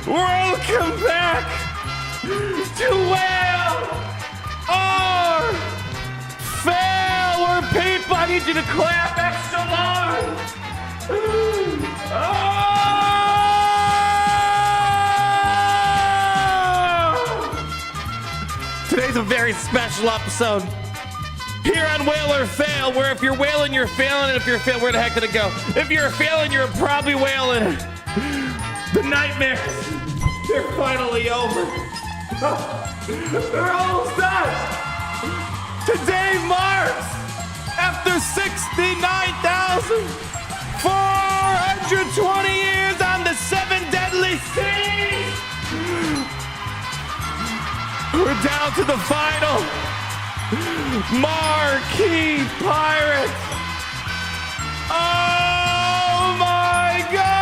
Welcome back to Whale or Fail, where people, I need you to clap extra long. Oh! Today's a very special episode here on Whale or Fail, where if you're whaling, you're failing, and if you're failing, where the heck did it go? If you're failing, you're probably whaling. The nightmares, they're finally over. They're almost done. Today marks, after 69,420 years on the 7 deadly seas, we're down to the final Marquee Pirates. Oh my gosh!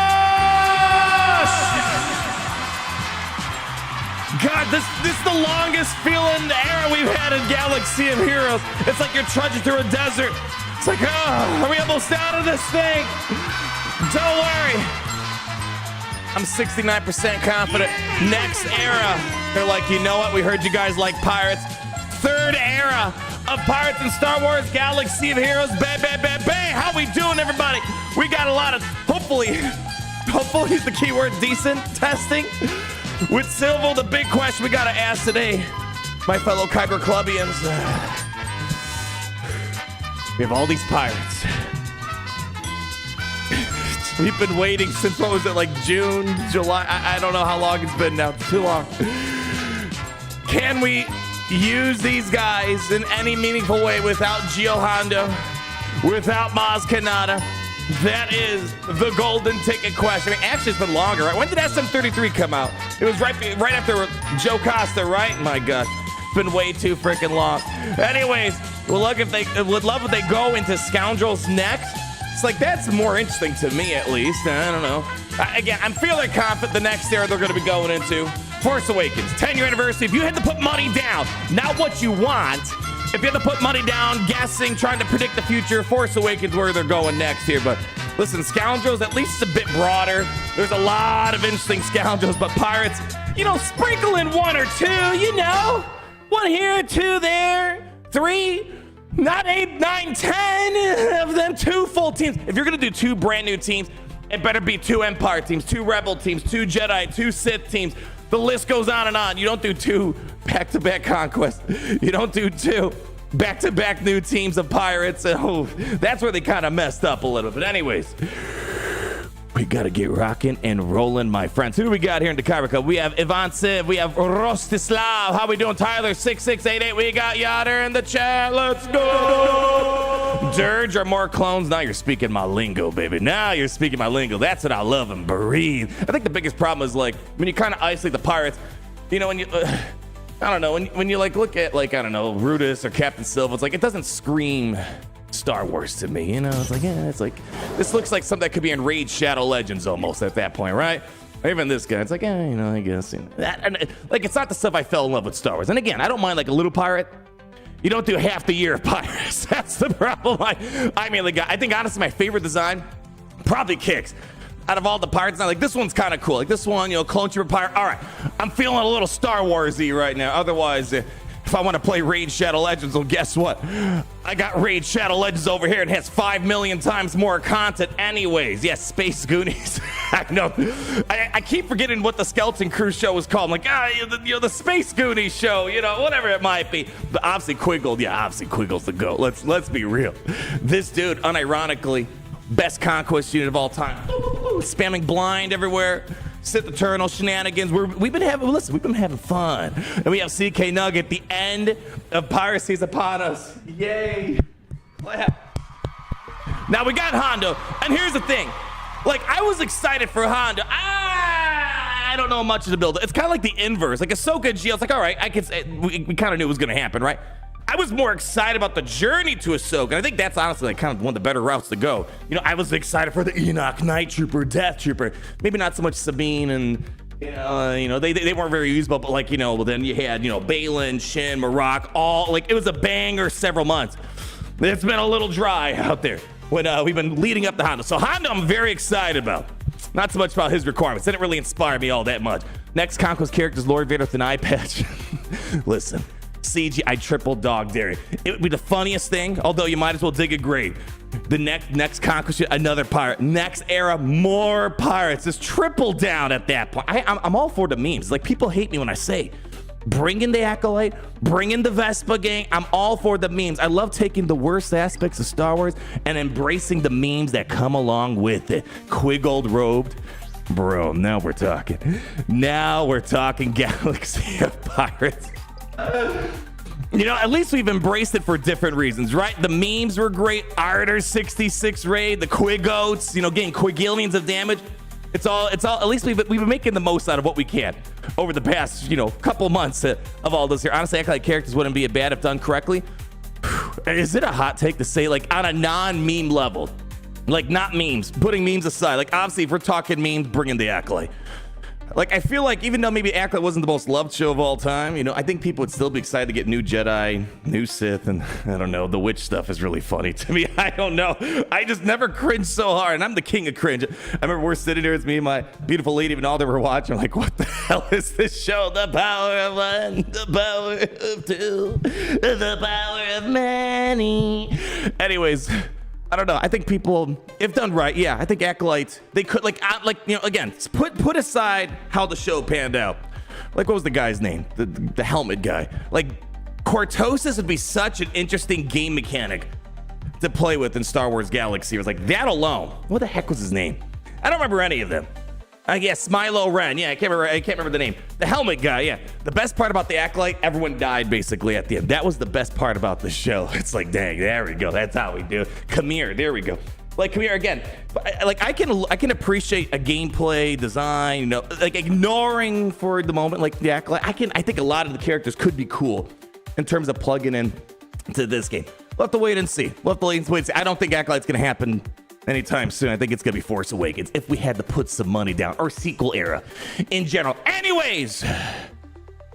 God, this is the longest feeling era we've had in Galaxy of Heroes. It's like you're trudging through a desert. It's like, oh, are we almost out of this thing? Don't worry. I'm 69% confident. Next era. They're like, you know what? We heard you guys like pirates. Third era of Pirates in Star Wars Galaxy of Heroes. Bang, bang, bang, bang. How we doing, everybody? We got a lot of, hopefully is the keyword, decent testing. With Silvo, the big question we gotta ask today, my fellow Kyber Clubbians. We have all these pirates. We've been waiting since, what was it, like June, July? I don't know how long it's been now. Too long. Can we use these guys in any meaningful way without Hondo, without Maz Kanata? That is the golden ticket question. I mean, actually, it's been longer, right? When did SM33 come out? It was right after Joe Costa, right? My gosh, it's been way too freaking long. Anyways, would love if they go into Scoundrels next. It's like, that's more interesting to me, at least. I don't know. Again, I'm feeling confident the next era they're going to be going into Force Awakens, 10-year anniversary. If you had to put money down, not what you want, if you had to put money down, guessing, trying to predict the future, Force Awakens where they're going next here. But listen, Scoundrels, at least it's a bit broader. There's a lot of interesting Scoundrels, but Pirates, you know, sprinkle in one or two, you know. One here, two there, three, not 8, 9, 10 of them, 2 full teams. If you're going to do 2 brand new teams, it better be 2 Empire teams, 2 Rebel teams, 2 Jedi, 2 Sith teams. The list goes on and on. You don't do 2 back-to-back conquests. You don't do 2 back-to-back new teams of pirates. Oh, that's where they kind of messed up a little bit. Anyways, we got to get rocking and rolling, my friends. Who do we got here in the Kyber Club? We have Ivan Siv. We have Rostislav. How we doing? Tyler 6688. We got Yader in the chat. Let's go. Dirge are more clones. Now you're speaking my lingo, baby. Now you're speaking my lingo. That's what I love and breathe. I think the biggest problem is, like, when you kind of isolate the pirates, you know, when you, I don't know, when you like look at, like, I don't know, Rudis or Captain Silvo, it's like, it doesn't scream Star Wars to me, you know. It's like, yeah, it's like, this looks like something that could be in Raid Shadow Legends almost at that point, right? Or even this guy, it's like, yeah, you know, I guess, you know, that, and, like, it's not the stuff I fell in love with Star Wars. And again, I don't mind like a little pirate. You don't do half the year of pirates. That's the problem. I mean, like, I think honestly my favorite design probably Kicks. Out of all the pirates, now, like, this one's kind of cool. Like, this one, you know, Clone Trooper pirate. All right, I'm feeling a little Star Wars-y right now. Otherwise, if I want to play Raid Shadow Legends, well, guess what? I got Raid Shadow Legends over here and has 5 million times more content anyways. Yes, Space Goonies. I know. I keep forgetting what the Skeleton Crew show was called. I'm like, the Space Goonies show, you know, whatever it might be. But obviously Quiggle, Quiggle's the GOAT. Let's be real. This dude, unironically, best conquest unit of all time. Spamming blind everywhere. Sith Eternal shenanigans. We've been having fun. And we have CK Nugget. The end of piracy's upon us. Yay. Clap. Now we got Hondo. And here's the thing. Like, I was excited for Hondo. I don't know much of the build. It's kind of like the inverse. Like Ahsoka Geo, it's like, all right, I can say, we kind of knew it was going to happen, right? I was more excited about the journey to Ahsoka. I think that's honestly like kind of one of the better routes to go. You know, I was excited for the Enoch Night Trooper, Death Trooper. Maybe not so much Sabine and, you know, they weren't very usable, but like, you know, well then you had, you know, Balin, Shin, Marok, all, like, it was a banger several months. It's been a little dry out there when we've been leading up to Hondo. So Hondo I'm very excited about. Not so much about his requirements. Didn't really inspire me all that much. Next Conquest character is Lord Vader with an eye patch. Listen, CGI triple dog dairy. It would be the funniest thing, although you might as well dig a grave. The next Conquest, another pirate. Next era, more pirates. Just triple down at that point. I'm all for the memes. Like, people hate me when I say, bring in the Acolyte, bring in the Vespa gang. I'm all for the memes. I love taking the worst aspects of Star Wars and embracing the memes that come along with it. Quiggled robed. Bro, now we're talking. Now we're talking Galaxy of Pirates. You know, at least we've embraced it for different reasons, right? The memes were great. Arter 66 raid, the Quigoats, you know, getting quigillions of damage. It's all, at least we've been making the most out of what we can over the past, you know, couple months of all this here. Honestly, Acolyte characters wouldn't be bad if done correctly. Is it a hot take to say, like, on a non-meme level, like, not memes, putting memes aside, like, obviously, if we're talking memes, bring in the Acolyte. Like, I feel like even though maybe Acolyte wasn't the most loved show of all time, you know, I think people would still be excited to get new Jedi, new Sith, and I don't know, the witch stuff is really funny to me. I don't know. I just never cringe so hard, and I'm the king of cringe. I remember we're sitting here, it's me and my beautiful lady, and all that we're watching. I'm like, what the hell is this show? The power of one, the power of two, the power of many. Anyways, I don't know. I think people, if done right, yeah, I think Acolyte, they could, like, you know, again, put aside how the show panned out. Like, what was the guy's name? The helmet guy. Like, Cortosis would be such an interesting game mechanic to play with in Star Wars Galaxy. It was like, that alone. What the heck was his name? I don't remember any of them. I guess Milo Ren. Yeah, I can't remember the name. The helmet guy. Yeah. The best part about the Acolyte, everyone died basically at the end. That was the best part about the show. It's like, dang, there we go. That's how we do it. Come here. There we go. Like, come here again. Like, I can appreciate a gameplay design. You know, like, ignoring for the moment, like the Acolyte. I think a lot of the characters could be cool in terms of plugging in to this game. We'll have to wait and see. I don't think Acolyte's gonna happen anytime soon. I think it's gonna be Force Awakens if we had to put some money down, or sequel era in general. Anyways,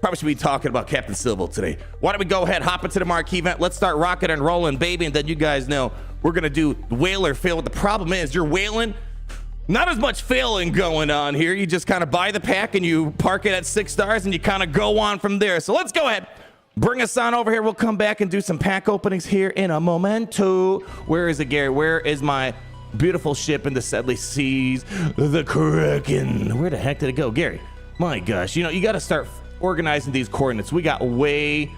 probably should be talking about Captain Silvo today. Why don't we go ahead, hop into the marquee event? Let's start rocking and rolling, baby, and then you guys know we're gonna do whale or fail. The problem is you're whaling. Not as much failing going on here. You just kind of buy the pack and you park it at 6 stars and you kind of go on from there. So let's go ahead. Bring us on over here. We'll come back and do some pack openings here in a momento. Where is it, Gary? Where is my beautiful ship in the Sedley Seas, the Kraken? Where the heck did it go, Gary? My gosh, you know, you got to start organizing these coordinates. We got way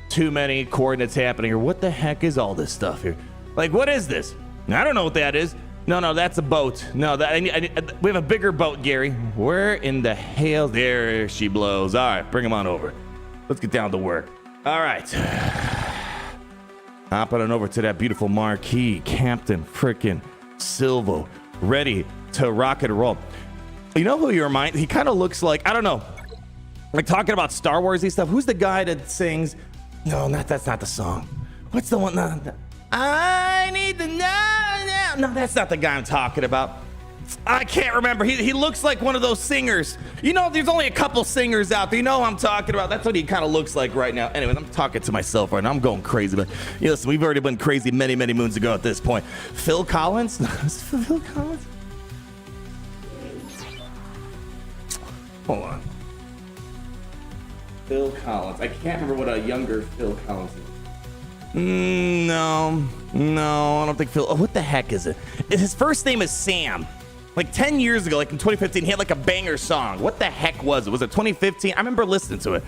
too many coordinates happening here. What the heck is all this stuff here? Like, what is this? I don't know what that is. No, that's a boat. No, we have a bigger boat, Gary. Where in the hell? There she blows. All right, bring them on over. Let's get down to work. All right. Hopping on over to that beautiful marquee, Captain frickin' Silvo, ready to rock and roll. You know who you remind? He kind of looks like, I don't know, like talking about Star Wars-y stuff. Who's the guy that sings? No, that's not the song. What's the one? No, I need to know now. No, that's not the guy I'm talking about. I can't remember. He looks like one of those singers. You know, there's only a couple singers out there. You know who I'm talking about. That's what he kind of looks like right now. Anyways, I'm talking to myself right now. I'm going crazy. But listen, we've already been crazy many, many moons ago at this point. Phil Collins? Phil Collins? Hold on. Phil Collins. I can't remember what a younger Phil Collins is. No, I don't think Phil. Oh, what the heck is it? His first name is Sam. Like 10 years ago, like in 2015, he had like a banger song. What the heck was it? Was it 2015? I remember listening to it.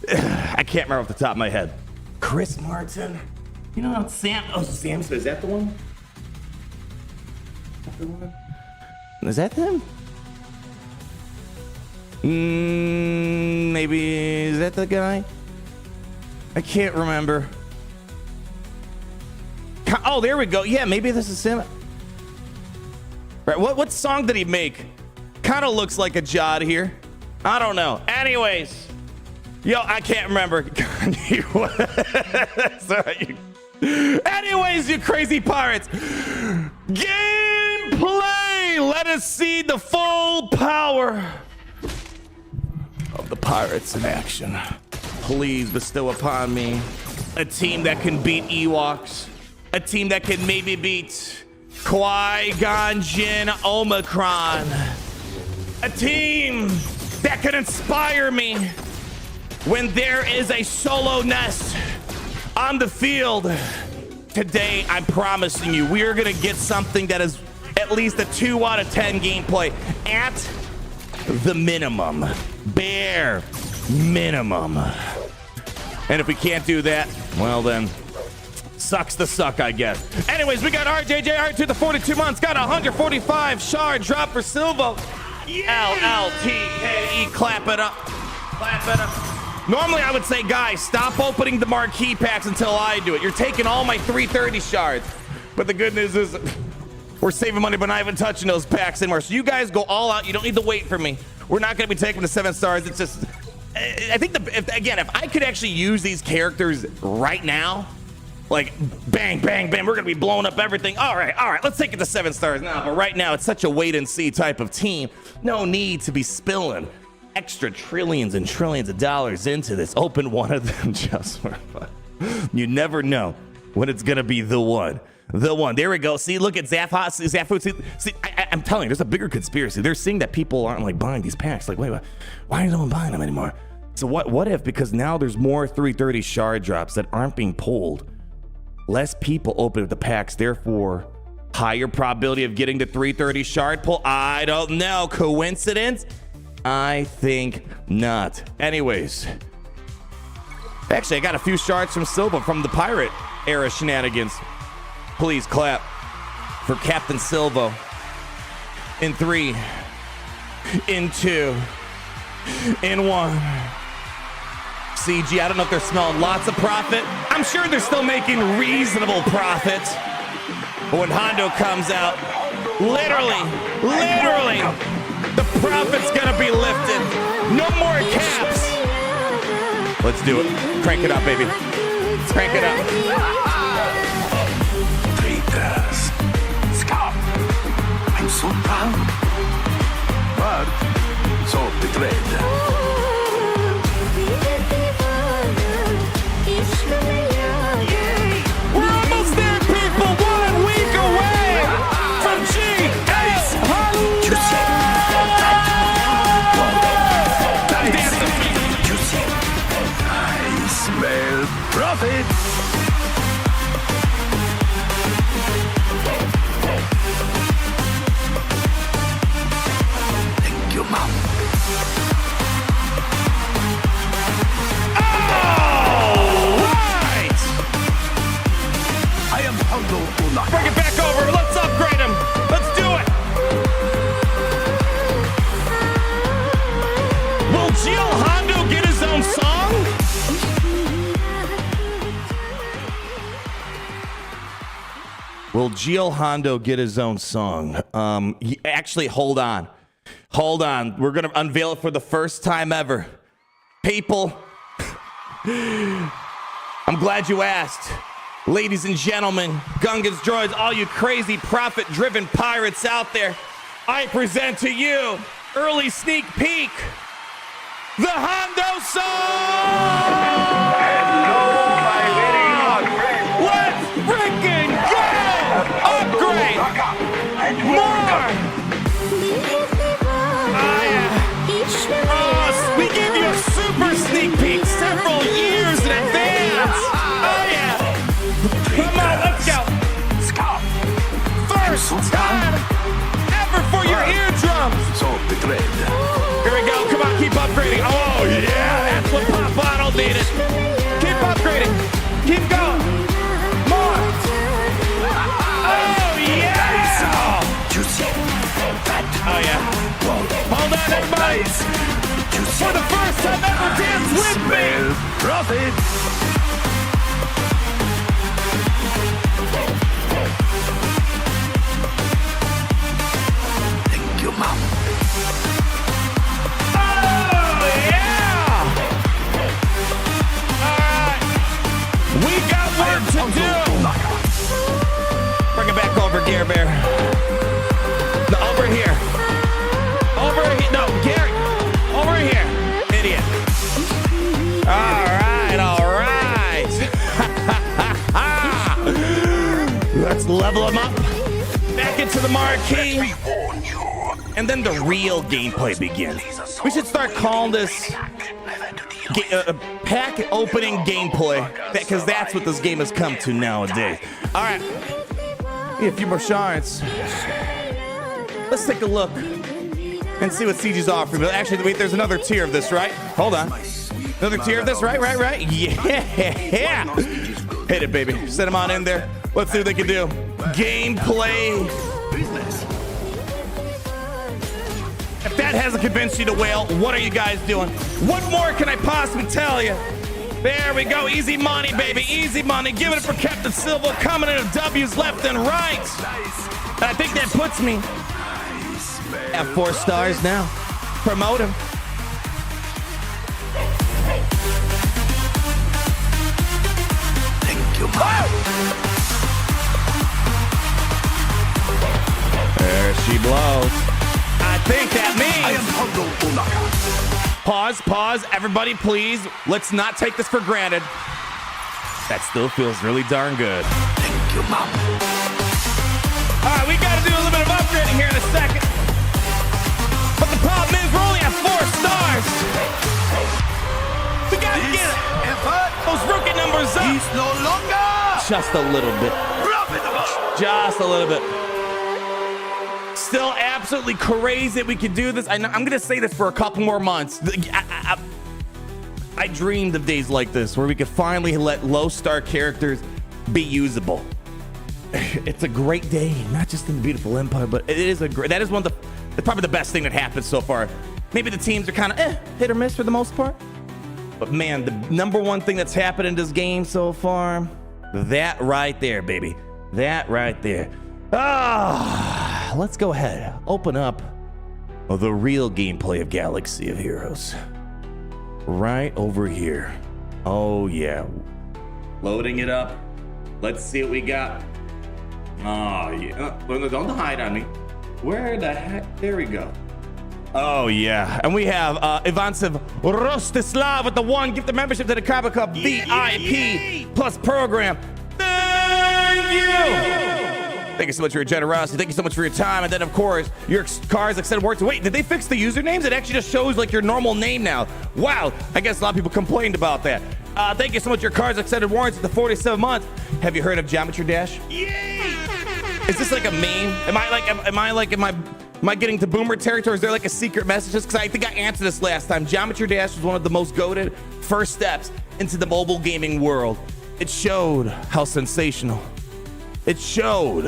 I can't remember off the top of my head. Chris Martin. You know, Sam. Oh, Sam Smith. Is that the one? Is that him? Maybe. Is that the guy? I can't remember. Oh, there we go. Yeah, maybe this is him. Right, what song did he make? Kind of looks like a Jod here. I don't know. Anyways, yo, I can't remember. Sorry. Anyways, you crazy pirates. Gameplay. Let us see the full power of the pirates in action. Please bestow upon me a team that can beat Ewoks. A team that can maybe beat Qui-Gon Jinn Omicron. A team that could inspire me when there is a solo nest on the field. Today, I'm promising you, we are going to get something that is at least a 2 out of 10 gameplay at the minimum. Bare minimum. And if we can't do that, well then, sucks to suck, I guess. Anyways, we got RJJR to the 42 months, got 145 shard drop for Silvo. LLTKE, clap it up. Clap it up. Normally, I would say, guys, stop opening the marquee packs until I do it. You're taking all my 330 shards. But the good news is we're saving money, but not even touching those packs anymore. So you guys go all out. You don't need to wait for me. We're not going to be taking the 7 stars. It's just, I think, if I could actually use these characters right now, like bang, bang, bang, we're going to be blowing up everything. All right, let's take it to 7 stars now. But right now, it's such a wait and see type of team. No need to be spilling extra trillions and trillions of dollars into this. Open one of them just for fun. You never know when it's going to be the one. The one. There we go. See, look at Zafu. See, I'm telling you, there's a bigger conspiracy. They're seeing that people aren't like buying these packs. Like, wait, why is no one buying them anymore? So what if, because now there's more 330 shard drops that aren't being pulled, less people open up the packs, therefore higher probability of getting the 330 shard pull? I don't know. Coincidence? I think not. Anyways, actually, I got a few shards from Silvo from the pirate era shenanigans. Please clap for Captain Silvo. In 3, in 2, in 1. CG, I don't know if they're smelling lots of profit. I'm sure they're still making reasonable profit. But when Hondo comes out, literally, the profit's gonna be lifted. No more caps. Let's do it. Crank it up, baby. Crank it up. Scott, I'm so proud. But so betrayed. We're almost there, people. 1 week away from G.S. Hondo. I smell profit. Thank you, Mom. All right. I am Hondo. Bring it back over. Let's upgrade him. Let's do it. Will Gio Hondo get his own song? Will Gio Hondo get his own song? Actually, hold on. We're going to unveil it for the first time ever. People, I'm glad you asked. Ladies and gentlemen, Gungans, droids, all you crazy profit-driven pirates out there, I present to you, early sneak peek, the Hondo song! Hello, my very own friend. Let's freaking go! Upgrade! More! We gave you a super sneak peek several years in advance! Oh yeah! Come on, let's go! First time ever for your eardrums! So betrayed. Here we go, come on, keep upgrading. Oh yeah, that's what Pop Bottle needed. Keep upgrading, keep going. More! Oh yeah! Oh yeah. Hold on, everybody! For the first time ever, dance with me! Profit. Thank you, Mom. Oh, yeah! All right. We got work to do! Bring it back over, Gear Bear. No, over here. Over here. No, Gary. Over here. Idiot. All right. Let's level him up. Back into the marquee. Let me warn you. and then the real gameplay begins. We should start calling this pack opening gameplay, because that's what this game has come to nowadays. All right, a few more shards. Let's take a look and see what CG's offering. But actually, wait, there's another tier of this, right? Hold on. Another tier of this, right? Yeah. Hit it, baby. Send them on in there. Let's see what they can do. Gameplay. If that hasn't convinced you to whale, what are you guys doing? What more can I possibly tell you? There we go. Easy money, baby. Easy money. Giving it for Captain Silvo. Coming in of W's left and right. I think that puts me at 4 stars now. Promote him. Thank you, Mom. There she blows. I think that means... I am Hondo. Pause, everybody, please. Let's not take this for granted. That still feels really darn good. Thank you, Mom. All right, we got to do a little bit of upgrading here in a second. But the problem is we're only at 4 stars. We got to get those rookie numbers up. He's no longer Just a little bit. profitable. Just a little bit. Still absolutely crazy that we can do this. I'm going to say this for a couple more months. I dreamed of days like this where we could finally let low-star characters be usable. It's a great day, not just in the beautiful Empire, but it is that is one of the probably the best thing that happened so far. Maybe the teams are kind of hit or miss for the most part. But man, the number one thing that's happened in this game so far, that right there, baby. That right there. Let's go ahead. Open up the real gameplay of Galaxy of Heroes. Right over here. Oh, yeah. Loading it up. Let's see what we got. Oh, yeah. Don't hide on me. Where the heck? There we go. Oh, yeah. And we have Ivancev Rostislav with the 1 gift of membership to the Comic Cup VIP Plus program. Thank you. Thank you so much for your generosity. Thank you so much for your time. And then, of course, your cards extended warranty. Wait, did they fix the usernames? It actually just shows like your normal name now. Wow. I guess a lot of people complained about that. Thank you so much for your cards extended warranty to 47 months. Have you heard of Geometry Dash? Yay! Is this like a meme? Am I getting to boomer territory? Is there like a secret message? Because I think I answered this last time. Geometry Dash was one of the most goated first steps into the mobile gaming world. It showed how sensational. It showed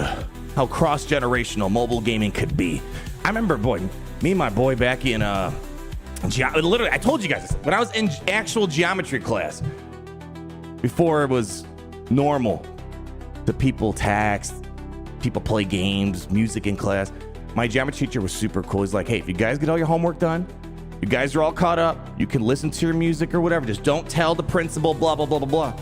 how cross-generational mobile gaming could be. I remember, me and my boy back in, literally, I told you guys this, when I was in actual geometry class, before it was normal to people text, people play games, music in class, my geometry teacher was super cool. He's like, hey, if you guys get all your homework done, you guys are all caught up, you can listen to your music or whatever, just don't tell the principal, blah, blah, blah, blah, blah.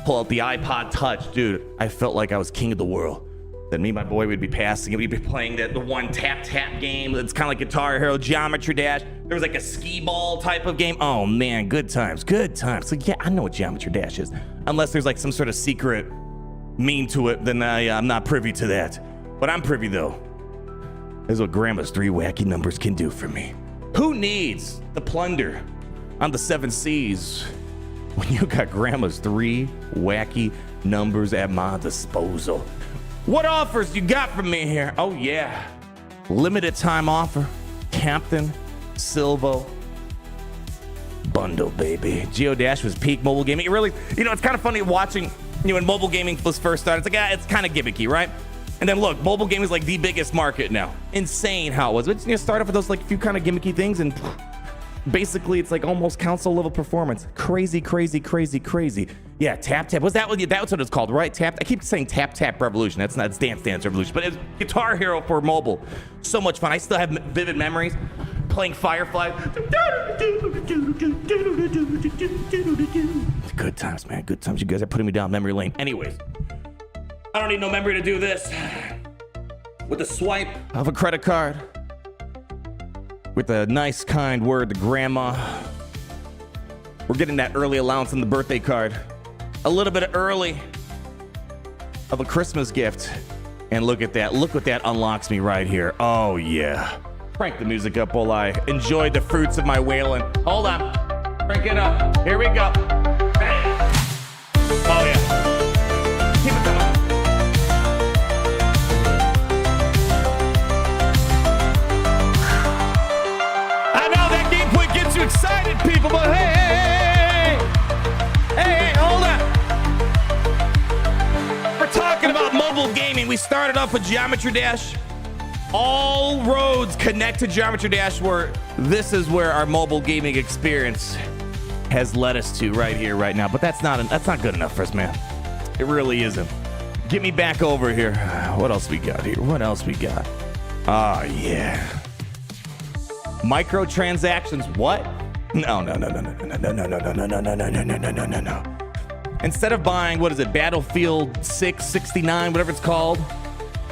Pull out the iPod Touch. Dude, I felt like I was king of the world. Then me and my boy would be passing it. We'd be playing the one tap game. It's kind of like Guitar Hero, Geometry Dash. There was like a skee ball type of game. Oh man, good times, good times. So yeah, I know what Geometry Dash is. Unless there's like some sort of secret meme to it, then I'm not privy to that. But I'm privy though. This is what Grandma's 3 wacky numbers can do for me. Who needs the plunder on the 7 seas when you got Grandma's 3 wacky numbers at my disposal? What offers you got for me here? Oh yeah, limited time offer, Captain Silvo bundle, baby. Geodash was peak mobile gaming. It really, it's kind of funny watching, when mobile gaming was first started. It's like, it's kind of gimmicky, right? And then look, mobile gaming is like the biggest market now. Insane how it was. But start off with those like few kind of gimmicky things, and basically it's like almost console level performance. Crazy. Yeah, tap. Was that what? That's what it's called, right? Tap. I keep saying tap Revolution. That's not, it's Dance Revolution, but it's Guitar Hero for mobile. So much fun. I still have vivid memories playing Firefly. Good times, man. Good times. You guys are putting me down memory lane. Anyways, I don't need no memory to do this. With a swipe of a credit card, with a nice, kind word to Grandma, we're getting that early allowance on the birthday card. A little bit early of a Christmas gift. And look at that. Look what that unlocks me right here. Oh, yeah. Crank the music up while I enjoy the fruits of my whaling. Hold on. Crank it up. Here we go. Bang. Oh, yeah. Keep it going. I know that gameplay gets you excited, people, but hey, hold on. We're talking about mobile gaming. We started off with Geometry Dash. All roads connect to Geometry Dash, where this is where our mobile gaming experience has led us to right here, right now. But that's not good enough for us, man. It really isn't. Get me back over here. What else we got here? What else we got? Oh, yeah. Microtransactions. What? No. Instead of buying, what is it, Battlefield 669, whatever it's called,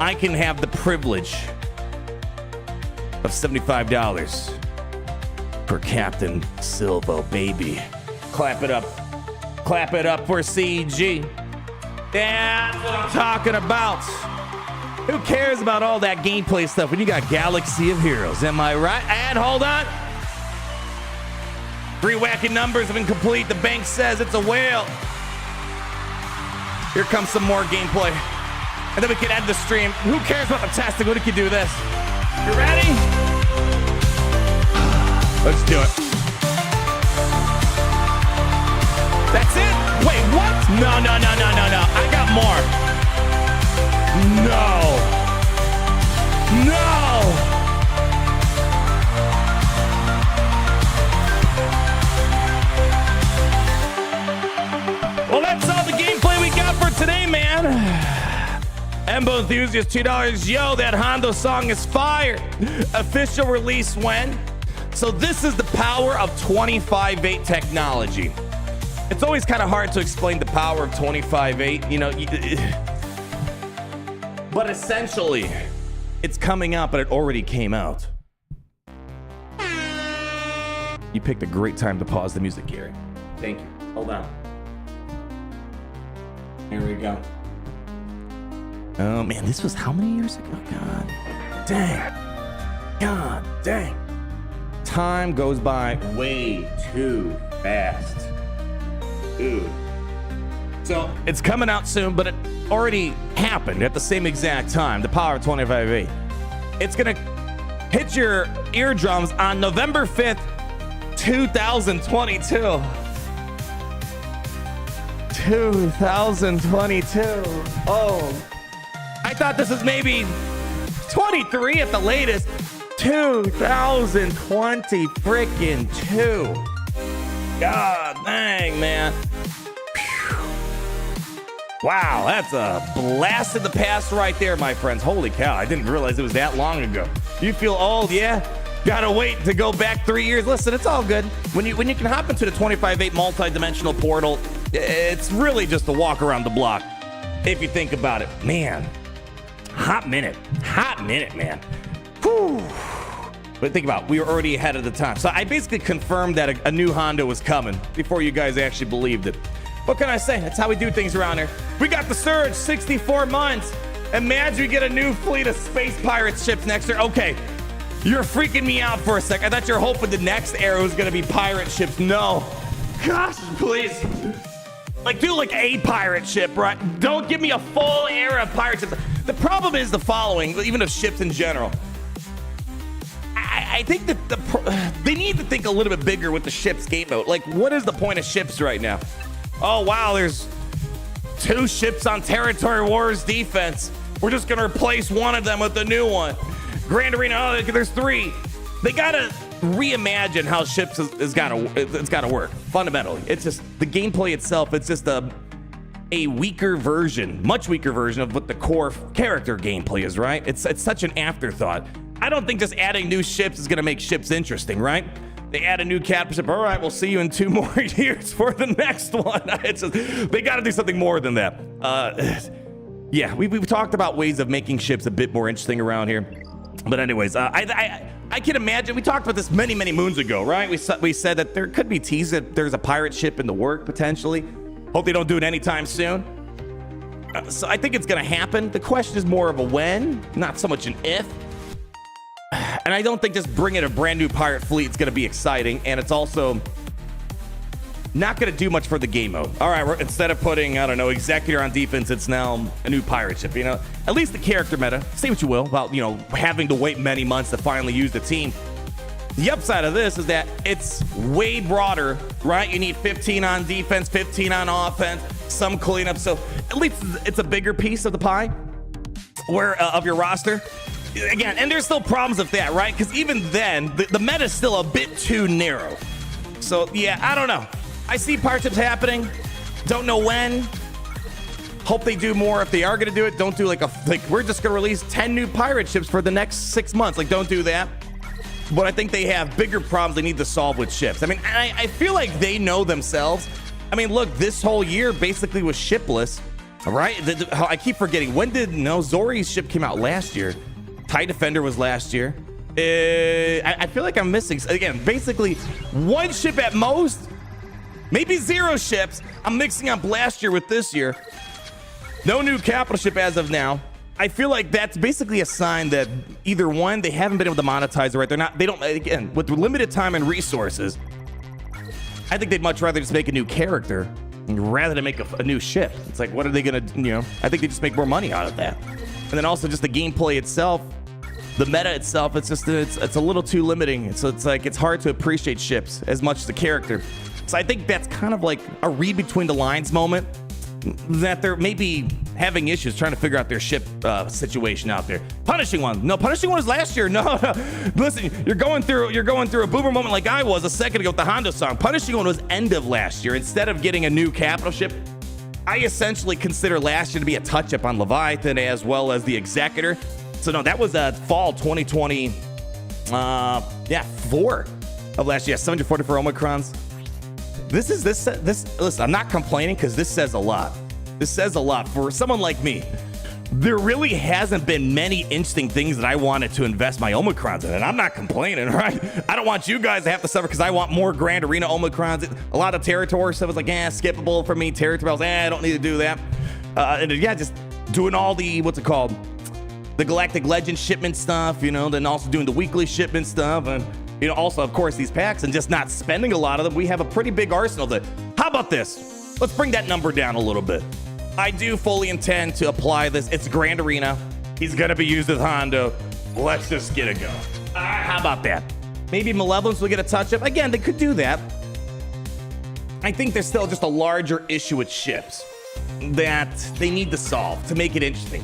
I can have the privilege of $75 for Captain Silvo, baby. Clap it up for CG. That's what I'm talking about. Who cares about all that gameplay stuff when you got Galaxy of Heroes? Am I right? And hold on. 3 wacky numbers have been complete. The bank says it's a whale. Here comes some more gameplay. And then we can end the stream. Who cares about the testing? What if you do this? You ready? Let's do it. That's it? Wait, what? No. I got more. No. Well, that's all the gameplay we got for today, man. Embo Enthusiast, $2. Yo, that Hondo song is fire. Official release when? So this is the power of 25/8 technology. It's always kind of hard to explain the power of 25/8, you know. But essentially, it's coming out, but it already came out. You picked a great time to pause the music, Gary. Thank you. Hold on. Here we go. Oh man, this was how many years ago? God dang. Time goes by way too fast. Dude. So it's coming out soon, but it already happened at the same exact time. The power of 25/8. It's gonna hit your eardrums on November 5th, 2022. 2022. Oh. I thought this was maybe 23 at the latest. 2020 freaking 2. God dang, man. Whew. Wow, that's a blast in the past right there, my friends. Holy cow, I didn't realize it was that long ago. You feel old, yeah? Gotta wait to go back 3 years. Listen, it's all good. When you can hop into the 25/8 multi-dimensional portal, it's really just a walk around the block. If you think about it, man. Hot minute, man. Whew. But think about it, we were already ahead of the time. So I basically confirmed that a new Hondo was coming before you guys actually believed it. What can I say? That's how we do things around here. We got the Surge, 64 months. Imagine we get a new fleet of space pirate ships next year. Okay, you're freaking me out for a sec. I thought you were hoping the next era was gonna be pirate ships. No. Gosh, please. Like, do like a pirate ship, right? Don't give me a full era of pirate ships. The problem is the following, even of ships in general. I think that they need to think a little bit bigger with the ships game mode. Like, what is the point of ships right now? Oh, wow, there's 2 ships on Territory Wars defense. We're just going to replace one of them with the new one. Grand Arena, oh, there's 3. They got to reimagine how ships it's got to work fundamentally. It's just the gameplay itself. It's just a weaker version, much weaker version of what the core character gameplay is, right? It's such an afterthought. I don't think just adding new ships is going to make ships interesting, right? They add a new captain ship. All right, we'll see you in 2 more years for the next one. It's just, they got to do something more than that. Yeah, we've talked about ways of making ships a bit more interesting around here. But anyways, I can imagine, we talked about this many moons ago, right? We said that there could be teased that there's a pirate ship in the work, potentially. Hope they don't do it anytime soon. So I think it's going to happen. The question is more of a when, not so much an if. And I don't think just bringing a brand new pirate fleet is going to be exciting. And it's also not going to do much for the game mode. All right, instead of putting, I don't know, Executor on defense, it's now a new pirate ship. You know, at least the character meta, say what you will about, you know, having to wait many months to finally use the team. The upside of this is that it's way broader, right? You need 15 on defense, 15 on offense, some cleanup. So at least it's a bigger piece of the pie where of your roster. Again, and there's still problems with that, right? Because even then, the meta is still a bit too narrow. So yeah, I don't know. I see pirate ships happening. Don't know when. Hope they do more. If they are going to do it, don't do like we're just going to release 10 new pirate ships for the next 6 months. Like, don't do that. But I think they have bigger problems they need to solve with ships. I mean, I feel like they know themselves. I mean, look, this whole year basically was shipless, right? I keep forgetting. When did Zori's ship came out last year? TIE Defender was last year. I feel like I'm missing. Again, basically one ship at most. Maybe 0 ships. I'm mixing up last year with this year. No new capital ship as of now. I feel like that's basically a sign that either one, they haven't been able to monetize it right. They don't, again, with limited time and resources, I think they'd much rather just make a new character rather than make a new ship. It's like, what are they going to, you know, I think they just make more money out of that. And then also just the gameplay itself, the meta itself, it's just, it's a little too limiting. So it's like, it's hard to appreciate ships as much as the character. So I think that's kind of like a read between the lines moment, that they're maybe having issues trying to figure out their ship situation out there. Punishing One. No, Punishing One was last year. No. Listen, you're going through a boomer moment like I was a second ago with the Hondo song. Punishing One was end of last year. Instead of getting a new capital ship, I essentially consider last year to be a touch-up on Leviathan as well as the Executor. So no, that was fall 2020. 4 of last year. 744 Omicrons. This listen, I'm not complaining because this says a lot. This says a lot for someone like me. There really hasn't been many interesting things that I wanted to invest my Omicrons in, and I'm not complaining, right? I don't want you guys to have to suffer because I want more Grand Arena Omicrons. A lot of territory stuff was like, skippable for me. Territory, I don't need to do that. Just doing all the, what's it called? The Galactic Legends shipment stuff, you know, then also doing the weekly shipment stuff, and you know, also, of course, these packs and just not spending a lot of them. We have a pretty big arsenal. How about this? Let's bring that number down a little bit. I do fully intend to apply this. It's Grand Arena. He's going to be used with Hondo. Let's just get it going. How about that? Maybe Malevolence will get a touch-up. Again, they could do that. I think there's still just a larger issue with ships that they need to solve to make it interesting.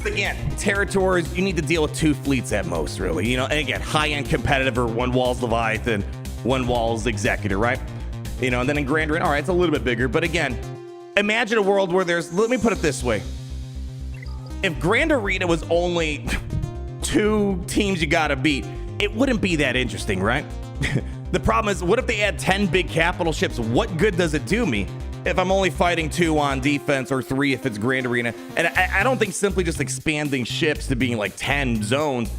Again, territories, you need to deal with 2 fleets at most, really. You know, and again, high-end competitive or one wall's Leviathan, one wall's Executor, right? You know, and then in Grand Arena, all right, it's a little bit bigger. But again, imagine a world where let me put it this way. If Grand Arena was only 2 teams you gotta beat, it wouldn't be that interesting, right? The problem is, what if they add 10 big capital ships? What good does it do me if I'm only fighting 2 on defense or 3 if it's Grand Arena? And I don't think simply just expanding ships to being like 10 zones.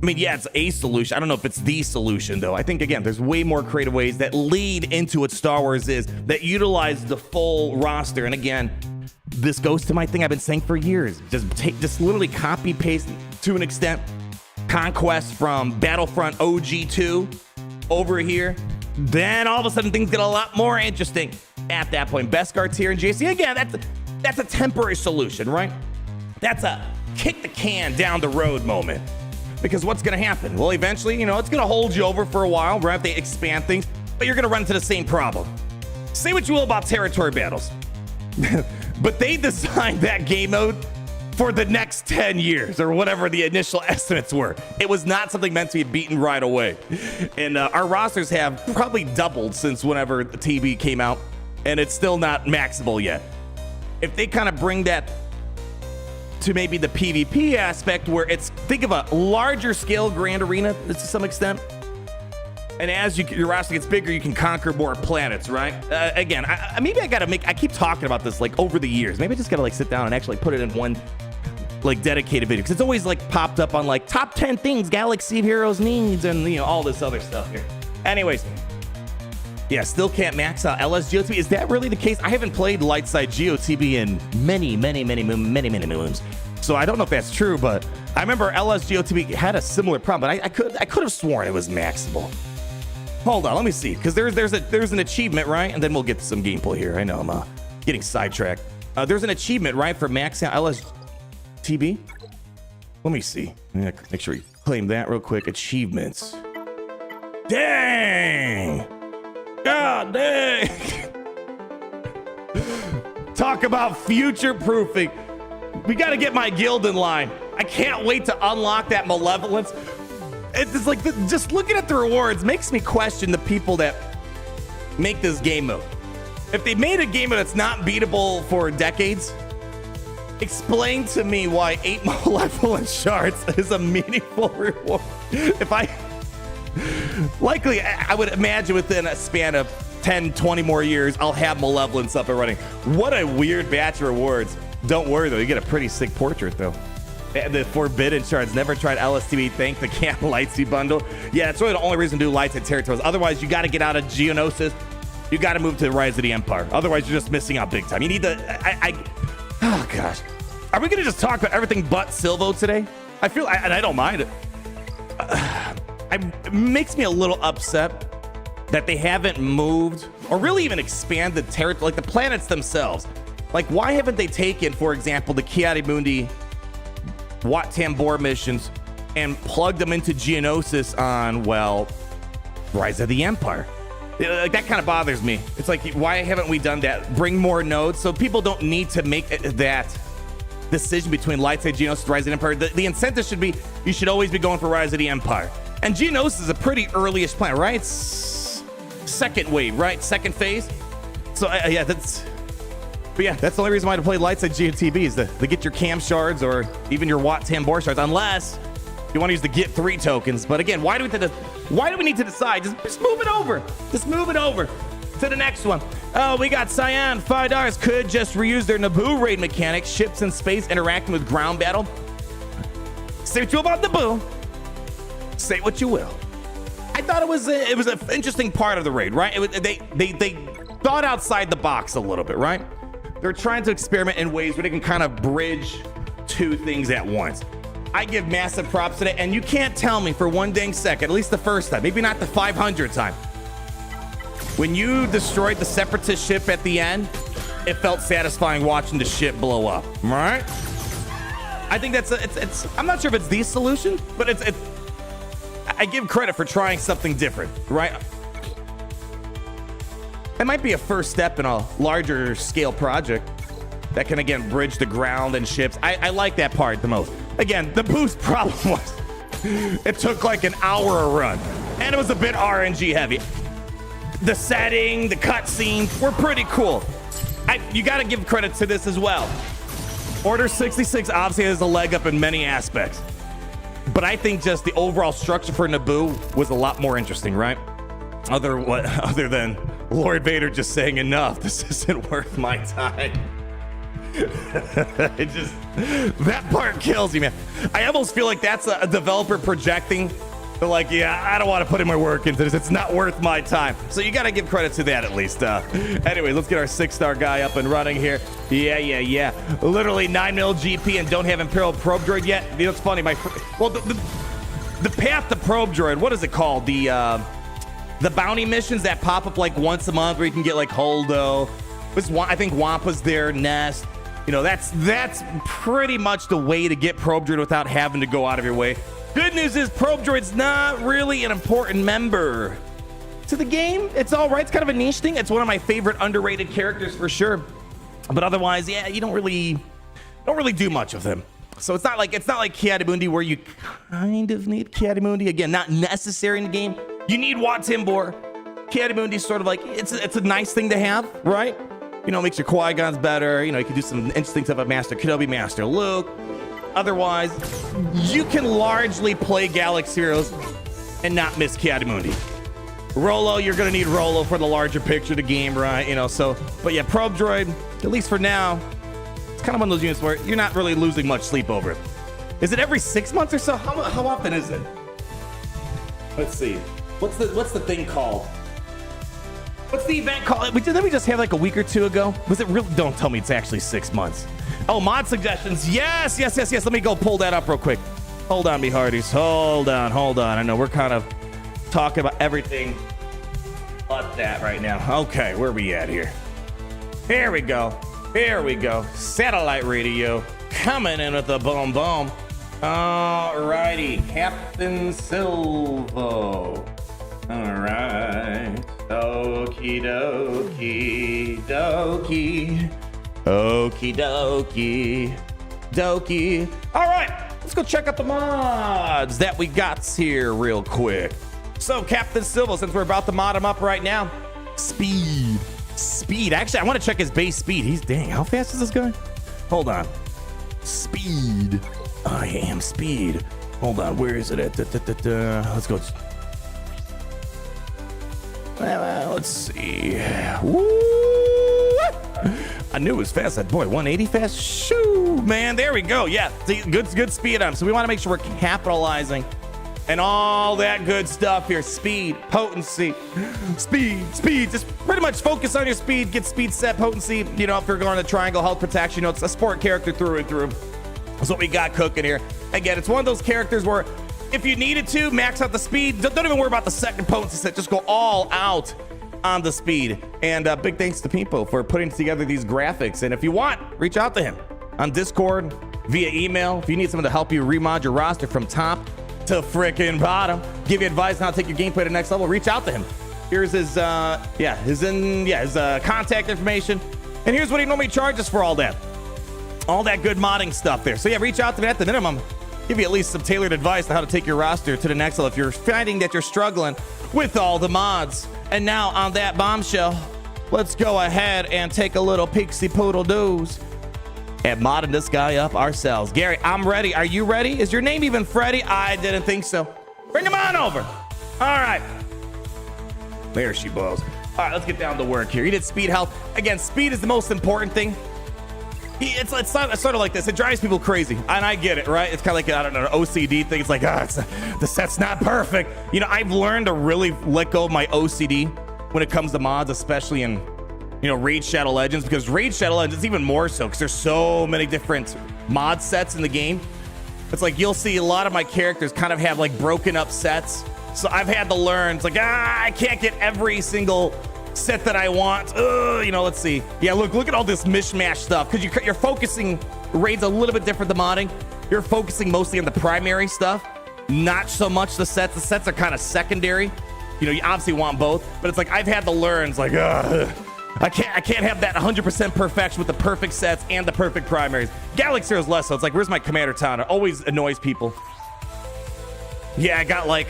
I mean, yeah, it's a solution. I don't know if it's the solution, though. I think, again, there's way more creative ways that lead into what Star Wars is, that utilize the full roster. And again, this goes to my thing I've been saying for years. Just literally copy paste to an extent Conquest from Battlefront OG2 over here. Then all of a sudden things get a lot more interesting. At that point, Beskar tier and JC, again, that's a temporary solution, right? That's a kick the can down the road moment. Because what's going to happen? Well, eventually, you know, it's going to hold you over for a while, right? If they expand things, but you're going to run into the same problem. Say what you will about territory battles, but they designed that game mode for the next 10 years or whatever the initial estimates were. It was not something meant to be beaten right away. And our rosters have probably doubled since whenever the TB came out. And it's still not maxable yet. If they kind of bring that to maybe the PvP aspect where it's, think of a larger scale Grand Arena to some extent. And as your roster gets bigger, you can conquer more planets, right? Again, maybe I keep talking about this like over the years. Maybe I just gotta like sit down and actually put it in one like dedicated video. Cause it's always like popped up on like top 10 things Galaxy of Heroes needs and you know, all this other stuff here. Anyways. Yeah, still can't max out LS GOTB. Is that really the case? I haven't played Lightside GOTB in many moons. So I don't know if that's true, but I remember LSGOTB had a similar problem, but I could have sworn it was maxable. Hold on, let me see, because there's an achievement, right? And then we'll get to some gameplay here. I know I'm getting sidetracked. There's an achievement, right, for maxing out LSTB? Let me see. Make sure we claim that real quick. Achievements. Dang! God dang! Talk about future-proofing. We got to get my guild in line. I can't wait to unlock that malevolence. It's like just looking at the rewards makes me question the people that make this game mode. If they made a game mode that's not beatable for decades, explain to me why 8 malevolent shards is a meaningful reward. If I likely, I would imagine within a span of 10, 20 more years, I'll have malevolence up and running. What a weird batch of rewards. Don't worry though, you get a pretty sick portrait though. The forbidden shards. Never tried LSTB. Thank the Camp Lightsy bundle. Yeah, that's really the only reason to do lights and territories. Otherwise, you got to get out of Geonosis. You got to move to Rise of the Empire. Otherwise, you're just missing out big time. You need to. Oh gosh, are we gonna just talk about everything but Silvo today? I feel, and I don't mind it. It makes me a little upset that they haven't moved or really even expanded territory, like the planets themselves. Like, why haven't they taken, for example, the Kiadimundi Wat Tambor missions and plugged them into Geonosis on, well, Rise of the Empire? Like, that kind of bothers me. It's like, why haven't we done that? Bring more nodes so people don't need to make that decision between Lightside, Geonosis, Rise of the Empire. The incentive should be, you should always be going for Rise of the Empire. And Geonosis is a pretty early-ish planet, right? It's second wave, right? Second phase. So, yeah, but yeah, that's the only reason why to play Lights at GTB is to get your Cam shards or even your Wat Tambor shards, unless you want to use the Get 3 tokens. But again, why do we need to decide? Just move it over. Just move it over to the next one. Oh, we got Cyan. $5 could just reuse their Naboo raid mechanics, ships in space interacting with ground battle. Say what you will about Naboo. Say what you will. I thought it was an interesting part of the raid, right? They thought outside the box a little bit, right? They're trying to experiment in ways where they can kind of bridge two things at once. I give massive props to that, and you can't tell me for one dang second, at least the first time, maybe not the 500th time, when you destroyed the Separatist ship at the end, it felt satisfying watching the ship blow up, right? I think it's I'm not sure if it's the solution, but I give credit for trying something different, right? It might be a first step in a larger scale project that can, again, bridge the ground and ships. I like that part the most. Again, the boost problem was it took like an hour a run, and it was a bit RNG heavy. The setting, the cutscenes were pretty cool. You got to give credit to this as well. Order 66 obviously has a leg up in many aspects, but I think just the overall structure for Naboo was a lot more interesting, right? Other than Lord Vader just saying, enough, this isn't worth my time. That part kills you, man. I almost feel like that's a developer projecting. They're like, yeah, I don't want to put in my work into this. It's not worth my time. So you got to give credit to that at least. Anyway, let's get our 6-star guy up and running here. Yeah. Literally 9 mil GP and don't have Imperial Probe Droid yet. You know, it's funny. The path to Probe Droid, what is it called? The bounty missions that pop up like once a month where you can get like Hondo. I think Wampa's there, Nest. You know, that's pretty much the way to get Probe Droid without having to go out of your way. Good news is Probe Droid's not really an important member to the game. It's all right. It's kind of a niche thing. It's one of my favorite underrated characters for sure. But otherwise, yeah, you don't really do much with him. So it's not like Kiadimundi where you kind of need Kiadimundi. Again, not necessary in the game. You need Wat Tambor. Kiadimundi's sort of like, it's a nice thing to have, right? You know, it makes your Qui-Gons better. You know, you can do some interesting stuff with Master Kenobi, Master Luke. Otherwise, you can largely play Galaxy Heroes and not miss Kiadimundi. Rolo, you're going to need Rolo for the larger picture of the game, right? You know, so, but yeah, Probe Droid, at least for now, it's kind of one of those units where you're not really losing much sleep over it. Is it every 6 months or so? How often is it? Let's see. What's the thing called? What's the event called? Didn't we just have like a week or two ago? Was it really? Don't tell me it's actually 6 months. Oh, mod suggestions. Yes. Let me go pull that up real quick. Hold on, me hearties. Hold on. I know we're kind of talking about everything but that right now. Okay, where are we at here? Here we go. Satellite radio coming in with the boom boom. Alrighty, Captain Silvo. Alright. Okie dokie. Alright, let's go check out the mods that we got here real quick. So, Captain Silvo, since we're about to mod him up right now, speed. Actually, I want to check his base speed. Dang, how fast is this guy? Hold on. Speed. I am speed. Hold on, where is it at? Let's go. Let's see. Woo! I knew it was fast. That boy, 180 fast. Shoo, man. There we go. Yeah, good speed on him. So we want to make sure we're capitalizing and all that good stuff here. Speed, potency, speed. Just pretty much focus on your speed. Get speed set, potency. You know, if you're going to triangle, health protection, you know, it's a sport character through and through. That's what we got cooking here. Again, it's one of those characters where if you needed to max out the speed, don't even worry about the second potency set. Just go all out on the speed. And big thanks to Pimpo for putting together these graphics. And if you want, reach out to him on Discord, via email. If you need someone to help you remod your roster from top to frickin' bottom, give you advice on how to take your gameplay to the next level, reach out to him. Here's his contact information. And here's what he normally charges for all that good modding stuff there. So yeah, reach out to me at the minimum. Give you at least some tailored advice on how to take your roster to the next level if you're finding that you're struggling with all the mods. And now on that bombshell, let's go ahead and take a little pixie poodle doos and modding this guy up ourselves. Gary, I'm ready. Are you ready? Is your name even Freddy? I didn't think so. Bring him on over. All right. There she blows. All right, let's get down to work here. He did speed health. Again, speed is the most important thing. It's sort of like this. It drives people crazy, and I get it, right? It's kind of like, I don't know, an OCD thing. It's like, the set's not perfect. You know, I've learned to really let go of my OCD when it comes to mods, especially in, you know, Raid Shadow Legends, because Raid Shadow Legends is even more so because there's so many different mod sets in the game. It's like you'll see a lot of my characters kind of have like broken up sets. So I've had to learn. It's like, I can't get every single set that I want. You know, let's see. Yeah, look at all this mishmash stuff because you're focusing. Raid's a little bit different than modding. You're focusing mostly on the primary stuff, not so much the sets. The sets are kind of secondary. You know, you obviously want both, but it's like I've had to learn. It's like, I can't have that 100% perfection with the perfect sets and the perfect primaries. Galaxy is less so. It's like, where's my Commander Town? It always annoys people. Yeah, I got like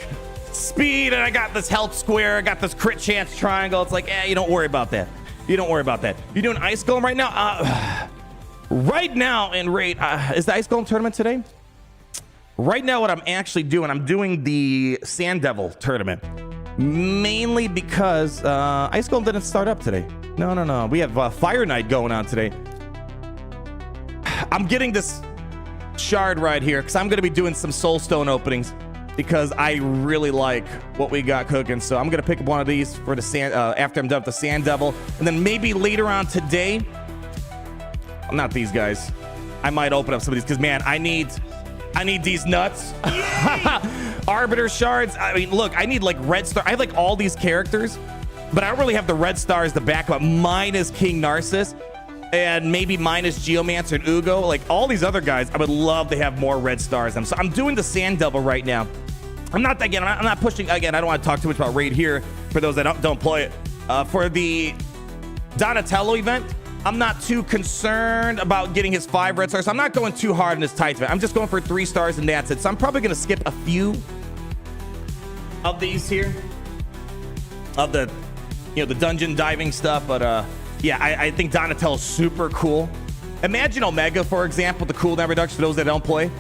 speed and I got this health square. I got this crit chance triangle. It's like, you don't worry about that. You don't worry about that. You doing Ice Golem right now? Right now in Raid, is the Ice Golem tournament today? Right now, what I'm actually doing, I'm doing the Sand Devil tournament. Mainly because Ice Golem didn't start up today. No. We have Fire Night going on today. I'm getting this shard right here because I'm going to be doing some Soulstone openings because I really like what we got cooking. So I'm going to pick up one of these for the sand after I'm done with the Sand Devil. And then maybe later on today, not these guys, I might open up some of these because, man, I need these nuts. Arbiter shards. I mean, look, I need like red star. I have like all these characters, but I don't really have the red stars to back up. Mine is King Narcissus and maybe mine is Geomancer and Ugo. Like all these other guys, I would love to have more red stars. So I'm doing the Sand Devil right now. I'm not pushing. Again, I don't want to talk too much about Raid here for those that don't play it. For the Donatello event, I'm not too concerned about getting his 5 red stars. So I'm not going too hard in this tight event. I'm just going for 3 stars and that's it. So I'm probably going to skip a few of these here, of the, you know, the dungeon diving stuff. But yeah, I think Donatello's super cool. Imagine Omega, for example, the cooldown reduction for those that don't play.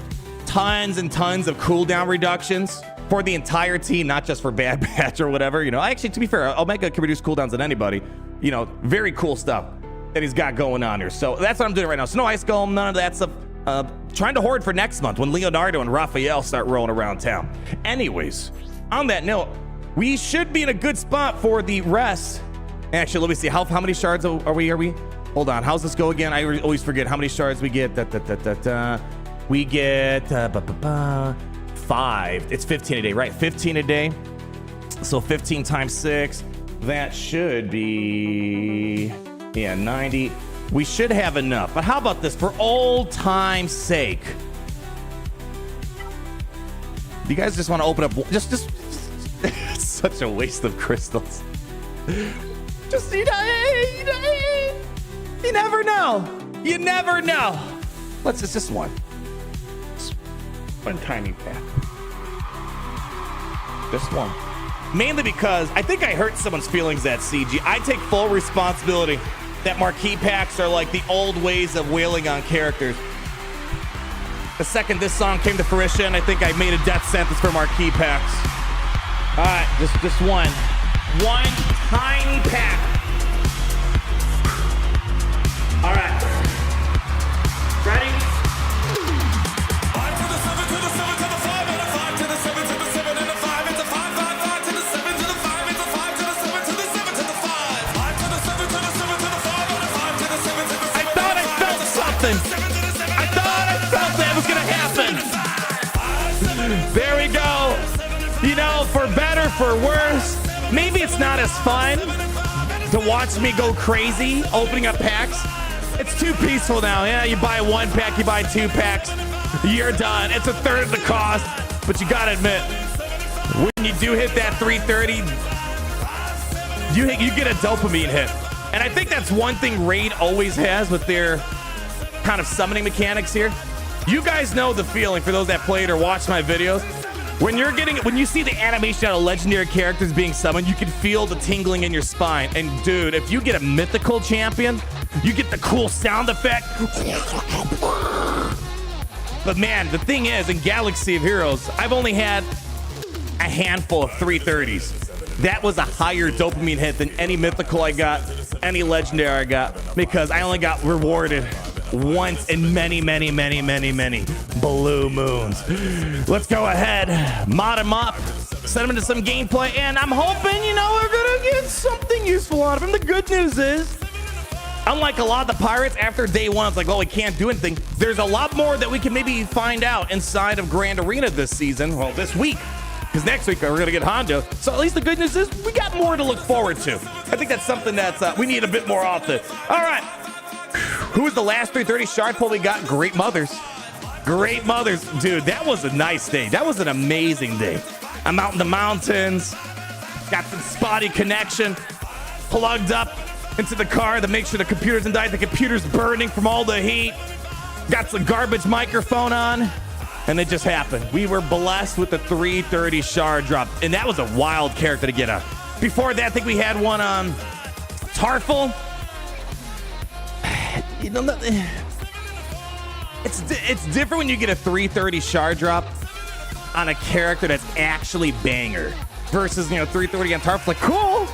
Tons and tons of cooldown reductions for the entire team, not just for Bad Batch or whatever. You know, actually, to be fair, Omega can reduce cooldowns on anybody. You know, very cool stuff that he's got going on here. So that's what I'm doing right now. So no Ice Golem, none of that stuff. Trying to hoard for next month when Leonardo and Raphael start rolling around town. Anyways, on that note, we should be in a good spot for the rest. Actually, let me see. How many shards are we? Hold on. How's this go again? I always forget how many shards we get. We get 5. It's 15 a day, right? 15 a day. So 15 times 6. That should be, yeah, 90. We should have enough. But how about this? For old time's sake. Do you guys just want to open up? Just it's such a waste of crystals. Just, you never know. You never know. Let's just one. One tiny pack. Just one. Mainly because I think I hurt someone's feelings at CG. I take full responsibility that marquee packs are like the old ways of wailing on characters. The second this song came to fruition, I think I made a death sentence for marquee packs. All right, just one. One tiny pack. All right. Ready? 5 to the 7 to the 7 to the 5 and a 5 to the 7 to the 7 and a 5. It's a 5, 5, 5 to the 7 to the 5. It's a 5 to the 7 to the 7 to the 5. 5 to the 7 to the 7 to the 5 and a 5 to the 7 to the 7. I thought I felt something. I thought I felt that was gonna happen. There we go. You know, for better, for worse, maybe it's not as fun to watch me go crazy opening up packs. It's too peaceful now. Yeah, you buy 1 pack, you buy 2 packs, you're done. It's a third of the cost, but you gotta admit, when you do hit that 330, you get a dopamine hit. And I think that's one thing Raid always has with their kind of summoning mechanics here. You guys know the feeling, for those that played or watched my videos. When you see the animation of legendary characters being summoned, you can feel the tingling in your spine. And dude, if you get a mythical champion, you get the cool sound effect. But man, the thing is, in Galaxy of Heroes, I've only had a handful of 330s. That was a higher dopamine hit than any mythical I got, any legendary I got, because I only got rewarded once in many blue moons. Let's go ahead, mod him up, send him into some gameplay, and I'm hoping, we're gonna get something useful out of him. The good news is, unlike a lot of the pirates, after day one, it's like, well, we can't do anything. There's a lot more that we can maybe find out inside of Grand Arena this season, well, this week. Because next week we're gonna get Hondo. So at least the good news is we got more to look forward to. I think that's something that's we need a bit more often. All right. Who was the last 330 shard pull we got? Great Mothers. Great Mothers. Dude, that was a nice day. That was an amazing day. I'm out in the mountains. Got some spotty connection. Plugged up into the car to make sure the computer doesn't die. The computer's burning from all the heat. Got some garbage microphone on. And it just happened. We were blessed with the 330 shard drop. And that was a wild character to get up. Before that, I think we had one on Tarful. It's different when you get a 330 shard drop on a character that's actually banger versus, 330 on Tarful. Like, cool.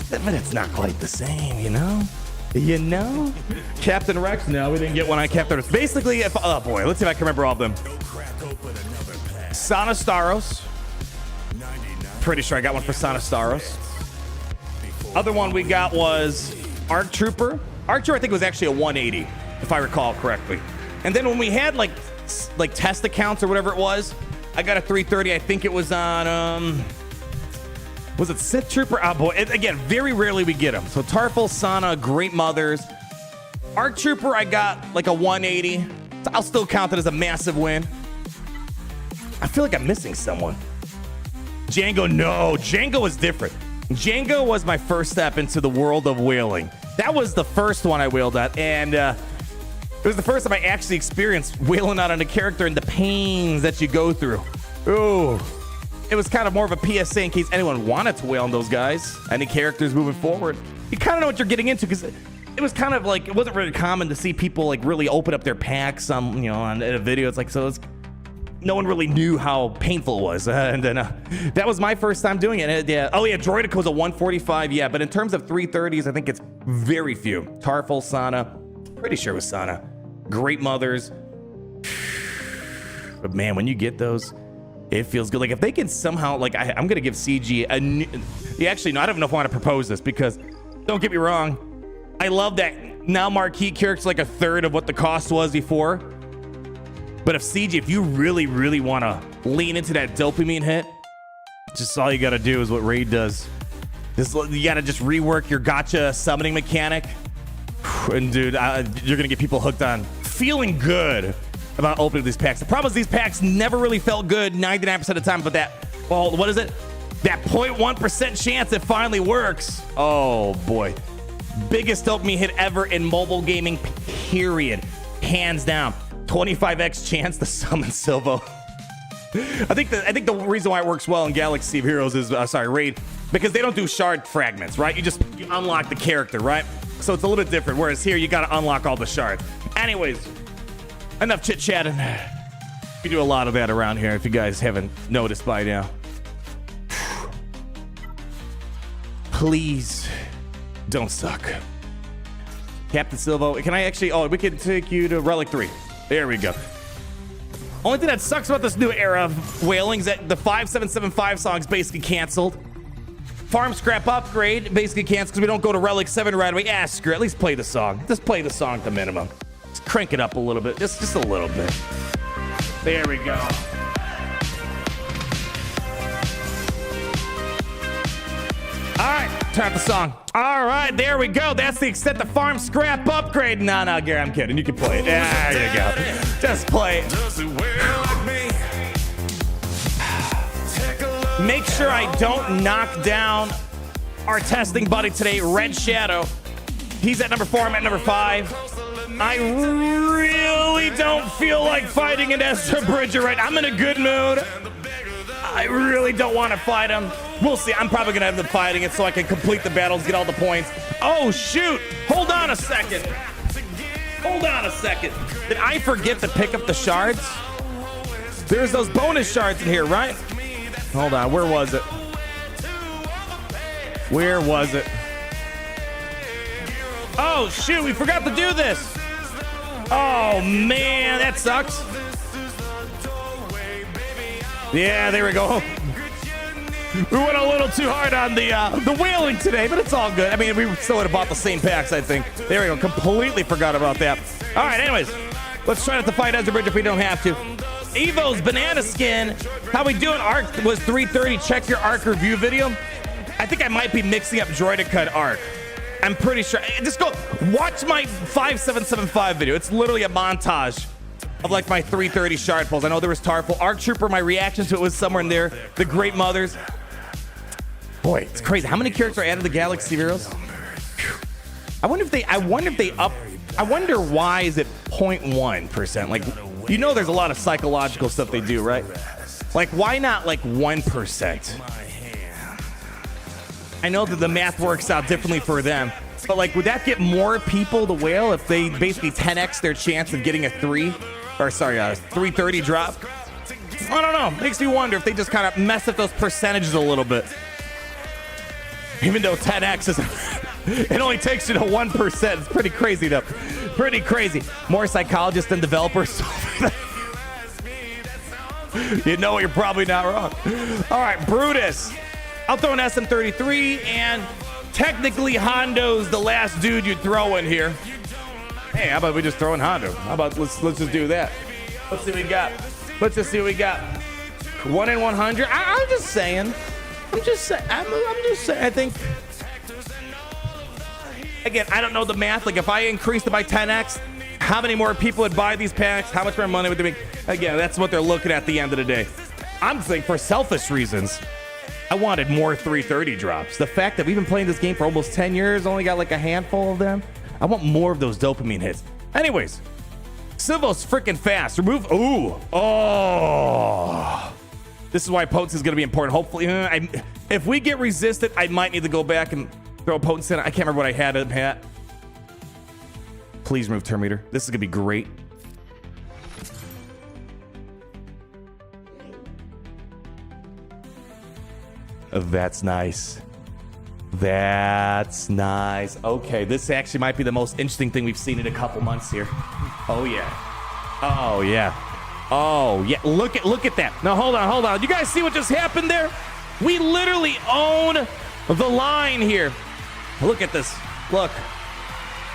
But it's not quite the same, Captain Rex? No, we didn't get one on Captain Rex. Basically, oh boy, let's see if I can remember all of them. Sonostaros. Pretty sure I got one for Sonostaros. Other one we got was Arc Trooper. Arc Trooper, I think, was actually a 180, if I recall correctly. And then when we had like test accounts or whatever it was, I got a 330. I think it was on was it Sith Trooper? Oh boy, again, very rarely we get them. So Tarful, Sana, Great Mothers. Arc Trooper, I got like a 180. So I'll still count it as a massive win. I feel like I'm missing someone. Django, no. Django was different. Django was my first step into the world of whaling. That was the first one I whaled at, and it was the first time I actually experienced whaling out on a character and the pains that you go through. Ooh. It was kind of more of a PSA in case anyone wanted to whale on those guys. Any characters moving forward. You kind of know what you're getting into, because it was kind of like, it wasn't really common to see people like really open up their packs on, on a video. It's like, so it's, no one really knew how painful it was. And then that was my first time doing it. Yeah. Oh yeah, Droidico's a 145. Yeah, but in terms of 330s, I think it's very few. Tarful, Sana, pretty sure it was Sana. Great Mothers. But man, when you get those, it feels good. Like if they can somehow, like I'm gonna give CG a new, actually, no, I don't know if I want to propose this, because don't get me wrong, I love that now Marquee character's like a third of what the cost was before. But if you really, really want to lean into that dopamine hit, just all you got to do is what Raid does. You got to just rework your gacha summoning mechanic. And dude, you're going to get people hooked on feeling good about opening these packs. The problem is these packs never really felt good 99% of the time, but what is it? That 0.1% chance it finally works. Oh boy. Biggest dopamine hit ever in mobile gaming, period. Hands down. 25x chance to summon Silvo. I think the reason why it works well in Galaxy of Heroes is, Raid, because they don't do shard fragments, right? You unlock the character, right? So it's a little bit different, whereas here you gotta unlock all the shards. Anyways, enough chit-chatting. We do a lot of that around here, if you guys haven't noticed by now. Please don't suck. Captain Silvo, can I actually, we can take you to Relic 3. There we go. Only thing that sucks about this new era of whaling is that the 5775 song's basically canceled. Farm Scrap Upgrade basically canceled because we don't go to Relic 7 right away. Screw it, at least play the song. Just play the song at the minimum. Just crank it up a little bit, just a little bit. There we go. All right, turn up the song. All right, there we go. That's the extent the Farm Scrap Upgrade. No, Gary, I'm kidding. You can play it. There you go. Just play it. Make sure I don't knock down our testing buddy today, Red Shadow. He's at number 4, I'm at number 5. I really don't feel like fighting an Esther Bridger right now. I'm in a good mood. I really don't want to fight him. We'll see. I'm probably going to have them fighting it so I can complete the battles, get all the points. Oh, shoot. Hold on a second. Hold on a second. Did I forget to pick up the shards? There's those bonus shards in here, right? Hold on. Where was it? Where was it? Oh, shoot. We forgot to do this. Oh, man. That sucks. Yeah, there we go. We went a little too hard on the whaling today, but it's all good. I mean, we still would have bought the same packs, I think. There we go. Completely forgot about that. All right, anyways, let's try not to fight Ezra Bridge if we don't have to. Evo's banana skin. How we doing? Arc was 330. Check your Arc review video. I think I might be mixing up Droideka and Arc. I'm pretty sure. Just go watch my 5775 video. It's literally a montage of like my 330 shard pulls. I know there was Tarful. Arc Trooper, my reaction to it was somewhere in there. The Great Mothers. Boy, it's crazy. How many characters are added to Galaxy Heroes? I wonder why is it 0.1%? Like, you know there's a lot of psychological stuff they do, right? Like, why not like 1%? I know that the math works out differently for them, but like, would that get more people to whale if they basically 10x their chance of getting a 330 drop? I don't know. Makes me wonder if they just kind of mess up those percentages a little bit. Even though 10x is, it only takes you to 1%. It's pretty crazy though. Pretty crazy. More psychologists than developers. You know you're probably not wrong. All right, Brutus. I'll throw an SM33, and technically Hondo's the last dude you'd throw in here. Hey, how about we just throw in Hondo? How about let's just do that? Let's see what we got. Let's just see what we got. 1 in 100. I'm just saying. I'm just saying. I think. Again, I don't know the math. Like if I increased it by 10x, how many more people would buy these packs? How much more money would they make? Again, that's what they're looking at the end of the day. I'm thinking for selfish reasons. I wanted more 330 drops. The fact that we've been playing this game for almost 10 years, only got like a handful of them. I want more of those dopamine hits. Anyways, Silvo's freaking fast. Remove. Ooh. Oh. This is why potency is going to be important. Hopefully, if we get resisted, I might need to go back and throw a potency in. I can't remember what I had in hat. Please remove Terminator. This is going to be great. That's nice. That's nice. Okay, this actually might be the most interesting thing we've seen in a couple months here. Oh yeah. Oh yeah. Oh yeah. Look at that. Now hold on. You guys see what just happened there? We literally own the line here. Look at this. Look.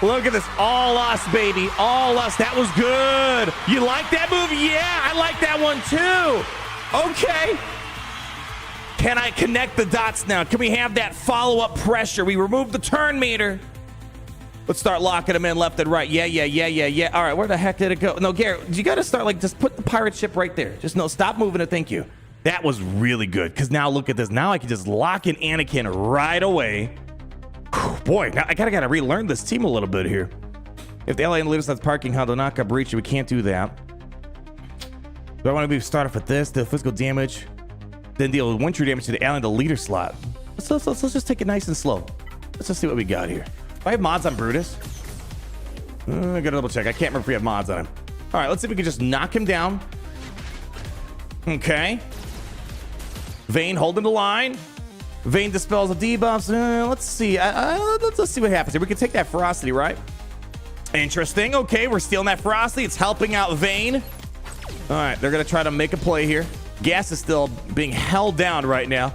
Look at this. All us, baby. All us. That was good. You like that move? Yeah, I like that one too. Okay. Can I connect the dots now? Can we have that follow-up pressure? We removed the turn meter. Let's start locking them in left and right. Yeah. All right, where the heck did it go? No, Garrett, you got to start like just put the pirate ship right there. Just no, stop moving it. Thank you. That was really good because now look at this. Now I can just lock in Anakin right away. Boy, I gotta relearn this team a little bit here. If the alien leader starts parking Hondo knock up breach, we can't do that. Do I want to start off with this, the physical damage, then deal with 1 true damage to the alien, the leader slot? Let's just take it nice and slow. Let's just see what we got here. Do I have mods on Brutus? I gotta double check. I can't remember if we have mods on him. All right, let's see if we can just knock him down. Okay. Vayne holding the line. Vayne dispels the debuffs. Let's see. Let's see what happens here. We can take that ferocity, right? Interesting. Okay, we're stealing that ferocity. It's helping out Vayne. All right, they're gonna try to make a play here. Gas is still being held down right now.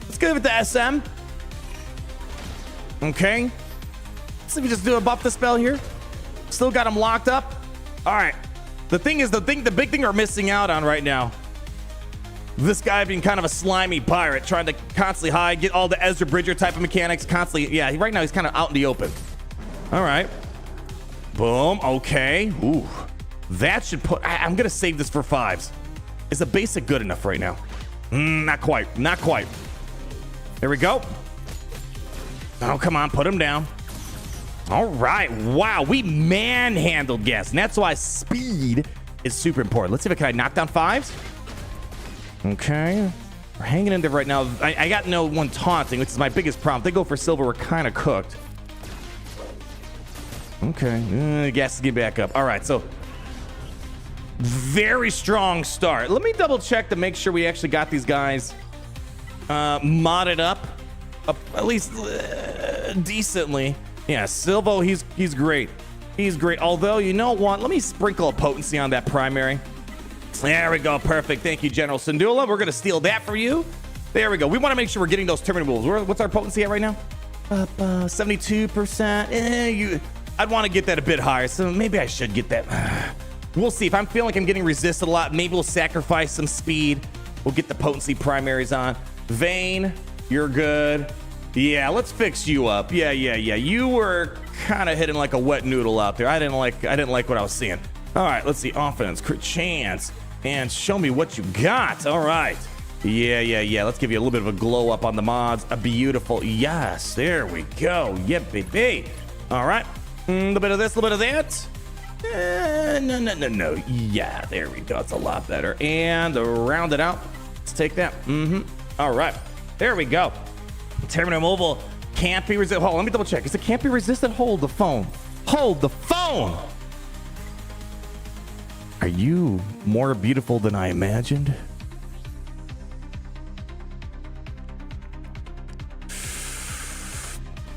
Let's go with the SM. Okay. Let's see if we just do a buff the spell here. Still got him locked up. All right. The big thing we're missing out on right now. This guy being kind of a slimy pirate, trying to constantly hide, get all the Ezra Bridger type of mechanics, constantly. Yeah, right now he's kind of out in the open. All right. Boom. Okay. Ooh. That should put... I'm going to save this for 5s. Is the basic good enough right now? Not quite. Not quite. There we go. Oh, come on. Put him down. All right. Wow. We manhandled Gas. And that's why speed is super important. Let's see if I can knock down 5s. Okay. We're hanging in there right now. I got no one taunting, which is my biggest problem. They go for Silver. We're kind of cooked. Okay. Gas to get back up. All right. So very strong start. Let me double check to make sure we actually got these guys modded up at least decently. Yeah, Silvo, he's great. He's great. Although, you know what? Let me sprinkle a potency on that primary. There we go. Perfect. Thank you, General Syndulla. We're going to steal that for you. There we go. We want to make sure we're getting those terminal moves. What's our potency at right now? 72%. I'd want to get that a bit higher, so maybe I should get that. We'll see. If I'm feeling like I'm getting resisted a lot, maybe we'll sacrifice some speed. We'll get the potency primaries on. Vayne, you're good. Yeah, let's fix you up. Yeah. You were kind of hitting like a wet noodle out there. I didn't like what I was seeing. All right, let's see. Offense, crit chance, and show me what you got. All right. Yeah. Let's give you a little bit of a glow up on the mods. A beautiful. Yes, there we go. Yeah, baby. All right. A little bit of this, a little bit of that. No. Yeah, there we go. It's a lot better. And round it out. Let's take that. All right. There we go. Terminal mobile can't be resisted. Hold on, let me double check. Is it can't be resisted? Hold the phone. Hold the phone. Are you more beautiful than I imagined?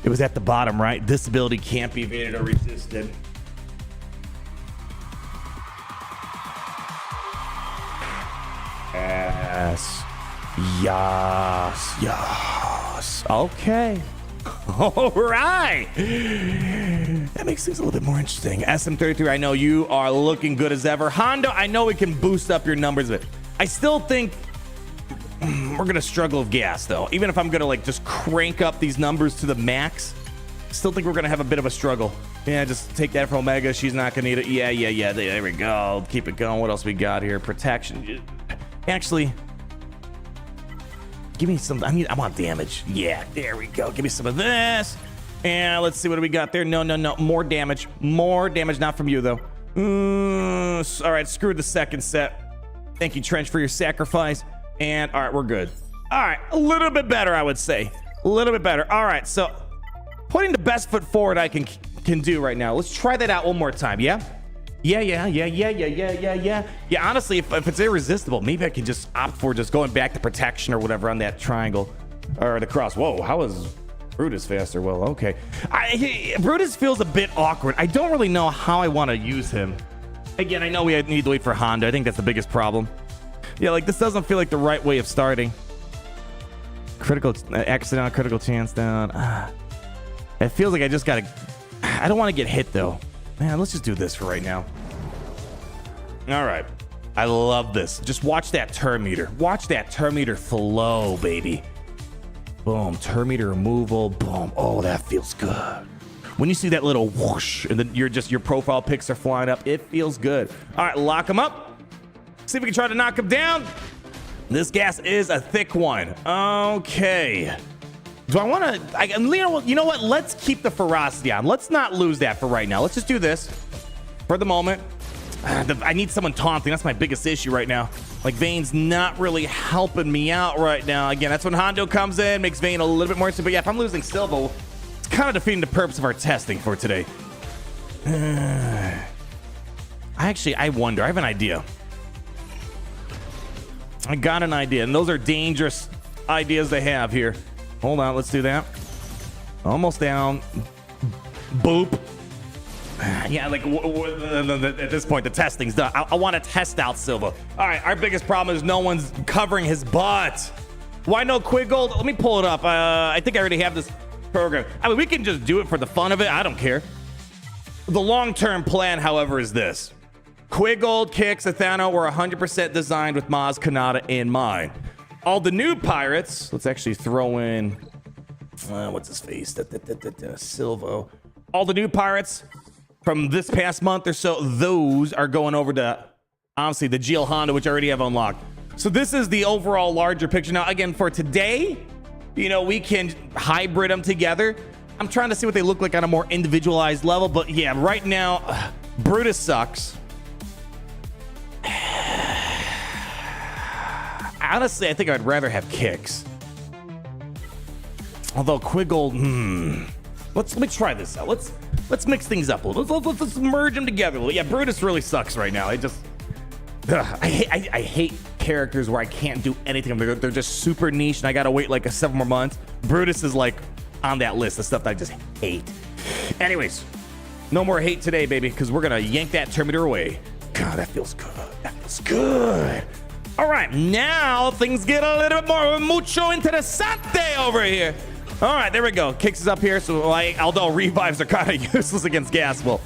It was at the bottom, right? Disability can't be evaded or resisted. Yes. Okay. All right. That makes things a little bit more interesting. SM33, I know you are looking good as ever. Hondo, I know we can boost up your numbers, but I still think we're going to struggle with gas, though. Even if I'm going to, like, just crank up these numbers to the max, still think we're going to have a bit of a struggle. Yeah, just take that from Omega. She's not going to need it. Yeah. There we go. Keep it going. What else we got here? Protection. Actually, give me some. I want damage. Yeah, there we go. Give me some of this. And let's see what do we got there. No. More damage. Not from you, though. All right, screw the second set. Thank you, Trench, for your sacrifice. And all right, we're good. All right, a little bit better, I would say. A little bit better. All right, so putting the best foot forward I can do right now. Let's try that out one more time, yeah? Yeah. Honestly, if it's irresistible, maybe I can just opt for just going back to protection or whatever on that triangle or the cross. Whoa, how is Brutus faster? Well, okay. Brutus feels a bit awkward. I don't really know how I want to use him. Again, I know we need to wait for Hondo. I think that's the biggest problem. Yeah, like this doesn't feel like the right way of starting. Critical accident, critical chance down. It feels like I just gotta. I don't want to get hit, though. Man, let's just do this for right now. All right. I love this. Just watch that turn meter. Watch that turn meter flow, baby. Boom. Turn meter removal. Boom. Oh, that feels good. When you see that little whoosh and then your profile pics are flying up, it feels good. All right, lock him up. See if we can try to knock him down. This gas is a thick one. Okay. Do I want to? You know what? Let's keep the ferocity on. Let's not lose that for right now. Let's just do this for the moment. I need someone taunting. That's my biggest issue right now. Like, Vayne's not really helping me out right now. Again, that's when Hondo comes in, makes Vayne a little bit more interesting. But yeah, if I'm losing Silvo, it's kind of defeating the purpose of our testing for today. I wonder. I have an idea. I got an idea, and those are dangerous ideas to have here. Hold on, let's do that. Almost down. Boop. Yeah, like at this point, the testing's done. I want to test out Silvo. All right, our biggest problem is no one's covering his butt. Why no Quiggold? Let me pull it up. I think I already have this program. I mean, we can just do it for the fun of it. I don't care. The long-term plan, however, is this. Quiggold, Kix, Athano were 100% designed with Maz Kanata in mind. All the new pirates, let's actually throw in, what's his face? Silvo. All the new pirates from this past month or so, those are going over to, obviously, the GL Hondo, which I already have unlocked. So this is the overall larger picture. Now, again, for today, you know, we can hybrid them together. I'm trying to see what they look like on a more individualized level. But yeah, right now, Brutus sucks. Honestly, I think I'd rather have Kix. Although Quiggold, let me try this out. Let's mix things up a little. Let's merge them together. Yeah, Brutus really sucks right now. I hate characters where I can't do anything. They're just super niche, and I gotta wait like several more months. Brutus is like on that list of stuff that I just hate. Anyways, no more hate today, baby, because we're gonna yank that Terminator away. God, that feels good. That feels good. All right, now things get a little bit more mucho interesante over here. All right, there we go. Kix is up here, so although revives are kind of useless against gas, well,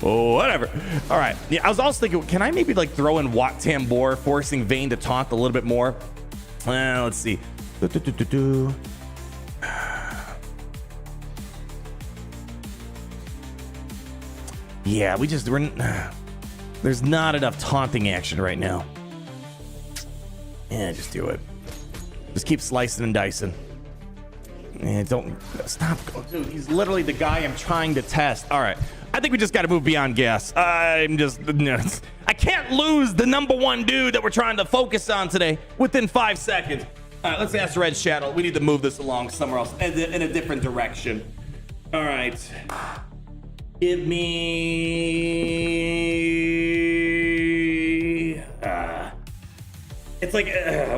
whatever. All right, yeah, I was also thinking, can I maybe like throw in Wat Tambor, forcing Vayne to taunt a little bit more? Let's see. Yeah, there's not enough taunting action right now. Yeah, just do it. Just keep slicing and dicing. And don't stop. Dude, he's literally the guy I'm trying to test. All right. I think we just got to move beyond gas. I can't lose the #1 dude that we're trying to focus on today within 5 seconds. All right, let's ask Red Shadow. We need to move this along somewhere else in a different direction. All right. Give me... it's like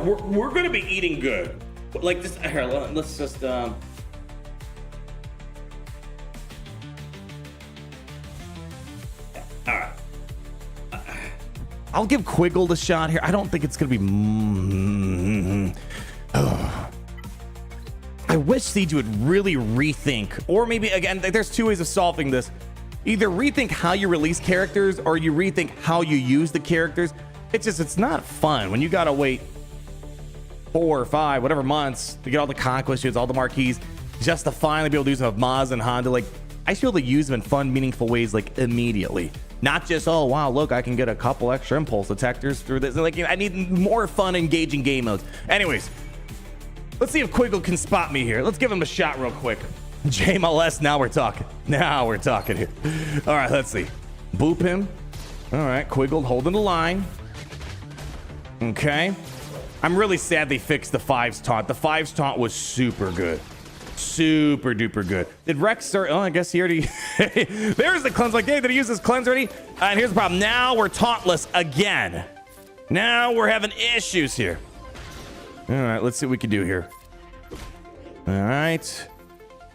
we're gonna be eating good. Like this. Here, let's just. All right. I'll give Quiggold a shot here. I don't think it's gonna be. I wish Siege would really rethink, or maybe again, there's two ways of solving this. Either rethink how you release characters, or you rethink how you use the characters. It's not fun when you gotta wait 4 or 5, whatever months to get all the conquest units, all the marquees, just to finally be able to use them with Maz and Hondo. Like, I should be able to use them in fun, meaningful ways, like immediately. Not just, oh wow, look, I can get a couple extra impulse detectors through this. Like, I need more fun, engaging game modes. Anyways, let's see if Quiggold can spot me here. Let's give him a shot real quick. JMLS, now we're talking. Now we're talking here. All right, let's see. Boop him. All right, Quiggold holding the line. Okay. I'm really sad they fixed the 5's taunt. The 5's taunt was super good. Super duper good. Did Rex start? Oh, I guess he already... There's the cleanse. Like, hey, did he use his cleanse already? And here's the problem. Now we're tauntless again. Now we're having issues here. All right, let's see what we can do here. All right. Let's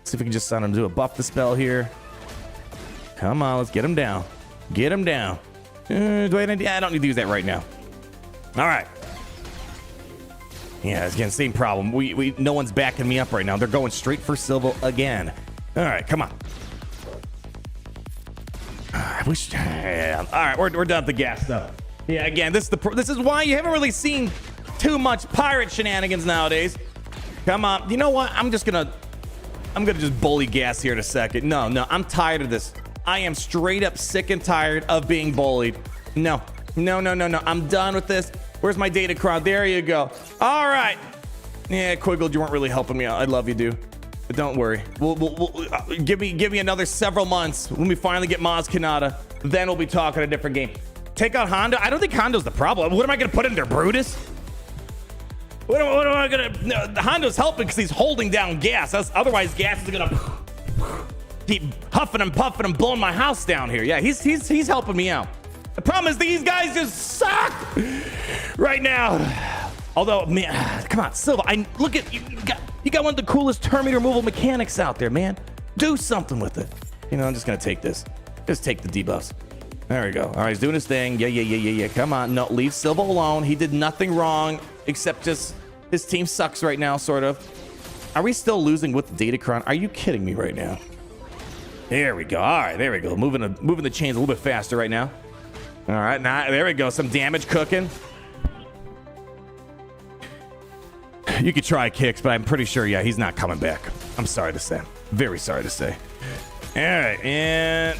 see if we can just send him to do a buff the spell here. Come on, let's get him down. Get him down. I don't need to use that right now. All right. Yeah, it's again, same problem. No one's backing me up right now. They're going straight for Silvo again. All right, come on. Yeah. All right, we're done with the gas stuff. Yeah, again, this is why you haven't really seen too much pirate shenanigans nowadays. Come on. You know what? I'm gonna just bully gas here in a second. No, I'm tired of this. I am straight up sick and tired of being bullied. No. I'm done with this. Where's my data crowd? There you go. All right. Yeah, Quiggled, you weren't really helping me out. I love you, dude. But don't worry. We'll give me another several months when we finally get Maz Kanata. Then we'll be talking a different game. Take out Hondo. I don't think Hondo's the problem. What am I gonna put in there, Brutus? What am I gonna? No, Hondo's helping because he's holding down gas. Otherwise, gas is gonna keep huffing and puffing and blowing my house down here. Yeah, he's helping me out. The problem is these guys just suck right now. Although, man, come on, Silvo. Look at you. You got one of the coolest Terminator removal mechanics out there, man. Do something with it. You know, I'm just gonna take this. Just take the debuffs. There we go. All right, he's doing his thing. Yeah. Come on. No, leave Silvo alone. He did nothing wrong except just his team sucks right now, sort of. Are we still losing with the Datacron? Are you kidding me right now? There we go. All right, there we go. Moving the chains a little bit faster right now. All right, now there we go. Some damage cooking. You could try kicks, but I'm pretty sure, yeah, he's not coming back. I'm sorry to say. Very sorry to say. All right, and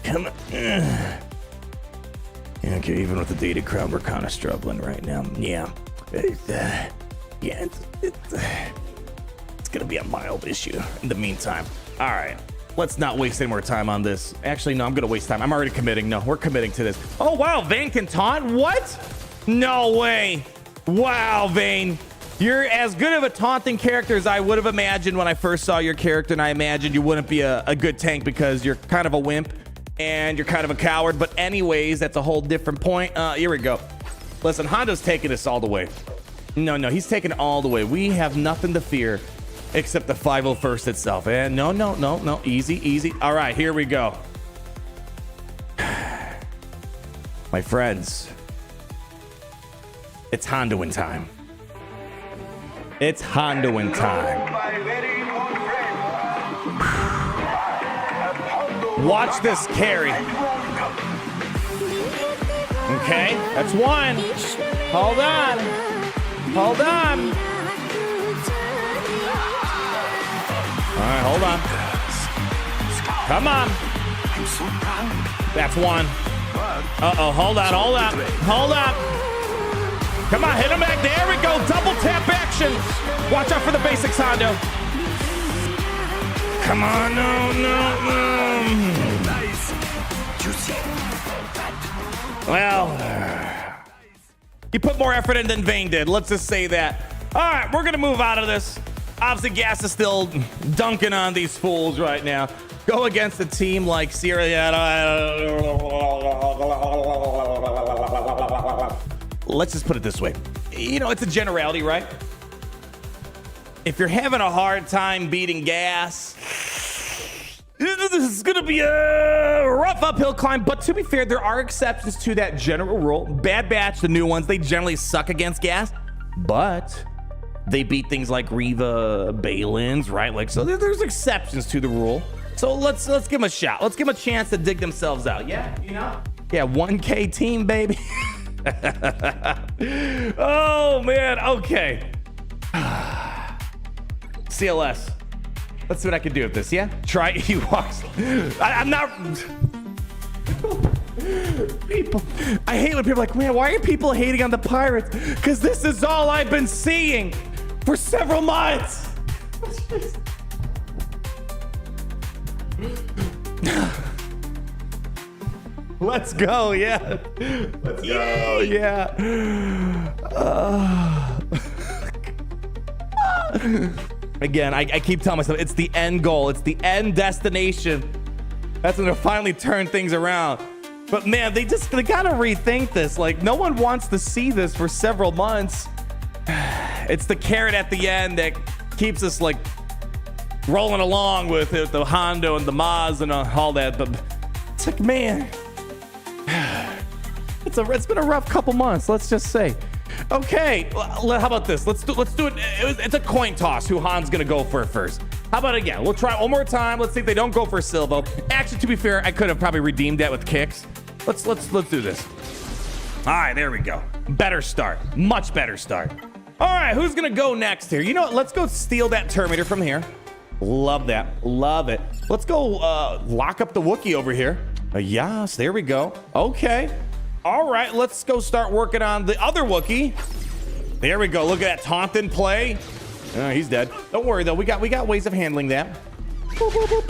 come on. Okay, even with the data crowd, we're kind of struggling right now. Yeah, it's gonna be a mild issue in the meantime. All right, let's not waste any more time on this. Actually, no, I'm gonna waste time. I'm already committing. No, we're committing to this. Oh wow, Vayne can taunt. What? No way. Wow, Vayne. You're as good of a taunting character as I would have imagined when I first saw your character, and I imagined you wouldn't be a good tank because you're kind of a wimp and you're kind of a coward. But anyways, that's a whole different point. Here we go. Listen, Hondo's taking this all the way. No, he's taking it all the way. We have nothing to fear except the 501st itself. And no. Easy. All right, here we go. My friends, it's Hondoing time. It's Hondoing time. Watch this carry. Okay, that's one. Hold on. All right, hold on. Come on. That's one. Uh-oh, hold on. Come on, hit him back. There we go. Double tap action. Watch out for the basics, Hondo. Come on, no. Well, he put more effort in than Vayne did. Let's just say that. All right, we're going to move out of this. Obviously, Gas is still dunking on these fools right now. Go against a team like Sierra. Let's just put it this way. You know, it's a generality, right? If you're having a hard time beating Gas, this is going to be a rough uphill climb. But to be fair, there are exceptions to that general rule. Bad Batch, the new ones, they generally suck against Gas. But they beat things like Reva, Balin's, right? Like, so there's exceptions to the rule. So let's give them a shot. Let's give them a chance to dig themselves out. Yeah, you know? Yeah, 1K team, baby. Oh, man. Okay. CLS. Let's see what I can do with this, yeah? Try it. He walks. I'm not... People, I hate when people are like, man, why are people hating on the Pirates? Because this is all I've been seeing for several months. Let's go, yeah. Let's go, yeah. Again, I keep telling myself it's the end goal. It's the end destination. That's when they'll finally turn things around. But man, they gotta rethink this. Like, no one wants to see this for several months. It's the carrot at the end that keeps us like rolling along with it, the Hondo and the Maz and all that. But it's like, man, it's been a rough couple months. Let's just say. Okay, how about this? Let's do it. It's a coin toss. Who Han's gonna go for first? How about again? We'll try one more time. Let's see if they don't go for Silvo. Actually, to be fair, I could have probably redeemed that with kicks. Let's do this. All right, there we go. Better start. Much better start. All right, who's gonna go next here? You know what? Let's go steal that Terminator from here. Love that. Love it. Let's go lock up the Wookiee over here. Yes, there we go. Okay. All right, let's go start working on the other Wookiee. There we go. Look at that taunting play. He's dead. Don't worry though. We got ways of handling that. Boo, boo, boo,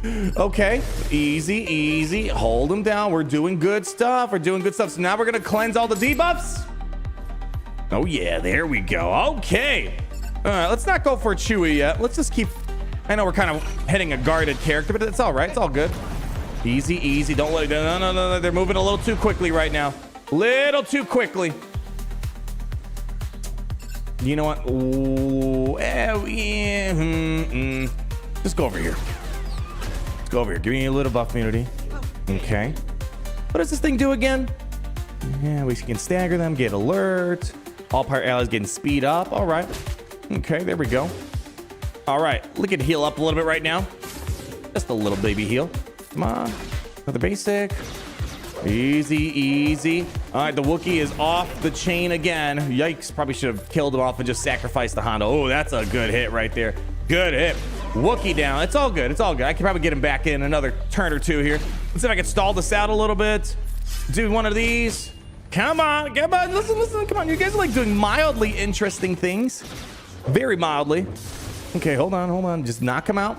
boo. Okay, easy. Hold him down. We're doing good stuff. So now we're gonna cleanse all the debuffs. Oh yeah, there we go. Okay. All right, let's not go for Chewie yet. Let's just keep. I know we're kind of hitting a guarded character, but it's all right. It's all good. Easy. Don't let it. No. They're moving a little too quickly right now. Little too quickly. You know what? Ooh, Just go over here. Let's go over here. Give me a little buff immunity. Okay. What does this thing do again? Yeah, we can stagger them, get alert. All part allies getting speed up. All right. Okay, there we go. All right. Look at heal up a little bit right now. Just a little baby heal. Come on. Another basic. Easy. All right, the Wookiee is off the chain again. Yikes, probably should have killed him off and just sacrificed the Hondo. Oh, that's a good hit right there. Good hit. Wookiee down. It's all good. I can probably get him back in another turn or two here. Let's see if I can stall this out a little bit. Do one of these. Come on. Listen. Come on. You guys are like doing mildly interesting things. Very mildly. Okay, hold on. Just knock him out.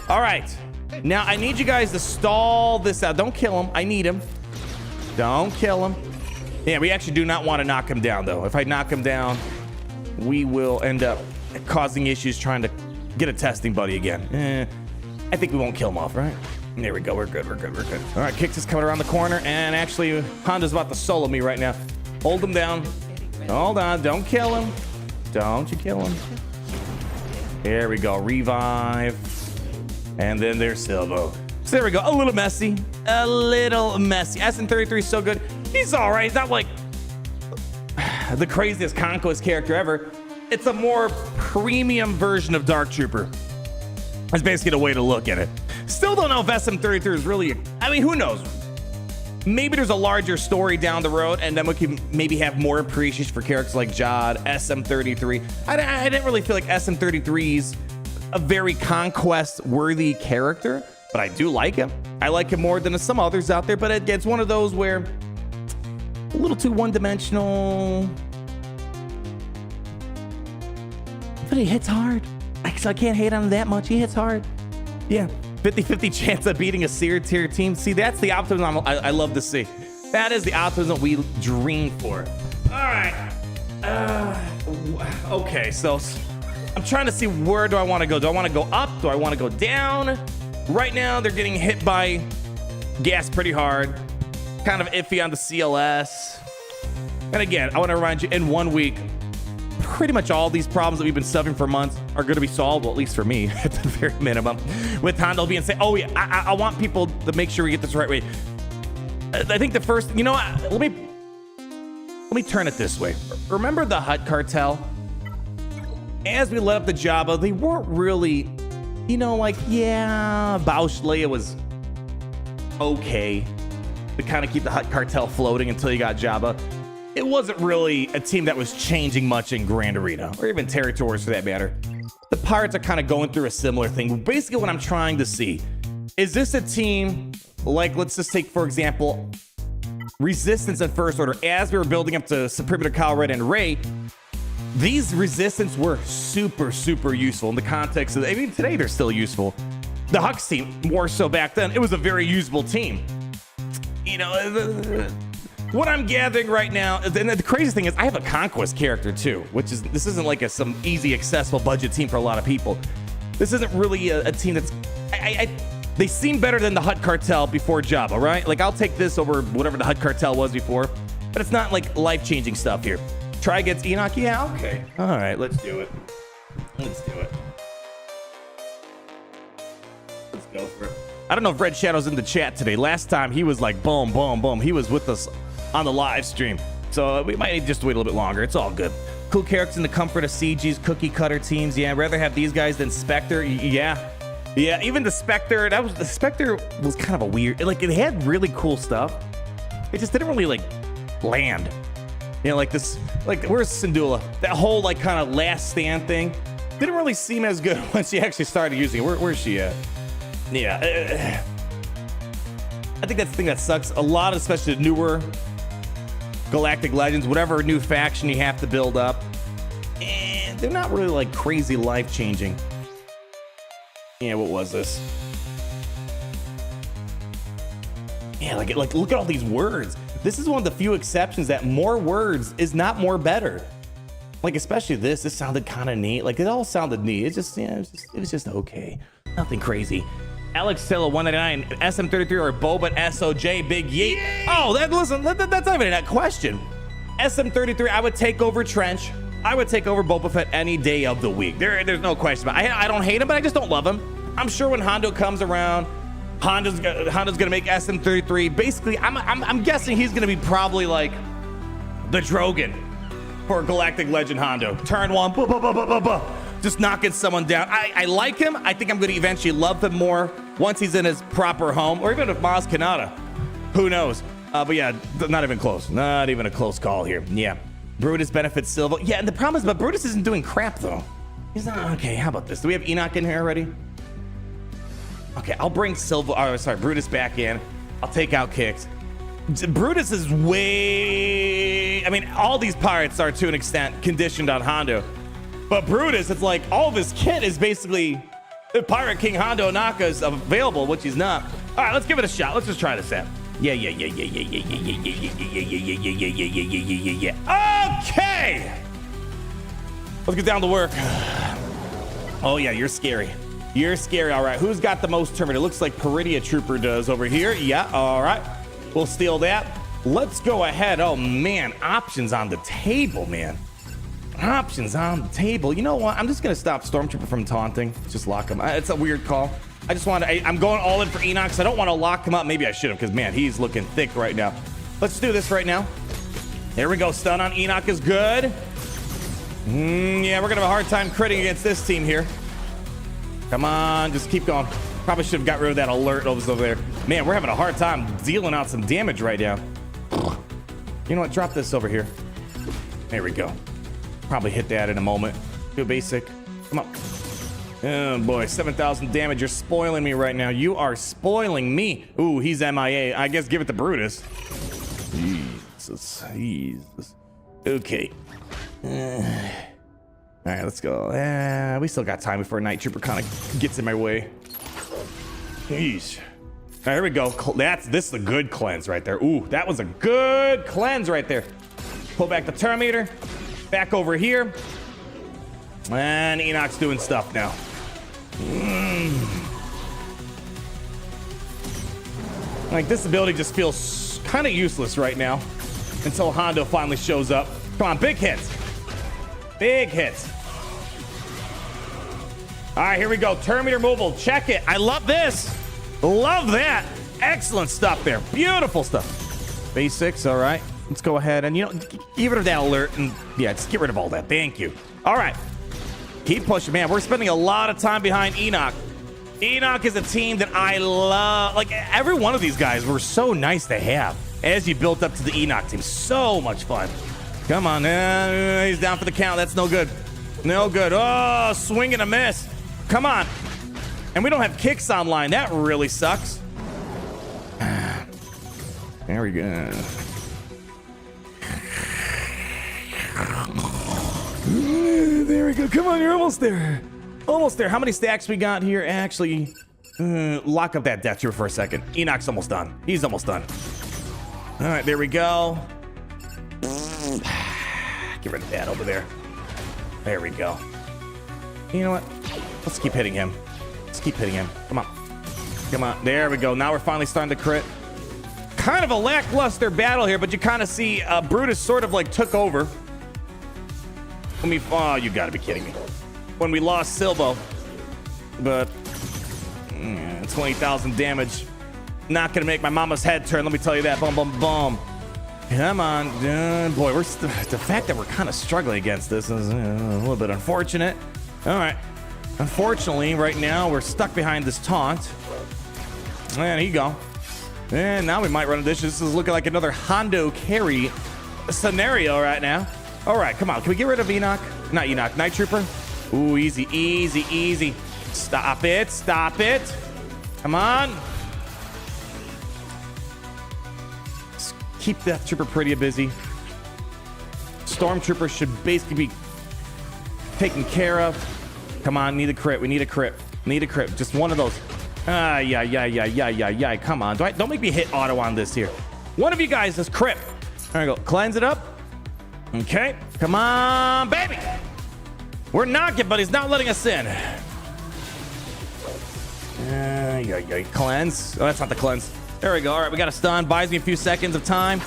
All right. Now, I need you guys to stall this out. Don't kill him. I need him. Don't kill him. Yeah, we actually do not want to knock him down, though. If I knock him down, we will end up causing issues trying to get a testing buddy again. I think we won't kill him off, right? There we go. We're good. All right, Kix is coming around the corner, and actually, Honda's about to solo me right now. Hold him down. Hold on. Don't kill him. Don't you kill him. There we go. Revive. And then there's Silvo. So there we go. A little messy. SN33 is so good. He's all right. He's not like the craziest conquest character ever. It's a more premium version of Dark Trooper. That's basically the way to look at it. Still don't know if SM33 is really, I mean, who knows? Maybe there's a larger story down the road, and then we can maybe have more appreciation for characters like Jod, SM33. I didn't really feel like SM33's a very conquest-worthy character, but I do like him. I like him more than some others out there, but it's one of those where a little too one-dimensional. But he hits hard. I can't hate on him that much. He hits hard. Yeah, 50-50 chance of beating a Seer tier team. See, that's the optimism I love to see. That is the optimism we dream for. All right. Okay, so I'm trying to see, where do I want to go? Do I want to go up? Do I want to go down? Right now, they're getting hit by gas pretty hard. Kind of iffy on the CLS. And again, I want to remind you, in 1 week, pretty much all these problems that we've been suffering for months are going to be solved, well, at least for me, at the very minimum. With Hondo being said, oh yeah, I want people to make sure we get this the right way. I think the first, you know what? Let me turn it this way. Remember the Hutt cartel? As we let up the Jabba, they weren't really, you know, like, yeah, Bausch Leia was okay to kind of keep the Hutt cartel floating until you got Jabba. It wasn't really a team that was changing much in Grand Arena, or even Territories for that matter. The Pirates are kind of going through a similar thing. Basically, what I'm trying to see, is this a team, like, let's just take, for example, Resistance and First Order. As we were building up to Supreme Kylo Ren and Rey, these Resistance were super, super useful in the context of, I mean, today they're still useful. The Hux team, more so back then, it was a very usable team. You know, what I'm gathering right now, and the craziest thing is I have a Conquest character too, which is, this isn't like some easy, accessible budget team for a lot of people. This isn't really a team that's, they seem better than the Hutt cartel before Jabba, right? Like, I'll take this over whatever the Hutt cartel was before, but it's not like life-changing stuff here. Try against Enoch? Yeah, okay. All right, let's do it. Let's do it. Let's go for it. I don't know if Red Shadow's in the chat today. Last time he was like boom, boom, boom. He was with us on the live stream. So we might need just to wait a little bit longer. It's all good. Cool characters in the comfort of CG's cookie cutter teams. Yeah, I'd rather have these guys than Spectre. Yeah. Yeah, even the Spectre, the Spectre was kind of a weird, like it had really cool stuff. It just didn't really like land. You know, like this, like where's Syndulla? That whole like kind of last stand thing didn't really seem as good when she actually started using it. Where's she at? Yeah. I think that's the thing that sucks. A lot, especially the newer Galactic Legends, whatever new faction you have to build up, and they're not really like crazy life-changing. Yeah, what was this? Yeah, like look at all these words. This is one of the few exceptions that more words is not more better. Like especially this sounded kind of neat. Like it all sounded neat. It just, yeah, it was just okay. Nothing crazy. Alex Silla 199, SM33 or Boba SOJ Big Yeet. Oh, that's not even that question. SM33, I would take over Trench. I would take over Boba Fett any day of the week. There's no question about it. I don't hate him, but I just don't love him. I'm sure when Hondo comes around, Hondo's gonna make SM33. Basically, I'm guessing he's gonna be probably like the Drogon for Galactic Legend Hondo. Turn one, just knocking someone down. I like him. I think I'm gonna eventually love him more once he's in his proper home, or even with Maz Kanata. Who knows? But yeah, not even close. Not even a close call here. Yeah. Brutus benefits Silvo. Yeah, and the problem is, but Brutus isn't doing crap though. He's not. Okay, how about this? Do we have Enoch in here already? Okay, I'll bring Silvo. Oh, sorry, Brutus back in. I'll take out Kicks. Brutus is way. I mean, all these pirates are to an extent conditioned on Hondo, but Brutus, it's like all of his kit is basically if Pirate King Hondo Naka is available, which he's not. All right, let's give it a shot. Let's just try this out. Yeah. Okay. Let's get down to work. Oh yeah, you're scary. You're scary. All right, who's got the most Terminator? Looks like Peridia Trooper does over here. Yeah, all right. We'll steal that. Let's go ahead. Oh man, options on the table, man. Options on the table. You know what? I'm just gonna stop Stormtrooper from taunting. Just lock him. It's a weird call. I just want to, I'm going all in for Enoch, so I don't want to lock him up. Maybe I should have, because man, he's looking thick right now. Let's do this right now. There we go. Stun on Enoch is good. Yeah, we're gonna have a hard time critting against this team here. Come on, just keep going. Probably should have got rid of that alert over there. Man, we're having a hard time dealing out some damage right now. You know what? Drop this over here. There we go. Probably hit that in a moment. Do basic. Come on. Oh boy, 7,000 damage. You're spoiling me right now. You are spoiling me. Ooh, he's MIA. I guess give it to Brutus. Jesus. Okay. All right, let's go. We still got time before Night Trooper kind of gets in my way. Jeez. All right, here we go. This is a good cleanse right there. Ooh, that was a good cleanse right there. Pull back the Terminator. Back over here. And Enoch's doing stuff now. Like this ability just feels kind of useless right now until Hondo finally shows up. Come on, big hits. Big hits. All right, here we go. Terminator mobile. Check it. I love this. Love that. Excellent stuff there. Beautiful stuff. Basics. All right. Let's go ahead and, get rid of that alert. And yeah, just get rid of all that. Thank you. All right. Keep pushing, man. We're spending a lot of time behind Enoch. Enoch is a team that I love. Like, every one of these guys were so nice to have as you built up to the Enoch team. So much fun. Come on. He's down for the count. That's no good. No good. Oh, swing and a miss. Come on. And we don't have Kicks online. That really sucks. There we go. There we go. Come on, you're almost there. Almost there. How many stacks we got here? Actually, lock up that Death Trooper for a second. Enoch's almost done. He's almost done. All right, there we go. Get rid of that over there. There we go. You know what? Let's keep hitting him. Let's keep hitting him. Come on. Come on. There we go. Now we're finally starting to crit. Kind of a lackluster battle here, but you kind of see Brutus sort of like took over. Oh, you gotta be kidding me. When we lost Silvo, but 20,000 damage. Not gonna make my mama's head turn, let me tell you that. Boom, boom, boom. Come on. Boy, the fact that we're kind of struggling against this is a little bit unfortunate. All right. Unfortunately, right now, we're stuck behind this taunt. And here you go. And now we might run into this. This is looking like another Hondo carry scenario right now. All right, come on. Can we get rid of Enoch? Not Enoch. Night Trooper. Ooh, easy, easy, easy. Stop it. Stop it. Come on. Just keep Death Trooper pretty busy. Stormtrooper should basically be taken care of. Come on, need a crit. We need a crit. Need a crit. Just one of those. Yeah. Come on. Don't make me hit auto on this here. One of you guys just crit. There we go. Cleanse it up. Okay. Come on, baby. We're knocking, but he's not letting us in. Cleanse. Oh, that's not the cleanse. There we go. All right, we got a stun. Buys me a few seconds of time.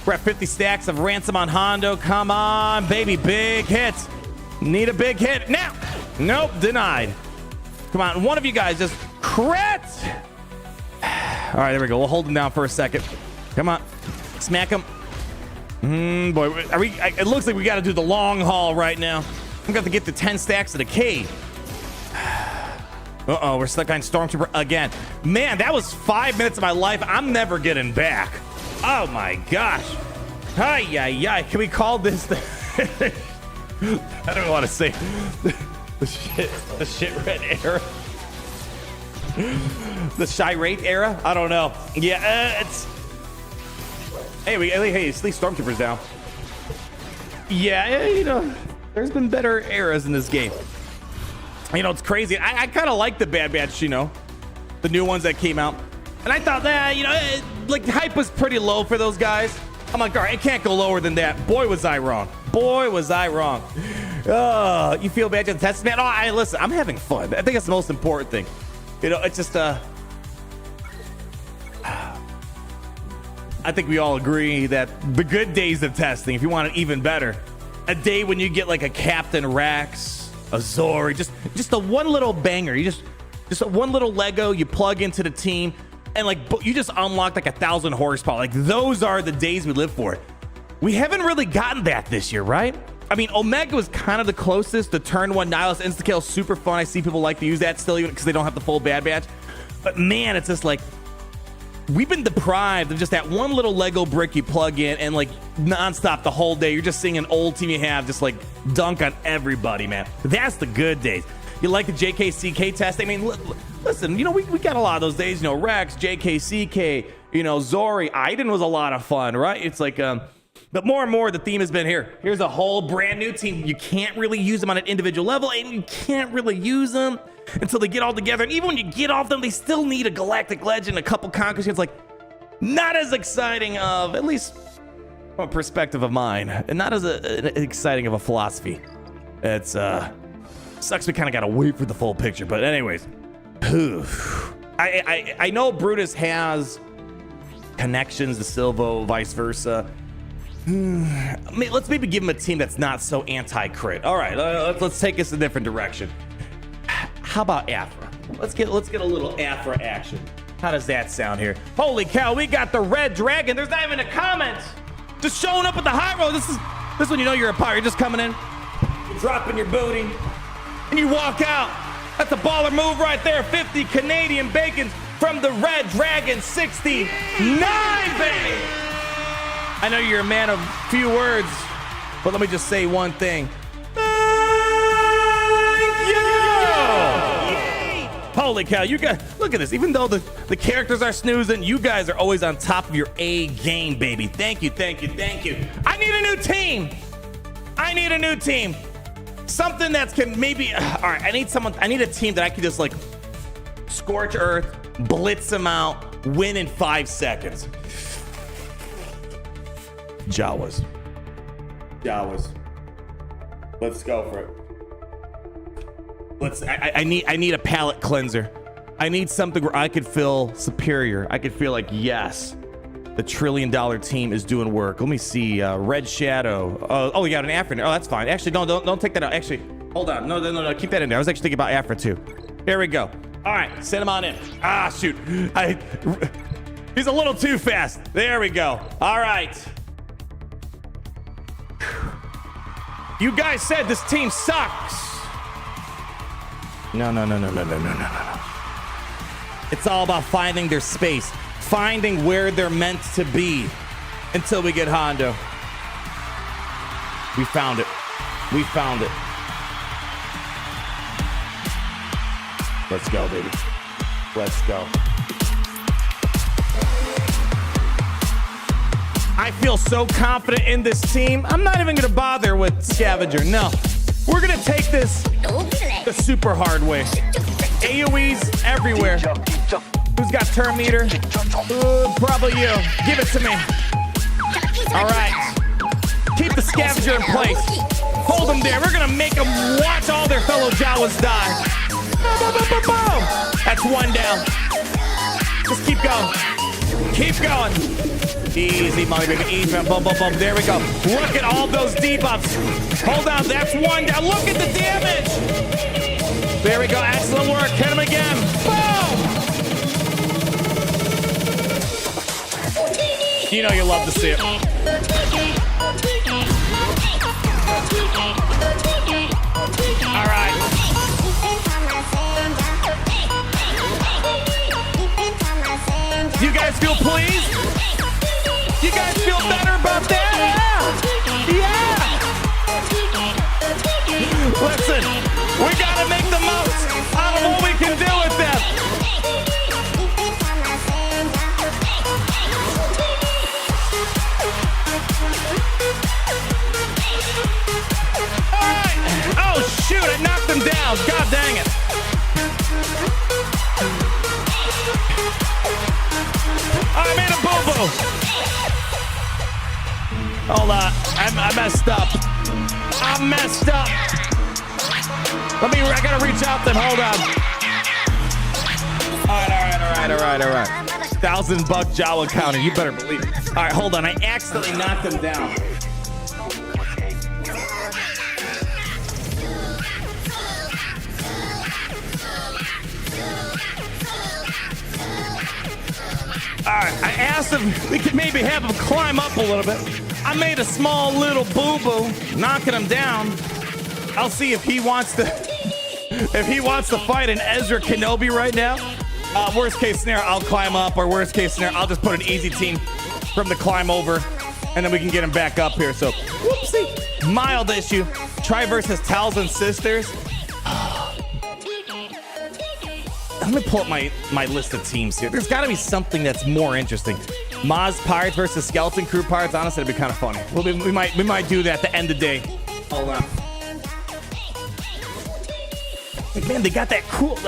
We're at 50 stacks of ransom on Hondo. Come on, baby. Big hit. Need a big hit now. Nope, denied. Come on, one of you guys just crit. All right, there we go. We'll hold him down for a second. Come on, smack him. Boy, it looks like we got to do the long haul right now. I'm gonna have to get the 10 stacks of the cave. Uh-oh, we're stuck on Stormtrooper again. Man, that was 5 minutes of my life I'm never getting back. Oh my gosh. Hi. Can we call this the I don't want to say the shit red era. The Shirate era? I don't know. Yeah, it's hey, at least Stormtrooper's down. Yeah, you know, there's been better eras in this game. You know, it's crazy. I kind of like the Bad Batch, you know, the new ones that came out. And I thought that, you know, like hype was pretty low for those guys. I'm like, all right, it can't go lower than that. Boy, was I wrong. Boy, was I wrong. You feel bad just testing, man? Oh, listen, I'm having fun. I think that's the most important thing. You know, it's just, I think we all agree that the good days of testing, if you want it even better, a day when you get like a Captain Rex, a Zori, just a one little banger. You just a one little Lego you plug into the team, and like you just unlocked like 1,000 horsepower. Like those are the days we live for. We haven't really gotten that this year, right? I mean, Omega was kind of the closest. The turn one Nihilus insta-kill, super fun. I see people like to use that still, even because they don't have the full Bad Batch. But man, it's just like we've been deprived of just that one little Lego brick you plug in and like nonstop the whole day. You're just seeing an old team you have just like dunk on everybody, man. That's the good days. You like the JKCK test? I mean, listen, you know, we got a lot of those days, you know, Rex, JKCK, you know, Zori, Iden was a lot of fun, right? It's like, but more and more the theme has been here. Here's a whole brand new team. You can't really use them on an individual level, and you can't really use them until they get all together. And even when you get off them, they still need a galactic legend, a couple conquers. It's like not as exciting of, at least from a perspective of mine, and not as exciting of a philosophy. It's sucks we kind of gotta wait for the full picture. But anyways, I know Brutus has connections to Silvo, vice versa. Let's maybe give him a team that's not so anti-crit. All right, let's take us a different direction. How about Afra? Let's get a little Afra action. How does that sound here? Holy cow, we got the Red Dragon. There's not even a comment. Just showing up with the high roll. This is when you know you're a pirate. You're just coming in, you're dropping your booty, and you walk out. That's a baller move right there. 50 Canadian bacons from the Red Dragon. 69, baby. I know you're a man of few words, but let me just say one thing. Thank you! Holy cow, you guys, look at this. Even though the characters are snoozing, you guys are always on top of your A game, baby. Thank you. I need a new team. Something that can maybe, all right, I need a team that I can just like scorch earth, blitz them out, win in 5 seconds. Jawas. Let's go for it. I need a palate cleanser. I need something where I could feel superior. I could feel like, yes, the $1 trillion team is doing work. Let me see. Red Shadow. Oh, we got an Afra. Oh, that's fine. Actually, don't take that out. Actually, hold on. No. Keep that in there. I was actually thinking about Afra too. Here we go. All right, send him on in. Ah, shoot. He's a little too fast. There we go. All right. You guys said this team sucks. No. It's all about finding their space, finding where they're meant to be until we get Hondo. We found it. We found it. Let's go, baby. Let's go. I feel so confident in this team. I'm not even gonna bother with Scavenger. No, we're gonna take this the super hard way. AoEs everywhere. Who's got turn meter? Probably you. Give it to me. All right. Keep the Scavenger in place. Hold them there. We're gonna make them watch all their fellow Jawas die. That's one down. Just keep going. Keep going. Easy, mommy, baby. Easy. Boom, boom, boom. There we go. Look at all those debuffs. Hold on. That's one down. Look at the damage. There we go. Excellent work. Hit him again. Boom. You know you love to see it. All right. You guys feel pleased? You guys feel better about that? Yeah. Listen, we gotta make the most out of what we can do with them. All right. Oh shoot! I knocked them down. God dang it. I made a boo-boo. Hold on. I messed up. I messed up. I gotta reach out then. Hold on. All right. $1,000 Jawa counter. You better believe it. All right, hold on. I accidentally knocked them down. All right, I asked if we could maybe have him climb up a little bit. I made a small little boo-boo, knocking him down. I'll see if he wants to fight an Ezra Kenobi right now. Worst case scenario, I'll climb up, or worst case scenario, I'll just put an easy team from the climb over, and then we can get him back up here. So, whoopsie, mild issue. Try versus Tals and Sisters. Let me pull up my list of teams here. There's got to be something that's more interesting. Maz Pirates versus Skeleton Crew Pirates. Honestly, it'd be kind of funny. Well, we might do that at the end of the day. Hold on. Man, they got that cool.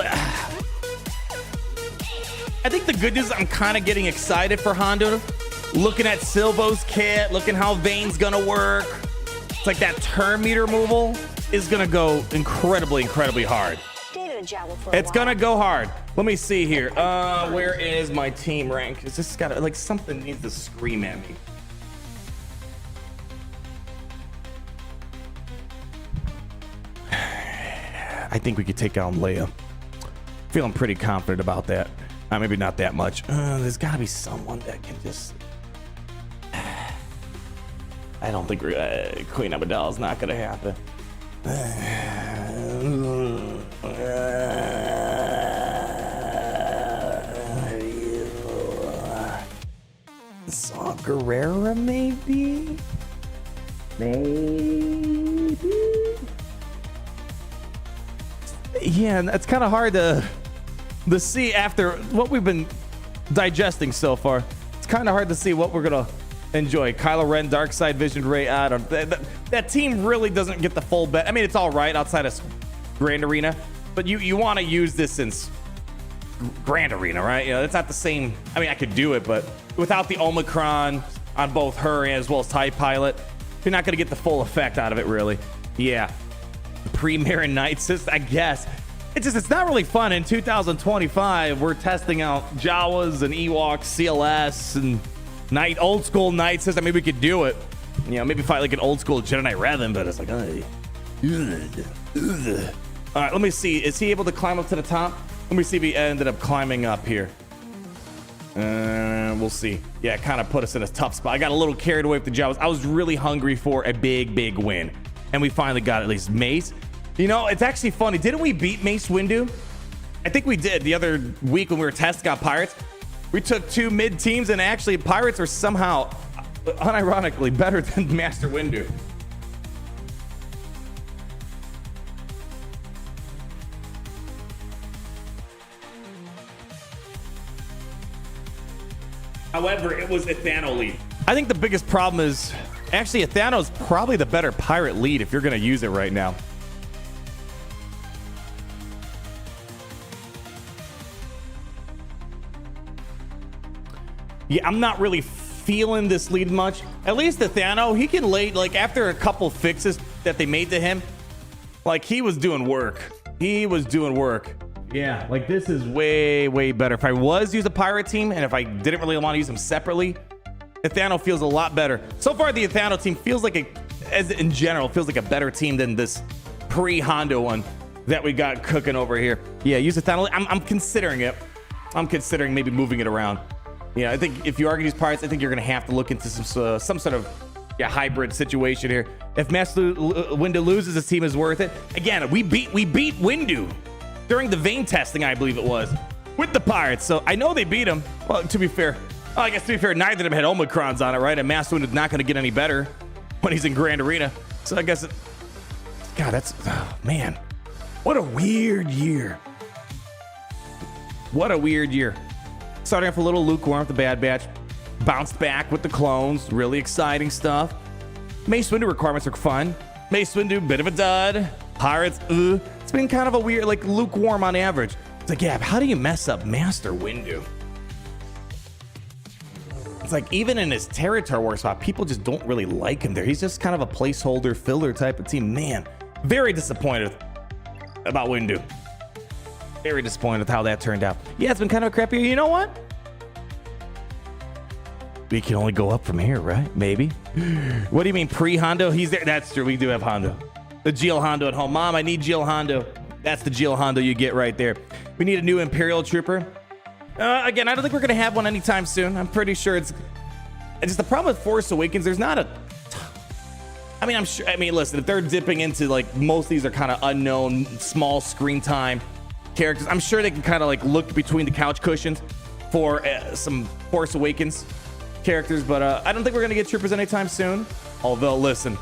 I think the good news is I'm kind of getting excited for Hondo. Looking at Silvo's kit, looking how Vane's gonna work. It's like that turn meter removal is gonna go incredibly hard. It's gonna go hard. Let me see here. Where is my team rank? Is this got like something needs to scream at me? I think we could take out Leia. Feeling pretty confident about that. Maybe not that much. There's gotta be someone that can just. I don't think Queen Amidala is not gonna happen. Saw Gerrera, maybe. Yeah, that's kind of hard to see after what we've been digesting so far. It's kind of hard to see what we're gonna enjoy. Kylo Ren, Darkseid, Vision Ray. I don't. That team really doesn't get the full bet. I mean, it's all right outside of Grand Arena, but you want to use this in Grand Arena, right? You know, it's not the same. I mean, I could do it, but without the Omicron on both her and as well as TIE Pilot, you're not going to get the full effect out of it, really. Yeah. The Pre-Marin Night system, I guess. It's not really fun. In 2025, we're testing out Jawas and Ewoks, CLS, and old school Night system. Maybe we could do it. You know, maybe fight like an old school Jedi Knight Revan, but it's like, hey. All right, let me see. Is he able to climb up to the top? Let me see if he ended up climbing up here. We'll see. Yeah, it kind of put us in a tough spot. I got a little carried away with the Jawas. I was really hungry for a big win. and we finally got at least Mace. You know, it's actually funny. Didn't we beat Mace Windu? I think we did the other week when we were testing out Pirates. We took 2 mid teams, and actually Pirates are somehow unironically better than Master Windu. However, it was Athano lead. I think the biggest problem is actually Athano's probably the better pirate lead if you're going to use it right now. Yeah, I'm not really feeling this lead much. At least Athano, he can lay, like, after a couple fixes that they made to him, like, he was doing work. He was doing work. Yeah, like, this is way, way better. If I was use a pirate team, and if I didn't really want to use them separately, Athano feels a lot better. So far, the Athano team feels like as in general, feels like a better team than this pre-Hondo one that we got cooking over here. Yeah, use Athano. I'm considering it. I'm considering maybe moving it around. Yeah, I think if you are going to use pirates, I think you're going to have to look into some sort of hybrid situation here. If Master Windu loses, his team is worth it. Again, we beat Windu during the vein testing, I believe it was, with the pirates. So I know they beat him. Well, to be fair, neither of them had Omicrons on it, right? And Master Windu's not going to get any better when he's in Grand Arena. So I guess God, that's, oh, man, what a weird year. What a weird year. Starting off a little lukewarm with the Bad Batch, bounced back with the clones, really exciting stuff. Mace Windu requirements are fun. Mace Windu, bit of a dud. Pirates, it's been kind of a weird, like, lukewarm on average. It's like, yeah, how do you mess up Master Windu? It's like, even in his territory war spot, people just don't really like him there. He's just kind of a placeholder filler type of team. Man, very disappointed about Windu. Very disappointed with how that turned out. Yeah, it's been kind of a crappy year. You know what? We can only go up from here, right? Maybe. What do you mean pre-Hondo? He's there. That's true. We do have Hondo. The Geo Hondo at home. Mom, I need Geo Hondo. That's the Geo Hondo you get right there. We need a new Imperial Trooper. Again, I don't think we're going to have one anytime soon. I'm pretty sure it's just the problem with Force Awakens. There's not a... I mean, I'm sure... I mean, listen, if they're dipping into, like, most of these are kind of unknown, small screen time characters, I'm sure they can kind of, like, look between the couch cushions for some Force Awakens characters, but I don't think we're going to get troopers anytime soon. Although, listen,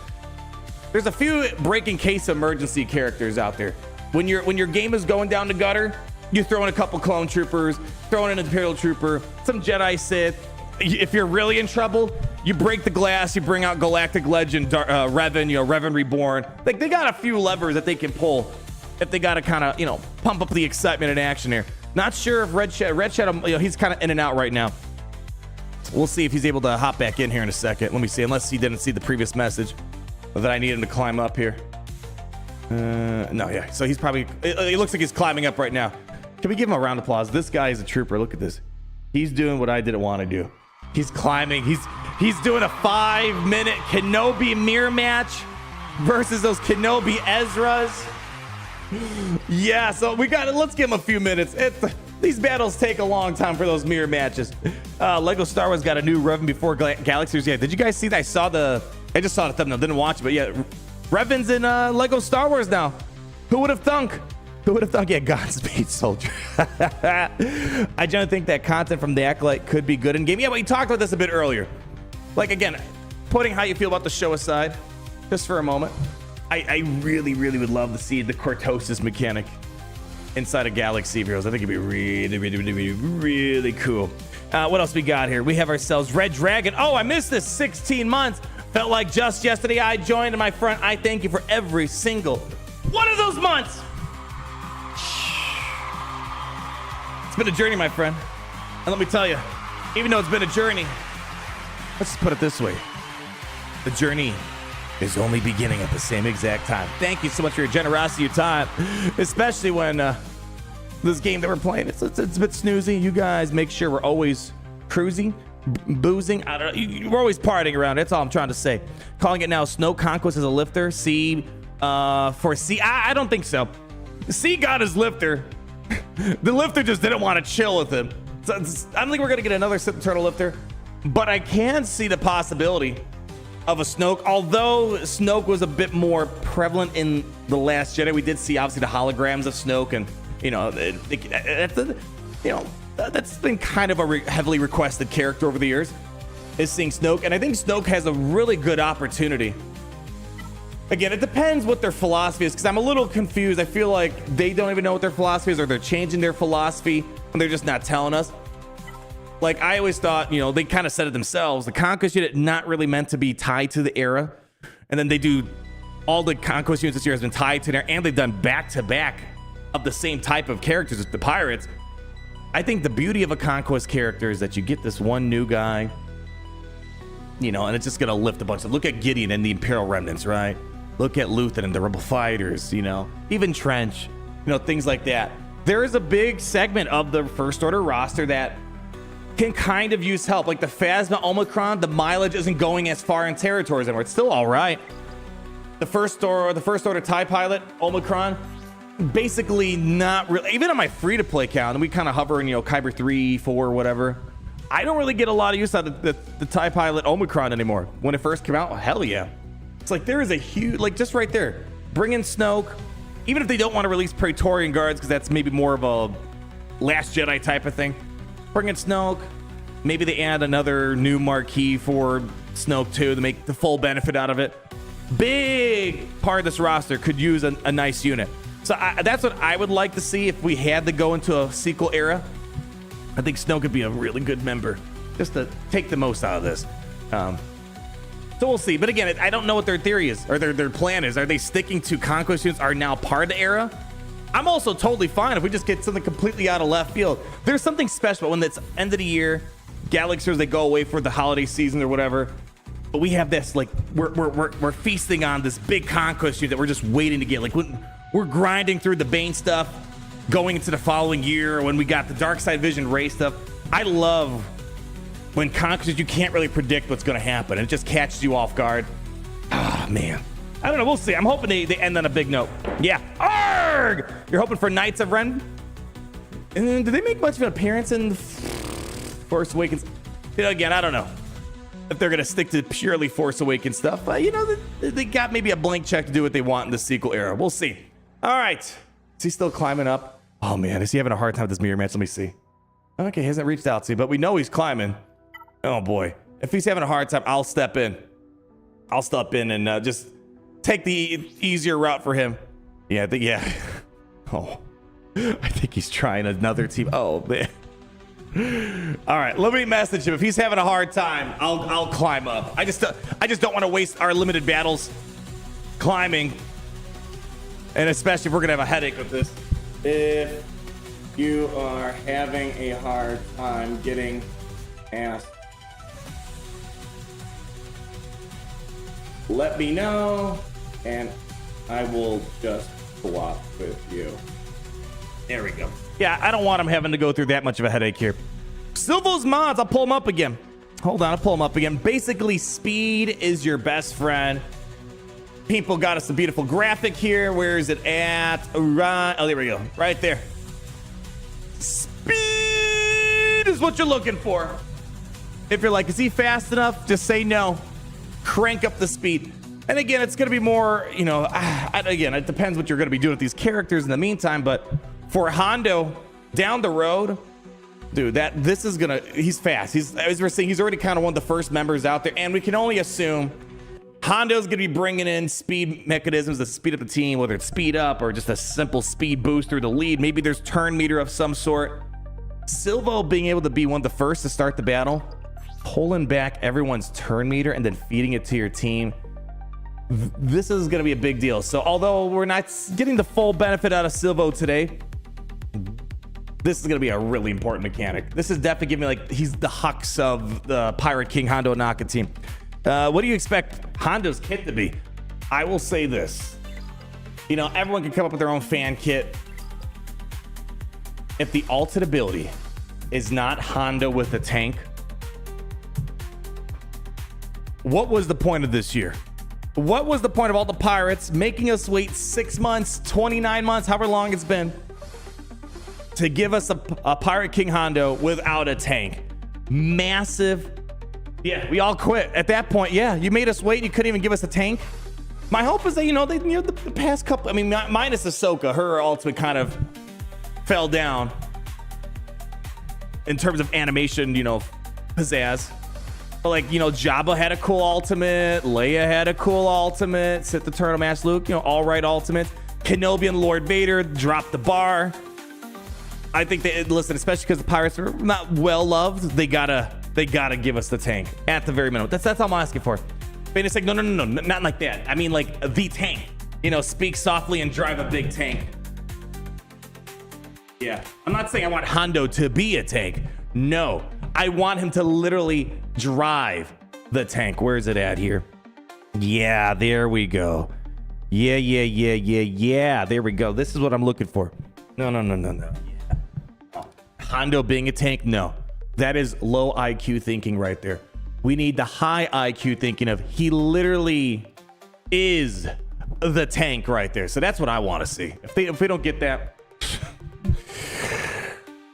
there's a few breaking case emergency characters out there. When your game is going down the gutter, you throw in a couple clone troopers, throw in an Imperial Trooper, some Jedi Sith. If you're really in trouble, you break the glass, you bring out Galactic Legend, Revan, Revan Reborn. Like, they got a few levers that they can pull if they got to kind of, pump up the excitement and action here. Not sure if Red Shadow, he's kind of in and out right now. We'll see if he's able to hop back in here in a second. Let me see, unless he didn't see the previous message that I need him to climb up here. No, yeah, so he's probably, it looks like he's climbing up right now. Can we give him a round of applause? This guy is a trooper. Look at this. He's doing what I didn't want to do. He's climbing. He's doing a 5-minute Kenobi mirror match versus those Kenobi Ezras. Yeah, so let's give him a few minutes. These battles take a long time for those mirror matches. Lego Star Wars got a new Revan Before Galaxies. Yeah, did you guys see that? I just saw the thumbnail, didn't watch it, but yeah, Revan's in Lego Star Wars now. Who would have thunk? Who would have thought? Yeah, Godspeed, soldier. I generally think that content from the Acolyte could be good in game. Yeah, but we talked about this a bit earlier. Like, again, putting how you feel about the show aside, just for a moment, I really, really would love to see the cortosis mechanic inside of Galaxy of Heroes. I think it'd be really, really, really, really cool. What else we got here? We have ourselves Red Dragon. Oh, I missed this 16 months. Felt like just yesterday I joined, and my friend, I thank you for every single one of those months. It's been a journey, my friend. And let me tell you, even though it's been a journey, let's just put it this way. The journey is only beginning at the same exact time. Thank you so much for your generosity, your time, especially when this game that we're playing, it's a bit snoozy. You guys make sure we're always cruising, boozing. I don't know. We're always partying around. That's all I'm trying to say. Calling it now Snow Conquest as a lifter. C for C. I don't think so. C got his lifter. The lifter just didn't want to chill with him. So I don't think we're going to get another Sith Turtle lifter, but I can see the possibility of a Snoke. Although Snoke was a bit more prevalent in The Last Jedi, we did see obviously the holograms of Snoke, and you know, that's been kind of a heavily requested character over the years, is seeing Snoke. And I think Snoke has a really good opportunity. Again, it depends what their philosophy is, because I'm a little confused. I feel like they don't even know what their philosophy is, or they're changing their philosophy and they're just not telling us. Like, I always thought, you know, they kind of said it themselves. The Conquest unit not really meant to be tied to the era. And then they do, all the Conquest units this year has been tied to there, and they've done back-to-back of the same type of characters as the pirates. I think the beauty of a Conquest character is that you get this one new guy, you know, and it's just going to lift a bunch of... Look at Gideon and the Imperial Remnants, right? Look at Luthen and the Rebel Fighters, you know, even Trench, you know, things like that. There is a big segment of the First Order roster that can kind of use help. Like the Phasma Omicron, the mileage isn't going as far in territories anymore. It's still all right. The First Order TIE Pilot, Omicron, basically not really, even on my free-to-play count, and we kind of hover in, you know, Kyber 3, 4, whatever. I don't really get a lot of use out of the TIE Pilot Omicron anymore. When it first came out, well, hell yeah. It's like there is a huge, like just right there, bring in Snoke. Even if they don't want to release Praetorian Guards, because that's maybe more of a Last Jedi type of thing, bring in Snoke. Maybe they add another new marquee for Snoke too to make the full benefit out of it. Big part of this roster could use a nice unit. So that's what I would like to see if we had to go into a sequel era. I think Snoke could be a really good member just to take the most out of this. So we'll see. But again, I don't know what their theory is, or their plan is. Are they sticking to Conquest units are now part of the era? I'm also totally fine if we just get something completely out of left field. There's something special when it's end of the year, Galaxiers, they go away for the holiday season or whatever. But we have this, like, we're feasting on this big Conquest unit that we're just waiting to get. Like, when we're grinding through the Bane stuff, going into the following year, when we got the Dark Side Vision Ray stuff. I love when Conquest, you can't really predict what's going to happen. It just catches you off guard. Ah, man. I don't know. We'll see. I'm hoping they end on a big note. Yeah. Arg! You're hoping for Knights of Ren? And then, do they make much of an appearance in Force Awakens? You know, again, I don't know if they're going to stick to purely Force Awakens stuff. But, you know, they got maybe a blank check to do what they want in the sequel era. We'll see. All right. Is he still climbing up? Oh, man. Is he having a hard time with this mirror match? Let me see. Okay, he hasn't reached out to you, but we know he's climbing. Oh, boy. If he's having a hard time, I'll step in. I'll step in and just take the easier route for him. Yeah, yeah. Oh, I think he's trying another team. Oh, man. All right, let me message him. If he's having a hard time, I'll climb up. I just don't want to waste our limited battles climbing, and especially if we're gonna have a headache with this. If you are having a hard time getting past, let me know, and I will just swap with you. There we go. Yeah, I don't want him having to go through that much of a headache here. Silvo's mods, I'll pull him up again. Hold on, I'll pull him up again. Basically, speed is your best friend. People got us a beautiful graphic here. Where is it at? Right. Oh, there we go. Right there. Speed is what you're looking for. If you're like, is he fast enough? Just say no. Crank up the speed. And again, it's going to be more, you know, again, it depends what you're going to be doing with these characters in the meantime. But for Hondo, down the road, dude, this is going to, he's fast. As we're saying, he's already kind of one of the first members out there. And we can only assume Hondo's going to be bringing in speed mechanisms to speed up the team, whether it's speed up or just a simple speed boost through the lead. Maybe there's turn meter of some sort. Silvo being able to be one of the first to start the battle, pulling back everyone's turn meter and then feeding it to your team. This is going to be a big deal. So although we're not getting the full benefit out of Silvo today, this is going to be a really important mechanic. This is definitely giving me, like, he's the Hux of the Pirate King Hondo Naka team. What do you expect Hondo's kit to be? I will say this. You know, everyone can come up with their own fan kit. If the ultimate ability is not Hondo with a tank, what was the point of this year? What was the point of all the pirates making us wait 6 months, 29 months, however long it's been, to give us a Pirate King Hondo without a tank? Massive Yeah, we all quit at that point. Yeah, you made us wait. You couldn't even give us a tank. My hope is that, you know, the past couple, I mean, minus Ahsoka, her ultimate kind of fell down in terms of animation, you know, pizzazz. But like, you know, Jabba had a cool ultimate. Leia had a cool ultimate. Sith the Eternal Master Luke, you know, all right ultimates. Kenobi and Lord Vader dropped the bar. I think they, listen, especially because the pirates are not well loved, they gotta give us the tank at the very minimum. That's all I'm asking for. But it's like, no, not like that. I mean, like the tank. You know, speak softly and drive a big tank. Yeah, I'm not saying I want Hondo to be a tank. No, I want him to literally drive the tank. Where is it at here? Yeah, there we go. Yeah. There we go. This is what I'm looking for. No. Yeah. Hondo being a tank? No. That is low IQ thinking right there. We need the high IQ thinking of he literally is the tank right there. So that's what I want to see. If we don't get that,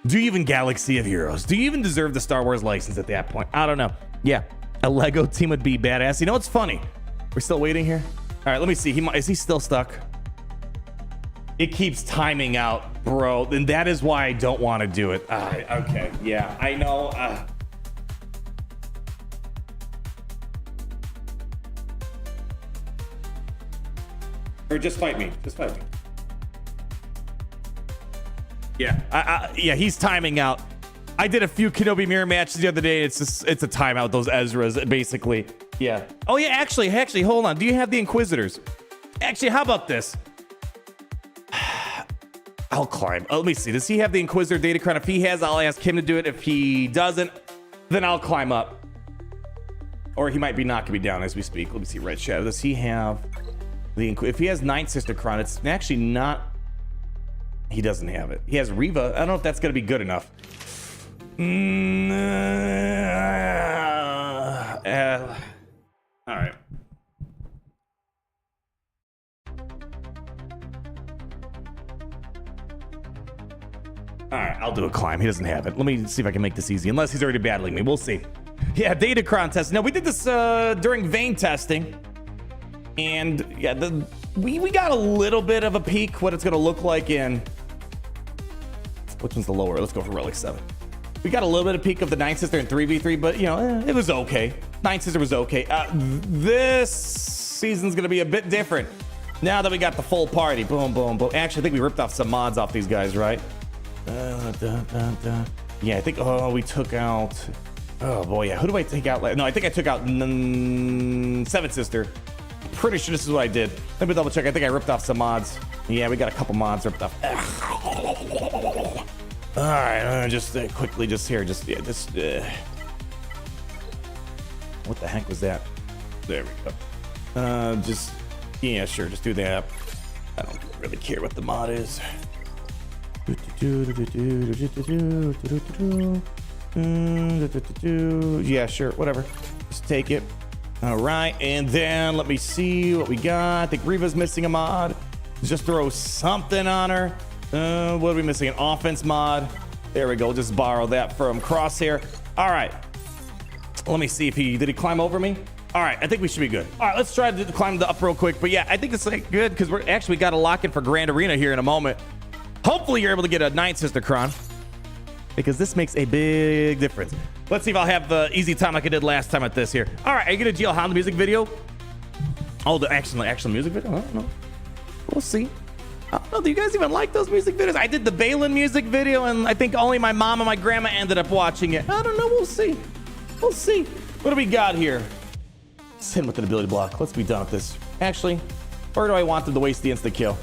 do you even Galaxy of Heroes? Do you even deserve the Star Wars license at that point? I don't know. Yeah, a Lego team would be badass. You know what's funny? We're still waiting here. All right, let me see. Is he still stuck? It keeps timing out, bro. And that is why I don't want to do it. Okay, yeah, I know. Or just fight me. Just fight me. Yeah, yeah, he's timing out. I did a few Kenobi mirror matches the other day. It's a timeout. Those Ezras, basically. Yeah. Oh yeah. Actually, hold on. Do you have the Inquisitors? Actually, how about this? I'll climb. Let me see. Does he have the Inquisitor Datacron? If he has, I'll ask him to do it. If he doesn't, then I'll climb up. Or he might be knocking me down as we speak. Let me see. Red Shadow. Does he have the If he has Ninth Sister Chron, it's actually not. He doesn't have it. He has Reva. I don't know if that's going to be good enough. All right. All right, I'll do a climb. He doesn't have it. Let me see if I can make this easy. Unless he's already battling me. We'll see. Yeah, Datacron test. No, we did this during vein testing. And yeah, we got a little bit of a peek what it's going to look like in... Which one's the lower? Let's go for Relic 7. We got a little bit of peek of the Ninth Sister in 3v3, but, you know, it was okay. Ninth Sister was okay. This season's going to be a bit different. Now that we got the full party. Boom, boom, boom. Actually, I think we ripped off some mods off these guys, right? Yeah, I think... Oh, we took out... Oh, boy, yeah. Who do I take out? No, I think I took out Seventh Sister. Pretty sure this is what I did. Let me double check. I think I ripped off some mods. Yeah, we got a couple mods ripped off. All right, just quickly, just here, what the heck was that? There we go. Yeah, sure, just do that. I don't really care what the mod is. Yeah, sure, whatever. Just take it. All right, and then let me see what we got. I think Reva's missing a mod. Just throw something on her. What are we missing? An offense mod. There we go. Just borrow that from Crosshair. All right. Let me see if did he climb over me? All right, I think we should be good. All right, let's try to climb the up real quick. But yeah, I think it's like good because we're actually got to lock in for Grand Arena here in a moment. Hopefully you're able to get a Ninth Sister Chron, because this makes a big difference. Let's see if I'll have the easy time like I did last time at this here. All right, are you gonna GL Hondo music video? Oh, the actual music video? I don't know. We'll see. I don't know. Do you guys even like those music videos? I did the Balin music video, and I think only my mom and my grandma ended up watching it. I don't know. We'll see. We'll see. What do we got here? Let's hit him with an ability block. Let's be done with this. Actually, or do I want them to waste the insta kill?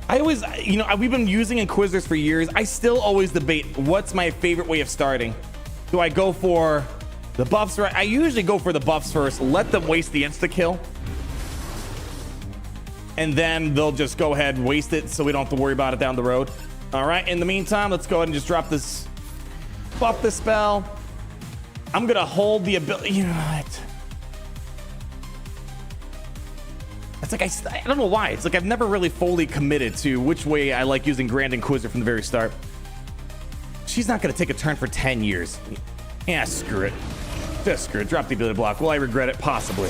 I always, you know, we've been using Inquisitors for years. I still always debate what's my favorite way of starting. Do I go for the buffs? Right? I usually go for the buffs first. Let them waste the insta kill. And then they'll just go ahead and waste it so we don't have to worry about it down the road. All right, in the meantime, let's go ahead and just drop this, buff this spell. I'm gonna hold the ability, you know what? It's like, I don't know why. It's like I've never really fully committed to which way I like using Grand Inquisitor from the very start. She's not gonna take a turn for 10 years. Yeah, screw it. Just screw it. Drop the ability block. Will I regret it? Possibly.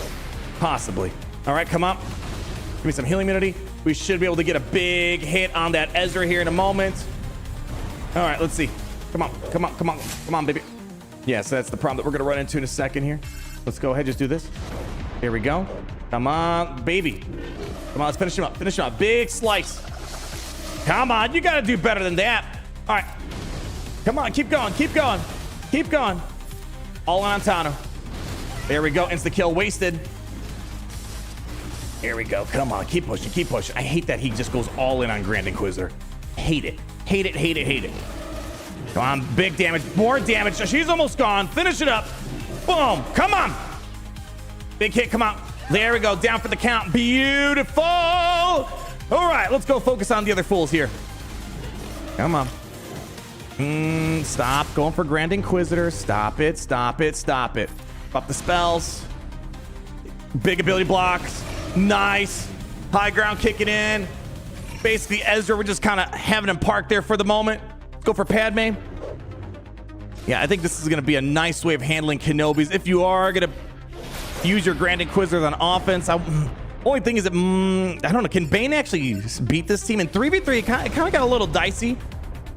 Possibly. All right, come up. Give me some healing immunity. We should be able to get a big hit on that Ezra here in a moment. All right, let's see. Come on, come on, come on, come on, baby. Yeah, so that's the problem that we're going to run into in a second here. Let's go ahead, just do this. Here we go. Come on, baby. Come on, let's finish him up. Finish him up. Big slice. Come on, you got to do better than that. All right. Come on, keep going, keep going, keep going. All on Tano. There we go. Insta kill wasted. Here we go. Come on, keep pushing, keep pushing. I hate that he just goes all in on Grand Inquisitor. Hate it. Hate it, hate it, hate it. Come on, big damage, more damage. She's almost gone. Finish it up. Boom. Come on. Big hit, come on. There we go. Down for the count. Beautiful. All right, let's go focus on the other fools here. Come on. Stop going for Grand Inquisitor. Stop it, stop it, stop it. Up the spells. Big ability blocks. Nice. High ground kicking in. Basically, Ezra, we're just kind of having him parked there for the moment. Let's go for Padme. Yeah, I think this is going to be a nice way of handling Kenobis. If you are going to use your Grand Inquisitors on offense, only thing is that, I don't know, can Bane actually beat this team? In 3v3, it kind of got a little dicey.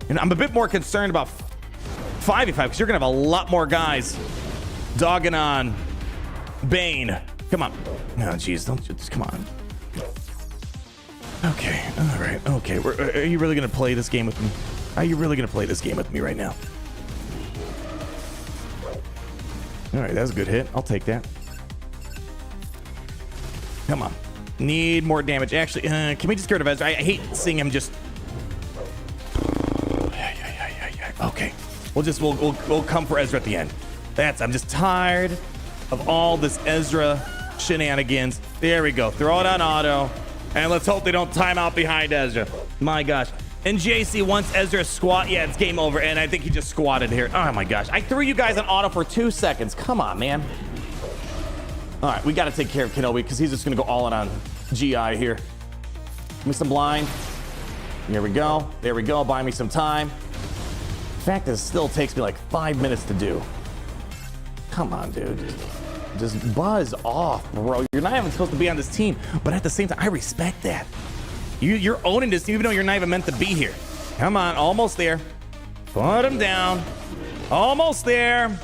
And I'm a bit more concerned about 5v5 because you're going to have a lot more guys dogging on Bane. Come on. No, jeez, don't just come on. Okay, all right, okay. Are you really going to play this game with me? Are you really going to play this game with me right now? All right, that was a good hit. I'll take that. Come on. Need more damage. Actually, can we just get rid of Ezra? I hate seeing him just... Okay. We'll come for Ezra at the end. I'm just tired of all this Ezra shenanigans. There we go. Throw it on auto. And let's hope they don't time out behind Ezra. My gosh. And JC, once Ezra squat, yeah, it's game over. And I think he just squatted here. Oh my gosh. I threw you guys on auto for 2 seconds. Come on, man. All right, we got to take care of Kenobi because he's just going to go all in on GI here. Give me some blind. Here we go. There we go. Buy me some time. The fact that it still takes me like 5 minutes to do. Come on, dude. Just buzz off, bro. You're not even supposed to be on this team. But at the same time, I respect that. You're owning this even though you're not even meant to be here. Come on, almost there. Put him down. Almost there.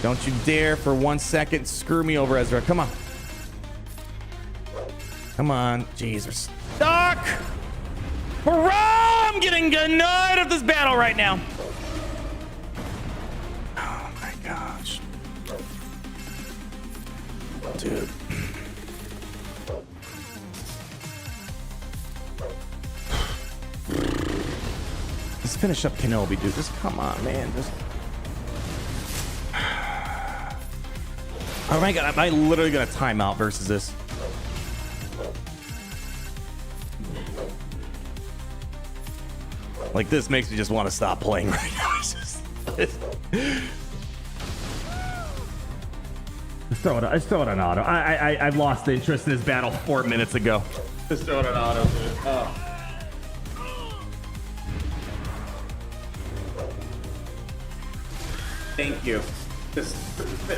Don't you dare for 1 second screw me over, Ezra. Come on. Come on. Jeez, we're stuck. Bro, I'm getting annoyed of this battle right now. Oh my gosh. Dude. Just finish up Kenobi, dude. Just come on, man. Just... Oh my god, am I literally gonna time out versus this? Like, this makes me just want to stop playing right now. Just throw it on auto. I've lost the interest in this battle 4 minutes ago. Just throw it on auto, dude. Oh. Thank you. Just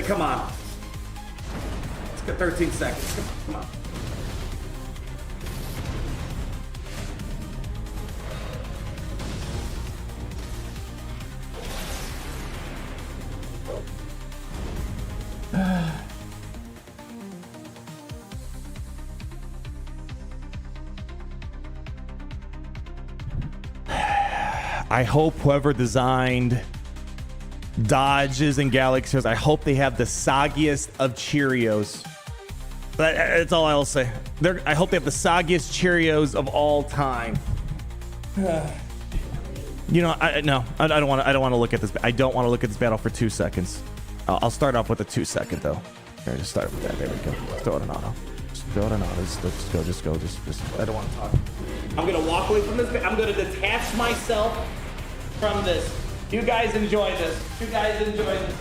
come on. Let's get 13 seconds. Come on. I hope whoever designed Dodges and Galaxies, I hope they have the soggiest of Cheerios. That's all I'll say. I hope they have the soggiest Cheerios of all time. You know, I don't want to look at this. I don't want to look at this battle for 2 seconds. I'll start off with a 2 second though. Here, just start with that. There we go. Throw it on auto. Just throw it on auto. Just go. I don't want to talk. I'm gonna walk away from this. I'm gonna detach myself from this. You guys enjoy this. You guys enjoy this.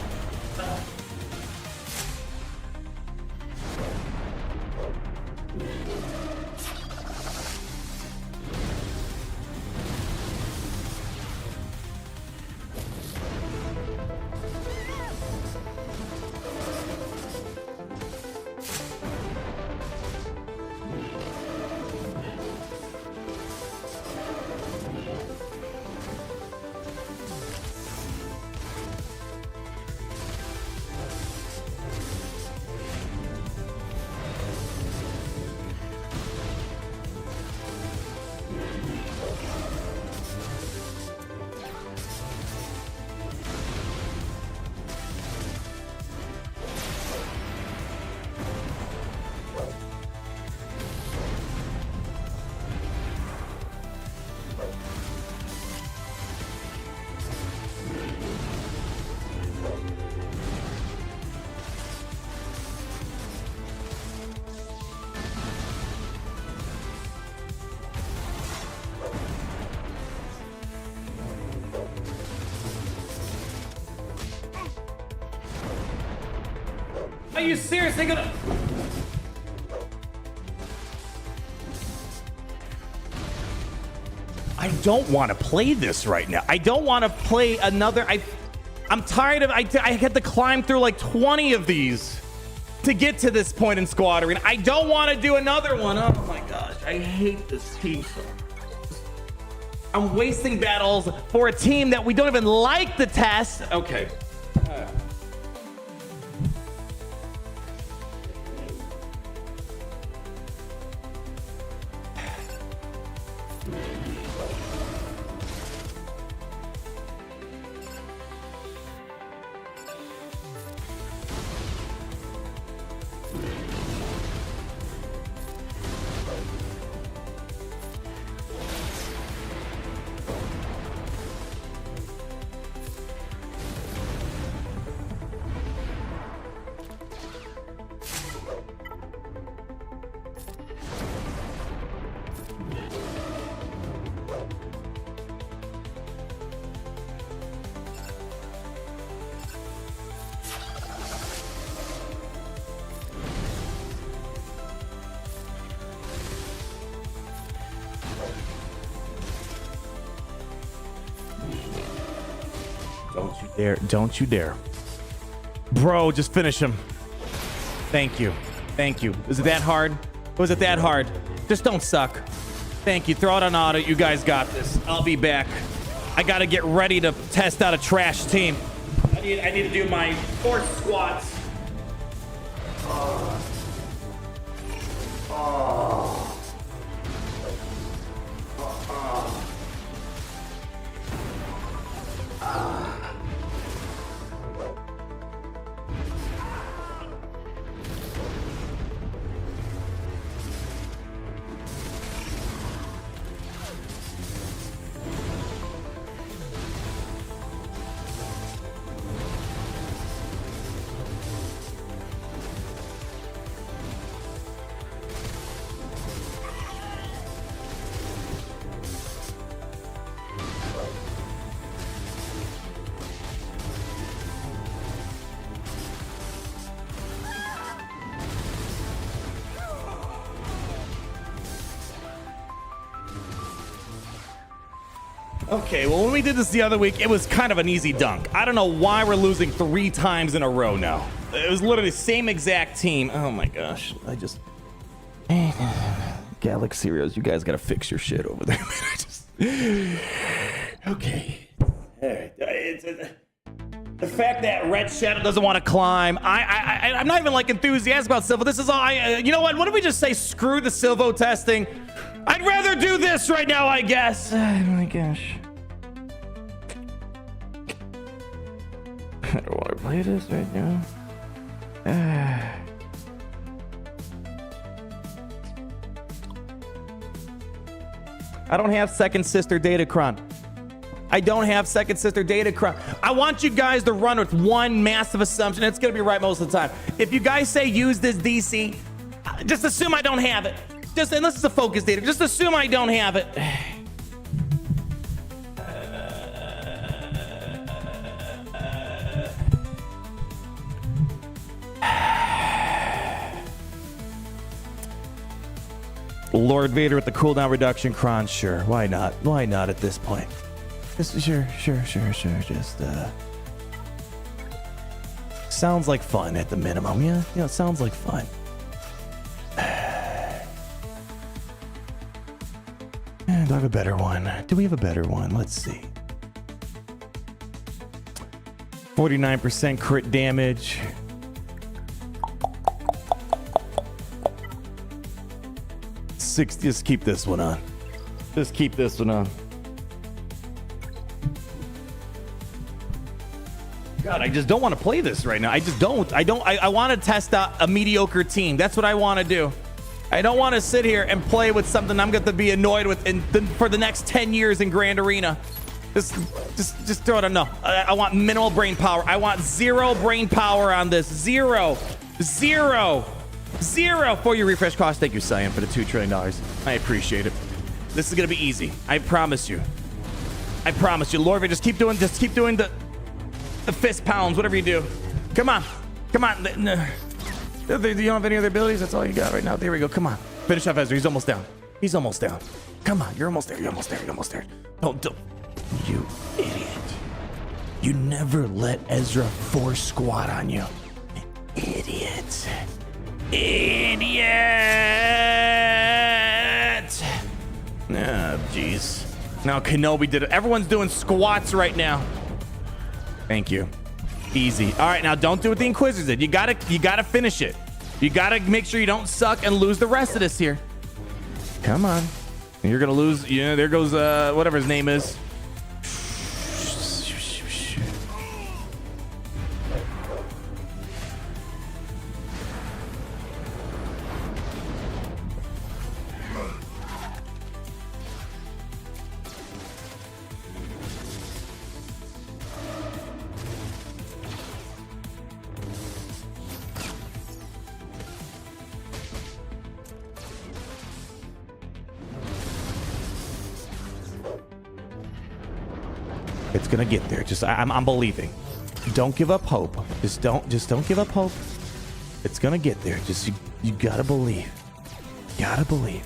Are you seriously gonna? I don't want to play this right now. I don't want to play another. I'm tired of. I had to climb through like 20 of these to get to this point in Squad Arena. I don't want to do another one. Oh my gosh, I hate this team so much. I'm wasting battles for a team that we don't even like the test. Okay. Don't you dare. Don't you dare. Bro, just finish him. Thank you. Thank you. Is it that hard? Was it that hard? Just don't suck. Thank you. Throw it on auto. You guys got this. I'll be back. I got to get ready to test out a trash team. I need to do my 4 squats. Okay, well, when we did this the other week, it was kind of an easy dunk. I don't know why we're losing 3 times in a row now. It was literally the same exact team. Oh my gosh. Galaxy Heroes, you guys gotta fix your shit over there. Okay. All right. The fact that Red Shadow doesn't want to climb, I'm not even like enthusiastic about Silvo. This is all you know what? What if we just say screw the Silvo testing? I'd rather do this right now, I guess. Oh my gosh. I don't want to play this right now. I don't have second sister Datacron. I don't have second sister Datacron. I want you guys to run with one massive assumption. It's going to be right most of the time. If you guys say use this DC, just assume I don't have it. Just unless it's a focus data, just assume I don't have it. Lord Vader with the cooldown reduction cron, sure. Why not? Why not at this point? Just sure. Just sounds like fun at the minimum. Yeah, it sounds like fun. Do I have a better one? Do we have a better one? Let's see. 49% crit damage. 60. Just keep this one on. Just keep this one on. God, I just don't want to play this right now. I just don't. I want to test out a mediocre team. That's what I want to do. I don't want to sit here and play with something I'm going to be annoyed with for the next 10 years in Grand Arena. Just throw it on. No, I want minimal brain power. I want 0 brain power on this. Zero for your refresh cost. Thank you, Cyan, for the $2 trillion. I appreciate it. This is going to be easy. I promise you. I promise you. Lord, just keep doing the fist pounds, whatever you do. Come on. You don't have any other abilities? That's all you got right now. There we go. Come on. Finish off Ezra. He's almost down. He's almost down. Come on. You're almost there. You're almost there. You're almost there. Don't. You idiot. You never let Ezra force squat on you. Idiot. Idiot. Oh, jeez. Now Kenobi did it. Everyone's doing squats right now. Thank you. Easy. All right, now don't do what the Inquisitors did. You gotta finish it. You gotta make sure you don't suck and lose the rest of this here. Come on. You're gonna lose. Yeah, there goes whatever his name is. It's gonna get there. I'm believing. Don't give up hope. Just don't give up hope. It's gonna get there. You gotta believe. Gotta believe.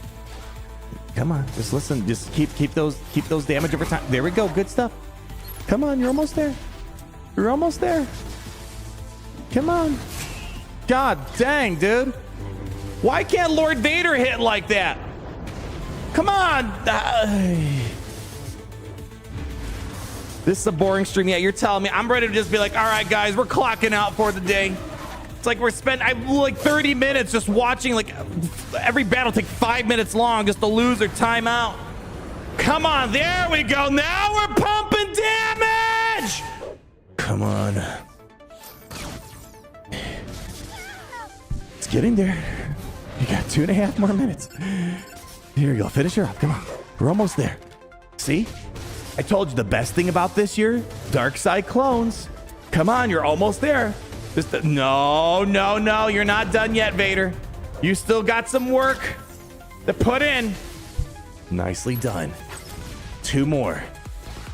Come on, just listen. Just keep those damage over time. There we go. Good stuff. Come on, you're almost there. You're almost there. Come on. God dang, dude. Why can't Lord Vader hit like that? Come on. This is a boring stream. Yeah, you're telling me. I'm ready to just be like, all right, guys, we're clocking out for the day. It's like I'm like 30 minutes just watching, like every battle take 5 minutes long just to lose or time out. Come on, there we go. Now we're pumping damage. Come on. It's getting there. You got 2.5 more minutes. Here you go. Finish her up. Come on. We're almost there. See? I told you the best thing about this year, Dark Side clones. Come on, you're almost there. No, you're not done yet, Vader. You still got some work to put in. Nicely done. 2 more.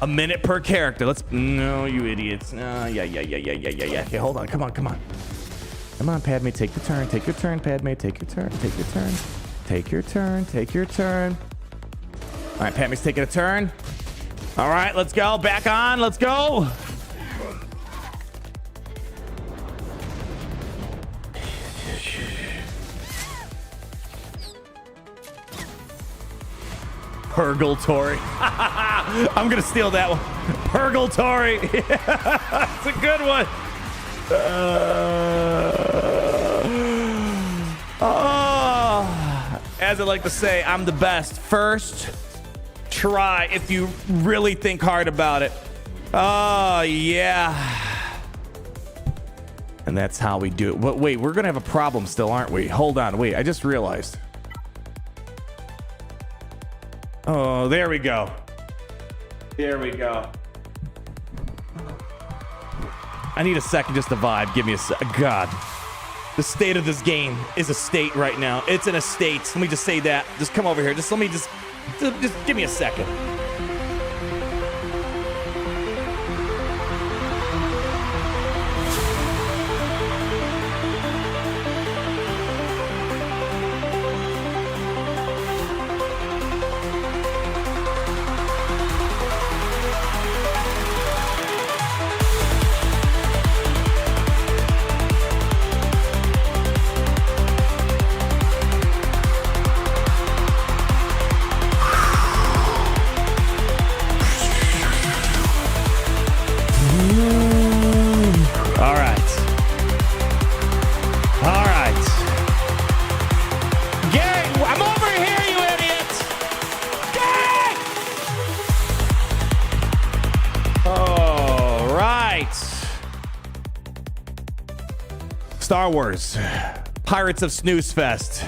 A minute per character. No, you idiots. Yeah. Okay, hold on. Come on. Come on, Padme, take the turn. Take your turn, Padme. Take your turn. Take your turn. Take your turn. Take your turn. All right, Padme's taking a turn. All right, let's go. Back on. Let's go. Purgatory. I'm going to steal that one. Purgatory. That's a good one. As I like to say, I'm the best. First try if you really think hard about it. Oh, yeah. And that's how we do it. But wait, we're going to have a problem still, aren't we? Hold on. Wait, I just realized. Oh, there we go. There we go. I need a second just to vibe. Give me a sec. God. The state of this game is a state right now. It's in a state. Let me just say that. Just come over here. Just give me a second. Star Wars, Pirates of Snooze Fest.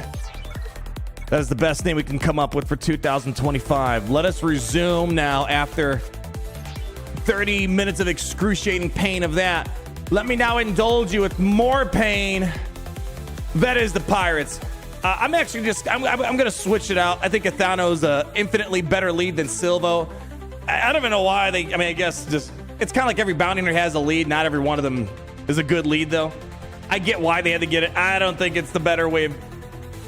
That is the best name we can come up with for 2025. Let us resume now after 30 minutes of excruciating pain of that. Let me now indulge you with more pain. That is the Pirates. I'm going to switch it out. I think Athano's an infinitely better lead than Silvo. I don't even know why I guess just, it's kind of like every bounty hunter has a lead. Not every one of them is a good lead though. I get why they had to get it. I don't think it's the better way of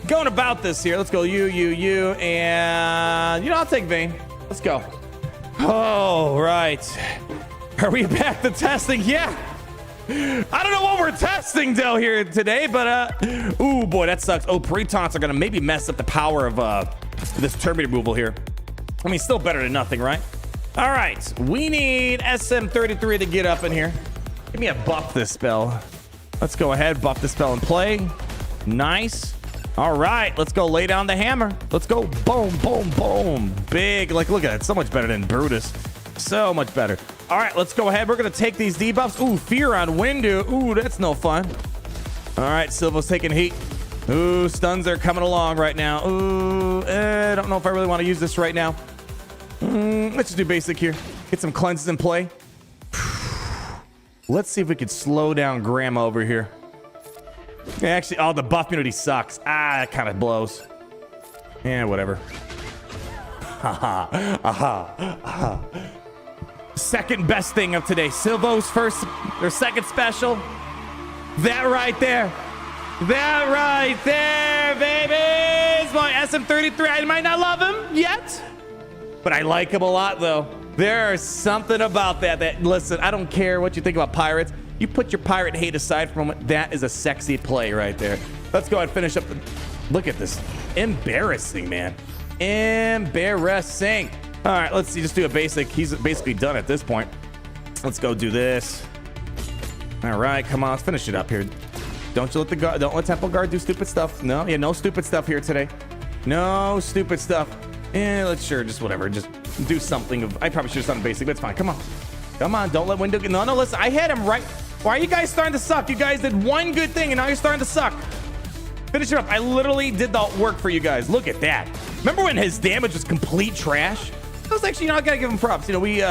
going about this here. Let's go you, and I'll take Vayne. Let's go. Oh, right. Are we back to testing? Yeah. I don't know what we're testing down here today, but ooh boy, that sucks. Oh, pre-taunts are gonna maybe mess up the power of this turret removal here. I mean, still better than nothing, right? All right, we need SM33 to get up in here. Give me a buff this spell. Let's go ahead, buff the spell and play. Nice. All right, let's go lay down the hammer. Let's go. Boom, boom, boom. Big, like, look at it. So much better than Brutus. So much better. All right, let's go ahead. We're going to take these debuffs. Ooh, fear on Windu. Ooh, that's no fun. All right, Silvo's taking heat. Ooh, stuns are coming along right now. Ooh, I don't know if I really want to use this right now. Let's just do basic here. Get some cleanses in play. Let's see if we can slow down Grandma over here. Actually, oh, the buff immunity sucks. Ah, that kind of blows. Yeah, whatever. Second best thing of today. Silvo's first or second special. That right there. That right there, baby. It's my SM33. I might not love him yet, but I like him a lot, though. There's something about that. Listen, I don't care what you think about pirates. You put your pirate hate aside for a moment. That is a sexy play right there. Let's go ahead and finish up. Look at this. Embarrassing, man. Embarrassing. All right, let's see. Just do a basic. He's basically done at this point. Let's go do this. All right, come on. Let's finish it up here. Don't you let the guard, don't let Temple Guard do stupid stuff. No, yeah, no stupid stuff here today. No stupid stuff. Let's just whatever. Just do something. I probably should have done basic, but it's fine. Come on. Come on. Don't let Windu. No, listen. I had him right. Why are you guys starting to suck? You guys did one good thing, and now you're starting to suck. Finish it up. I literally did the work for you guys. Look at that. Remember when his damage was complete trash? That was actually, I gotta give him props. We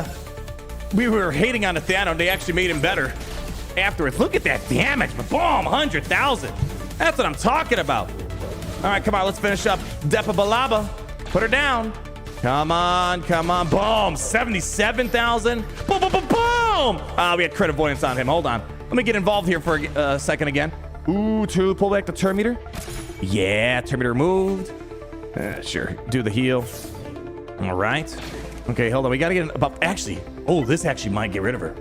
were hating on Nathano, and they actually made him better afterwards. Look at that damage. Boom, 100,000. That's what I'm talking about. All right, come on. Let's finish up. Depa Balaba. Put her down. Come on. Boom, 77,000. Boom, boom, boom, boom. We had crit avoidance on him. Hold on. Let me get involved here for a second again. Ooh, pull back the turn meter. Yeah, turn meter removed. Sure, do the heal. All right. Okay, hold on. We got to get about. Actually, oh, this actually might get rid of her.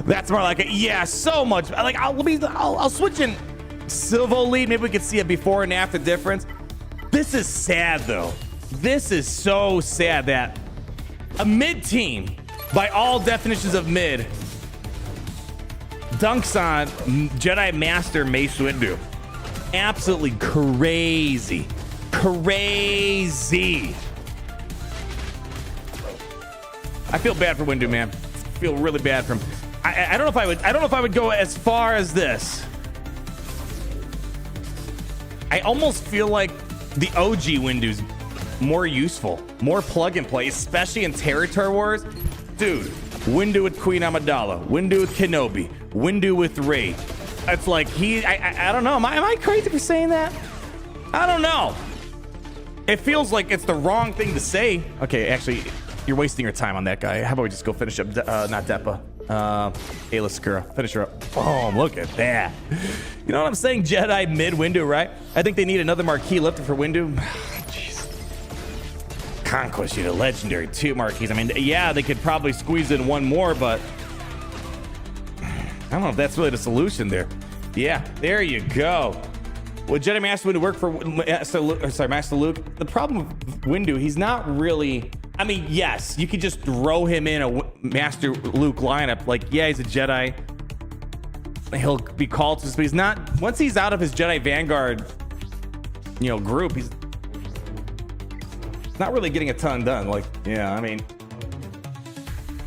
That's more like it. Yeah, so much. Like, I'll switch in Silvo lead. Maybe we could see a before and after difference. This is sad, though. This is so sad that a mid team, by all definitions of mid, dunks on Jedi Master Mace Windu. Absolutely crazy. Crazy. I feel bad for Windu, man. I feel really bad for him. I don't know if I would go as far as this. I almost feel like the OG Windu's more useful, more plug and play, especially in Territory Wars. Dude, Windu with Queen Amidala, Windu with Kenobi, Windu with Rey. It's like I don't know. Am I crazy for saying that? I don't know. It feels like it's the wrong thing to say. Okay, actually, you're wasting your time on that guy. How about we just go finish up, not Depa, Ayla Sakura. Finish her up. Boom, look at that. You know what I'm saying? Jedi mid Windu, right? I think they need another marquee lifter for Windu. Jeez. Conquest, legendary 2 marquees. I mean, yeah, they could probably squeeze in one more, but I don't know if that's really the solution there. Yeah, there you go. Would Jedi Master Windu work for Master Luke? The problem with Windu, he's not really. I mean, yes, you could just throw him in a Master Luke lineup. Like, yeah, he's a Jedi. He'll be called to, but he's not. Once he's out of his Jedi Vanguard, group, he's not really getting a ton done. Like, yeah, I mean,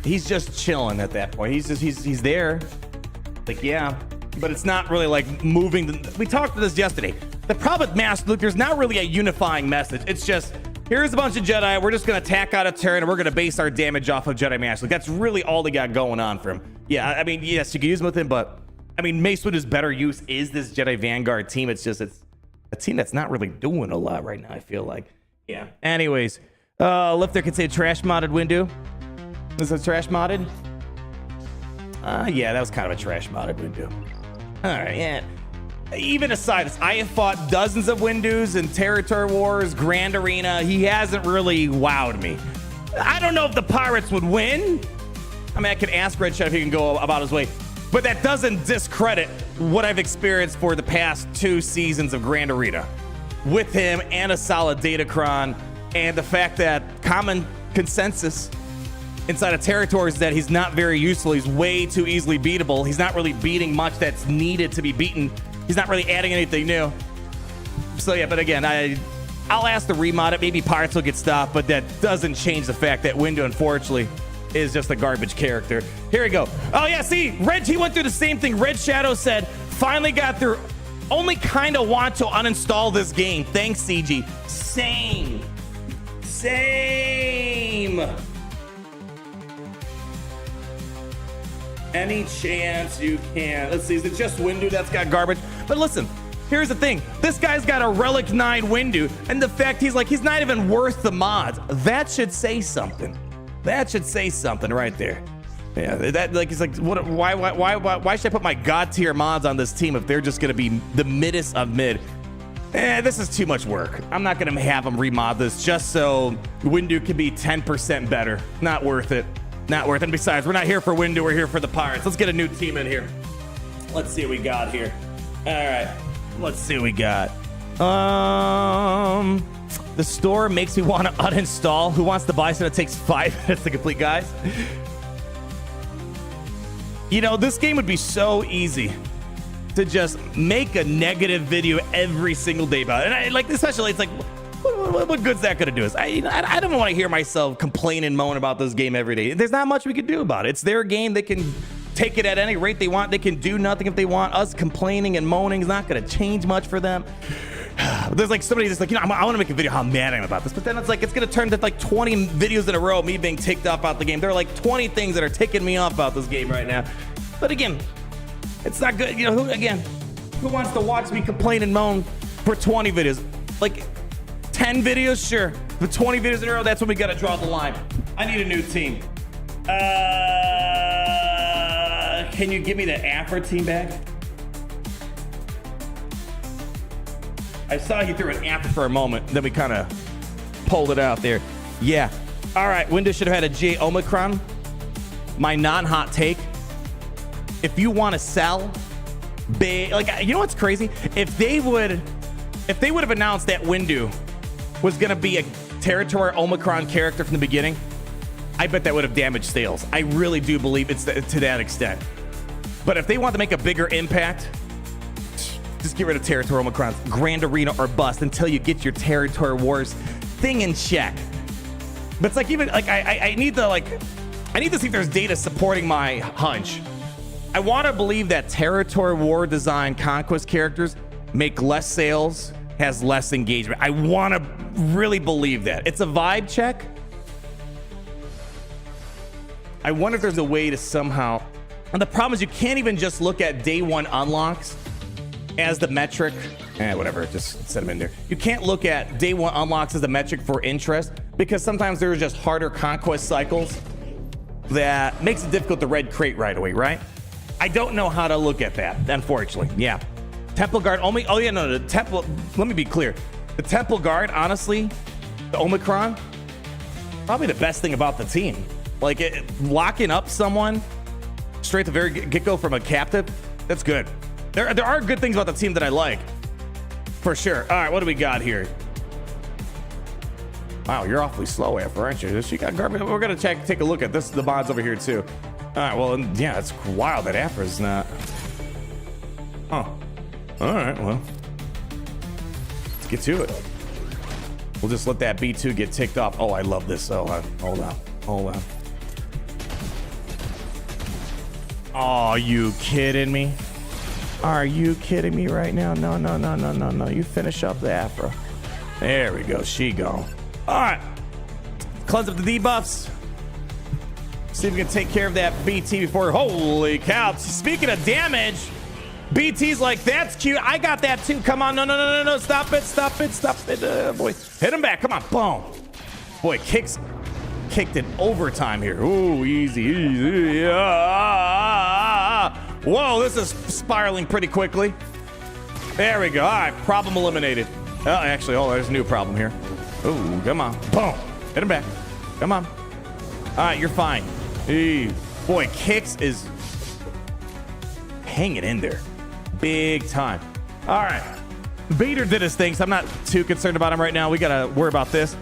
he's just chilling at that point. He's there. Like, yeah, but it's not really like moving. We talked about this yesterday. The problem with Master Luke, there's not really a unifying message. It's just, here's a bunch of Jedi. We're just going to tack out a turn, and we're going to base our damage off of Jedi Master Luke. That's really all they got going on for him. Yeah, I mean, yes, you can use him with him, but I mean, Mace Windu's better use is this Jedi Vanguard team. It's just, it's a team that's not really doing a lot right now, I feel like. Yeah. Anyways, Lifter can say trash modded Windu. Is it trash modded? Yeah, that was kind of a trash modded window. All right, yeah. Even aside this, I have fought dozens of windows in Territory Wars, Grand Arena. He hasn't really wowed me. I don't know if the Pirates would win. I mean, I could ask Red Shed if he can go about his way, but that doesn't discredit what I've experienced for the past 2 seasons of Grand Arena with him and a solid Datacron, and the fact that common consensus inside of Territories is that he's not very useful. He's way too easily beatable. He's not really beating much that's needed to be beaten. He's not really adding anything new. So yeah, but again, I'll ask to remod it. Maybe Pirates will get stopped, but that doesn't change the fact that Window, unfortunately, is just a garbage character. Here we go. Oh yeah, see, Red, he went through the same thing. Red Shadow said, finally got through. Only kind of want to uninstall this game. Thanks, CG. Same. Any chance you can. Let's see, is it just Windu that's got garbage? But listen, here's the thing. This guy's got a Relic 9 Windu, and the fact he's not even worth the mods. That should say something. That should say something right there. Yeah, that he's like, what? Why should I put my god tier mods on this team if they're just gonna be the middest of mid? This is too much work. I'm not gonna have them remod this just so Windu can be 10% better. Not worth it. Not worth it. And besides, we're not here for Windu, we're here for the Pirates. Let's get a new team in here. Let's see what we got here. All right, let's see what we got. The store makes me want to uninstall. Who wants to buy something that takes 5 minutes to complete, guys? You know, this game would be so easy to just make a negative video every single day about it. And especially, it's like, what good's that gonna do us? I don't want to hear myself complain and moan about this game every day. There's not much we can do about it. It's their game. They can take it at any rate they want. They can do nothing if they want. Us complaining and moaning is not gonna change much for them. There's like somebody that's like, I want to make a video how mad I am about this, but then it's like, it's gonna turn to like 20 videos in a row of me being ticked off about the game. There are like 20 things that are ticking me off about this game right now. But again, it's not good. You know, who wants to watch me complain and moan for 20 videos? Like 10 videos, sure. But 20 videos in a row, that's when we gotta draw the line. I need a new team. Can you give me the Afro team back? I saw he threw an Afro for a moment, then we kind of pulled it out there. Yeah. All right, Windows should have had a J Omicron. My non-hot take. If you want to sell big, like, you know what's crazy? If they would have announced that Windu was gonna be a Territory Omicron character from the beginning, I bet that would have damaged sales. I really do believe it's to that extent. But if they want to make a bigger impact, just get rid of Territory Omicron, Grand Arena or bust until you get your Territory Wars thing in check. But it's like, even like I need to see if there's data supporting my hunch. I want to believe that Territory War design Conquest characters make less sales, has less engagement. I want to really believe that. It's a vibe check. I wonder if there's a way to somehow, and the problem is you can't even just look at day one unlocks as the metric. Whatever, just set them in there. You can't look at day one unlocks as the metric for interest, because sometimes there are just harder conquest cycles that makes it difficult to red crate right away, right? I don't know how to look at that, unfortunately. Yeah. Temple Guard only. Oh yeah, no, the Temple. Let me be clear. The Temple Guard, honestly, the Omicron, probably the best thing about the team. Like locking up someone straight to very get-go from a captive, that's good. There are good things about the team that I like, for sure. All right, what do we got here? Wow, you're awfully slow, Afro, aren't you? She got garbage. We're gonna take a look at this. The mods over here too. All right, well, yeah, it's wild that Afro's not. Huh. All right, well, let's get to it. We'll just let that B2 get ticked off. Oh, I love this. Oh, hold on. Oh, you kidding me? Are you kidding me right now? No. You finish up the Afro. There we go. She gone. All right. Cleanse up the debuffs. See if we can take care of that BT before. Holy cow. Speaking of damage, BT's like, that's cute. I got that too. Come on. No. Stop it. Boy, hit him back. Come on. Boom. Boy, kicks. kicked in overtime here. Ooh, easy. Whoa, this is spiraling pretty quickly. There we go. All right, problem eliminated. Oh, actually, there's a new problem here. Ooh, come on. Boom. Hit him back. Come on. All right, you're fine. Hey, boy, Kicks is hanging in there. Big time. All right. Vader did his thing, so I'm not too concerned about him right now. We got to worry about this.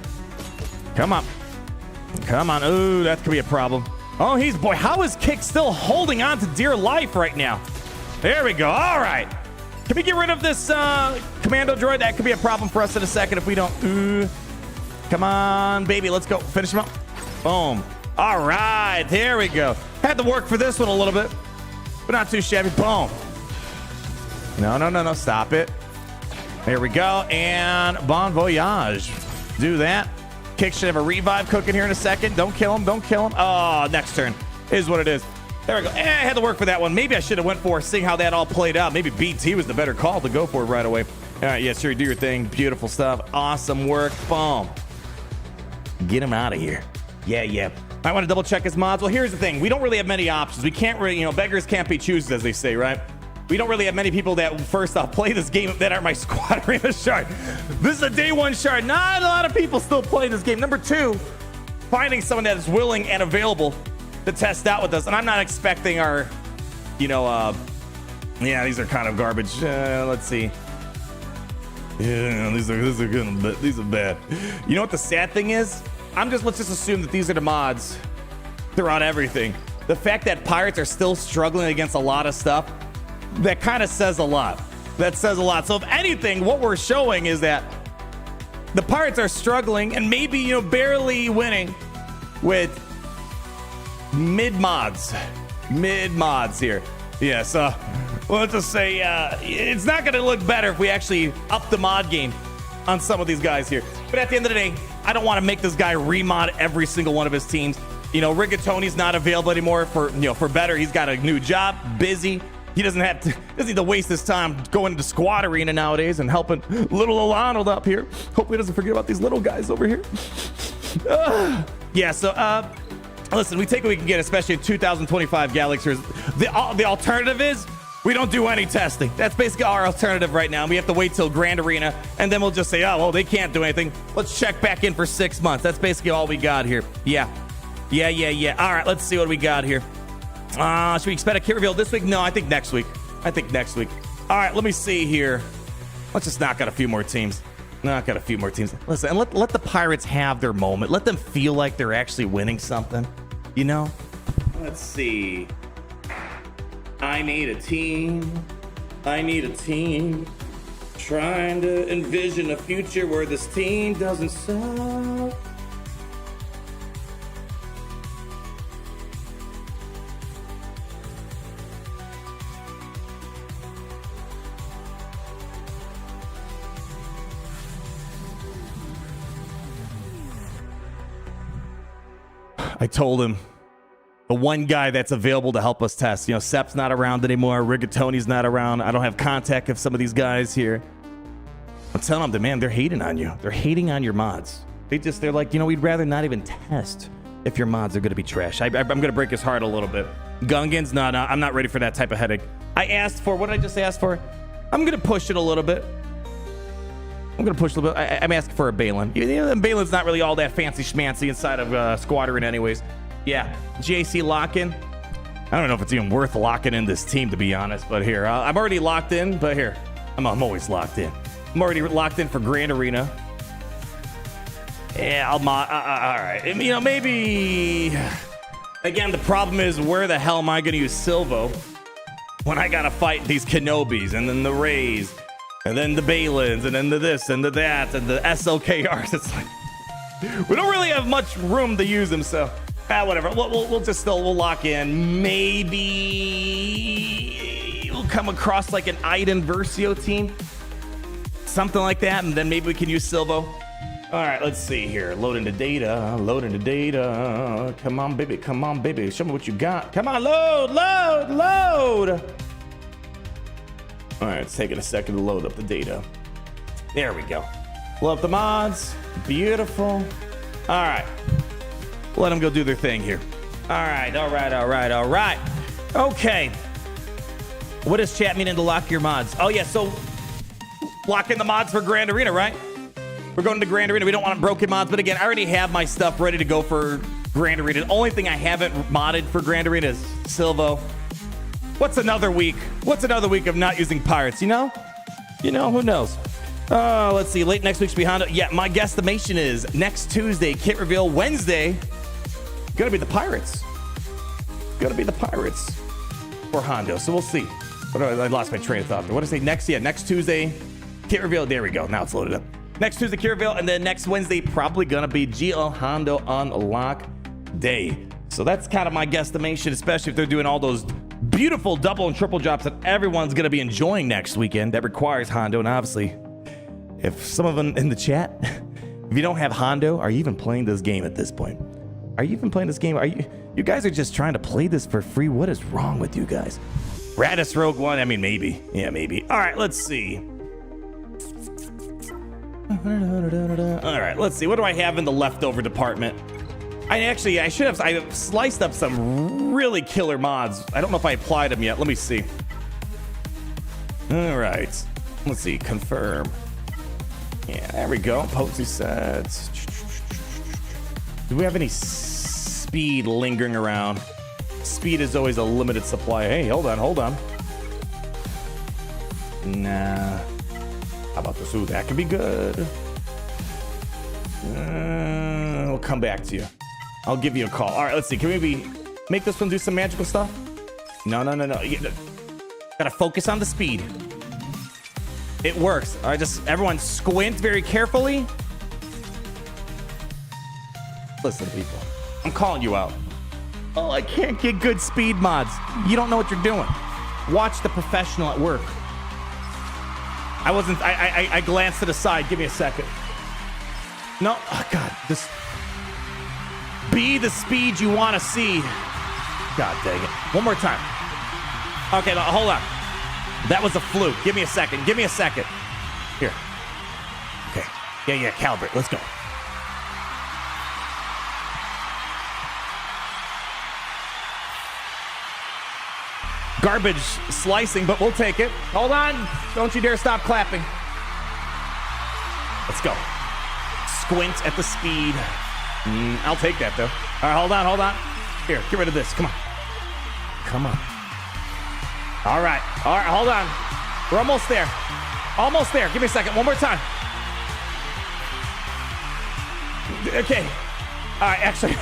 Come on. Come on. Ooh, that could be a problem. Oh, boy, how is Kick still holding on to dear life right now? There we go. All right. Can we get rid of this commando droid? That could be a problem for us in a second if we don't. Come on, baby. Let's go. Finish him up. Boom. All right. There we go. Had to work for this one a little bit, but not too shabby. Boom. No. Stop it. There we go. And bon voyage. Do that. Kick should have a revive cooking here in a second. Don't kill him. Don't kill him. Oh, next turn is what it is. There we go. I had to work for that one. Maybe I should have went for seeing how that all played out. Maybe BT was the better call to go for it right away. All right, yeah, sure. Do your thing. Beautiful stuff. Awesome work. Boom. Get him out of here. Yeah. I want to double check his mods. Well, here's the thing. We don't really have many options. We can't really, beggars can't be choosers, as they say, right? We don't really have many people that, first off, play this game that are my squad arena shard. This is a day one shard. Not a lot of people still play this game. Number two, finding someone that is willing and available to test out with us. And I'm not expecting our, yeah, these are kind of garbage. Let's see. Yeah, these are good, but these are bad. You know what the sad thing is? Let's just assume that these are the mods throughout everything. The fact that Pirates are still struggling against a lot of stuff, that kind of says a lot. That says a lot. So if anything, what we're showing is that the Pirates are struggling and maybe, barely winning with mid mods here. Yeah, so let's just say it's not going to look better if we actually up the mod game on some of these guys here. But at the end of the day, I don't want to make this guy remod every single one of his teams. Rigatoni's not available anymore for better. He's got a new job, busy. He doesn't need to waste his time going into squad arena nowadays and helping little Alonald up here. Hope he doesn't forget about these little guys over here. Yeah, so listen, we take what we can get, especially in 2025 Galaxies. The alternative is we don't do any testing. That's basically our alternative right now. We have to wait till Grand Arena, and then we'll just say, oh, well, they can't do anything. Let's check back in for 6 months. That's basically all we got here. Yeah. All right, let's see what we got here. Should we expect a kit reveal this week? No, I think next week. All right, let me see here. Let's just knock out a few more teams. Listen, and let the Pirates have their moment. Let them feel like they're actually winning something. Let's see. I need a team. Trying to envision a future where this team doesn't suck. I told him the one guy that's available to help us test. Sep's not around anymore. Rigatoni's not around. I don't have contact with some of these guys here. I'm telling them, man, they're hating on you. They're hating on your mods. They're like, we'd rather not even test if your mods are going to be trash. I'm going to break his heart a little bit. Gungans, no, I'm not ready for that type of headache. What did I just ask for? I'm going to push it a little bit. I'm asking for a Balin. Balin's not really all that fancy schmancy inside of Squadron anyways. Yeah, JC lock-in. I don't know if it's even worth locking in this team, to be honest, but here, I'm already locked in, but here, I'm always locked in. I'm already locked in for Grand Arena. Yeah, all right. Maybe... Again, the problem is, where the hell am I going to use Silvo when I got to fight these Kenobis, and then the Rays, and then the Balins, and then the this, and the that, and the SLKRs. It's like, we don't really have much room to use them, so whatever. We'll lock in. Maybe we'll come across like an Iden Versio team, something like that, and then maybe we can use Silvo. All right, let's see here. Load into data. Come on, baby. Show me what you got. Come on, load. All right, it's taking a second to load up the data. There we go. Load up the mods. Beautiful. All right. let them go do their thing here. All right. Okay. What does chat mean in to lock your mods? Oh, yeah, so lock in the mods for Grand Arena, right? We're going to Grand Arena. We don't want broken mods, but again, I already have my stuff ready to go for Grand Arena. The only thing I haven't modded for Grand Arena is Silvo. What's another week? What's another week of not using pirates, you know? You know, who knows? Let's see. Late next week should be Hondo. Yeah, my guesstimation is next Tuesday, kit reveal. Wednesday, gonna be the pirates. Gonna be the pirates for Hondo. So we'll see. I lost my train of thought. What did I say? Next Tuesday, kit reveal. There we go. Now it's loaded up. Next Tuesday, kit reveal, and then next Wednesday, probably gonna be GL Hondo Unlock Day. So that's kind of my guesstimation, especially if they're doing all those beautiful double and triple drops that everyone's gonna be enjoying next weekend. That requires Hondo, and obviously, if some of them in the chat, if you don't have Hondo, are you even playing this game at this point? Are you even playing this game? Are you guys are just trying to play this for free? What is wrong with you guys? Radis Rogue One, I mean, maybe. Yeah, maybe. All right, let's see. All right, let's see. What do I have in the leftover department? I sliced up some really killer mods. I don't know if I applied them yet. Let me see. All right. Let's see. Confirm. Yeah, there we go. Potency sets. Do we have any speed lingering around? Speed is always a limited supply. Hey, hold on. Nah. How about this? Ooh, that could be good. We'll come back to you. I'll give you a call. All right, let's see. Can we maybe make this one do some magical stuff? No. Gotta focus on the speed. It works. All right, just everyone squint very carefully. Listen, people, I'm calling you out. Oh, I can't get good speed mods. You don't know what you're doing. Watch the professional at work. I glanced to the side. Give me a second. No, oh God, this. Be the speed you want to see. God dang it. One more time. Okay, no, hold on. That was a fluke. Give me a second. Here. Okay. Yeah, calibrate. Let's go. Garbage slicing, but we'll take it. Hold on. Don't you dare stop clapping. Let's go. Squint at the speed. I'll take that, though. All right, hold on. Here, get rid of this. Come on. All right, hold on. We're almost there. Give me a second. One more time. Okay. All right, actually.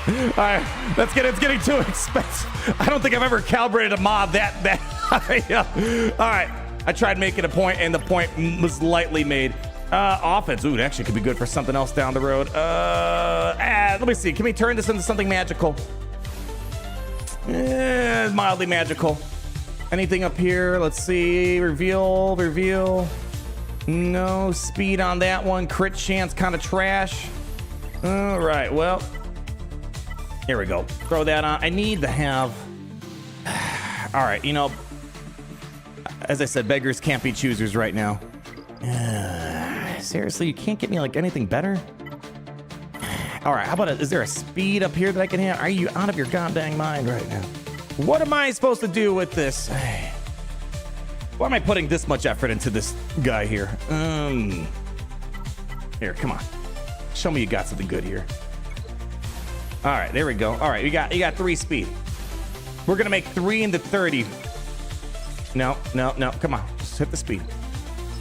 All right, it's getting too expensive. I don't think I've ever calibrated a mod that high. All right, I tried making a point, and the point was lightly made. Offense. Ooh, it actually could be good for something else down the road. Let me see. Can we turn this into something magical? Mildly magical. Anything up here? Let's see. Reveal. No speed on that one. Crit chance, kind of trash. All right, well. Here we go. Throw that on. I need to have... All right, you know, as I said, beggars can't be choosers right now. Seriously, you can't get me like anything better? All right, how about is there a speed up here that I can have? Are you out of your goddamn mind right now? What am I supposed to do with this? Why am I putting this much effort into this guy here? Here, come on. Show me you got something good here. All right, there we go. All right, you got 3 speed. We're gonna make 3 into 30. No. Come on, just hit the speed.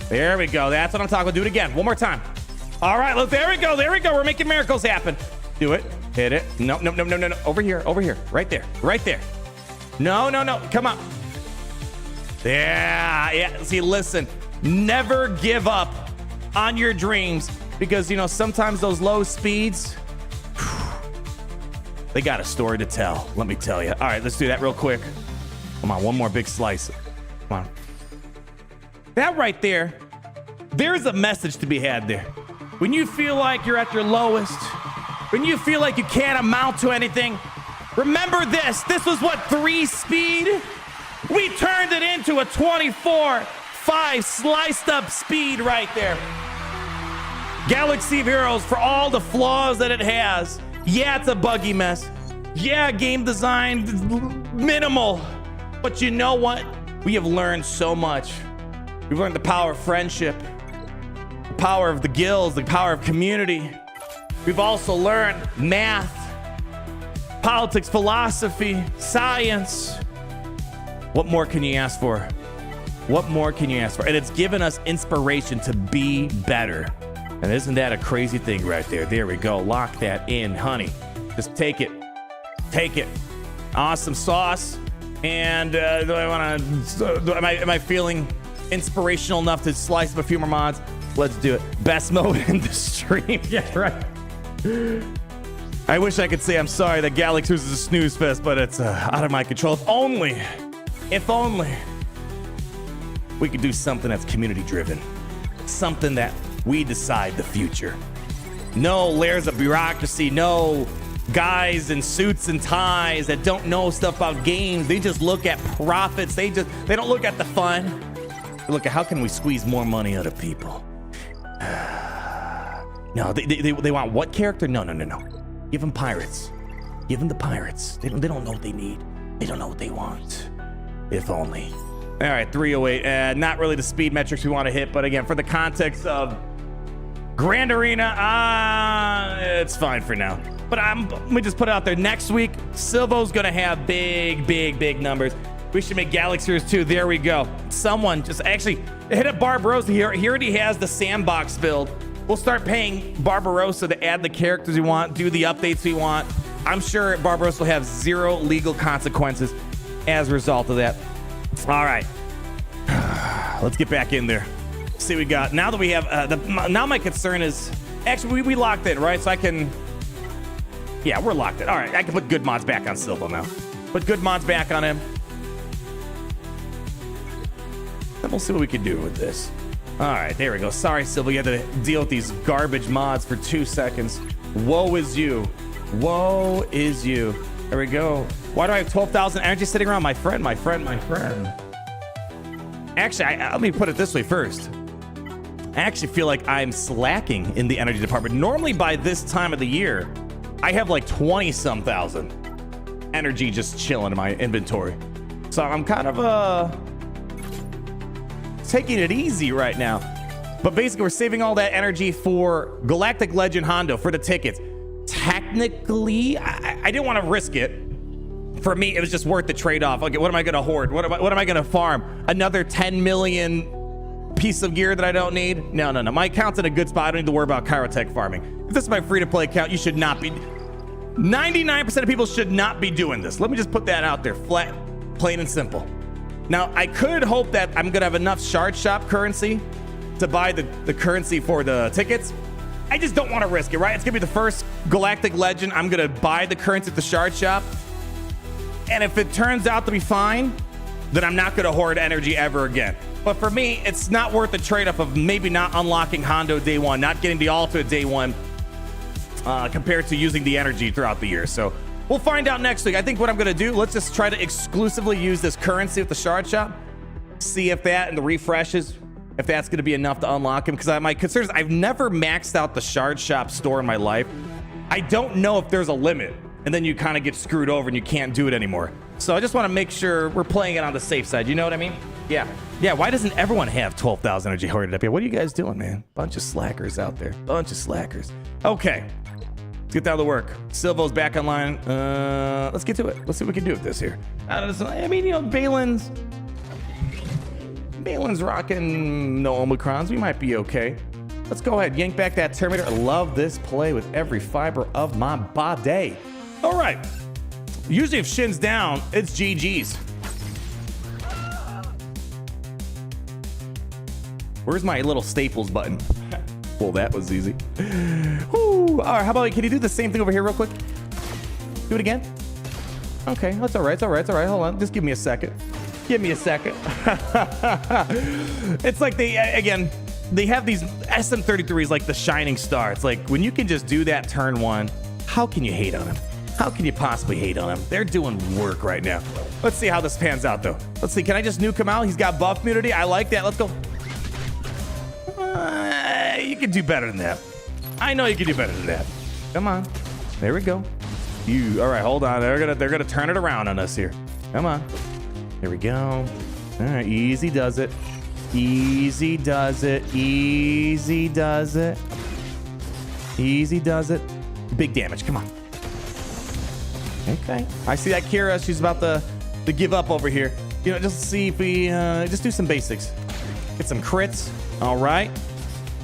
There we go. That's what I'm talking about. Do it again. One more time. All right, look. There we go. We're making miracles happen. Do it. Hit it. No. Over here. Right there. No. Come on. Yeah. See, listen. Never give up on your dreams because, you know, sometimes those low speeds, they got a story to tell. Let me tell you. All right, let's do that real quick. Come on, one more big slice. Come on. That right there, there's a message to be had there. When you feel like you're at your lowest, when you feel like you can't amount to anything, remember this. This was what, 3 speed? We turned it into a 24/5 sliced up speed right there. Galaxy of Heroes, for all the flaws that it has, Yeah, it's a buggy mess. Yeah, game design minimal. But you know what? We have learned so much. We've learned the power of friendship, the power of the guilds, the power of community. We've also learned math, politics, philosophy, science. What more can you ask for? What more can you ask for? And it's given us inspiration to be better. And isn't that a crazy thing right there? There we go. Lock that in, honey. Just take it. Take it. Awesome sauce. And do I want to? Am I feeling inspirational enough to slice up a few more mods? Let's do it. Best mode in the stream. Yeah, right. I wish I could say I'm sorry that Galaxy is a snooze fest, but it's out of my control. If only we could do something that's community driven, something that we decide the future. No layers of bureaucracy, no guys in suits and ties that don't know stuff about games. They just look at profits. They don't look at the fun. They look at how can we squeeze more money out of people. No, they want what character? No. Give them pirates. Give them the pirates. They don't know what they need. They don't know what they want. If only. All right, 308. Not really the speed metrics we want to hit, but again, for the context of Grand Arena, it's fine for now. But let me just put it out there. Next week, Silvo's gonna have big numbers. We should make Galaxiers too. There we go. Someone just actually hit up Barbarossa here. He already has the sandbox build. We'll start paying Barbarossa to add the characters we want, do the updates we want. I'm sure Barbarossa will have zero legal consequences as a result of that. All right, let's get back in there. See what we got. Now that we have, now my concern is, actually we locked in, right? So I can, yeah, we're locked in. All right, I can put good mods back on Silvo now. Put good mods back on him. Then we'll see what we can do with this. All right, there we go. Sorry, Silvo, you had to deal with these garbage mods for 2 seconds. Woe is you. Woe is you. There we go. Why do I have 12,000 energy sitting around? My friend. Actually, let me put it this way first. I actually feel like I'm slacking in the energy department. Normally by this time of the year, I have like 20-some thousand energy just chilling in my inventory. So I'm kind of taking it easy right now. But basically, we're saving all that energy for Galactic Legend Hondo, for the tickets. Technically, I didn't want to risk it. For me, it was just worth the trade-off. Okay, what am I going to hoard? What am I going to farm? Another 10 million piece of gear that I don't need? No. My account's in a good spot. I don't need to worry about Chirotech farming. If this is my free-to-play account, you should not be. 99% of people should not be doing this. Let me just put that out there, flat, plain and simple. Now, I could hope that I'm going to have enough shard shop currency to buy the currency for the tickets. I just don't want to risk it, right? It's going to be the first Galactic Legend. I'm going to buy the currency at the shard shop. And if it turns out to be fine, then I'm not going to hoard energy ever again. But for me, it's not worth the trade-off of maybe not unlocking Hondo day one, not getting the Alta day one, compared to using the energy throughout the year. So we'll find out next week. I think what I'm going to do, let's just try to exclusively use this currency with the shard shop. See if that and the refreshes, if that's going to be enough to unlock him. Because my concern is I've never maxed out the shard shop store in my life. I don't know if there's a limit. And then you kind of get screwed over and you can't do it anymore. So I just want to make sure we're playing it on the safe side. You know what I mean? Yeah. Why doesn't everyone have 12,000 energy hoarded up here? What are you guys doing, man? Bunch of slackers out there. Bunch of slackers. Okay. Let's get down to work. Silvo's back online. Let's get to it. Let's see what we can do with this here. I mean, you know, Balin's rocking no Omicrons. We might be okay. Let's go ahead. Yank back that Terminator. I love this play with every fiber of my body. All right. Usually if Shin's down, it's GG's. Where's my little staples button? Well, that was easy. Woo. All right, how about, can you do the same thing over here real quick? Do it again. Okay, that's all right. It's all right. Hold on. Just give me a second. It's like they have these SM33s like the shining star. It's like when you can just do that turn one, how can you hate on them? How can you possibly hate on him? They're doing work right now. Let's see how this pans out, though. Let's see. Can I just nuke him out? He's got buff immunity. I like that. Let's go. You can do better than that. I know you can do better than that. Come on. There we go. All right, hold on. They're gonna turn it around on us here. Come on. Here we go. All right, easy does it. Easy does it. Easy does it. Easy does it. Big damage. Come on. Okay. I see that Kira. She's about to give up over here. You know, just see if we just do some basics. Get some crits. All right.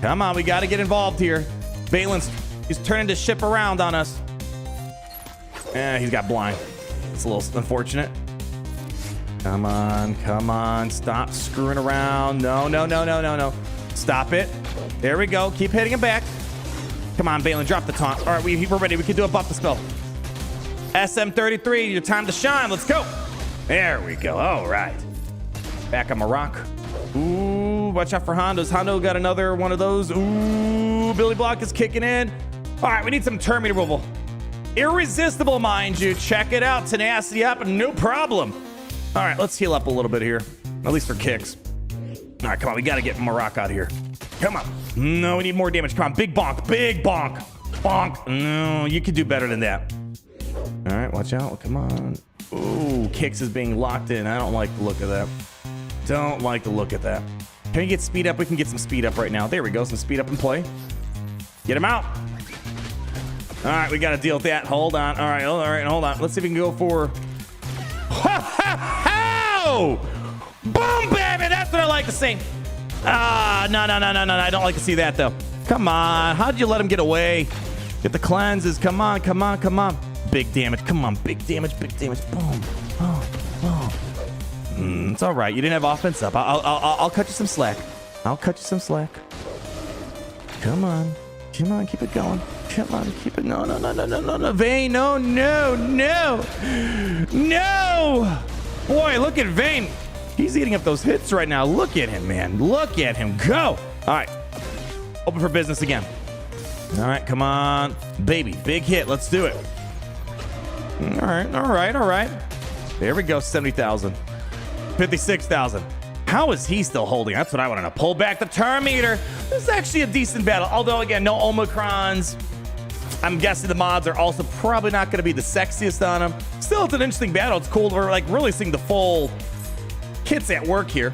Come on. We got to get involved here. Valen's, he's turning the ship around on us. He's got blind. It's a little unfortunate. Come on. Come on. Stop screwing around. No, no, no, no, no, no. Stop it. There we go. Keep hitting him back. Come on, Valen. Drop the taunt. All right, we're ready. We can do a buff the spell. SM33, your time to shine. Let's go. There we go. All right. Back on my rock. Ooh, watch out for Hondo's. Hondo got another one of those. Ooh, Billy Block is kicking in. All right, we need some turn removal. Irresistible, mind you. Check it out. Tenacity up, no problem. All right, let's heal up a little bit here. At least for kicks. All right, come on. We got to get Marak out here. Come on. No, we need more damage. Come on. Big bonk. Big bonk. Bonk. No, you could do better than that. All right, watch out. Come on. Ooh, kicks is being locked in. I don't like the look of that. Don't like the look at that. Can we get speed up? We can get some speed up right now. There we go. Some speed up in play. Get him out. All right, we got to deal with that. Hold on. All right, hold on. Let's see if we can go for... Ho! Boom, baby! That's what I like to see. No. I don't like to see that, though. Come on. How'd you let him get away? Get the cleanses. Come on. Big damage. Come on. Big damage. Boom. Oh. It's all right. You didn't have offense up. I'll cut you some slack. Come on. Keep it going. Come on. Keep it. No. Vayne. No. Boy, look at Vayne. He's eating up those hits right now. Look at him, man. Look at him go. All right. Open for business again. All right. Come on. Baby. Big hit. Let's do it. All right. There we go. 70,000. 56,000. How is he still holding? That's what I want to know. Pull back the turn meter. This is actually a decent battle. Although, again, no Omicrons. I'm guessing the mods are also probably not going to be the sexiest on them. Still, it's an interesting battle. It's cool. We're like really seeing the full kits at work here.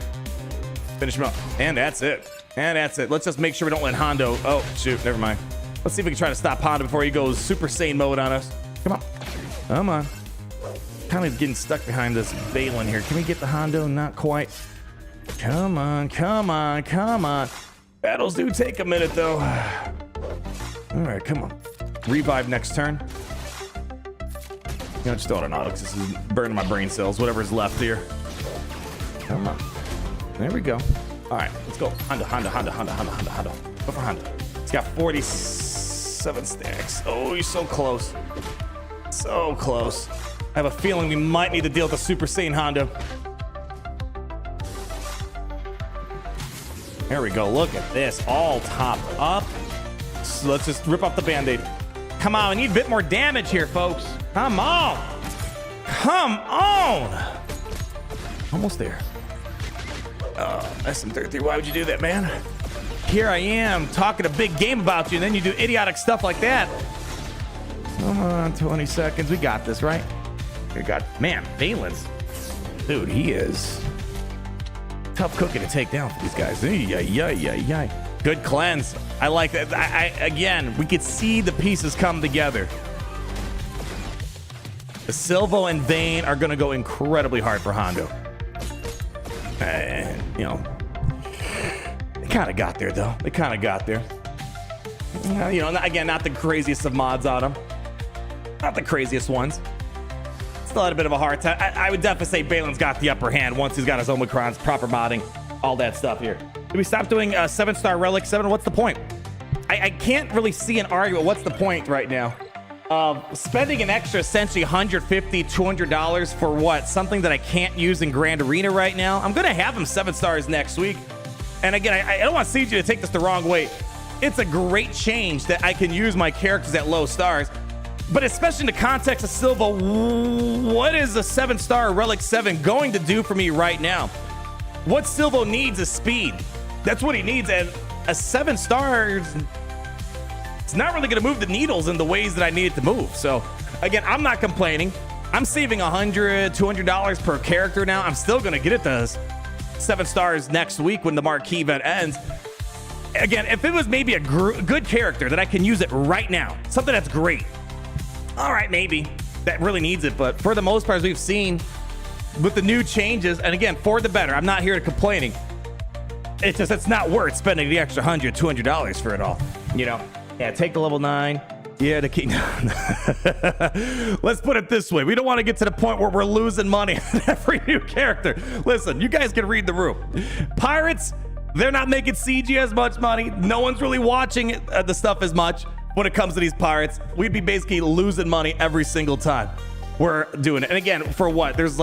Finish him up. And that's it. Let's just make sure we don't let Hondo. Oh, shoot. Never mind. Let's see if we can try to stop Hondo before he goes Super Saiyan mode on us. Come on. Kind of getting stuck behind this Valen here. Can we get the Hondo? Not quite. Come on. Battles do take a minute, though. All right, come on. Revive next turn. Just throw it on auto because this is burning my brain cells. Whatever's left here. Come on. There we go. All right, let's go. Hondo. Go for Hondo. He's got 47 stacks. Oh, you're so close. So close. I have a feeling we might need to deal with the Super Saiyan Hondo. There we go. Look at this. All topped up. So let's just rip off the Band-Aid. Come on. We need a bit more damage here, folks. Come on. Almost there. SM33, why would you do that, man? Here I am talking a big game about you, and then you do idiotic stuff like that. Come on, 20 seconds. We got this, right? Man, Valen's. Dude, he is tough cookie to take down for these guys. Good cleanse. I like that. Again, we could see the pieces come together. The Silvo and Vayne are going to go incredibly hard for Hondo. And, they kind of got there, though. Again, not the craziest of mods on them. Not the craziest ones. Still had a bit of a hard time. I would definitely say Balen's got the upper hand once he's got his Omicrons, proper modding, all that stuff here. Did we stop doing 7-star Relic 7? What's the point? I can't really see an argument. What's the point right now? Spending an extra essentially $150, $200 for what? Something that I can't use in Grand Arena right now? I'm going to have him 7 stars next week. And again, I don't want CG to take this the wrong way. It's a great change that I can use my characters at low stars. But especially in the context of Silvo, what is a 7-star Relic 7 going to do for me right now? What Silvo needs is speed. That's what he needs. And a 7 stars it's not really going to move the needles in the ways that I need it to move. So again, I'm not complaining. I'm saving $100, $200 per character now. I'm still going to get it to 7 stars next week when the marquee event ends. Again, if it was maybe a good character that I can use it right now, something that's great, all right, maybe that really needs it. But for the most part, as we've seen with the new changes, and again, for the better, I'm not here to complaining. It's not worth spending the extra $100, $200 for it all. You know, yeah, take the level 9. Yeah, the key. Let's put it this way. We don't want to get to the point where we're losing money on every new character. Listen, you guys can read the room. Pirates, they're not making CG as much money. No one's really watching the stuff as much when it comes to these pirates. We'd be basically losing money every single time we're doing it. And again, for what? There's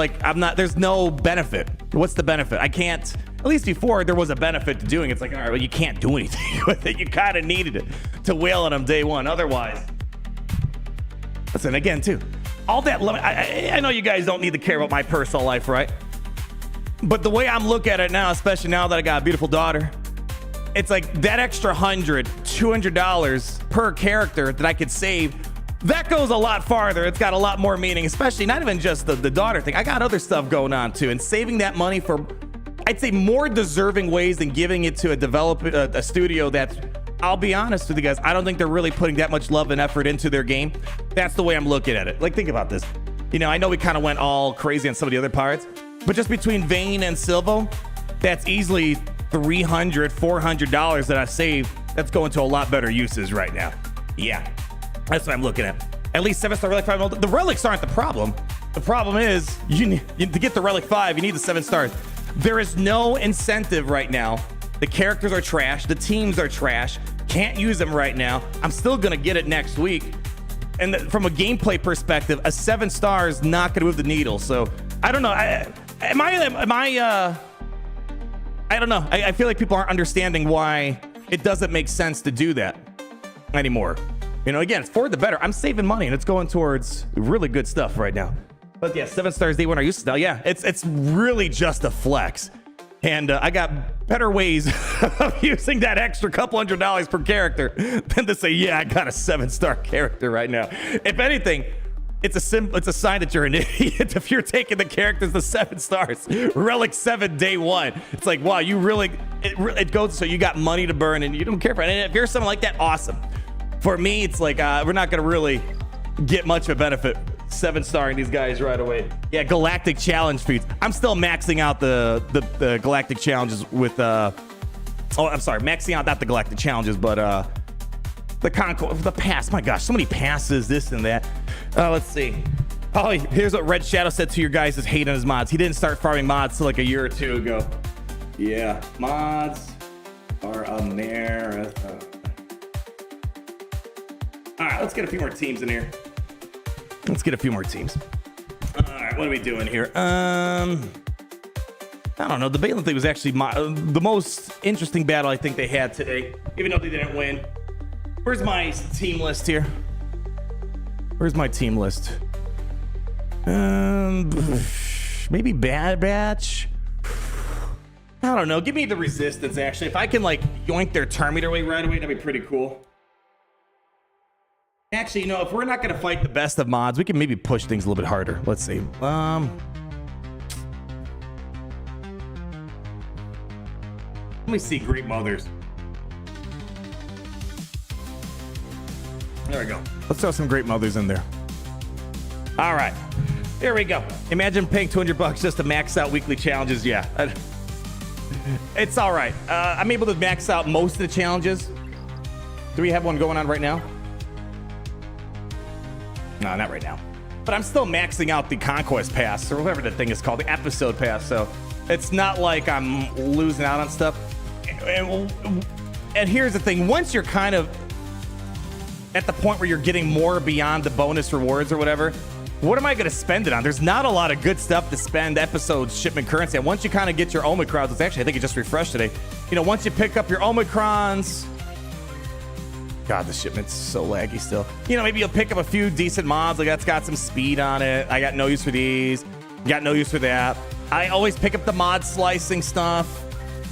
no benefit. What's the benefit? I can't, at least before there was a benefit to doing it. It's like, all right, well, you can't do anything with it. You kind of needed it to whale on them day one. Otherwise, listen, again, too, all that, I know you guys don't need to care about my personal life, right? But the way I'm looking at it now, especially now that I got a beautiful daughter, it's like that extra $100, $200 per character that I could save, that goes a lot farther. It's got a lot more meaning, especially not even just the daughter thing. I got other stuff going on too, and saving that money for, I'd say, more deserving ways than giving it to a studio that's, I'll be honest with you guys, I don't think they're really putting that much love and effort into their game. That's the way I'm looking at it. Like, think about this. You know, I know we kind of went all crazy on some of the other pirates, but just between Vayne and Silvo, that's easily $300, $400 that I saved. That's going to a lot better uses right now. Yeah. That's what I'm looking at. At least 7-star Relic 5. The relics aren't the problem. The problem is, to get the Relic 5, you need the 7 stars. There is no incentive right now. The characters are trash. The teams are trash. Can't use them right now. I'm still going to get it next week. And from a gameplay perspective, a 7 star is not going to move the needle. So, I don't know. I don't know. I feel like people aren't understanding why it doesn't make sense to do that anymore. You know, again, it's for the better. I'm saving money and it's going towards really good stuff right now. But yeah, 7 stars day one are used to now. Yeah, it's really just a flex. And I got better ways of using that extra couple $100 per character than to say, yeah, I got a 7-star character right now. If anything, it's a sign that you're an idiot if you're taking the characters to 7 stars. Relic 7 day one. It's like, wow, you really, it goes so you got money to burn and you don't care for it. And if you're someone like that, awesome. For me, it's like, we're not going to really get much of a benefit 7-starring these guys right away. Yeah, Galactic Challenge feats. I'm still maxing out the Galactic Challenges with, maxing out not the Galactic Challenges, but the pass. My gosh, so many passes, this and that. Let's see. Oh, here's what Red Shadow said to your guys' hate on his mods. He didn't start farming mods till like a year or two ago. Yeah, mods are America. All right, let's get a few more teams in here. Let's get a few more teams. All right, what are we doing here? I don't know. The Balin thing was actually the most interesting battle I think they had today, even though they didn't win. Where's my team list here? Where's my team list? Maybe Bad Batch. I don't know. Give me the Resistance, actually. If I can, like, yoink their Terminator away right away, that'd be pretty cool. Actually, you know, if we're not going to fight the best of mods, we can maybe push things a little bit harder. Let's see. Let me see Great Mothers. There we go. Let's throw some Great Mothers in there. All right. Here we go. Imagine paying $200 just to max out weekly challenges. Yeah. It's all right. I'm able to max out most of the challenges. Do we have one going on right now? No, not right now. But I'm still maxing out the Conquest Pass, or whatever the thing is called, the Episode Pass. So it's not like I'm losing out on stuff. And here's the thing. Once you're kind of at the point where you're getting more beyond the bonus rewards or whatever, what am I going to spend it on? There's not a lot of good stuff to spend episodes, shipment currency. And once you kind of get your Omicrons, it's actually, I think it just refreshed today. You know, once you pick up your Omicrons, God, the shipment's so laggy still. You know, maybe you'll pick up a few decent mods. Like, that's got some speed on it. I got no use for these. Got no use for that. I always pick up the mod slicing stuff.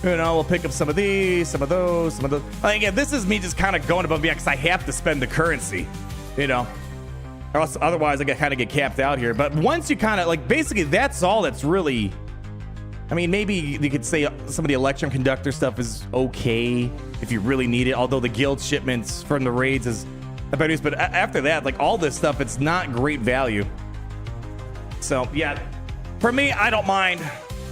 You know, we'll pick up some of these, some of those, some of those. Again, this is me just kind of going above me because I have to spend the currency, you know. Or else, otherwise, I kind of get capped out here. But once you kind of, like, basically, that's all that's really... I mean, maybe you could say some of the electrum conductor stuff is okay if you really need it, although the guild shipments from the raids is a better use. But after that, like, all this stuff, it's not great value. So, yeah, for me, I don't mind.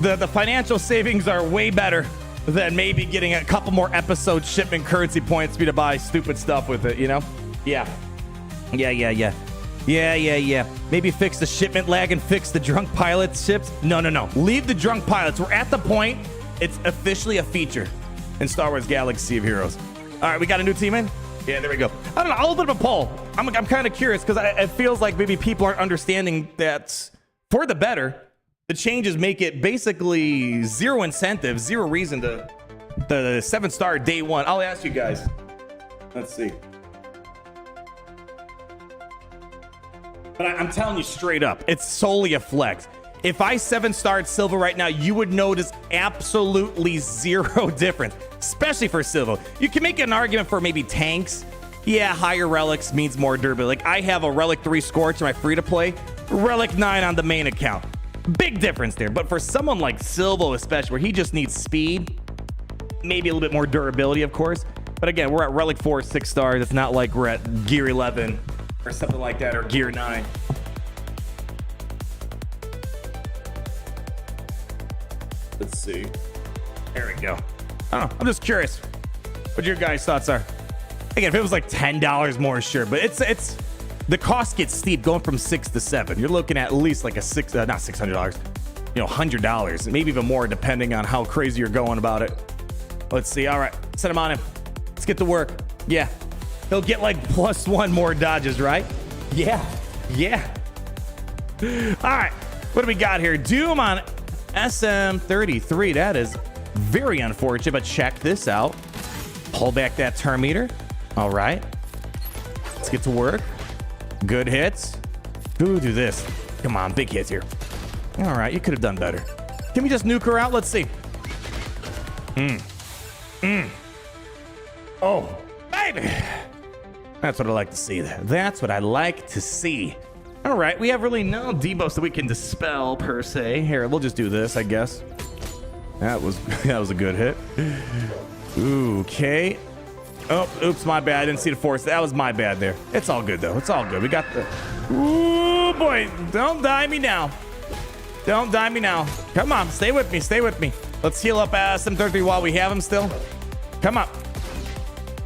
The financial savings are way better than maybe getting a couple more episode shipment currency points for me to buy stupid stuff with it, you know? Yeah. Maybe fix the shipment lag and fix the drunk pilot ships. No. Leave the drunk pilots. We're at the point. It's officially a feature in Star Wars Galaxy of Heroes. All right, we got a new team in? Yeah, there we go. I don't know. I'll open up a poll. I'm kind of curious because it feels like maybe people aren't understanding that for the better, the changes make it basically zero incentive, zero reason to the 7-star day one. I'll ask you guys. Let's see. But I'm telling you straight up, it's solely a flex. If I 7-starred Silvo right now, you would notice absolutely zero difference, especially for Silvo. You can make an argument for maybe tanks. Yeah, higher relics means more durability. Like, I have a Relic 3 Scorch in my free-to-play, Relic 9 on the main account. Big difference there. But for someone like Silvo especially, where he just needs speed, maybe a little bit more durability, of course. But again, we're at Relic 4, 6 stars. It's not like we're at Gear 11 or something like that, or Gear 9. Let's see. There we go. I don't know. I'm just curious what your guys' thoughts are. Again, if it was like $10 more, sure. But it's the cost gets steep going from 6 to 7. You're looking at least like a not $600, $100, maybe even more depending on how crazy you're going about it. Let's see. All right, set him on him. Let's get to work. Yeah. He'll get like +1 more dodges, right? Yeah. All right. What do we got here? Doom on SM33. That is very unfortunate, but check this out. Pull back that turn meter. All right. Let's get to work. Good hits. Ooh, do this. Come on, big hits here. All right, you could have done better. Can we just nuke her out? Let's see. Oh, baby. That's what I like to see there. That's what I like to see. All right, we have really no debuffs that we can dispel per se. Here, we'll just do this, I guess. That was a good hit. Okay. Oh, oops, my bad. I didn't see the force. That was my bad there. It's all good though. It's all good. We got the. Ooh boy! Don't die me now. Don't die me now. Come on, stay with me. Stay with me. Let's heal up SM33 while we have him still. Come on.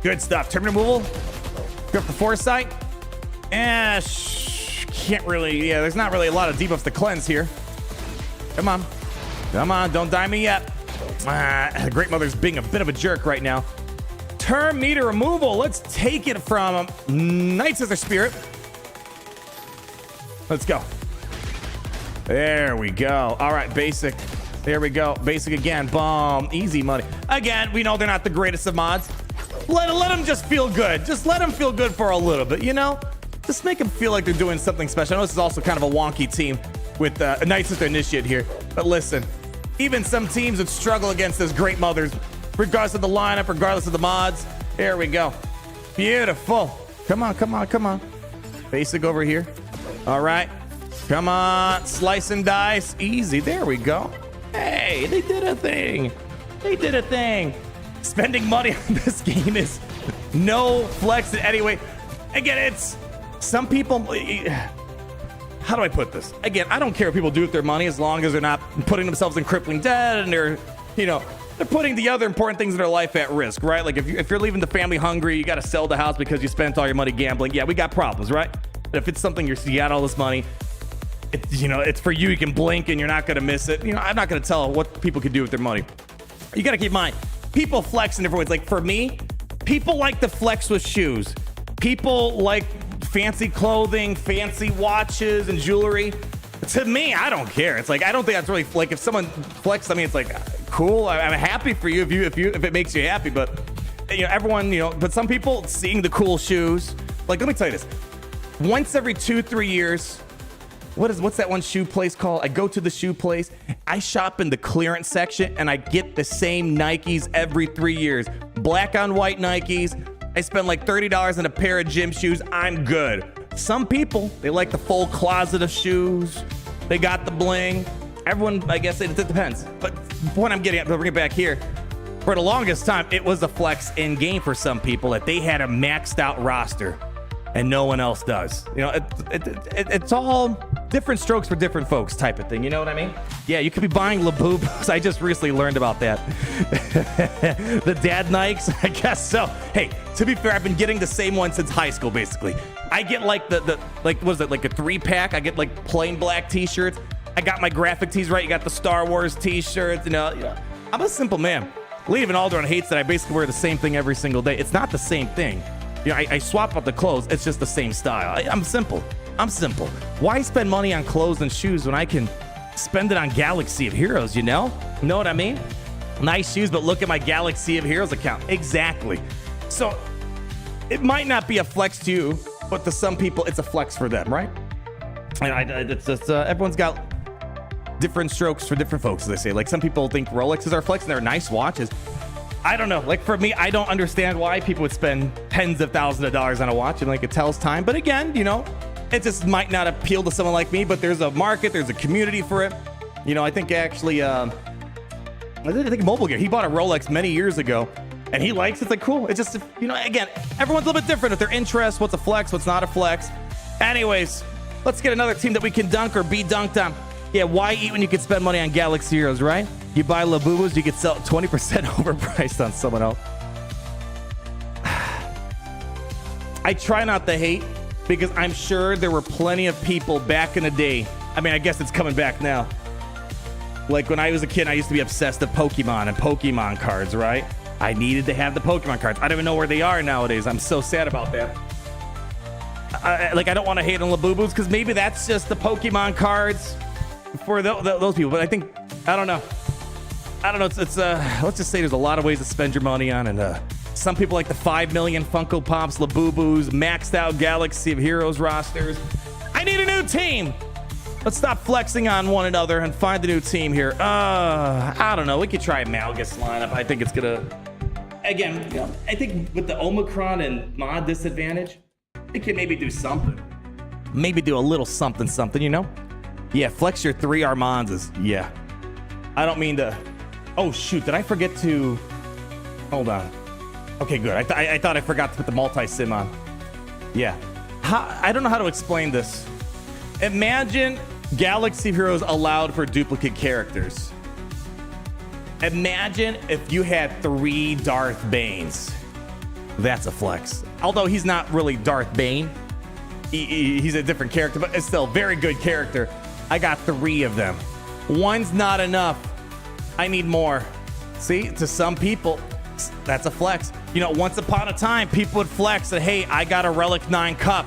Good stuff. Turn removal. Go up the foresight. Can't really. Yeah, there's not really a lot of debuffs to cleanse here. Come on. Come on. Don't die me yet. The Great Mother's being a bit of a jerk right now. Turn meter removal. Let's take it from Night Sister Spirit. Let's go. There we go. All right, basic. There we go. Basic again. Boom. Easy money. Again, we know they're not the greatest of mods. Let them just feel good. Just let them feel good for a little bit, you know? Just make them feel like they're doing something special. I know this is also kind of a wonky team with a Night Sister Initiate here. But listen, even some teams would struggle against this Great Mothers, regardless of the lineup, regardless of the mods. There we go. Beautiful. Come on, come on, come on. Basic over here. All right. Come on. Slice and dice. Easy. There we go. Hey, they did a thing. They did a thing. Spending money on this game is no flex in any way. Again, it's some people. How do I put this? Again, I don't care what people do with their money as long as they're not putting themselves in crippling debt and they're putting the other important things in their life at risk, right? Like if you're leaving the family hungry, you got to sell the house because you spent all your money gambling. Yeah, we got problems, right? But if it's something you got all this money, it's for you. You can blink and you're not going to miss it. I'm not going to tell what people can do with their money. You got to keep in mind, people flex in different ways. Like for me, people like to flex with shoes. People like fancy clothing, fancy watches and jewelry. To me, I don't care. It's like, I don't think that's really like if someone flexes, I mean, it's like cool. I'm happy for you if it makes you happy. But everyone, but some people seeing the cool shoes. Like, let me tell you this. Once every 2-3 years, what's that one shoe place called? I go to the shoe place. I shop in the clearance section and I get the same Nikes every 3 years. Black on white Nikes. I spend like $30 on a pair of gym shoes. I'm good. Some people, they like the full closet of shoes. They got the bling. Everyone, I guess it depends. But the point I'm getting at, to bring it back here, for the longest time, it was a flex in game for some people that they had a maxed out roster and no one else does. You know, it's all different strokes for different folks type of thing. You know what I mean? Yeah, you could be buying Labubu's. I just recently learned about that. The dad Nikes, I guess so. Hey, to be fair, I've been getting the same one since high school, basically. I get like like, what is it, like a 3-pack? I get like plain black t-shirts. I got my graphic tees right. You got the Star Wars t-shirts. You know, I'm a simple man. Lee Van Alderaan hates that I basically wear the same thing every single day. It's not the same thing. You know, I swap out the clothes. It's just the same style. I'm simple. I'm simple. Why spend money on clothes and shoes when I can spend it on Galaxy of Heroes, you know? Know what I mean? Nice shoes, but look at my Galaxy of Heroes account. Exactly. So it might not be a flex to you, but to some people, it's a flex for them, right? And it's just, everyone's got different strokes for different folks, as they say. Like some people think Rolexes are flex and they're nice watches. I don't know. Like for me, I don't understand why people would spend tens of thousands of dollars on a watch and like it tells time. But again, you know, it just might not appeal to someone like me, but there's a market, there's a community for it. You know, I think actually, I think Mobile Gear, he bought a Rolex many years ago and he likes it. It's like, cool. It's just, you know, again, everyone's a little bit different with their interests, what's a flex, what's not a flex. Anyways, let's get another team that we can dunk or be dunked on. Yeah, why eat when you can spend money on Galaxy Heroes, right? You buy Labubu's, you could sell 20% overpriced on someone else. I try not to hate because I'm sure there were plenty of people back in the day. I mean, I guess it's coming back now. Like when I was a kid, I used to be obsessed with Pokemon and Pokemon cards, right? I needed to have the Pokemon cards. I don't even know where they are nowadays. I'm so sad about that. I don't want to hate on Labubu's because maybe that's just the Pokemon cards for those people. But I think, I don't know. It's let's just say there's a lot of ways to spend your money on, and some people like the 5 million Funko Pops, Labubu's, maxed out Galaxy of Heroes rosters. I need a new team. Let's stop flexing on one another and find a new team here. I don't know. We could try Malgus lineup. I think it's gonna, again, you know, I think with the Omicron and mod disadvantage, it can maybe do something. Maybe do a little something, you know? Yeah, flex your 3 Armanzas. Yeah. I don't mean to. Oh, shoot. Did I forget to. Hold on. Okay, good. I thought I forgot to put the multi-sim on. Yeah. I don't know how to explain this. Imagine Galaxy Heroes allowed for duplicate characters. Imagine if you had 3 Darth Banes. That's a flex. Although he's not really Darth Bane. He's a different character, but it's still a very good character. I got 3 of them. One's not enough. I need more. See, to some people, that's a flex. You know, once upon a time, people would flex that, hey, I got a Relic 9 cup.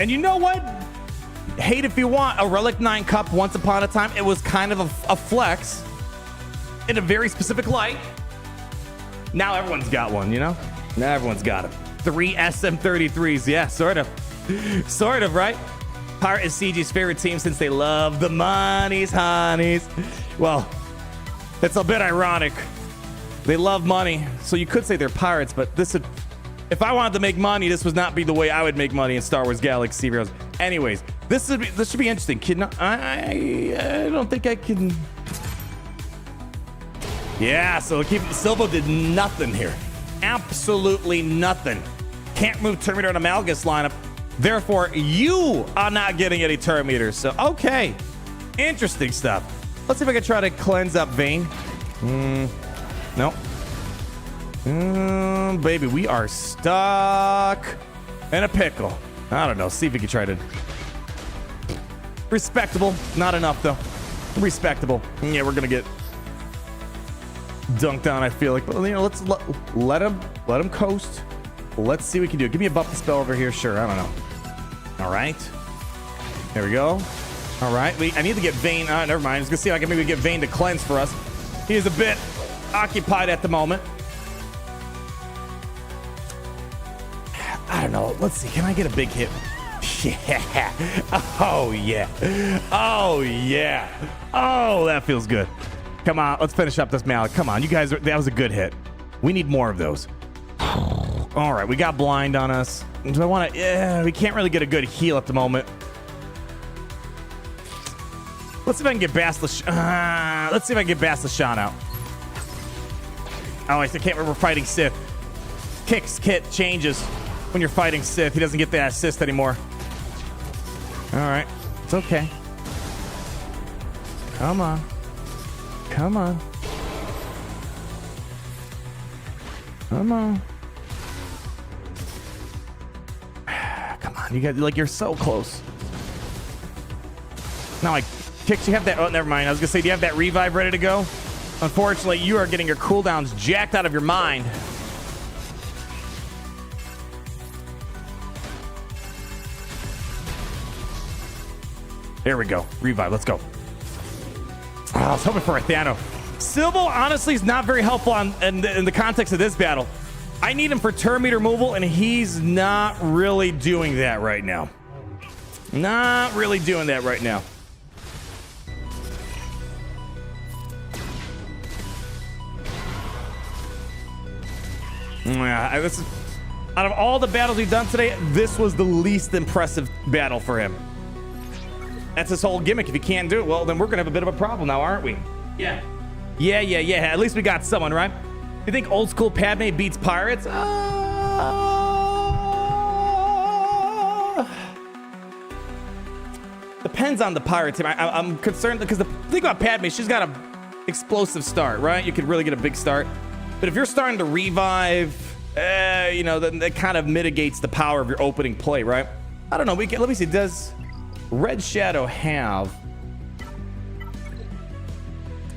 And you know what? Hate if you want. A Relic 9 cup, once upon a time, it was kind of a flex in a very specific light. Now everyone's got one, you know? Now everyone's got it. 3 SM33s. Yeah, sort of. Sort of, right? Pirate is CG's favorite team since they love the monies, honeys. Well, it's a bit ironic. They love money, so you could say they're pirates, but this would, if I wanted to make money, this would not be the way I would make money in Star Wars Galaxy Heroes. Anyways, this should be interesting. I don't think I can. Yeah, so Silvo did nothing here. Absolutely nothing. Can't move Terminator and Amalgus lineup. Therefore, you are not getting any Terminators. So, okay. Interesting stuff. Let's see if I can try to cleanse up Vayne. No. Baby, we are stuck in a pickle. I don't know. See if we can try to. Respectable. Not enough, though. Respectable. Yeah, we're going to get dunked on, I feel like. But, you know, let's let him coast. Let's see what we can do. Give me a buff spell over here. Sure, I don't know. All right. There we go. All right. I need to get Vayne. Never mind. I was going to see if I can maybe get Vayne to cleanse for us. He is a bit occupied at the moment. I don't know. Let's see. Can I get a big hit? Yeah. Oh, yeah. Oh, yeah. Oh, that feels good. Come on, let's finish up this mallet. Come on, you guys, that was a good hit. We need more of those. All right, we got blind on us. Do I want to? Yeah, we can't really get a good heal at the moment. Let's see if I can get let's see if I can get Baslashan out. Oh, I can't remember fighting Sith. Kicks kit changes when you're fighting Sith. He doesn't get that assist anymore. All right, it's okay. Come on. Come on. Come on. Come on, you guys, like, you're so close. Now, like, Kicks, you have that. Oh, never mind. I was gonna say, do you have that revive ready to go? Unfortunately, you are getting your cooldowns jacked out of your mind. There we go. Revive. Let's go. Oh, I was hoping for a Thano. Silvo, honestly, is not very helpful in the context of this battle. I need him for turn meter removal, and he's not really doing that right now. Not really doing that right now. Yeah, this is, out of all the battles we've done today, this was the least impressive battle for him. That's his whole gimmick. If he can't do it, well, then we're gonna have a bit of a problem now, aren't we? Yeah. Yeah. At least we got someone, right? You think old school Padme beats pirates? Depends on the pirate team. I'm concerned because the thing about Padme, she's got an explosive start, right? You could really get a big start. But if you're starting to revive, you know, then that kind of mitigates the power of your opening play, right? I don't know. Let me see. Does Red Shadow have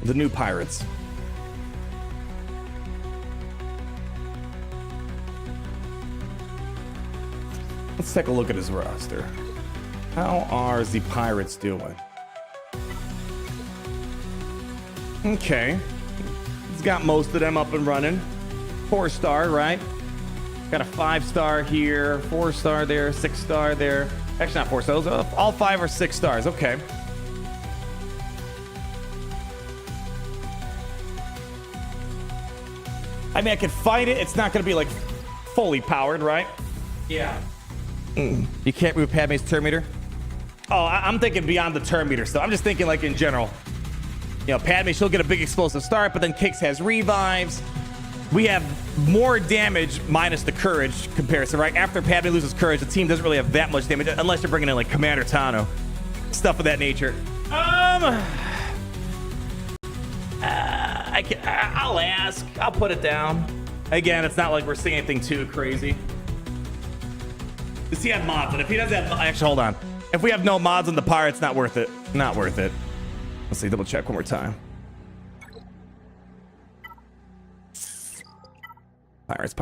the new pirates? Let's take a look at his roster. How are the pirates doing? Okay. He's got most of them up and running. 4-star, right? Got a 5-star here, 4-star there, 6-star there. Actually, not 4 stars. All 5 are 6 stars. Okay. I mean, I could fight it. It's not going to be like fully powered, right? Yeah. You can't move Padme's turn meter? Oh, I'm thinking beyond the turn meter stuff. I'm just thinking like in general. You know, Padme, she'll get a big explosive start, but then Kix has revives. We have more damage minus the courage comparison, right? After Padme loses courage, the team doesn't really have that much damage unless you're bringing in like Commander Tano. Stuff of that nature. I'll ask. I'll put it down. Again, it's not like we're seeing anything too crazy. Does he have mods? And if he doesn't have, actually, hold on. If we have no mods on the pirates, not worth it. Not worth it. Let's see, double check one more time. Pirates.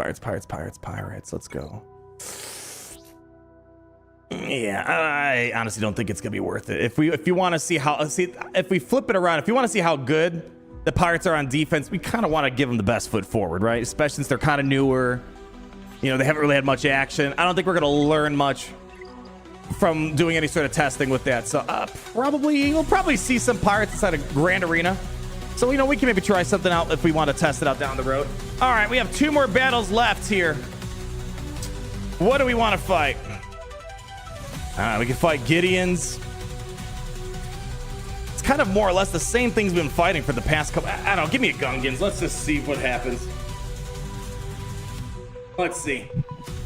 Let's go. Yeah, I honestly don't think it's gonna be worth it. If you want to see how, if we flip it around, if you want to see how good the pirates are on defense, we kind of want to give them the best foot forward, right? Especially since they're kind of newer. You know, they haven't really had much action. I don't think we're gonna learn much from doing any sort of testing with that. So we'll probably see some pirates inside a Grand Arena. So, you know, we can maybe try something out if we want to test it out down the road. All right, we have 2 more battles left here. What do we want to fight? We can fight Gideons. It's kind of more or less the same things we've been fighting for the past couple. I don't know. Give me a Gungans. Let's just see what happens. Let's see.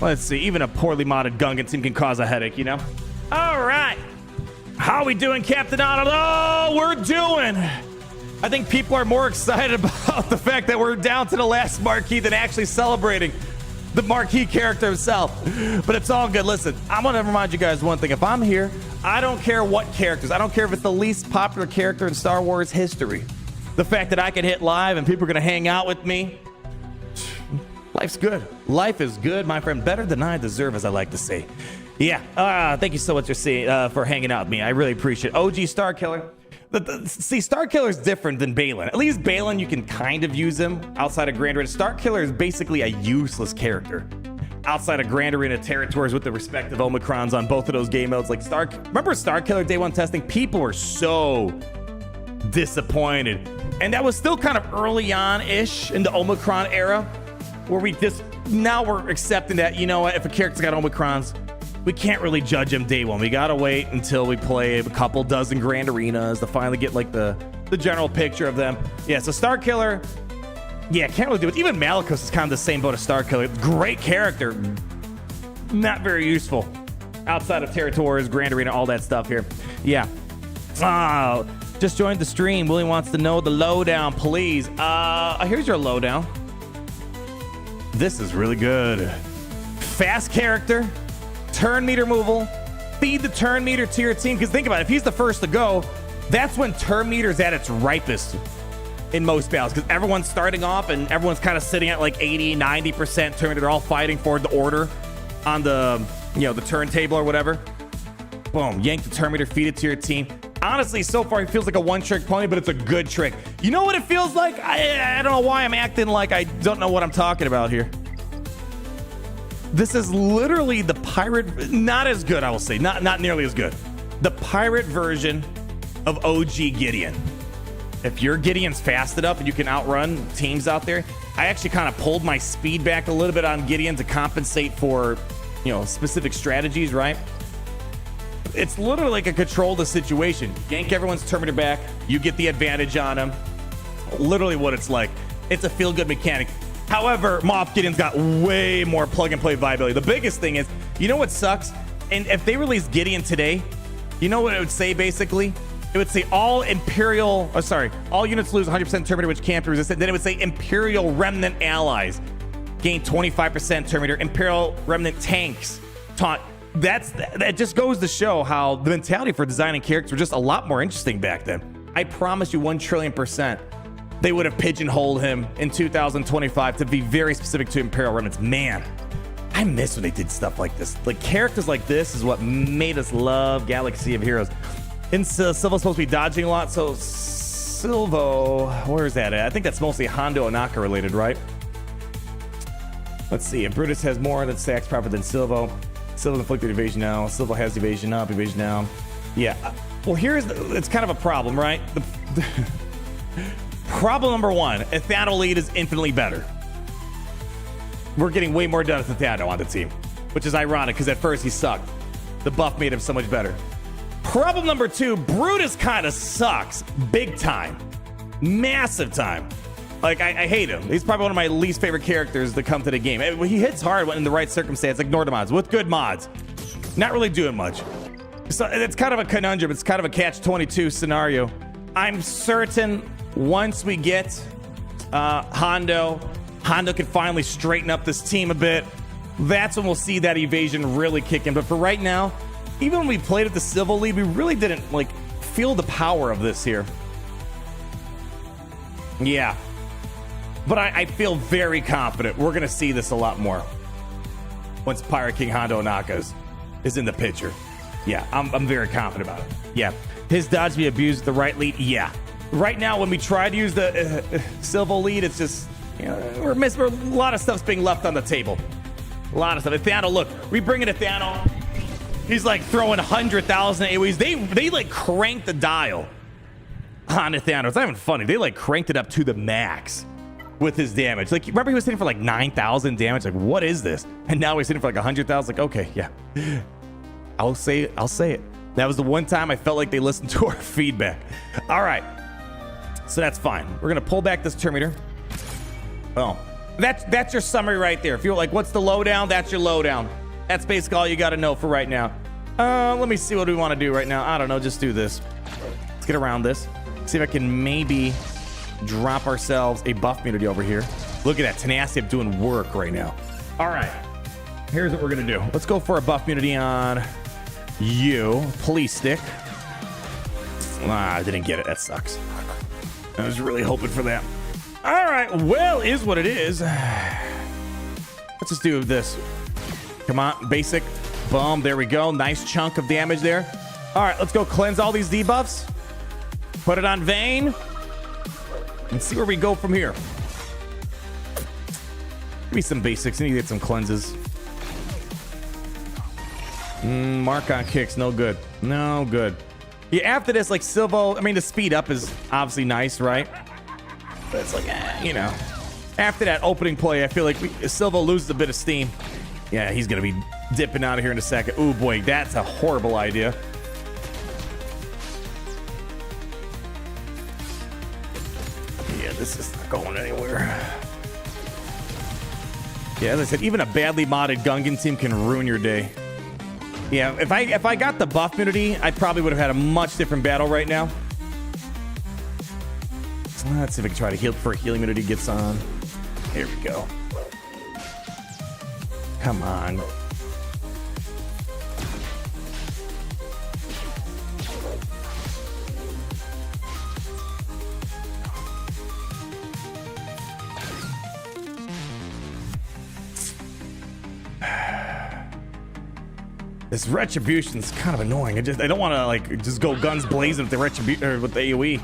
Even a poorly modded Gungan team can cause a headache, you know? All right. How are we doing, Captain Arnold? Oh, we're doing. I think people are more excited about the fact that we're down to the last Marquee than actually celebrating the Marquee character himself. But it's all good. Listen, I'm going to remind you guys one thing. If I'm here, I don't care what characters. I don't care if it's the least popular character in Star Wars history. The fact that I can hit live and people are going to hang out with me. Life's good. Life is good, my friend. Better than I deserve, as I like to say. Yeah. Thank you so much for hanging out with me. I really appreciate it. OG Star Killer. See, Star Killer is different than Balin. At least Balin, you can kind of use him outside of Grand Raid. Star Killer is basically a useless character. outside of Grand Arena territories with the respective Omicrons on both of those game modes. Like remember Star Killer day one testing? People were so disappointed. And that was still kind of early on-ish in the Omicron era, where now we're accepting that, you know what, if a character's got Omicrons, we can't really judge them day one. We gotta wait until we play a couple dozen Grand Arenas to finally get like the general picture of them. Yeah, so Star Killer, yeah, can't really do it. Even Malicos is kind of the same boat as Star Killer. Great character, not very useful outside of territories, Grand Arena, all that stuff here. Yeah. Just joined the stream. William wants to know the lowdown, please. Here's your lowdown. This is really good. Fast character, turn meter removal, feed the turn meter to your team. Because think about it, if he's the first to go, that's when turn meter is at its ripest in most battles. Because everyone's starting off and everyone's kind of sitting at like 80, 90% turn meter. They're all fighting for the order on the, the turntable or whatever. Boom, yank the turn meter, feed it to your team. Honestly, so far, it feels like a one-trick pony, but it's a good trick. You know what it feels like? I don't know why I'm acting like I don't know what I'm talking about here. This is literally the pirate, not as good, I will say, not nearly as good. The pirate version of OG Gideon. If your Gideon's fast enough and you can outrun teams out there, I actually kind of pulled my speed back a little bit on Gideon to compensate for, specific strategies, right? It's literally like a control the situation. Yank everyone's turn meter back. You get the advantage on them. Literally what it's like. It's a feel-good mechanic. However, Moff Gideon's got way more plug-and-play viability. The biggest thing is, you know what sucks? And if they release Gideon today, you know what it would say basically? It would say all all units lose 100% turn meter which can't be resisted. Then it would say Imperial Remnant allies gain 25% turn meter. Imperial Remnant tanks taunt. That just goes to show how the mentality for designing characters was just a lot more interesting back then. I promise you 1,000,000,000,000% they would have pigeonholed him in 2025 to be very specific to Imperial Remnants. Man, I miss when they did stuff like this. Like characters like this is what made us love Galaxy of Heroes. And Silvo's supposed to be dodging a lot, so Silvo, where is that at? I think that's mostly Hondo and Naka related, right? Let's see, if Brutus has more than stacks proper than Silvo. Silvo inflicted evasion now. Silvo has evasion up, evasion down. Yeah. Well, it's kind of a problem, right? Problem number one, Ethano lead is infinitely better. We're getting way more done with Ethano on the team, which is ironic because at first he sucked. The buff made him so much better. Problem number two, Brutus kind of sucks. Big time. Massive time. Like, I hate him. He's probably one of my least favorite characters to come to the game. He hits hard when in the right circumstance, like Norda mods, with good mods. Not really doing much. So it's kind of a conundrum. It's kind of a catch-22 scenario. I'm certain once we get Hondo can finally straighten up this team a bit. That's when we'll see that evasion really kick in. But for right now, even when we played at the Civil League, we really didn't, feel the power of this here. Yeah. But I feel very confident we're going to see this a lot more once Pirate King Hondo Nakas is in the picture. Yeah, I'm very confident about it. Yeah. His dodge be abused at the right lead. Yeah. Right now, when we try to use the Silvo lead, it's just, we're missing. A lot of stuff's being left on the table. A lot of stuff. Ethano, look, we bring in Ethano. He's throwing 100,000 AoEs. They cranked the dial on Ethano. It's not even funny. They cranked it up to the max with his damage. Remember he was hitting for 9,000 damage. What is this? And now he's hitting for 100,000. Okay, yeah. I'll say it. That was the one time I felt like they listened to our feedback. All right. So that's fine. We're going to pull back this turn meter. Oh, that's your summary right there. If you're what's the lowdown? That's your lowdown. That's basically all you got to know for right now. Let me see what we want to do right now. I don't know. Just do this. Let's get around this. See if I can maybe drop ourselves a buff immunity over here. Look at that. Tenacity of doing work right now. All right. Here's what we're going to do. Let's go for a buff immunity on you. Police stick. I didn't get it. That sucks. I was really hoping for that. All right. Well, is what it is. Let's just do this. Come on. Basic. Boom. There we go. Nice chunk of damage there. All right. Let's go cleanse all these debuffs. Put it on Vayne. And see where we go from here. Maybe some basics. I need to get some cleanses. Mark on kicks, no good. No good. Yeah, after this, like Silvo, I mean, the speed up is obviously nice, right? But it's like, you know, after that opening play, I feel like Silvo loses a bit of steam. Yeah, he's going to be dipping out of here in a second. Oh, boy, that's a horrible idea. Yeah, this is not going anywhere. Yeah, as I said, even a badly modded Gungan team can ruin your day. Yeah, if I got the buff immunity, I probably would have had a much different battle right now. So let's see if I can try to heal before healing immunity gets on. Here we go. Come on. This retribution's kind of annoying. I don't want to like just go guns blazing with the retribution or with the AoE.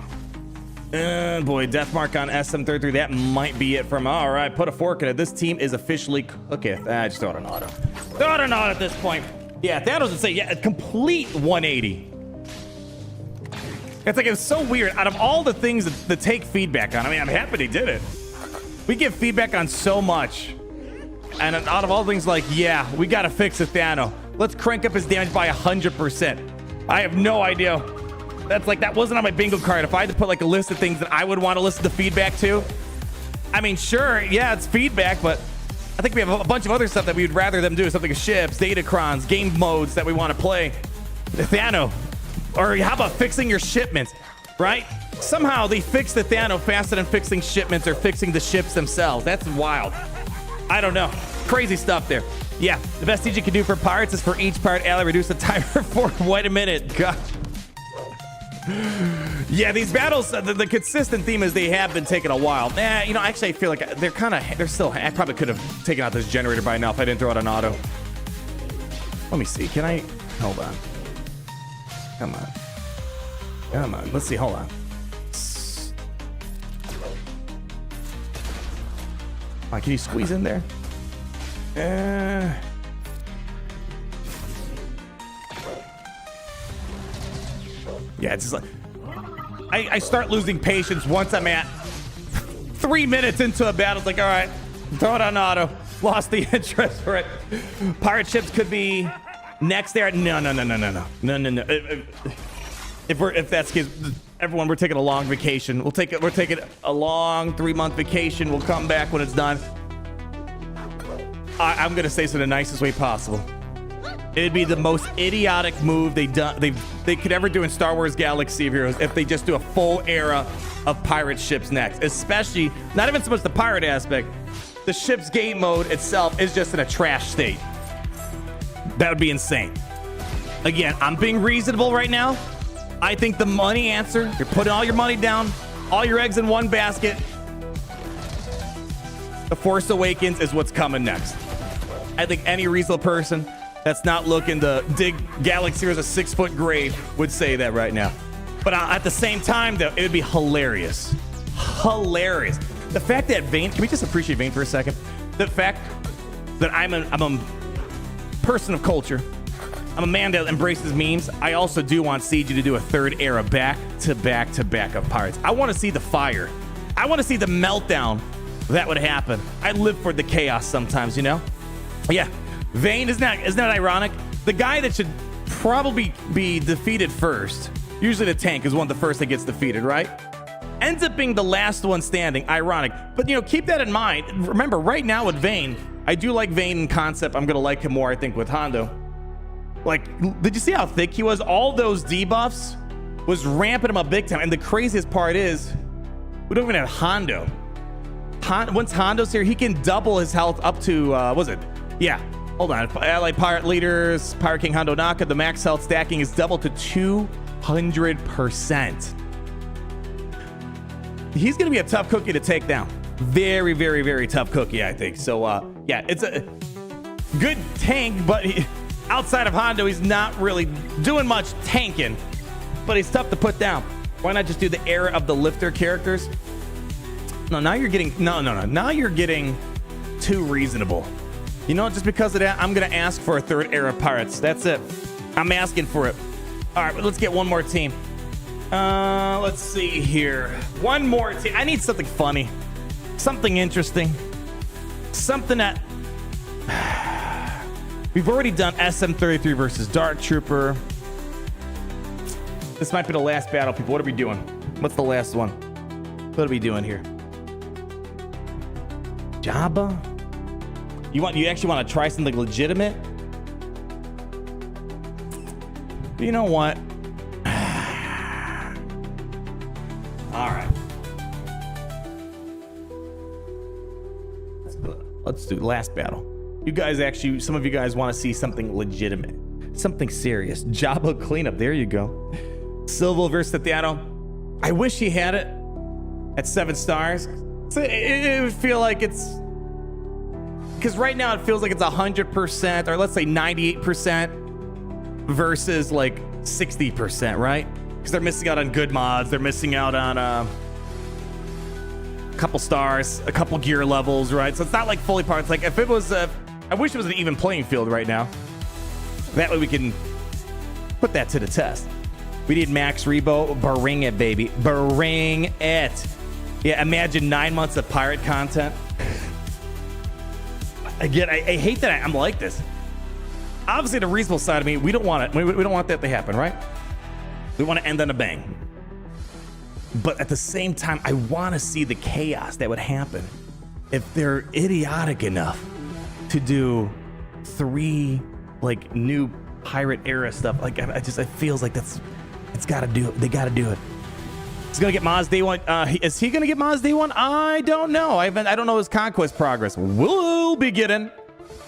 Boy, death mark on SM33. That might be it from. All right, put a fork in it. This team is officially cooked. Just throw it on auto. Throw it on auto at this point. Yeah, that doesn't say yeah. A complete 180. It's like it's so weird. Out of all the things that take feedback on, I mean, I'm happy they did it. We give feedback on so much, and out of all things, like yeah, we gotta fix it, Thano. Let's crank up his damage by 100%. I have no idea. That's like, that wasn't on my bingo card. If I had to put like a list of things that I would want to listen to feedback to, I mean, sure, yeah, it's feedback, but I think we have a bunch of other stuff that we would rather them do. Something like ships, datacrons, game modes that we want to play. Thano. Or how about fixing your shipments, right? Somehow they fix the Thano faster than fixing shipments or fixing the ships themselves. That's wild. I don't know. Crazy stuff there. Yeah, the best thing you can do for pirates is for each pirate ally reduce the timer for wait a minute. God. Yeah, these battles, the consistent theme is they have been taking a while. You know, actually I feel like they're still, I probably could have taken out this generator by now if I didn't throw it on auto. Let me see, can I, hold on. Come on. Come on, let's see, hold on. Can you squeeze in there? Yeah, it's just like I start losing patience once I'm at 3 minutes into a battle. It's like, all right, throw it on auto. Lost the interest for it. Pirate ships could be next there. No. If that's the case, everyone, we're taking a long vacation. We're taking a long 3-month vacation. We'll come back when it's done. I'm gonna say this in the nicest way possible. It'd be the most idiotic move they could ever do in Star Wars Galaxy of Heroes if they just do a full era of pirate ships next. Especially, not even so much the pirate aspect. The ship's game mode itself is just in a trash state. That would be insane. Again, I'm being reasonable right now. I think the money answer, you're putting all your money down, all your eggs in one basket. The Force Awakens is what's coming next. I think any reasonable person that's not looking to dig Galaxy as a 6-foot grave would say that right now. But at the same time, though, it would be hilarious. Hilarious. The fact that Vayne, can we just appreciate Vayne for a second? The fact that I'm a person of culture. I'm a man that embraces memes. I also do want CG to do a third era back to back of pirates. I want to see the fire. I want to see the meltdown that would happen. I live for the chaos sometimes, you know? Yeah, Vayne, isn't that ironic? The guy that should probably be defeated first, usually the tank is one of the first that gets defeated, right? Ends up being the last one standing. Ironic. But, you know, keep that in mind. Remember, right now with Vayne, I do like Vayne in concept. I'm going to like him more, I think, with Hondo. Like, did you see how thick he was? All those debuffs was ramping him up big time. And the craziest part is, we don't even have Hondo. Once Hondo's here, he can double his health up to, was it? Yeah, hold on. Allied Pirate Leaders, Pirate King Hondo Naka, the max health stacking is doubled to 200%. He's going to be a tough cookie to take down. Very, very, very tough cookie, I think. So, yeah, it's a good tank, but outside of Hondo, he's not really doing much tanking, but he's tough to put down. Why not just do the era of the lifter characters? No, now you're getting, no. Now you're getting too reasonable. You know, just because of that, I'm going to ask for a third era Pirates. That's it. I'm asking for it. All right, let's get one more team. Let's see here. One more team. I need something funny. Something interesting. Something that... We've already done SM33 versus Dark Trooper. This might be the last battle, people. What are we doing? What's the last one? What are we doing here? Jabba? You actually want to try something legitimate? You know what? All right. Let's do last battle. You guys actually, some of you guys want to see something legitimate, something serious. Jabba cleanup. There you go. Silvo versus Tatiano. I wish he had it at 7 stars. So it would feel like it's, because right now it feels like it's 100%, or let's say 98% versus like 60%, right? Because they're missing out on good mods. They're missing out on a couple stars, a couple gear levels, right? So it's not like fully parts. Like if it was, I wish it was an even playing field right now. That way we can put that to the test. We need max Rebo. Bring it, baby. Bring it. Yeah, imagine 9 months of pirate content. Again, I hate that I'm like this. Obviously, the reasonable side of me, we don't want it. We don't want that to happen, right? We want to end on a bang. But at the same time, I want to see the chaos that would happen if they're idiotic enough to do 3 like new pirate era stuff. Like it feels like it's got to do it. They got to do it. He's gonna get Maz day 1. Is he gonna get Maz day 1? I don't know. I don't know his conquest progress. We'll be getting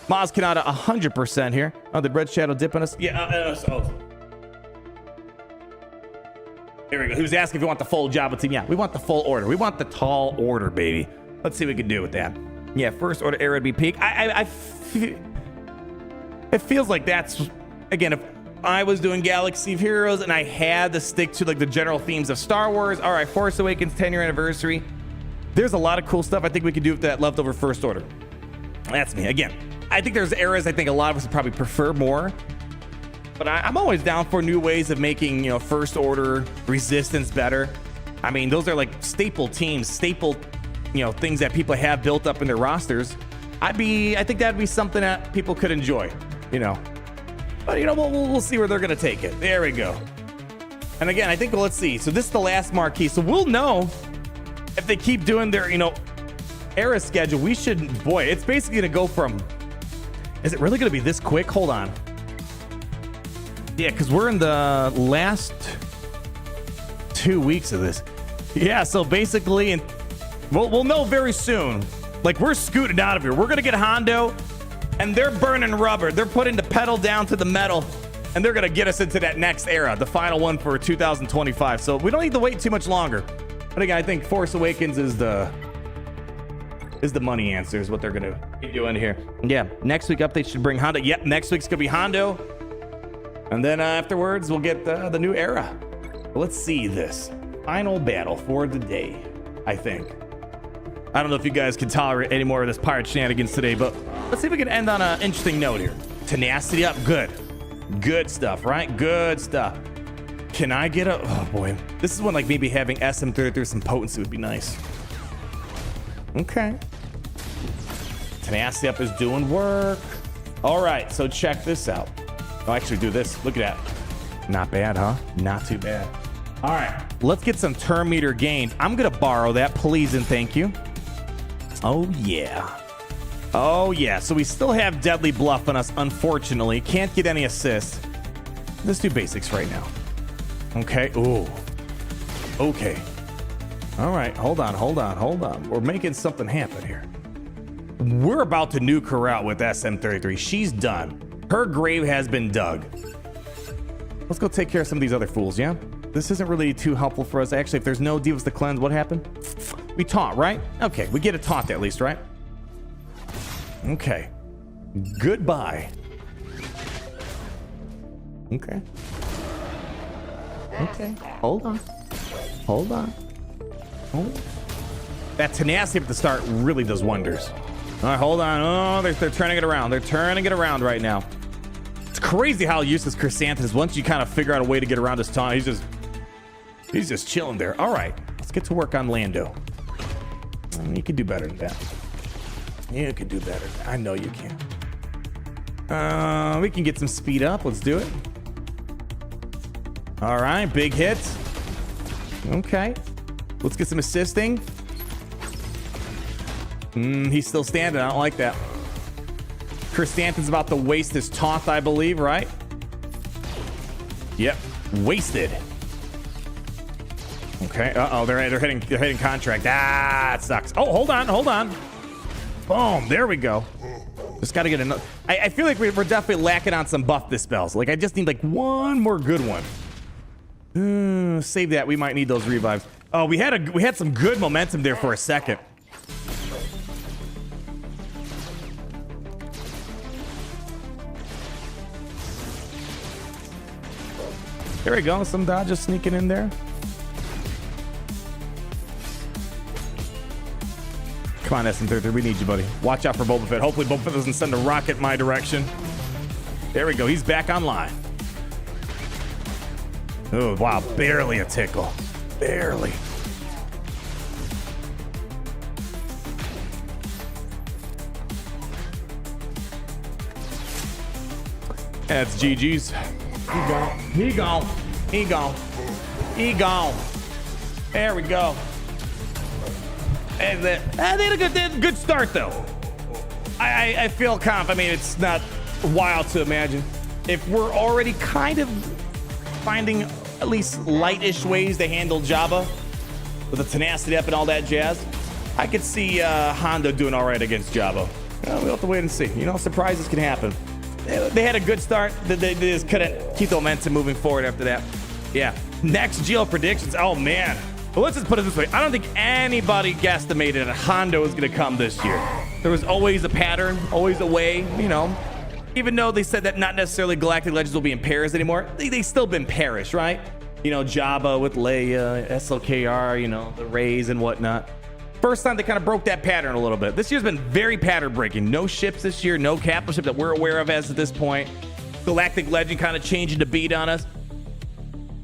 Maz Kanata 100% here. Oh, the red shadow dipping us. Yeah. There we go. He was asking if we want the full Jabba team. Yeah, we want the full order. We want the tall order, baby. Let's see what we can do with that. Yeah, first order era would be peak. It feels like that's, again, if I was doing Galaxy of Heroes and I had to stick to like the general themes of Star Wars. All right, Force Awakens 10-year anniversary. There's a lot of cool stuff I think we could do with that leftover first order. That's me. Again, I think there's eras I think a lot of us would probably prefer more. But I'm always down for new ways of making, you know, first order resistance better. I mean, those are like staple teams, staple, you know, things that people have built up in their rosters. I think that'd be something that people could enjoy, you know. But, you know, we'll see where they're going to take it. There we go. And again, I think, let's see. So this is the last marquee. So we'll know if they keep doing their, you know, era schedule. We should, boy, it's basically going to go from, is it really going to be this quick? Hold on. Yeah, because we're in the last 2 weeks of this. Yeah, so basically, and we'll know very soon. Like, we're scooting out of here. We're going to get Hondo, and they're burning rubber. They're putting the pedal down to the metal, and they're going to get us into that next era, the final one for 2025. So we don't need to wait too much longer. But again, I think Force Awakens is the money answer, is what they're going to be doing here. Yeah, next week update should bring Hondo. Yep, next week's going to be Hondo. And then afterwards, we'll get the new era. Let's see this. Final battle for the day, I think. I don't know if you guys can tolerate any more of this pirate shenanigans today, but let's see if we can end on an interesting note here. Tenacity up, good. Good stuff, right? Good stuff. Can I get a... Oh, boy. This is when, like, maybe having SM33 some potency would be nice. Okay. Tenacity up is doing work. All right, so check this out. I'll actually do this. Look at that. Not bad, huh? Not too bad. All right, let's get some turn meter gained. I'm going to borrow that, please and thank you. Oh, yeah. Oh, yeah. So we still have Deadly Bluff on us, unfortunately. Can't get any assists. Let's do basics right now. Okay. Ooh. Okay. All right. Hold on. We're making something happen here. We're about to nuke her out with SM33. She's done. Her grave has been dug. Let's go take care of some of these other fools, yeah? This isn't really too helpful for us. Actually, if there's no Divas to cleanse, what happened? We taunt, right? Okay, we get a taunt at least, right? Okay. Goodbye. Okay. Okay. Hold on. That tenacity at the start really does wonders. All right, hold on. Oh, they're turning it around. They're turning it around right now. It's crazy how useless Chrysanthus is. Once you kind of figure out a way to get around his taunt, he's just chilling there. All right, let's get to work on Lando. You can do better than that. You can do better. I know you can. We can get some speed up. Let's do it. All right, big hits. Okay, let's get some assisting. He's still standing. I don't like that. Chrysanthus about to waste his taunt, I believe, right? Yep, wasted. Okay. Uh-oh, they're hitting contract. Ah, it sucks. Oh, hold on. Boom, there we go. Just gotta get another. I feel like we're definitely lacking on some buff dispels. Like, I just need like one more good one. Save that. We might need those revives. Oh, we had some good momentum there for a second. There we go. Some dodges sneaking in there. Come on, SM33. We need you, buddy. Watch out for Boba Fett. Hopefully Boba Fett doesn't send a rocket my direction. There we go. He's back online. Oh, wow. Barely a tickle. Barely. That's GG's. He gone. There we go. And they had a good start, though. I feel confident. I mean, it's not wild to imagine. If we're already kind of finding at least lightish ways to handle Jabba with the tenacity up and all that jazz, I could see Hondo doing all right against Jabba. We'll have to wait and see. You know, surprises can happen. They had a good start. They just couldn't keep the momentum moving forward after that. Yeah. Next Geo predictions. Oh, man. Well, let's just put it this way. I don't think anybody guesstimated that Hondo was going to come this year. There was always a pattern, always a way, you know. Even though they said that not necessarily Galactic Legends will be in pairs anymore, they still been parish, right? You know, Jabba with Leia, SLKR, you know, the Rays and whatnot. First time they kind of broke that pattern a little bit. This year's been very pattern breaking. No ships this year, no capital ship that we're aware of as of this point. Galactic Legend kind of changing the beat on us.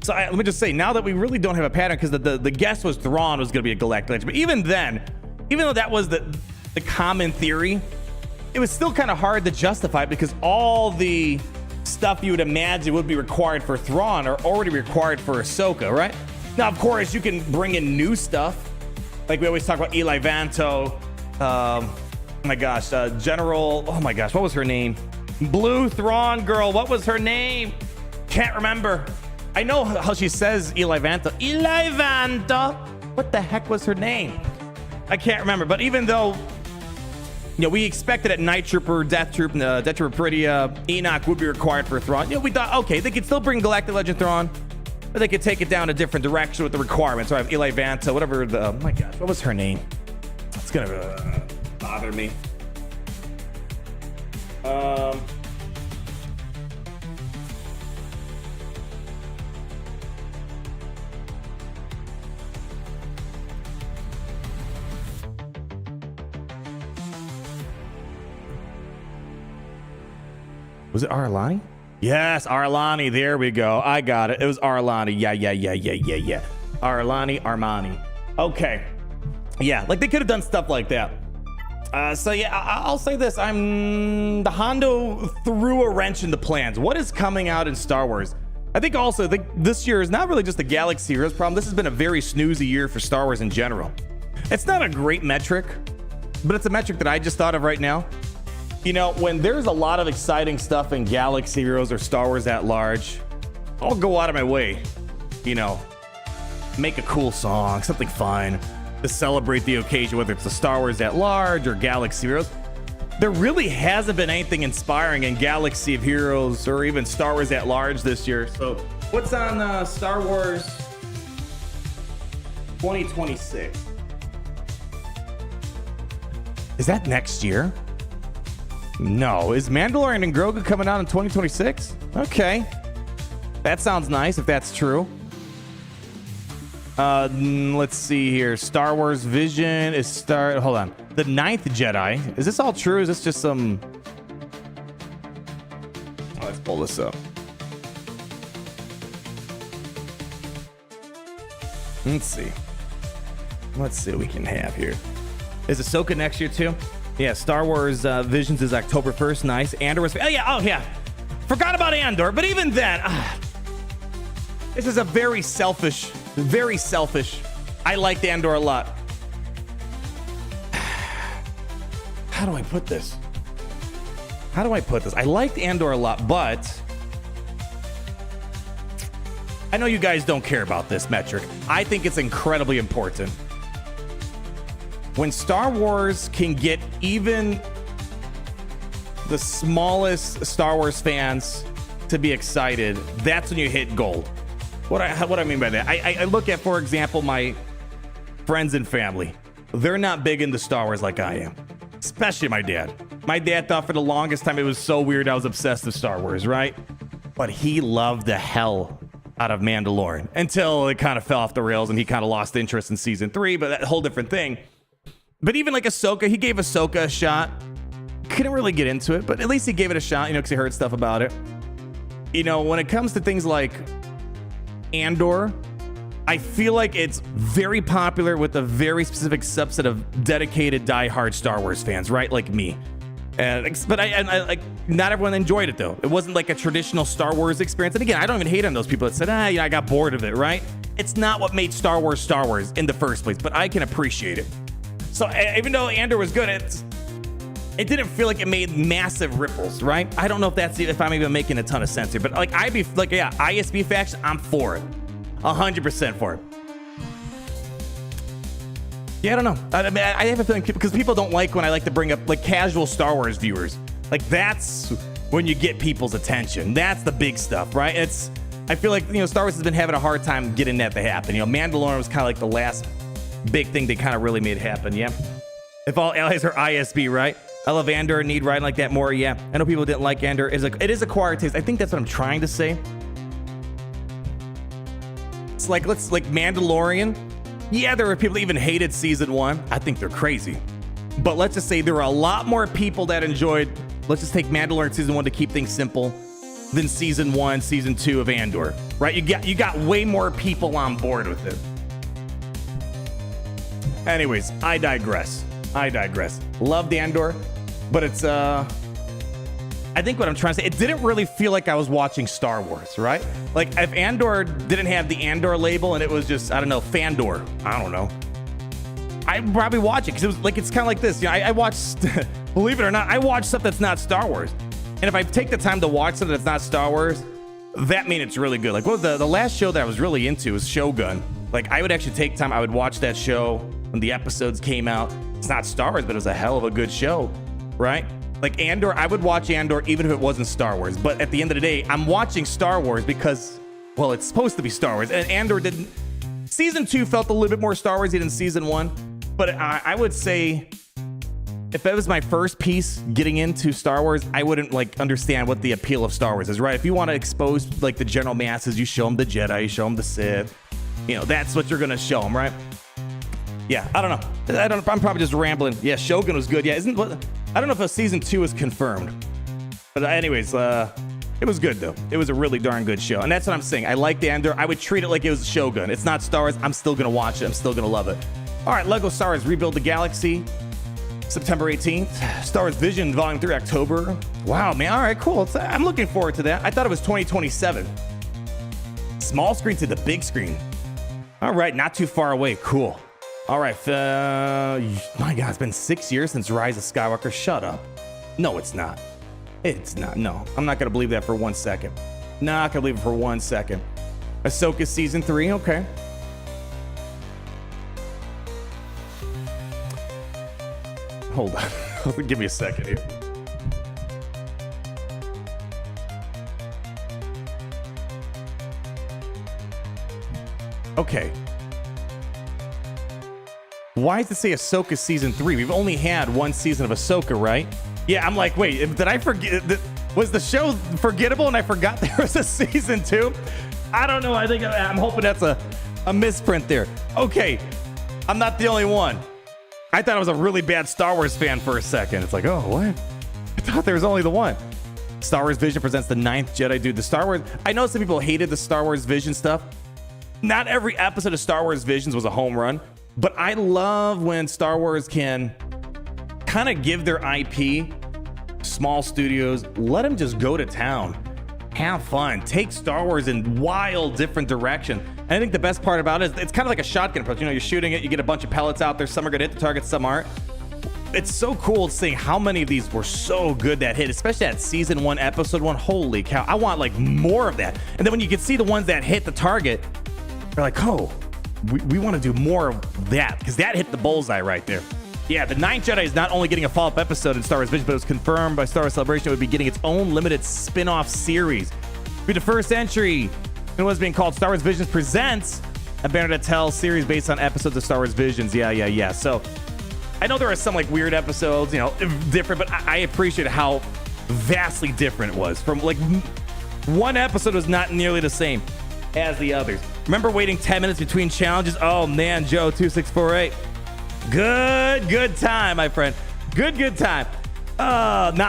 So let me just say, now that we really don't have a pattern, because the guess was Thrawn was going to be a Galactic Legend. But even then, even though that was the common theory, it was still kind of hard to justify because all the stuff you would imagine would be required for Thrawn are already required for Ahsoka, right? Now, of course, you can bring in new stuff. Like we always talk about Eli Vanto. Oh my gosh, General. Oh my gosh, what was her name? Blue Thrawn girl. What was her name? Can't remember. I know how she says Eli Vanto. Eli Vanto. What the heck was her name? I can't remember. But even though, you know, we expected that Night Trooper, Death Trooper, Pridia, Enoch would be required for Thrawn. You know, we thought, okay, they could still bring Galactic Legend Thrawn, but they could take it down a different direction with the requirements. So I have Eli Vanto, whatever the, oh my gosh, what was her name? It's gonna bother me. Was it Arlani? Yes, Arlani. There we go. I got it. It was Arlani. Yeah. Armani. Okay. Yeah, like they could have done stuff like that. So yeah, I'll say this. The Hondo threw a wrench in the plans. What is coming out in Star Wars? I think also this year is not really just a Galaxy Heroes problem. This has been a very snoozy year for Star Wars in general. It's not a great metric, but it's a metric that I just thought of right now. You know, when there's a lot of exciting stuff in Galaxy Heroes or Star Wars at large, I'll go out of my way, you know, make a cool song, something fun to celebrate the occasion, whether it's the Star Wars at large or Galaxy Heroes. There really hasn't been anything inspiring in Galaxy of Heroes or even Star Wars at large this year. So what's on Star Wars 2026? Is that next year? No. Is Mandalorian and Grogu coming out in 2026? Okay. That sounds nice if that's true. Let's see here. Star Wars Vision is hold on. The 9th Jedi. Is this all true? Is this just some... Oh, let's pull this up. Let's see. Let's see what we can have here. Is Ahsoka next year too? Yeah, Star Wars Visions is October 1st. Nice. Andor was... Oh yeah. Forgot about Andor, but even then... this is a very selfish... I liked Andor a lot. How do I put this? I liked Andor a lot, but I know you guys don't care about this metric. I think it's incredibly important. When Star Wars can get even the smallest Star Wars fans to be excited, that's when you hit gold. What I mean by that, I look at, for example, my friends and family. They're not big into Star Wars like I am, especially my dad. My dad thought for the longest time it was so weird I was obsessed with Star Wars, right? But he loved the hell out of Mandalorian until it kind of fell off the rails and he kind of lost interest in season 3, but that whole different thing. But even like Ahsoka, he gave Ahsoka a shot. Couldn't really get into it, but at least he gave it a shot, because he heard stuff about it. When it comes to things like Andor, I feel like it's very popular with a very specific subset of dedicated diehard Star Wars fans, right? Like me. But I like, not everyone enjoyed it though. It wasn't like a traditional Star Wars experience. And again, I don't even hate on those people that said, I got bored of it, right? It's not what made Star Wars in the first place, but I can appreciate it. So even though Andor was good, it didn't feel like it made massive ripples, right? I don't know if I'm even making a ton of sense here, but like ISB faction, I'm for it. 100% for it. Yeah, I don't know. I have a feeling because people don't like when I like to bring up like casual Star Wars viewers. Like that's when you get people's attention. That's the big stuff, right? I feel like Star Wars has been having a hard time getting that to happen. Mandalorian was kind of like the last big thing they kind of really made happen. Yeah. If all allies are ISB, right? I love Andor and need riding like that more. Yeah. I know people didn't like Andor. It is acquired taste. I think that's what I'm trying to say. It's like Mandalorian. Yeah, there were people that even hated season 1. I think they're crazy. But let's just say there were a lot more people that enjoyed, let's just take Mandalorian season 1 to keep things simple, than season 1, season 2 of Andor, right? You got way more people on board with it. Anyways, I digress. Loved Andor, but it's I think what I'm trying to say, it didn't really feel like I was watching Star Wars, right? Like if Andor didn't have the Andor label and it was just, I don't know, Fandor, I don't know, I'd probably watch it because it was like, it's kind of like this. I watch, believe it or not, I watch stuff that's not Star Wars. And if I take the time to watch something that's not Star Wars, that means it's really good. Like what was the last show that I was really into was Shogun. Like I would actually take time, I would watch that show when the episodes came out. It's not Star Wars, but it was a hell of a good show, right? Like Andor, I would watch Andor even if it wasn't Star Wars. But at the end of the day, I'm watching Star Wars because, well, it's supposed to be Star Wars. And Andor didn't. Season 2 felt a little bit more Star Warsy than season 1. But I would say if it was my first piece getting into Star Wars, I wouldn't like understand what the appeal of Star Wars is, right? If you want to expose like the general masses, you show them the Jedi, you show them the Sith. That's what you're going to show them, right? Yeah, I don't know. I'm probably just rambling. Yeah, Shogun was good. Yeah, I don't know if a season 2 is confirmed. But anyways, it was good though. It was a really darn good show. And that's what I'm saying. I liked Andor. I would treat it like it was Shogun. It's not Star Wars. I'm still going to watch it. I'm still going to love it. All right, Lego Star Wars Rebuild the Galaxy, September 18th. Star Wars Vision Volume 3, October. Wow, man. All right, cool. I'm looking forward to that. I thought it was 2027. Small screen to the big screen. All right, not too far away. Cool. All right, my God, it's been 6 years since Rise of Skywalker. Shut up. No, it's not. It's not. No, I'm not going to believe that for 1 second. Not going to believe it for 1 second. Ahsoka Season 3, okay. Hold on. Give me a second here. Okay. Why does it say Ahsoka Season 3? We've only had 1 season of Ahsoka, right? Yeah, I'm like, wait, did I forget? Was the show forgettable and I forgot there was a Season 2? I don't know. I'm hoping that's A misprint there. Okay, I'm not the only one. I thought I was a really bad Star Wars fan for a second. It's like, oh, what? I thought there was only the one. Star Wars Vision presents the 9th Jedi. Dude, the Star Wars... I know some people hated the Star Wars Vision stuff. Not every episode of Star Wars Visions was a home run, but I love when Star Wars can kind of give their IP, small studios, let them just go to town. Have fun. Take Star Wars in wild, different direction. And I think the best part about it is it's kind of like a shotgun approach. You know, you're shooting it, you get a bunch of pellets out there. Some are going to hit the target, some aren't. It's so cool seeing how many of these were so good that hit, especially at season 1, episode 1. Holy cow. I want like more of that. And then when you can see the ones that hit the target, they're like, oh, we want to do more of that because that hit the bullseye right there. Yeah, the 9th Jedi is not only getting a follow-up episode in Star Wars Vision, but it was confirmed by Star Wars Celebration it would be getting its own limited spin-off series. It'll be the first entry in what's being called Star Wars Visions Presents, a Bernadette Tell series based on episodes of Star Wars Visions. Yeah. So I know there are some like weird episodes, you know, different, but I appreciate how vastly different it was. From like one episode was not nearly the same as the others. Remember waiting 10 minutes between challenges? Oh man, Joe 2648. Good time, my friend. Good time.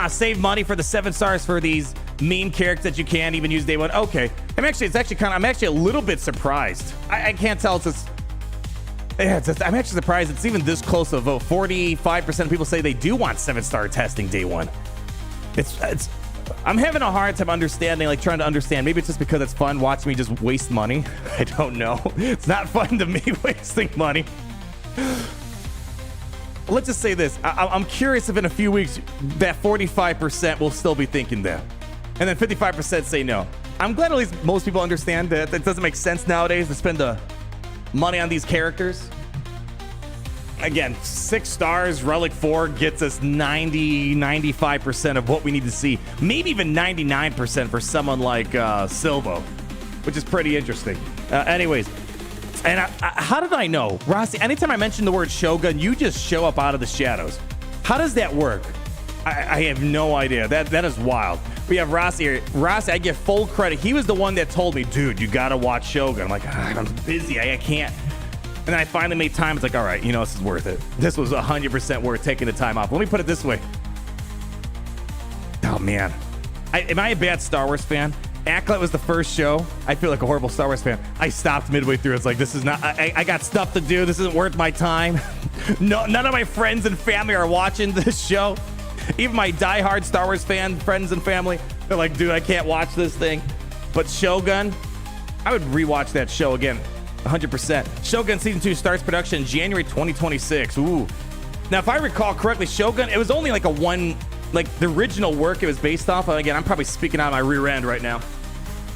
Save money for the 7 stars for these meme characters that you can't even use day 1. Okay. I'm actually a little bit surprised. I can't tell. I'm actually surprised it's even this close to a vote. 45% of people say they do want 7-star testing day 1. I'm having a hard time trying to understand. Maybe it's just because it's fun watching me just waste money. I don't know. It's not fun to me wasting money. Let's just say this. I'm curious if in a few weeks that 45% will still be thinking that. And then 55% say no. I'm glad at least most people understand that it doesn't make sense nowadays to spend the money on these characters. Again, 6 stars, Relic 4 gets us 95% of what we need to see. Maybe even 99% for someone like Silvo, which is pretty interesting. Anyways, and how did I know? Rossi, anytime I mention the word Shogun, you just show up out of the shadows. How does that work? I have no idea. That is wild. We have Rossi here. Rossi, I give full credit. He was the one that told me, dude, you got to watch Shogun. I'm like, I'm busy. I can't. And then I finally made time. It's like, all right, you know, this is worth it. This was 100% worth taking the time off. Let me put it this way. Oh, man. Am I a bad Star Wars fan? Acklet was the first show. I feel like a horrible Star Wars fan. I stopped midway through. It's like, this is not, I got stuff to do. This isn't worth my time. No, none of my friends and family are watching this show. Even my diehard Star Wars fan friends and family, they're like, dude, I can't watch this thing. But Shogun, I would rewatch that show again, 100%. Shogun Season 2 starts production January 2026. Ooh. Now, if I recall correctly, Shogun, it was only like the original work it was based off of. Again, I'm probably speaking out of my rear end right now.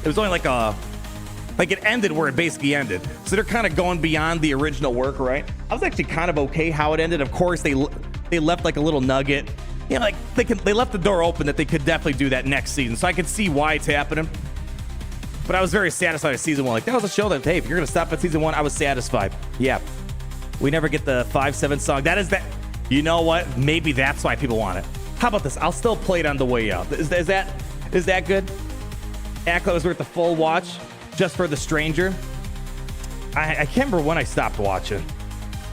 It was only like it ended where it basically ended. So they're kind of going beyond the original work, right? I was actually kind of okay how it ended. Of course, they left like a little nugget. You know, like they left the door open that they could definitely do that next season. So I could see why it's happening. But I was very satisfied with season 1. Like, that was a show that, hey, if you're going to stop at season 1, I was satisfied. Yeah. We never get the 5-7 song. That is that. You know what? Maybe that's why people want it. How about this? I'll still play it on the way out. Is that good? Acklet was worth the full watch just for The Stranger. I can't remember when I stopped watching.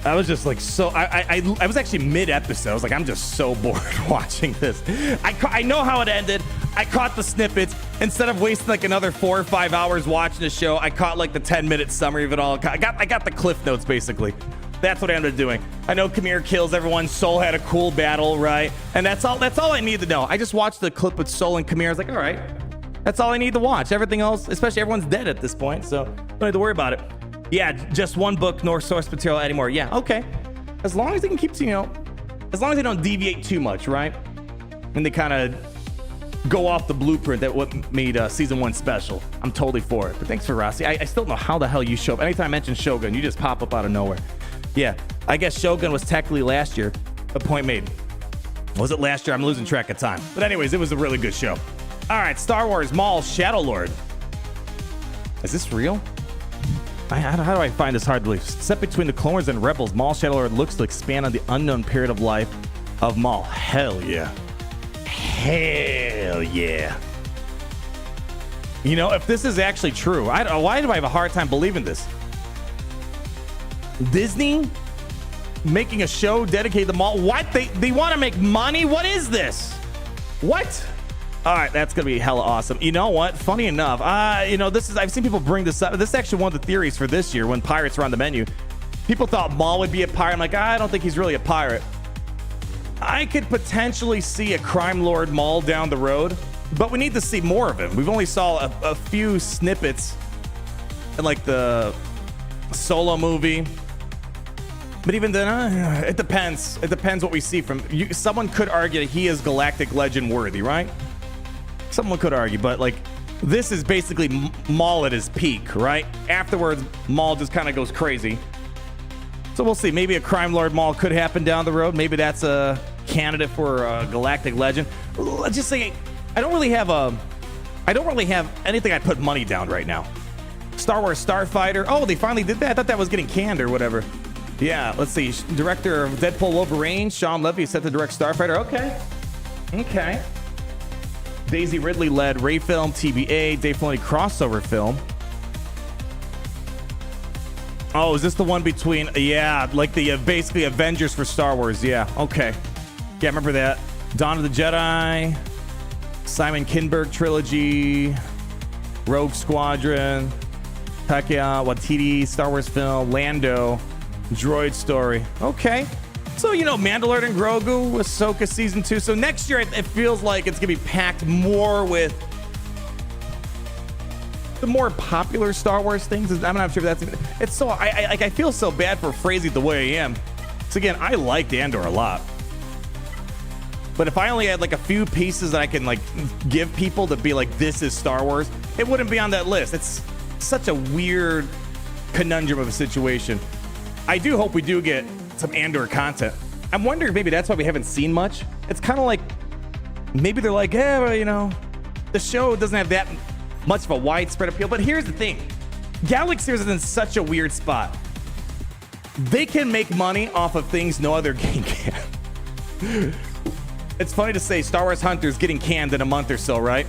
I was just like I was actually mid-episode. I was like, I'm just so bored watching this. I know how it ended. I caught the snippets. Instead of wasting like another 4 or 5 hours watching the show, I caught like the 10-minute summary of it all. I got the cliff notes basically. That's what I ended up doing. I know Kamir kills everyone. Soul had a cool battle, right? And that's all I need to know. I just watched the clip with Soul and Kamir. I was like, all right, that's all I need to watch. Everything else, especially everyone's dead at this point, so don't need to worry about it. Yeah, just one book, no source material anymore. Yeah, okay. As long as they can keep, as long as they don't deviate too much, right? And they kind of go off the blueprint that what made season 1 special. I'm totally for it. But thanks for Rossi. I still don't know how the hell you show up. Anytime I mention Shogun, you just pop up out of nowhere. Yeah, I guess Shogun was technically last year. A point made. Was it last year? I'm losing track of time. But anyways, it was a really good show. All right, Star Wars Maul Shadow Lord. Is this real? How do I find this hard to believe? Set between the Clone Wars and Rebels, Maul Shadow Lord looks to expand on the unknown period of life of Maul. Hell yeah. Hell yeah. You know, if this is actually true, why do I have a hard time believing this? Disney making a show dedicated to the mall. What? They want to make money? What is this? What? All right, that's gonna be hella awesome. You know what? Funny enough, I've seen people bring this up. This is actually one of the theories for this year when pirates were on the menu. People thought Maul would be a pirate. I'm like, I don't think he's really a pirate. I could potentially see a crime lord Maul down the road, but we need to see more of him. We've only saw a few snippets in like the Solo movie. But even then, it depends. It depends what we see from you. Someone could argue that he is galactic legend worthy, right? Someone could argue, but like this is basically Maul at his peak, right? Afterwards, Maul just kind of goes crazy. So we'll see. Maybe a crime lord Maul could happen down the road. Maybe that's a candidate for a galactic legend. Let's just say I don't really have anything I'd put money down right now. Star Wars Starfighter. Oh, they finally did that. I thought that was getting canned or whatever. Yeah, let's see. Director of Deadpool Wolverine, Sean Levy, is set to direct Starfighter. Okay. Daisy Ridley led Ray film, TBA, Dave Filoni crossover film. Oh, is this the one between, like the basically Avengers for Star Wars? Yeah, okay. Yeah, remember that. Dawn of the Jedi, Simon Kinberg trilogy, Rogue Squadron, Taika Waititi, Star Wars film, Lando, Droid Story. Okay. So, Mandalorian and Grogu, Ahsoka Season 2. So next year, it feels like it's going to be packed more with the more popular Star Wars things. I'm not sure if that's... It's so... I feel so bad for phrasing it the way I am. So again, I liked Andor a lot. But if I only had like a few pieces that I can like give people to be like, this is Star Wars, it wouldn't be on that list. It's such a weird conundrum of a situation. I do hope we do get some Andor content. I'm wondering if maybe that's why we haven't seen much. It's kind of like maybe they're like, the show doesn't have that much of a widespread appeal. But here's the thing. Galaxy is in such a weird spot. They can make money off of things no other game can. It's funny to say Star Wars Hunters getting canned in a month or so, right?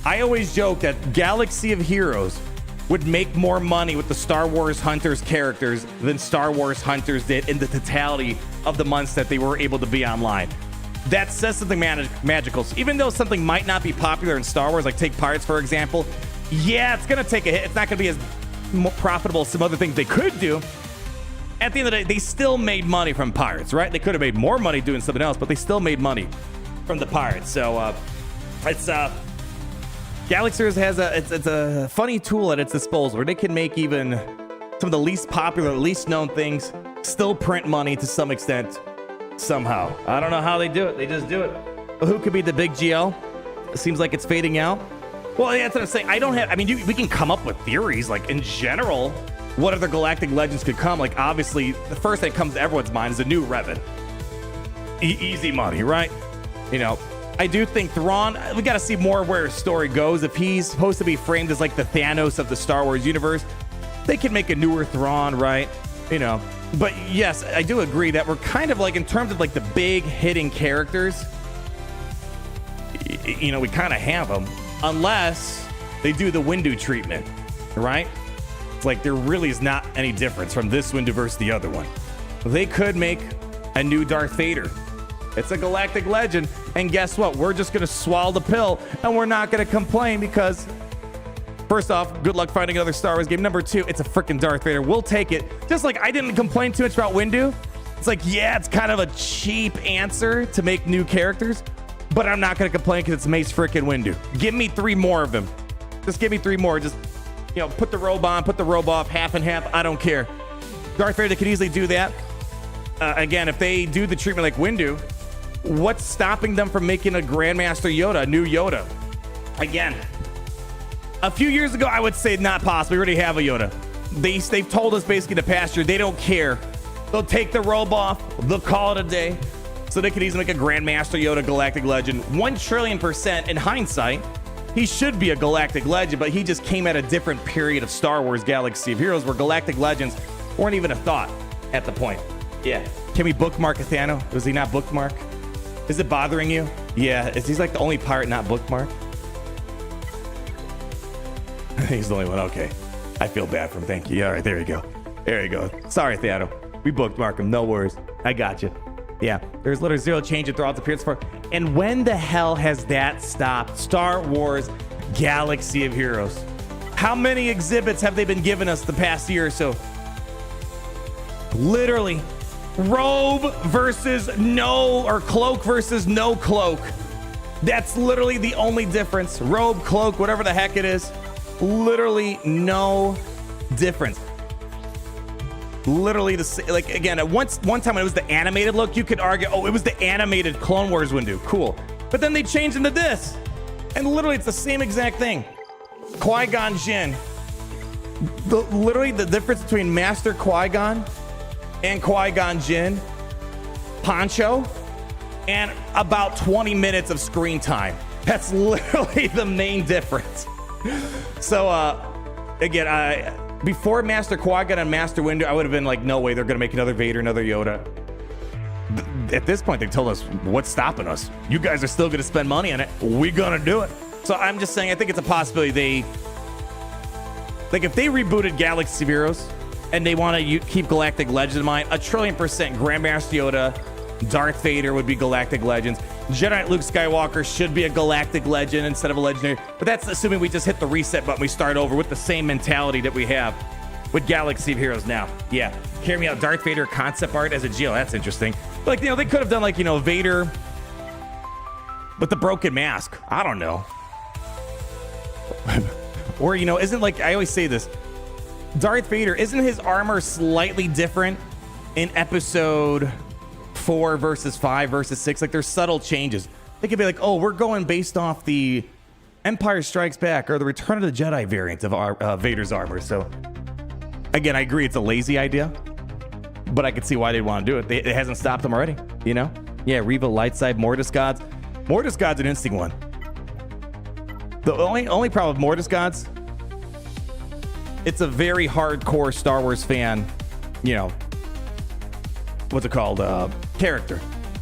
I always joke that Galaxy of Heroes would make more money with the Star Wars Hunters characters than Star Wars Hunters did in the totality of the months that they were able to be online. That says something magical. So even though something might not be popular in Star Wars, like take Pirates, for example, yeah, it's going to take a hit. It's not going to be as profitable as some other things they could do. At the end of the day, they still made money from Pirates, right? They could have made more money doing something else, but they still made money from the Pirates. So it's Galaxy has a funny tool at its disposal where they can make even some of the least popular, least known things still print money to some extent somehow. I don't know how they do it. They just do it. But who could be the big GL? It seems like it's fading out. Well, that's what I'm saying. We can come up with theories, like in general, what other galactic legends could come. Like obviously, the first thing that comes to everyone's mind is a new Revan. Easy money, right? I do think Thrawn, we got to see more of where his story goes. If he's supposed to be framed as like the Thanos of the Star Wars universe, they can make a newer Thrawn, right? But yes, I do agree that we're kind of like, in terms of like the big hitting characters, we kind of have them, unless they do the Windu treatment, right? It's like there really is not any difference from this Windu versus the other one. They could make a new Darth Vader. It's a galactic legend, and guess what? We're just going to swallow the pill, and we're not going to complain because, first off, good luck finding another Star Wars game. Number two, it's a freaking Darth Vader. We'll take it. Just like I didn't complain too much about Windu. It's like, yeah, it's kind of a cheap answer to make new characters, but I'm not going to complain because it's Mace freaking Windu. Give me 3 more of them. Just give me 3 more. Just, put the robe on, put the robe off, half and half. I don't care. Darth Vader could easily do that. Again, if they do the treatment like Windu, what's stopping them from making a Grandmaster Yoda, a new Yoda? Again, a few years ago, I would say not possible. We already have a Yoda. They've told us basically the past year, they don't care. They'll take the robe off. They'll call it a day. So they could easily make a Grandmaster Yoda galactic legend. 1,000,000,000% in hindsight, he should be a galactic legend, but he just came at a different period of Star Wars Galaxy of Heroes where galactic legends weren't even a thought at the point. Yeah. Can we bookmark Athano? Was he not bookmarked? Is it bothering you? Yeah. He's like the only pirate not bookmarked? He's the only one. Okay. I feel bad for him. Thank you. All right. There you go. There you go. Sorry, Theano. We bookmark him. No worries. I got you. Yeah, there's literally zero change in throughout appearance for. And when the hell has that stopped? Star Wars Galaxy of Heroes. How many exhibits have they been giving us the past year or so? Literally, robe versus no, or cloak versus no cloak. That's literally the only difference. Robe, cloak, whatever the heck it is. Literally no difference. Literally the same. Like, again, one time when it was the animated look, you could argue, oh, it was the animated Clone Wars window. Cool. But then they changed into this. And literally it's the same exact thing. Qui-Gon Jinn. Literally the difference between Master Qui-Gon and Qui-Gon Jinn, poncho, and about 20 minutes of screen time. That's literally the main difference. So, again, before Master Qui-Gon and Master Windu, I would have been like, no way, they're going to make another Vader, another Yoda. At this point, they told us, what's stopping us? You guys are still going to spend money on it. We're going to do it. So I'm just saying, I think it's a possibility like, if they rebooted Galaxy of Heroes and they want to keep Galactic Legends in mind, 1,000,000,000% Grandmaster Yoda, Darth Vader would be Galactic Legends. Jedi Knight Luke Skywalker should be a Galactic Legend instead of a Legendary. But that's assuming we just hit the reset button, we start over with the same mentality that we have with Galaxy of Heroes now. Yeah, carry me out Darth Vader concept art as a GL. That's interesting. But, like, you know, they could have done, like, you know, Vader with the broken mask. I don't know. Or, you know, isn't, like, I always say this, Darth Vader, isn't his armor slightly different in episode 4 versus 5 versus 6? Like, there's subtle changes. They could be like, oh, we're going based off the Empire Strikes Back or the Return of the Jedi variant of our, Vader's armor. So, again, I agree it's a lazy idea, but I could see why they'd want to do it. It hasn't stopped them already, you know? Yeah, Reva, Lightside, Mortis Gods. Mortis Gods an interesting one. The only problem with Mortis Gods, it's a very hardcore Star Wars fan, you know, what's it called, character.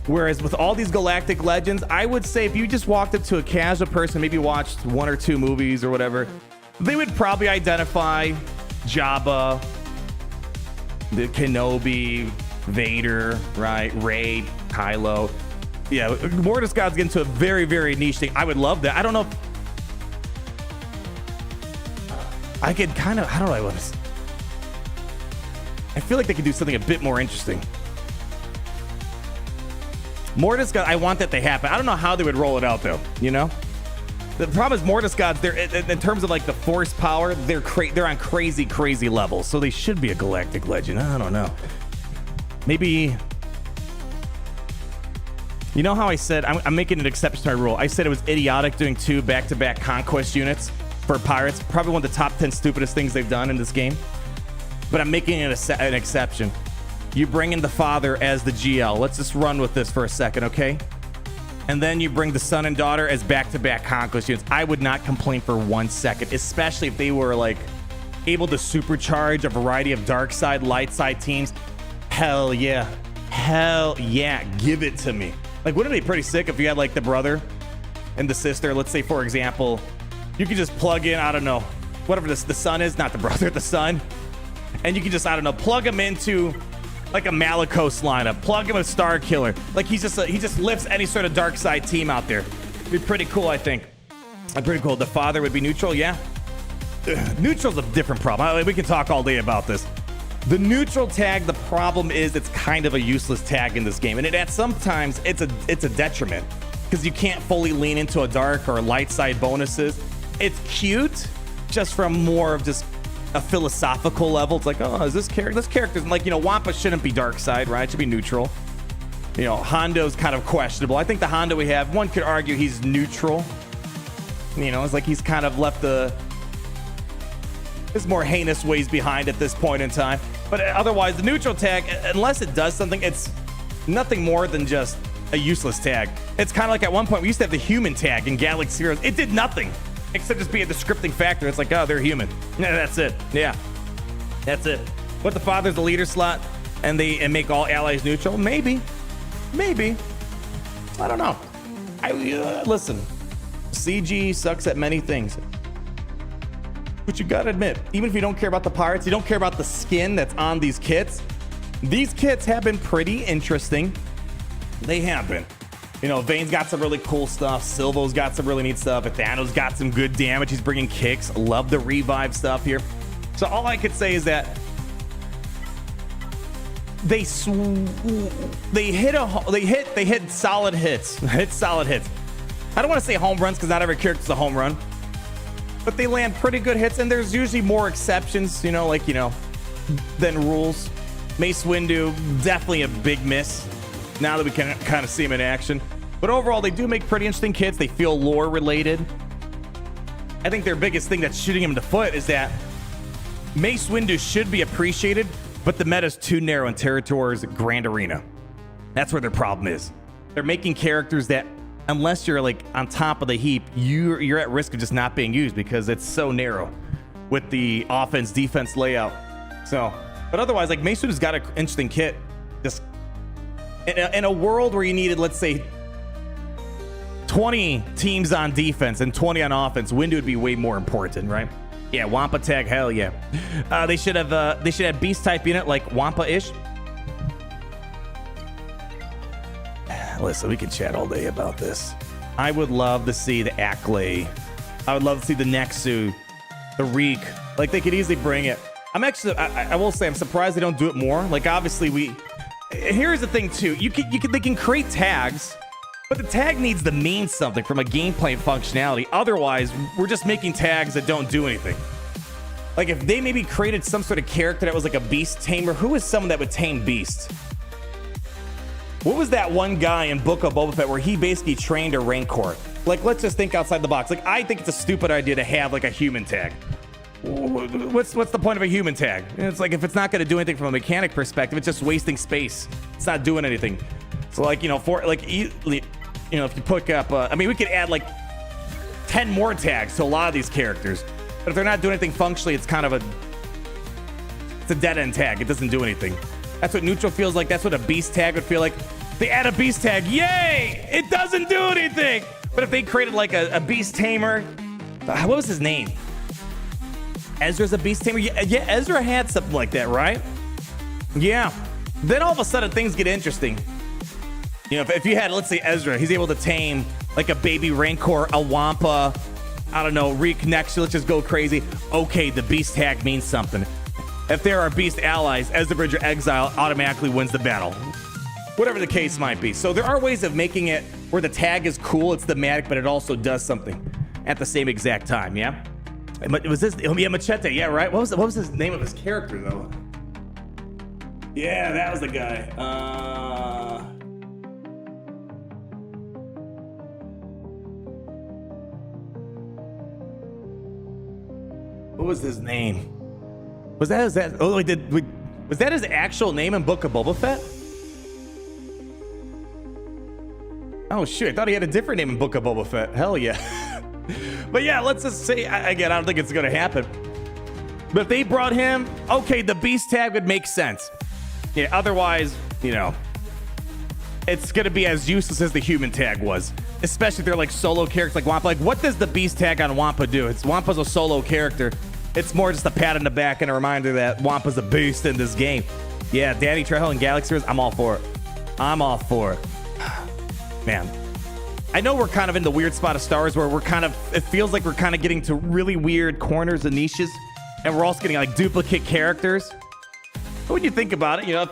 Whereas with all these Galactic Legends, I would say if you just walked up to a casual person, maybe watched 1 or 2 movies or whatever, they would probably identify Jabba, the Kenobi, Vader, right? Rey, Kylo. Yeah, Mortis Gods get into a very, very niche thing. I would love that. I don't know if I could kind of, how do I want to? I feel like they could do something a bit more interesting. Mortis God, I want that to happen. I don't know how they would roll it out though. You know, the problem is Mortis Gods. They're in terms of like the force power. They're on crazy levels. So they should be a Galactic Legend. I don't know. Maybe. You know how I said I'm making an exception to my rule. I said it was idiotic doing 2 back-to-back conquest units for pirates. Probably one of the top 10 stupidest things they've done in this game. But I'm making it an exception. You bring in the father as the GL. Let's just run with this for a second, okay? And then you bring the son and daughter as back-to-back conquest units. I would not complain for 1 second, especially if they were like able to supercharge a variety of dark side, light side teams. Hell yeah. Hell yeah. Give it to me. Like, wouldn't it be pretty sick if you had like the brother and the sister? Let's say, for example, you could just plug in, I don't know, whatever the son is, not the brother, the son. And you can just, I don't know, plug him into like a Malicos lineup, plug him a Star Killer. Like he just lifts any sort of dark side team out there. It'd be pretty cool, I think. Pretty cool. The father would be neutral, yeah. Neutral's a different problem. We can talk all day about this. The neutral tag, the problem is it's kind of a useless tag in this game. And sometimes it's a detriment because you can't fully lean into a dark or light side bonuses. It's cute just from more of just a philosophical level. It's like, oh, is this character's like, you know, Wampa shouldn't be dark side, right? It should be neutral. You know, Hondo's kind of questionable. I think the Hondo we have, one could argue he's neutral. You know, it's like he's kind of left there's more heinous ways behind at this point in time. But otherwise, the neutral tag, unless it does something, it's nothing more than just a useless tag. It's kind of like at one point we used to have the human tag in Galaxy Heroes. It did nothing except just be a descripting factor. It's like, oh, they're human. Yeah, that's it. Yeah, that's it. But the father's the leader slot, and make all allies neutral. Maybe. I don't know. Listen. CG sucks at many things. But you gotta admit, even if you don't care about the pirates, you don't care about the skin that's on these kits. These kits have been pretty interesting. They have been. You know, Vane's got some really cool stuff. Silvo's got some really neat stuff. Athano's got some good damage. He's bringing kicks. Love the revive stuff here. So all I could say is that they hit solid hits. Hit solid hits. I don't want to say home runs because not every character's a home run, but they land pretty good hits, and there's usually more exceptions, you know, like, you know, than rules. Mace Windu, definitely a big miss now that we can kind of see him in action. But overall, they do make pretty interesting kits. They feel lore related. I think their biggest thing that's shooting him in the foot is that Mace Windu should be appreciated, but the meta's too narrow in Territor's Grand Arena. That's where their problem is. They're making characters that, unless you're like on top of the heap, you're at risk of just not being used because it's so narrow with the offense defense layout. So, but otherwise, like, Mace Windu's got an interesting kit. Just in a world where you needed, let's say, 20 teams on defense and 20 on offense, Windu would be way more important, right? Yeah, Wampa tag, hell yeah. They should have beast type unit like Wampa-ish. Listen, we can chat all day about this. I would love to see the Acklay. I would love to see the Nexu, the Reek. Like, they could easily bring it. I will say, I'm surprised they don't do it more. Like, obviously, here's the thing too. They can create tags, but the tag needs to mean something from a gameplay functionality. Otherwise, we're just making tags that don't do anything. Like, if they maybe created some sort of character that was like a beast tamer, who is someone that would tame beast? What was that one guy in Book of Boba Fett where he basically trained a Rancor? Like, let's just think outside the box. Like, I think it's a stupid idea to have like a human tag. What's the point of a human tag? It's like, if it's not going to do anything from a mechanic perspective, it's just wasting space. It's not doing anything. So, like, you know, if you pick up, I mean, we could add like 10 more tags to a lot of these characters, but if they're not doing anything functionally, it's kind of it's a dead end tag. It doesn't do anything. That's what neutral feels like. That's what a beast tag would feel like. They add a beast tag, yay! It doesn't do anything. But if they created like a beast tamer, what was his name? Ezra's a beast tamer. Yeah, Ezra had something like that, right? Yeah. Then all of a sudden things get interesting. You know, if you had, let's say, Ezra, he's able to tame like a baby Rancor, a Wampa, I don't know, Reek next, let's just go crazy. Okay, the beast tag means something. If there are beast allies, Ezra Bridger Exile automatically wins the battle. Whatever the case might be. So there are ways of making it where the tag is cool, it's thematic, but it also does something at the same exact time, yeah? Was this, yeah, Machete, yeah, right? What was his name of his character, though? Yeah, that was the guy. What was his name? Was that his actual name in Book of Boba Fett? Oh shoot, I thought he had a different name in Book of Boba Fett. Hell yeah. But yeah, let's just say, again, I don't think it's gonna happen. But if they brought him, okay, the beast tag would make sense. Yeah, otherwise, you know, it's gonna be as useless as the human tag was. Especially if they're like solo characters like Wampa. Like, what does the beast tag on Wampa do? Wampa's a solo character. It's more just a pat on the back and a reminder that Wampa's a beast in this game. Yeah, Danny Trejo and Galaxy, I'm all for it. I'm all for it. Man, I know we're kind of in the weird spot of Star Wars where it feels like we're kind of getting to really weird corners and niches, and we're also getting like duplicate characters. But when you think about it, you know,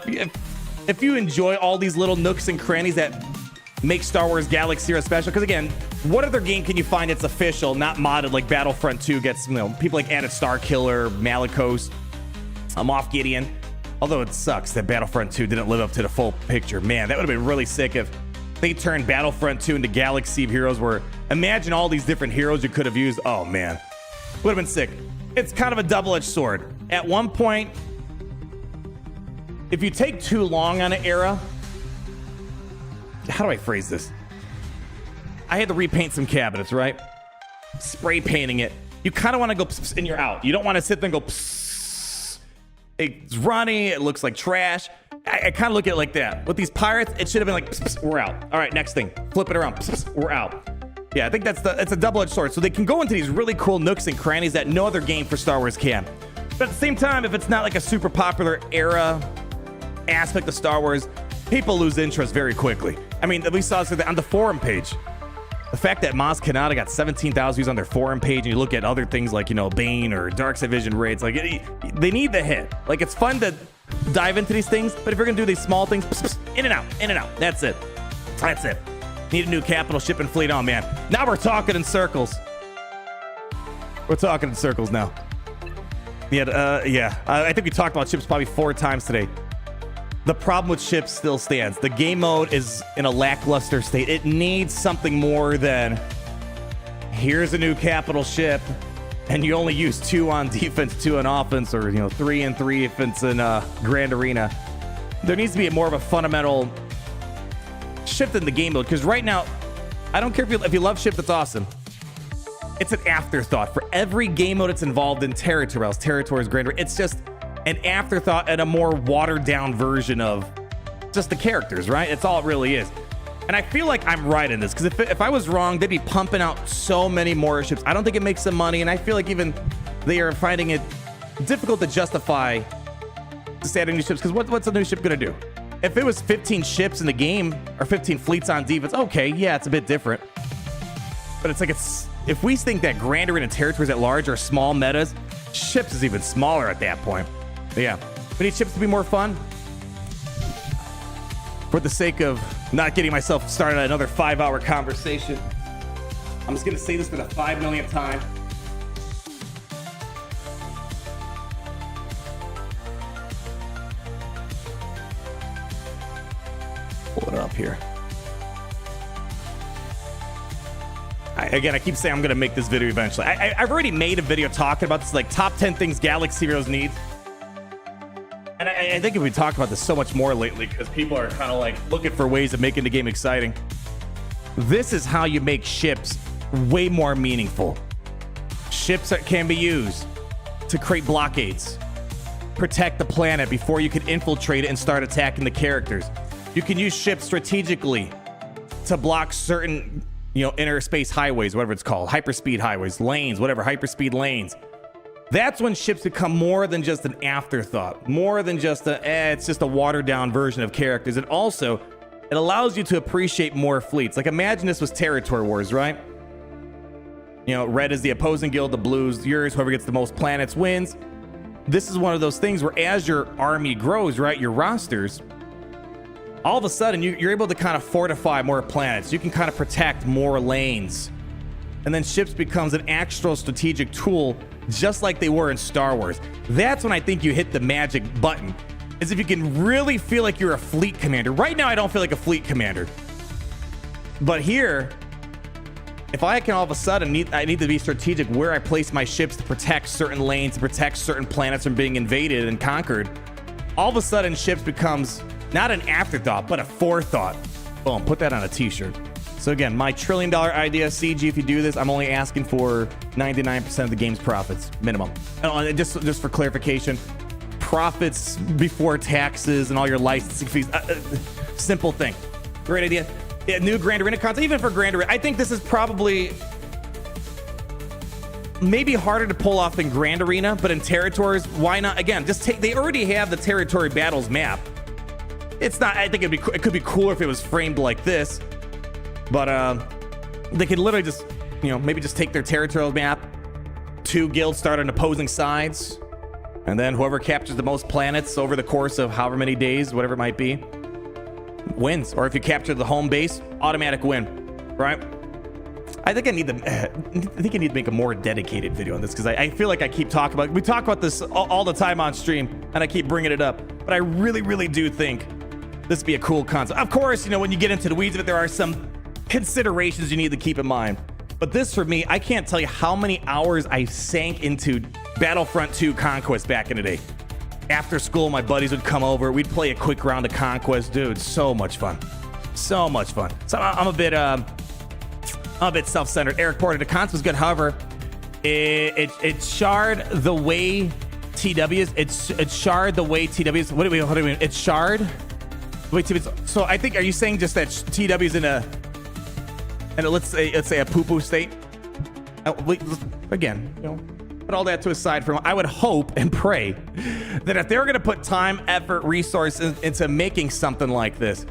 if you enjoy all these little nooks and crannies that make Star Wars Galaxy special, because again, what other game can you find that's official, not modded, like Battlefront 2 gets, you know, people like added Starkiller, Malicos, Moff Gideon. Although it sucks that Battlefront 2 didn't live up to the full picture. Man, that would have been really sick if they turned Battlefront 2 into Galaxy of Heroes, where imagine all these different heroes you could have used. Oh man, would have been sick. It's kind of a double-edged sword. At one point, if you take too long on an era, how do I phrase this? I had to repaint some cabinets, right? Spray painting it. You kind of want to go pss, and you're out. You don't want to sit there and go pss. It's runny. It looks like trash. I kind of look at it like that. With these pirates, it should have been like, pss, pss, we're out. All right, next thing. Flip it around. Pss, pss, we're out. Yeah, I think it's a double-edged sword. So they can go into these really cool nooks and crannies that no other game for Star Wars can. But at the same time, if it's not like a super popular era aspect of Star Wars, people lose interest very quickly. I mean, we saw this on the forum page. The fact that Maz Kanata got 17,000 views on their forum page, and you look at other things like, you know, Bane or Darkseid Vision raids, like they need the hit. Like, it's fun to dive into these things, but if you're gonna do these small things, in and out, in and out. That's it. That's it. Need a new capital ship and fleet on, man. Now we're talking in circles. We're talking in circles now. Yeah. I think we talked about ships probably 4 times today. The problem with ships still stands. The game mode is in a lackluster state. It needs something more than here's a new capital ship, and you only use 2 on defense, 2 on offense, or 3 and 3 if it's in Grand Arena. There needs to be more of a fundamental shift in the game mode, because right now, I don't care if you love ship, that's awesome. It's an afterthought for every game mode it's involved in. Territorials, Grand Arena. It's just an afterthought and a more watered down version of just the characters, right? It's all it really is. And I feel like I'm right in this, because if I was wrong, they'd be pumping out so many more ships. I don't think it makes them money, and I feel like even they are finding it difficult to justify adding new ships, because what's a new ship gonna do? If it was 15 ships in the game, or 15 fleets on defense, okay, yeah, it's a bit different. But it's like, if we think that Grand Arena territories at large are small metas, ships is even smaller at that point. But yeah, we need ships to be more fun. For the sake of not getting myself started on another 5-hour conversation, I'm just gonna say this for the 5 millionth time. Pull it up here. Again, I keep saying I'm gonna make this video eventually. I've already made a video talking about this, like top 10 things Galaxy Heroes needs. And I think we talked about this so much more lately, because people are kind of like looking for ways of making the game exciting. This is how you make ships way more meaningful. Ships that can be used to create blockades, protect the planet before you can infiltrate it and start attacking the characters. You can use ships strategically to block certain, inner space highways, whatever it's called, hyperspeed highways, lanes, whatever, hyperspeed lanes. That's when ships become more than just an afterthought, more than just it's just a watered down version of characters. And also, it allows you to appreciate more fleets. Like, imagine this was territory wars, right? Red is the opposing guild, the blue's yours, whoever gets the most planets wins. This is one of those things where as your army grows, right, your rosters, all of a sudden you're able to kind of fortify more planets. You can kind of protect more lanes. And then ships becomes an actual strategic tool, just like they were in Star Wars. That's when I think you hit the magic button, is if you can really feel like you're a fleet commander. Right now, I don't feel like a fleet commander. But here, if I can all of a sudden I need to be strategic where I place my ships to protect certain lanes, to protect certain planets from being invaded and conquered, all of a sudden ships becomes not an afterthought, but a forethought. Boom, put that on a t-shirt. So again, my $1 trillion idea, CG, if you do this, I'm only asking for 99% of the game's profits, minimum. And just for clarification, profits before taxes and all your licensing fees. Simple thing. Great idea. Yeah, new Grand Arena content, even for Grand Arena. I think this is probably maybe harder to pull off in Grand Arena, but in territories, why not? Again, they already have the territory battles map. It's not, I think it could be cooler if it was framed like this. But they could literally just, maybe just take their territorial map, 2 guilds start on opposing sides, and then whoever captures the most planets over the course of however many days, whatever it might be, wins. Or if you capture the home base, automatic win, right? I think I need to make a more dedicated video on this, because I feel like I keep talking about, we talk about this all the time on stream, and I keep bringing it up, but I really, really do think this would be a cool concept. Of course, when you get into the weeds of it, there are some considerations you need to keep in mind. But this, for me, I can't tell you how many hours I sank into Battlefront 2 Conquest back in the day. After school, my buddies would come over. We'd play a quick round of Conquest. Dude, so much fun. So much fun. So I'm a bit self-centered. Eric Porter, the concept was good. However, it shard the way TWs. It shard the way TWs. What do we mean? It's shard the way TWs. So I think, are you saying just that TWs in a and let's say a poo-poo state. Again, you know, put all that to a side for. I would hope and pray that if they're going to put time, effort, resources into making something like this,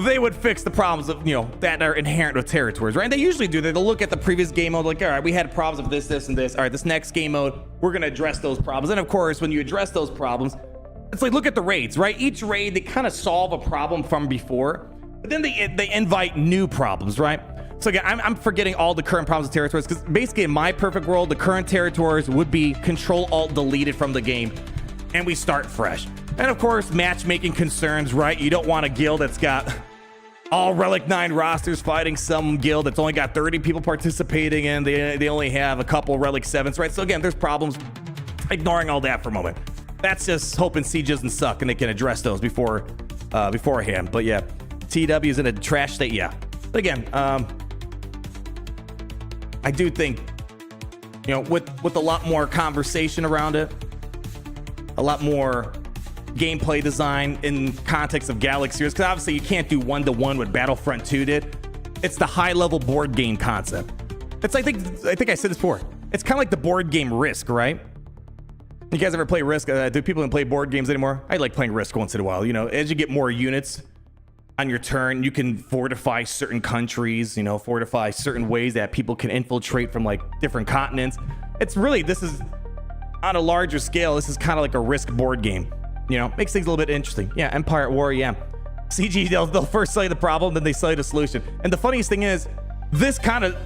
they would fix the problems of, you know, that are inherent with territories, right? And they usually do that. They'll look at the previous game mode, like, all right, we had problems with this, this, and this. All right, this next game mode, we're going to address those problems. And of course, when you address those problems, it's like, look at the raids, right? Each raid, they kind of solve a problem from before, but then they invite new problems, right? So again, I'm forgetting all the current problems of territories, because basically in my perfect world, the current territories would be Control-Alt-Deleted from the game, and we start fresh. And of course, matchmaking concerns, right? You don't want a guild that's got all Relic 9 rosters fighting some guild that's only got 30 people participating in. They only have a couple Relic 7s, right? So again, there's problems. Ignoring all that for a moment. That's just hoping Siege doesn't suck and they can address those beforehand. But yeah, TW is in a trash state, yeah. But again, I do think, you know, with a lot more conversation around it, a lot more gameplay design in context of Galaxy, because obviously you can't do one-to-one what Battlefront 2 did. It's the high-level board game concept. It's I think I said this before. It's kind of like the board game Risk, right? You guys ever play Risk? Do people even play board games anymore? I like playing Risk once in a while. You know, as you get more units on your turn, you can fortify certain countries, you know, fortify certain ways that people can infiltrate from like different continents. It's really, this is on a larger scale, this is kind of like a Risk board game. You know, makes things a little bit interesting. Yeah, Empire at War, yeah. CG, they'll first sell you the problem, then they sell you the solution. And the funniest thing is, this kind of,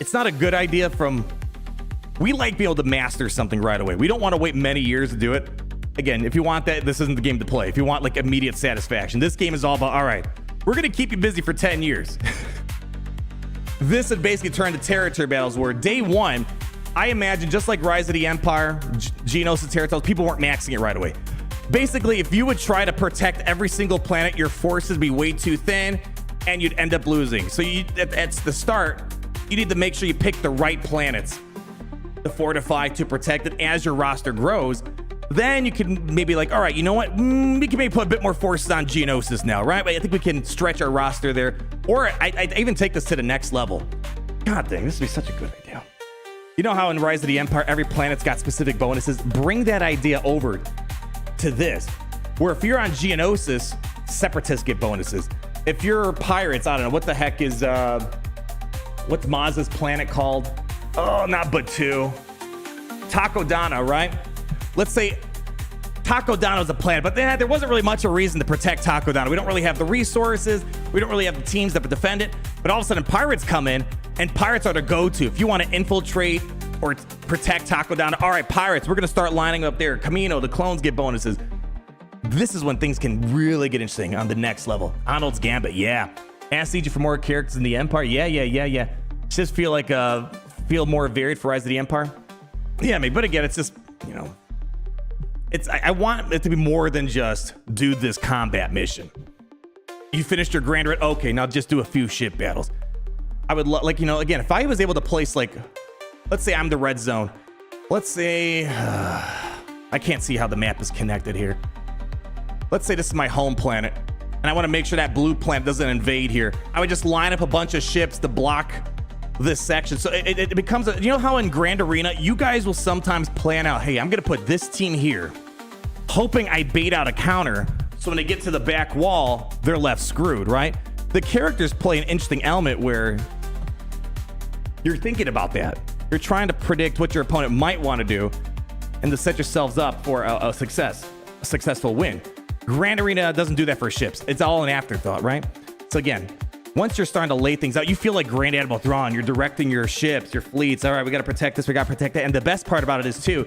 it's not a good idea from, we like being able to master something right away. We don't want to wait many years to do it. Again, if you want that, this isn't the game to play. If you want like immediate satisfaction, this game is all about, all right, we're going to keep you busy for 10 years. This would basically turn to territory battles where day one, I imagine just like Rise of the Empire, Geonosis Territories, people weren't maxing it right away. Basically, if you would try to protect every single planet, your forces would be way too thin and you'd end up losing. So at the start, you need to make sure you pick the right planets to fortify, to protect it. As your roster grows, then you can maybe like, all right, you know what? We can maybe put a bit more forces on Geonosis now, right? I think we can stretch our roster there. Or I even take this to the next level. God dang, this would be such a good idea. You know how in Rise of the Empire, every planet's got specific bonuses? Bring that idea over to this, where if you're on Geonosis, Separatists get bonuses. If you're Pirates, I don't know, what the heck is, what's Maz's planet called? Oh, not Batu. Takodana, right? Let's say Takodana's a planet, but there wasn't really much of a reason to protect Takodana. We don't really have the resources. We don't really have the teams that would defend it. But all of a sudden, Pirates come in, and Pirates are the go-to. If you want to infiltrate or protect Takodana, all right, Pirates, we're going to start lining up there. Camino, the clones get bonuses. This is when things can really get interesting on the next level. Arnold's Gambit, yeah. Ask CG for more characters in the Empire. Yeah. Just feel more varied for Rise of the Empire. Yeah, maybe, but again, it's just, you know, I want it to be more than just do this combat mission. You finished your grand raid, okay, now just do a few ship battles. I would like, you know, again, if I was able to place like, let's say I'm the red zone. Let's say, I can't see how the map is connected here. Let's say this is my home planet, and I want to make sure that blue planet doesn't invade here. I would just line up a bunch of ships to block this section. So it becomes, you know how in Grand Arena, you guys will sometimes plan out, hey, I'm going to put this team here, hoping I bait out a counter. So when they get to the back wall, they're left screwed, right? The characters play an interesting element where you're thinking about that. You're trying to predict what your opponent might want to do and to set yourselves up for a successful win. Grand Arena doesn't do that for ships. It's all an afterthought, right? So again, once you're starting to lay things out, you feel like Grand Admiral Thrawn. You're directing your ships, your fleets. All right, we got to protect this, we got to protect that. And the best part about it is, too,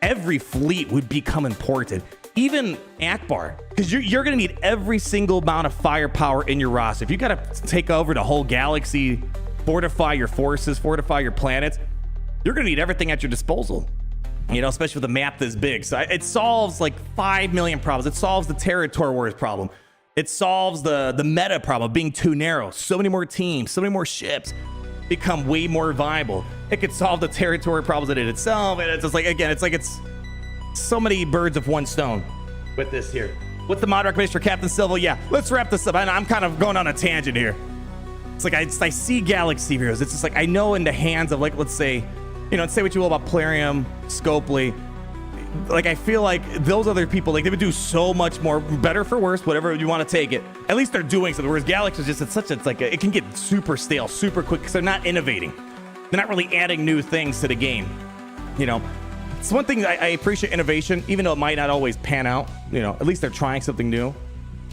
every fleet would become important. Even Akbar, because you're going to need every single amount of firepower in your roster. If you got to take over the whole galaxy, fortify your forces, fortify your planets, you're going to need everything at your disposal. You know, especially with a map this big. So it solves like 5 million problems. It solves the territory wars problem. It solves the meta problem of being too narrow. So many more teams, so many more ships become way more viable. It could solve the territory problems in it itself. And it's just like, again, it's so many birds of one stone with this here. What's the mod recommendation for Captain Silvo? Yeah, let's wrap this up. I'm kind of going on a tangent here. It's like I see Galaxy Heroes. It's just like I know in the hands of, like, let's say, you know, say what you will about Plarium, Scopely. Like, I feel like those other people, like, they would do so much more, better for worse, whatever you want to take it. At least they're doing something. Whereas Galaxy is just, it can get super stale, super quick, because they're not innovating. They're not really adding new things to the game. You know, it's one thing I appreciate innovation, even though it might not always pan out. You know, at least they're trying something new,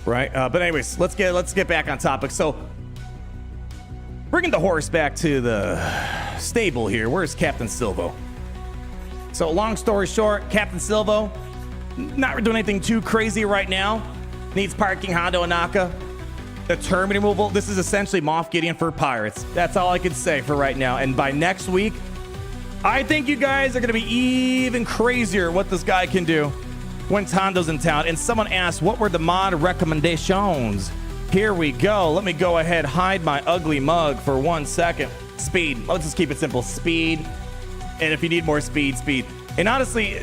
right? But anyways, let's get back on topic. So, bringing the horse back to the stable here. Where's Captain Silvo? So long story short, Captain Silvo, not doing anything too crazy right now. Needs parking Hondo and Naka. The term removal, this is essentially Moff Gideon for pirates. That's all I can say for right now. And by next week, I think you guys are going to be even crazier what this guy can do when Hondo's in town. And someone asked, what were the mod recommendations? Here we go. Let me go ahead, hide my ugly mug for 1 second. Speed. Let's just keep it simple. Speed. And if you need more speed, speed. And honestly,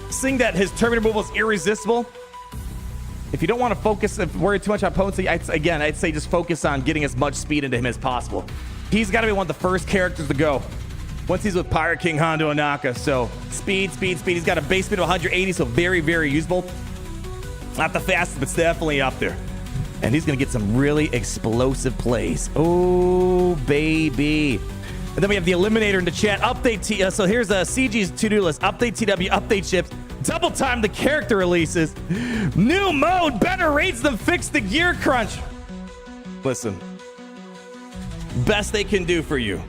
seeing that his turn removal is irresistible, if you don't want to focus, worry too much on potency, I'd say just focus on getting as much speed into him as possible. He's got to be one of the first characters to go once he's with Pirate King Hondo and Naka. So speed, speed, speed. He's got a base speed of 180, so very, very usable. Not the fastest, but it's definitely up there. And he's going to get some really explosive plays. Oh, baby. And then we have the Eliminator in the chat. Update so here's CG's to-do list. Update TW, update ships. Double time the character releases. New mode, better rates than fix the gear crunch. Listen. Best they can do for you.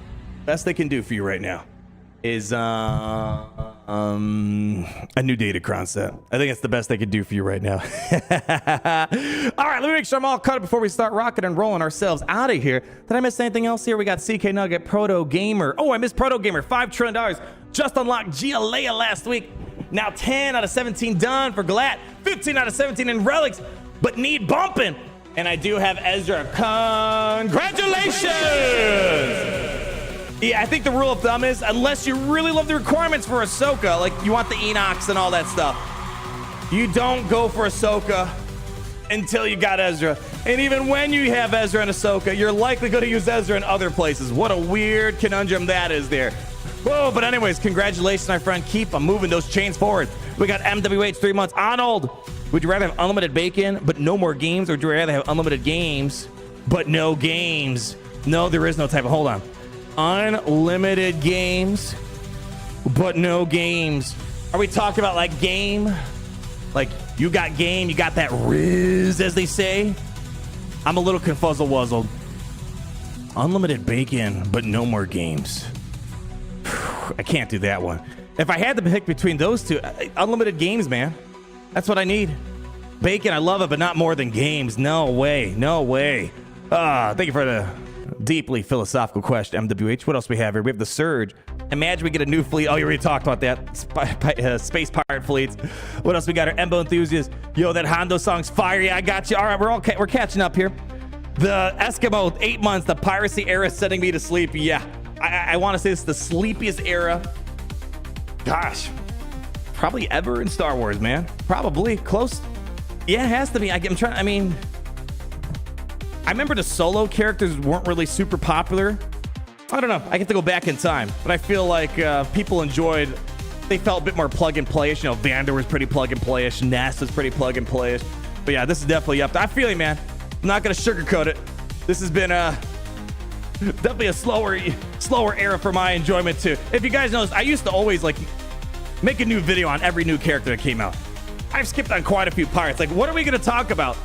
Best they can do for you right now is a new Datacron set. I think it's the best they could do for you right now. All right, let me make sure I'm all caught up before we start rocking and rolling ourselves out of here. Did I miss anything else here? We got CK Nugget, Proto Gamer. Oh, I missed Proto Gamer. $5 trillion. Just unlocked Gialea last week. Now 10 out of 17 done for Galat. 15 out of 17 in Relics, but need bumping. And I do have Ezra. Congratulations! Yeah, I think the rule of thumb is, unless you really love the requirements for Ahsoka, like you want the Enochs and all that stuff, you don't go for Ahsoka until you got Ezra. And even when you have Ezra and Ahsoka, you're likely going to use Ezra in other places. What a weird conundrum that is there. Whoa, but anyways, congratulations, my friend. Keep on moving those chains forward. We got MWH 3 months. Arnold, would you rather have unlimited bacon but no more games, or would you rather have unlimited games but no games? No, there is no type of, hold on. Unlimited games, but no games. Are we talking about like game? Like you got game, you got that riz, as they say? I'm a little confuzzle-wuzzled. Unlimited bacon, but no more games. I can't do that one. If I had to pick between those two, unlimited games, man. That's what I need. Bacon, I love it, but not more than games. No way, no way. Thank you for the deeply philosophical question, MWH. What else we have here? We have the Surge. Imagine we get a new fleet. Oh, you already talked about that. Space pirate fleets. What else we got? Our Embo enthusiast. Yo, that Hondo song's fire. Yeah, I got you. All right, we're catching up here. The Eskimo, 8 months. The piracy era setting me to sleep. Yeah, I want to say it's the sleepiest era. Gosh, probably ever in Star Wars, man. Probably close. Yeah, it has to be. I remember the solo characters weren't really super popular. I don't know. I get to go back in time, but I feel like people enjoyed. They felt a bit more plug and playish. You know, Vander was pretty plug and playish. Nest was pretty plug and playish. But yeah, this is definitely up. I feel you, man. I'm not gonna sugarcoat it. This has been definitely a slower era for my enjoyment too. If you guys notice, I used to always like make a new video on every new character that came out. I've skipped on quite a few pirates. Like, what are we gonna talk about?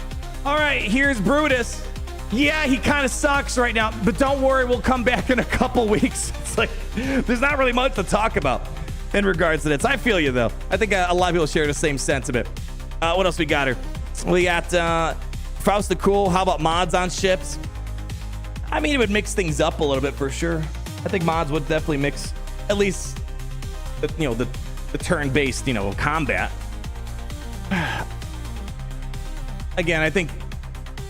All right, here's Brutus. Yeah, he kind of sucks right now, but don't worry, we'll come back in a couple weeks. It's like, there's not really much to talk about in regards to this. I feel you, though. I think a lot of people share the same sentiment. What else we got here? We got Faust the Cool. How about mods on ships? I mean, it would mix things up a little bit for sure. I think mods would definitely mix, at least, the turn-based, combat. Again, I think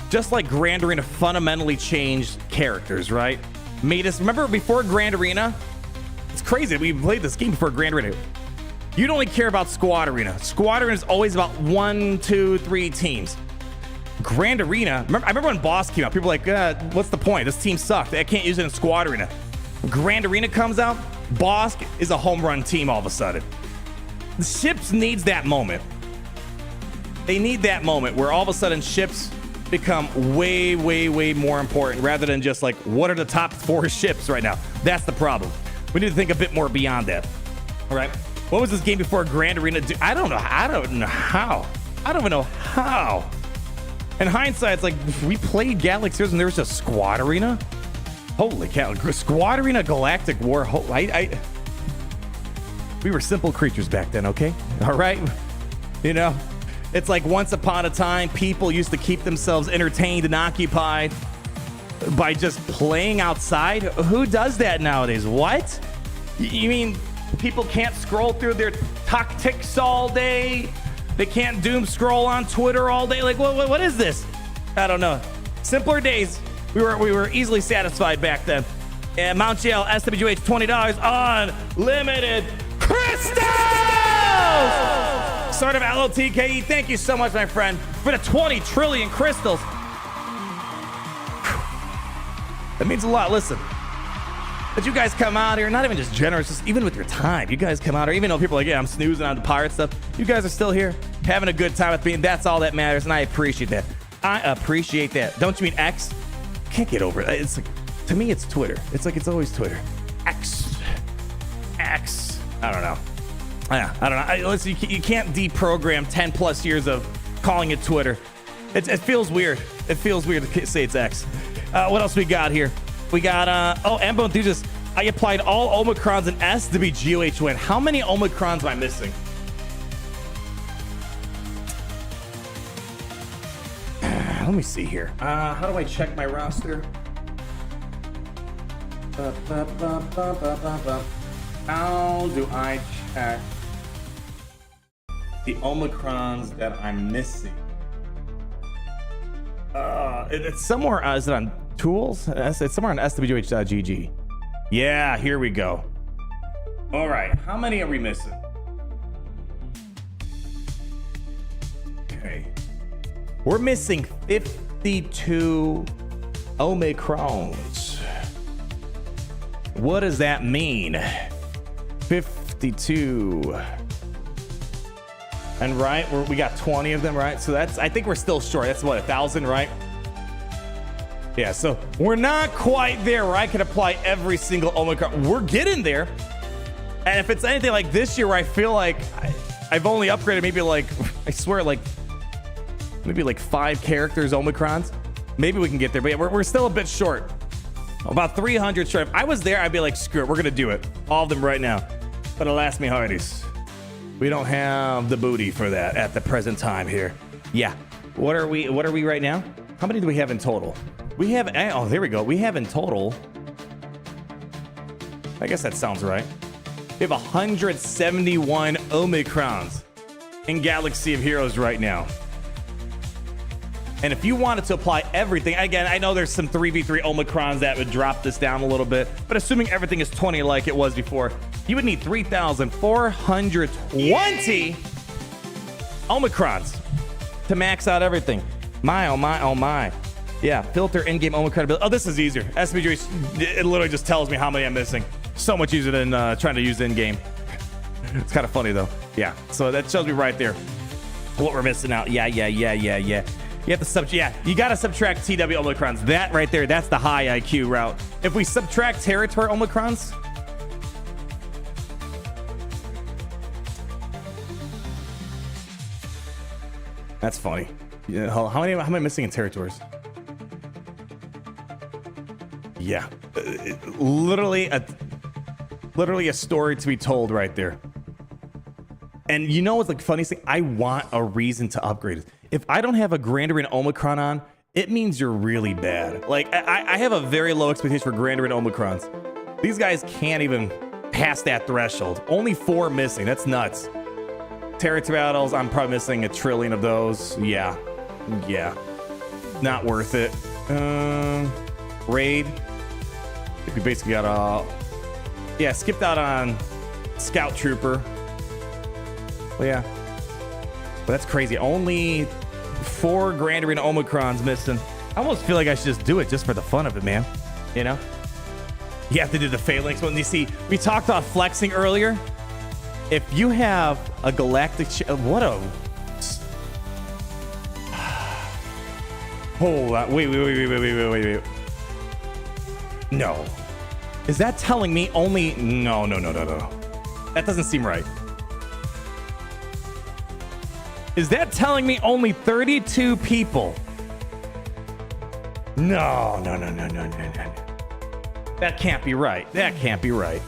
just like Grand Arena fundamentally changed characters, right? Made us, remember before Grand Arena? It's crazy. We played this game before Grand Arena. You'd only care about Squad Arena. Squad Arena is always about 1, 2, 3 teams. Grand Arena. I remember when Boss came out, people were like, what's the point? This team sucked. I can't use it in Squad Arena. When Grand Arena comes out, Boss is a home run team all of a sudden. The Ships needs that moment. They need that moment where all of a sudden Ships become way, way, way more important rather than just like, what are the top 4 ships right now? That's the problem. We need to think a bit more beyond that. All right. What was this game before Grand Arena? I don't know. I don't know how. I don't even know how. In hindsight, it's like we played Galaxy Heroes and there was a Squad Arena. Holy cow. Squad Arena Galactic War. We were simple creatures back then, okay? All right. You know, it's like once upon a time, people used to keep themselves entertained and occupied by just playing outside. Who does that nowadays? What? You mean people can't scroll through their tactics all day? They can't doom scroll on Twitter all day? Like, what is this? I don't know. Simpler days. We were easily satisfied back then. And Mount Jail SWH $20 unlimited crystals. Sort of LOTKE. Thank you so much, my friend, for the 20 trillion crystals. That means a lot. Listen, that you guys come out here, not even just generous, just even with your time. You guys come out here, even though people are like, yeah, I'm snoozing on the pirate stuff. You guys are still here, having a good time with me, and that's all that matters, and I appreciate that. I appreciate that. Don't you mean X? Can't get over it. It's like, to me, it's Twitter. It's like it's always Twitter. X. I don't know. Yeah, I don't know. Listen, you can't deprogram 10 plus years of calling it Twitter. It feels weird. It feels weird to say it's X. What else we got here? We got, Embo Enthusiast. I applied all Omicrons in S to be GOH win. How many Omicrons am I missing? Let me see here. How do I check my roster? How do I check the Omicrons that I'm missing? It's somewhere. Is it on Tools? It's somewhere on swh.gg. Yeah, here we go. All right, how many are we missing? Okay, we're missing 52 Omicrons. What does that mean? 52. And right, we got 20 of them, right? So that's, I think we're still short. That's what, 1,000, right? Yeah, so we're not quite there where I can apply every single Omicron. We're getting there. And if it's anything like this year where I feel like I've only upgraded maybe like, I swear, like maybe like 5 characters Omicrons, maybe we can get there. But yeah, we're still a bit short. About 300 short. If I was there, I'd be like, screw it, we're gonna do it. All of them right now. But alas me hearties, we don't have the booty for that at the present time here. Yeah. What are we right now? How many do we have in total? We have, oh, there we go. We have in total, I guess that sounds right. We have 171 Omicrons in Galaxy of Heroes right now. And if you wanted to apply everything, again, I know there's some 3v3 Omicrons that would drop this down a little bit, but assuming everything is 20 like it was before, you would need 3,420 Omicrons to max out everything. My, oh my, oh my. Yeah, filter in-game Omicron ability. Oh, this is easier. SPG, it literally just tells me how many I'm missing. So much easier than trying to use in-game. It's kind of funny though. Yeah, so that shows me right there what we're missing out. Yeah. You have to you gotta subtract TW Omicrons. That right there, that's the high IQ route. If we subtract territory Omicrons, that's funny. Yeah, how many am I missing in territories? Yeah, literally a story to be told right there. And you know what's the funniest thing? I want a reason to upgrade it. If I don't have a Grand Arena Omicron on, it means you're really bad. Like, I have a very low expectation for Grand Arena Omicrons. These guys can't even pass that threshold. Only 4 missing. That's nuts. Territory battles, I'm probably missing 1 trillion of those. Yeah. Not worth it. Raid. I think we basically got skipped out on Scout Trooper. Well, yeah. But that's crazy. Only 4 Grand Arena Omicrons missing. I almost feel like I should just do it just for the fun of it, man. You know? You have to do the phalanx one. You see, we talked about flexing earlier. If you have a galactic... what a... Hold on. Wait. No. Is that telling me only... No. That doesn't seem right. Is that telling me only 32 people? No. That can't be right. That can't be right.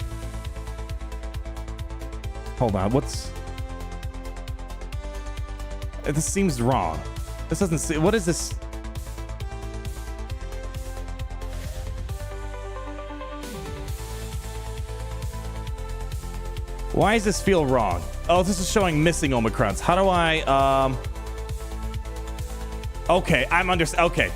Hold on. What's... This seems wrong. This doesn't see... What is this? Why does this feel wrong? Oh, this is showing missing Omicrons. How do I, okay, okay.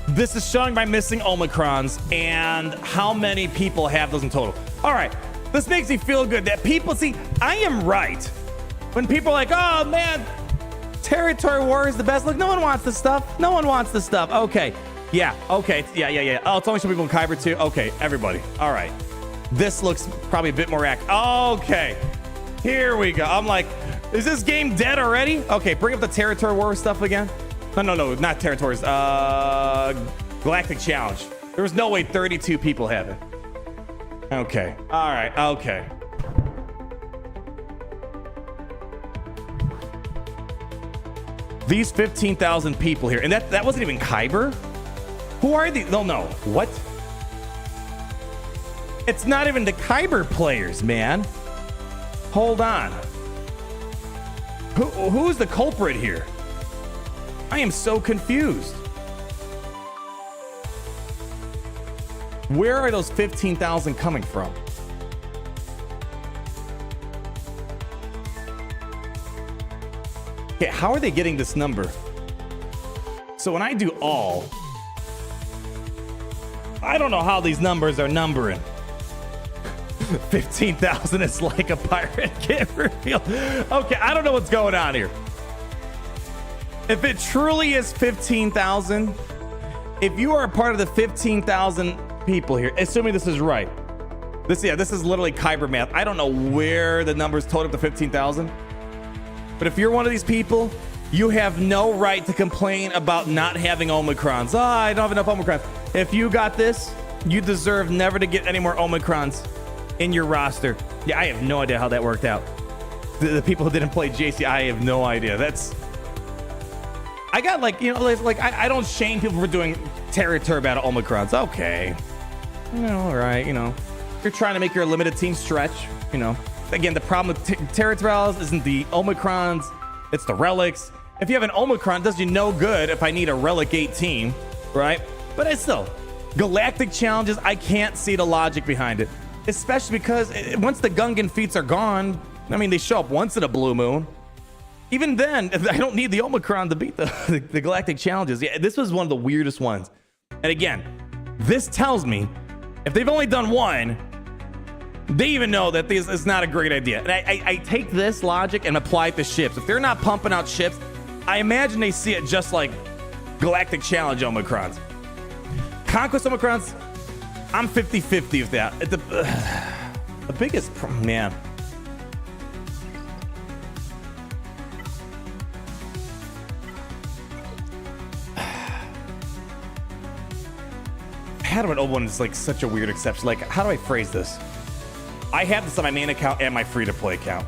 This is showing my missing Omicrons and how many people have those in total. All right, this makes me feel good that people see, I am right. When people are like, oh man, territory war is the best. Look, no one wants this stuff. No one wants this stuff. Okay, yeah, okay, yeah. Oh, it's only some people in Kyber too. Okay, everybody, all right. This looks probably a bit more accurate. Okay, here we go. I'm like, is this game dead already? Okay, bring up the territory war stuff again. No, not territories. Galactic Challenge. There was no way 32 people have it. Okay, all right, okay. These 15,000 people here, and that wasn't even Kyber? Who are these? No, what? It's not even the Kyber players, man. Hold on. Who's the culprit here? I am so confused. Where are those 15,000 coming from? Okay, how are they getting this number? So when I do all, I don't know how these numbers are numbering. 15,000 is like a pirate kit reveal. Okay, I don't know what's going on here. If it truly is 15,000, if you are a part of the 15,000 people here, assuming this is right, this is literally Kyber math. I don't know where the numbers total up to 15,000, but if you're one of these people, you have no right to complain about not having Omicrons. I don't have enough Omicrons. If you got this, you deserve never to get any more Omicrons in your roster. Yeah, I have no idea how that worked out. The people who didn't play JC, I have no idea. I got like, you know, like I don't shame people for doing territory battle Omicrons. Okay. All right, you know. You're trying to make your limited team stretch, you know. Again, the problem with territory battles isn't the Omicrons, it's the relics. If you have an Omicron, it does you no good if I need a relic 8 team, right? But it's still, galactic challenges, I can't see the logic behind it. Especially because once the Gungan feats are gone, I mean, they show up once in a blue moon. Even then, I don't need the Omicron to beat the galactic challenges. Yeah, this was one of the weirdest ones. And again, this tells me if they've only done one, they even know that this is not a great idea. And I take this logic and apply it to ships. If they're not pumping out ships, I imagine they see it just like galactic challenge Omicrons. Conquest Omicrons, I'm 50-50 with that. The biggest man. How do an old one is like such a weird exception? Like, how do I phrase this? I have this on my main account and my free-to-play account.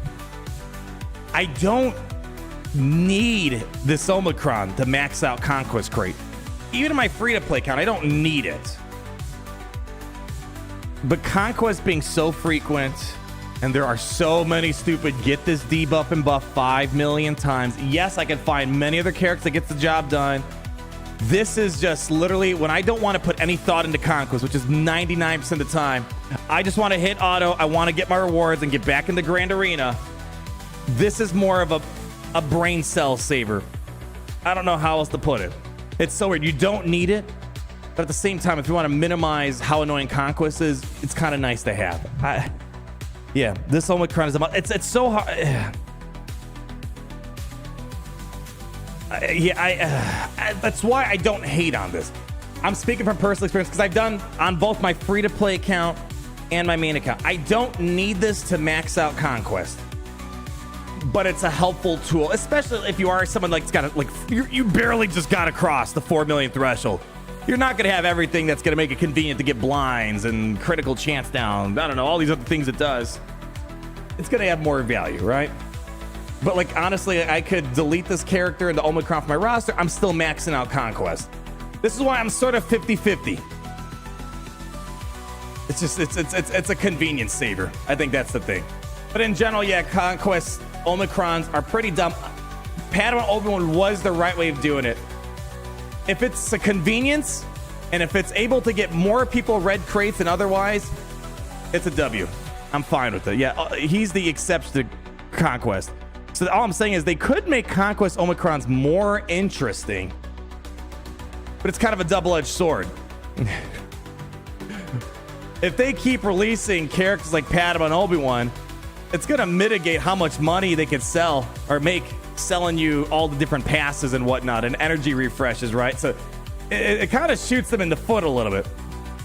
I don't need this Omicron to max out Conquest Crate. Even in my free-to-play account, I don't need it. But Conquest being so frequent, and there are so many stupid get this debuff and buff 5 million times. Yes, I can find many other characters that gets the job done. This is just literally when I don't want to put any thought into Conquest, which is 99% of the time. I just want to hit auto. I want to get my rewards and get back in the Grand Arena. This is more of a brain cell saver. I don't know how else to put it. It's so weird. You don't need it. But at the same time, if you want to minimize how annoying Conquest is, it's kind of nice to have. Yeah, this Omicron is it's so hard. That's why I don't hate on this. I'm speaking from personal experience because I've done on both my free-to-play account and my main account. I don't need this to max out Conquest, but it's a helpful tool, especially if you are someone like you barely just got across the 4 million threshold. You're not going to have everything that's going to make it convenient to get blinds and critical chance down. I don't know, all these other things it does. It's going to have more value, right? But like, honestly, I could delete this character into Omicron from my roster. I'm still maxing out Conquest. This is why I'm sort of 50-50. It's just, it's a convenience saver. I think that's the thing. But in general, yeah, Conquest Omicrons are pretty dumb. Padawan Obi-Wan was the right way of doing it. If it's a convenience, and if it's able to get more people red crates than otherwise, it's a W. I'm fine with it. Yeah, he's the exception to Conquest. So all I'm saying is they could make Conquest Omicrons more interesting, but it's kind of a double-edged sword. If they keep releasing characters like Padawan Obi-Wan, it's going to mitigate how much money they could sell or make selling you all the different passes and whatnot and energy refreshes, right? So it kind of shoots them in the foot a little bit.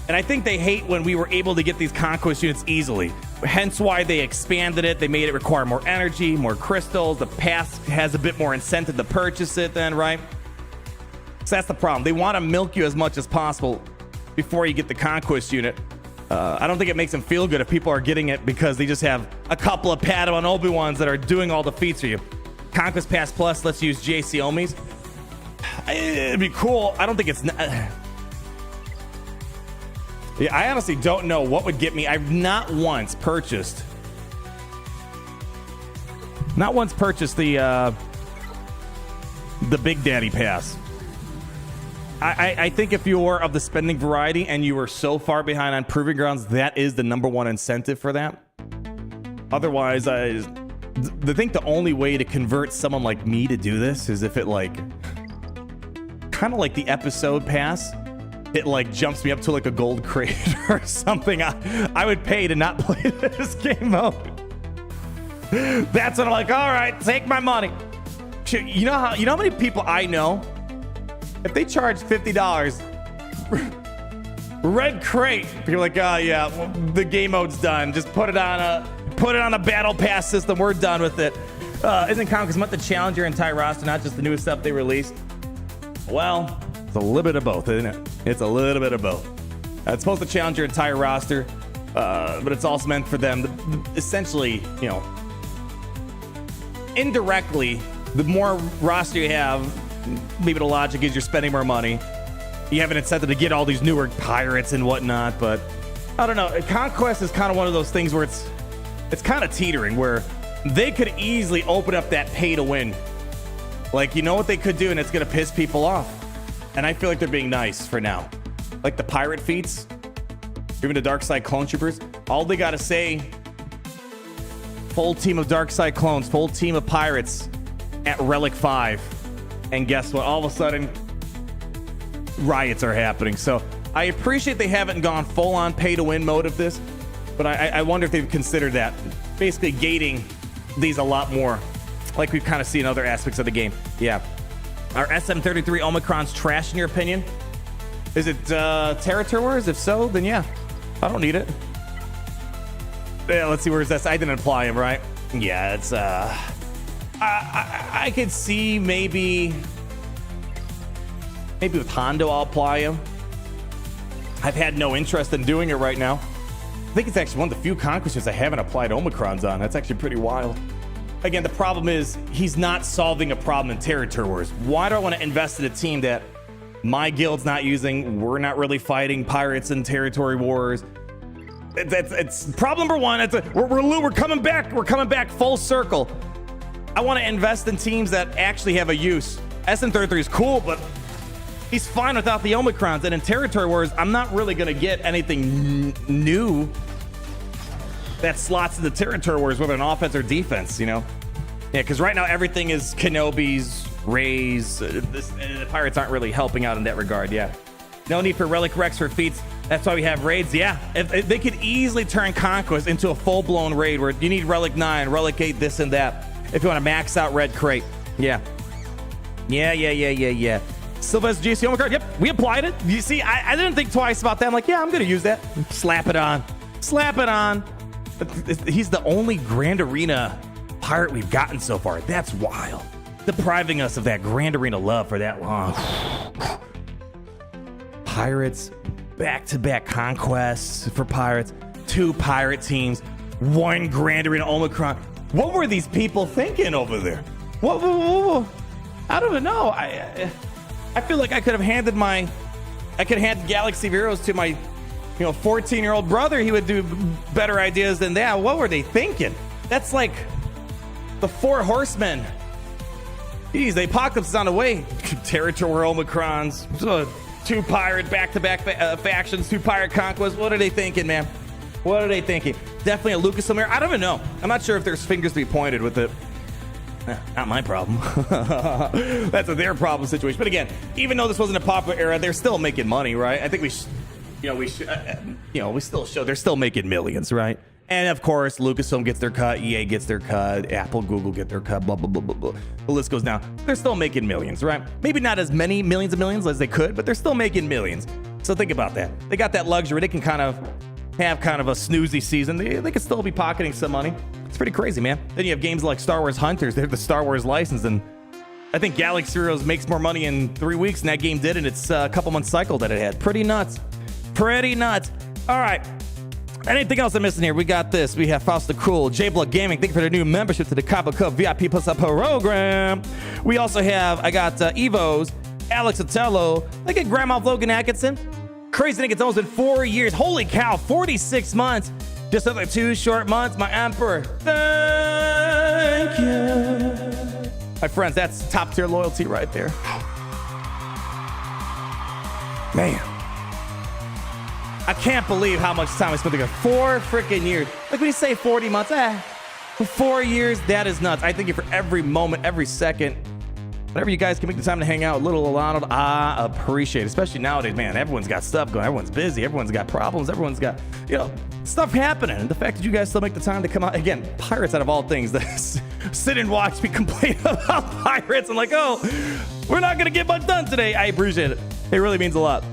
And I think they hate when we were able to get these Conquest units easily. Hence why they expanded it. They made it require more energy, more crystals. The pass has a bit more incentive to purchase it then, right? So that's the problem. They want to milk you as much as possible before you get the Conquest unit. I don't think it makes them feel good if people are getting it because they just have a couple of Padawan Obi-Wans that are doing all the feats for you. Conquest Pass Plus lets you use JC Omis. It'd be cool. I don't think it's... Yeah, I honestly don't know what would get me. I've not once purchased the Big Daddy Pass. I think if you are of the spending variety and you are so far behind on Proving Grounds, that is the number one incentive for that. Otherwise, I think the only way to convert someone like me to do this is if it like kind of like the episode pass, it like jumps me up to like a gold crate or something. I would pay to not play this game mode. That's when I'm like, all right, take my money. You know how many people I know, if they charge $50 red crate, people are like, oh yeah, well, the game mode's done. Just put it on a battle pass system. We're done with it. Isn't Conquest Month to challenge your entire roster, not just the newest stuff they released? Well, it's a little bit of both, isn't it? It's a little bit of both. It's supposed to challenge your entire roster, but it's also meant for them to essentially, you know, indirectly, the more roster you have, maybe the logic is you're spending more money. You have an incentive to get all these newer pirates and whatnot, but I don't know. Conquest is kind of one of those things where it's kind of teetering, where they could easily open up that pay to win. Like, you know what they could do, and it's going to piss people off. And I feel like they're being nice for now. Like the pirate feats, even the Dark Side Clone Troopers, all they got to say, full team of Dark Side Clones, full team of pirates at Relic 5. And guess what? All of a sudden, riots are happening. So I appreciate they haven't gone full-on pay-to-win mode of this, but I wonder if they've considered that. Basically gating these a lot more, like we've kind of seen in other aspects of the game. Yeah. Are SM33 Omicrons trash in your opinion? Is it Territory Wars? If so, then yeah. I don't need it. Yeah, let's see, where's that? I didn't apply him, right? Yeah, it's I could see maybe with Hondo I'll apply him. I've had no interest in doing it right now. I think it's actually one of the few conquests I haven't applied Omicrons on. That's actually pretty wild. Again, the problem is he's not solving a problem in Territory Wars. Why do I want to invest in a team that my guild's not using? We're not really fighting pirates in Territory Wars. It's problem number one. We're coming back. We're coming back full circle. I want to invest in teams that actually have a use. SM33 is cool, but he's fine without the Omicrons. And in Territory Wars, I'm not really going to get anything new that slots into Territory Wars, whether an offense or defense, you know? Yeah, because right now everything is Kenobis, Rays. The Pirates aren't really helping out in that regard, yeah. No need for Relic Rex for feats. That's why we have raids, yeah. If they could easily turn Conquest into a full-blown raid where you need Relic 9, Relic 8, this and that, if you want to max out Red Crate, yeah. Yeah. Silvo's GC Omicron card. Yep, we applied it. You see, I didn't think twice about that. I'm like, yeah, I'm gonna use that. Slap it on. He's the only Grand Arena pirate we've gotten so far. That's wild. Depriving us of that Grand Arena love for that long. Pirates, back-to-back conquests for pirates, 2 pirate teams, 1 Grand Arena Omicron. What were these people thinking over there? What? I don't even know. I feel like I could have handed Galaxy of Heroes to my 14-year-old brother. He would do better ideas than that. What were they thinking? That's like the 4 horsemen. Geez, the apocalypse is on the way. Territorial Omicrons, 2 pirate back-to-back factions, 2 pirate conquests. What are they thinking, man? What are they thinking? Definitely a Lucasfilm era. I don't even know. I'm not sure if there's fingers to be pointed with it. Not my problem. That's a their problem situation. But again, even though this wasn't a popular era, they're still making money, right? I think we still show they're still making millions, right? And of course, Lucasfilm gets their cut, EA gets their cut, Apple, Google get their cut, blah, blah, blah, blah, blah. The list goes down. They're still making millions, right? Maybe not as many millions of millions as they could, but they're still making millions. So think about that. They got that luxury. They can have kind of a snoozy season. They could still be pocketing some money. It's pretty crazy, man. Then you have games like Star Wars Hunters. They have the Star Wars license, and I think Galaxy Heroes makes more money in 3 weeks than that game did in its couple months cycle that it had. Pretty nuts. All right. Anything else I'm missing here? We got this. We have Fausta Cool, J Blood Gaming. Thank you for the new membership to the Copper Cup VIP Plus Up program. We also have, I got Evo's, Alex Otello. Look at Grandma Logan Atkinson. Crazy thing, it's almost been 4 years. Holy cow, 46 months. Just another 2 short months, my emperor. Thank you. My friends, that's top tier loyalty right there. Man. I can't believe how much time I spent together. 4 freaking years. Like when you say 40 months, 4 years, that is nuts. I thank you for every moment, every second. Whenever you guys can make the time to hang out with little Alano, I appreciate it. Especially nowadays, man, everyone's got stuff going. Everyone's busy. Everyone's got problems. Everyone's got, stuff happening. And the fact that you guys still make the time to come out, again, pirates out of all things, that sit and watch me complain about pirates. I'm like, oh, we're not going to get much done today. I appreciate it. It really means a lot.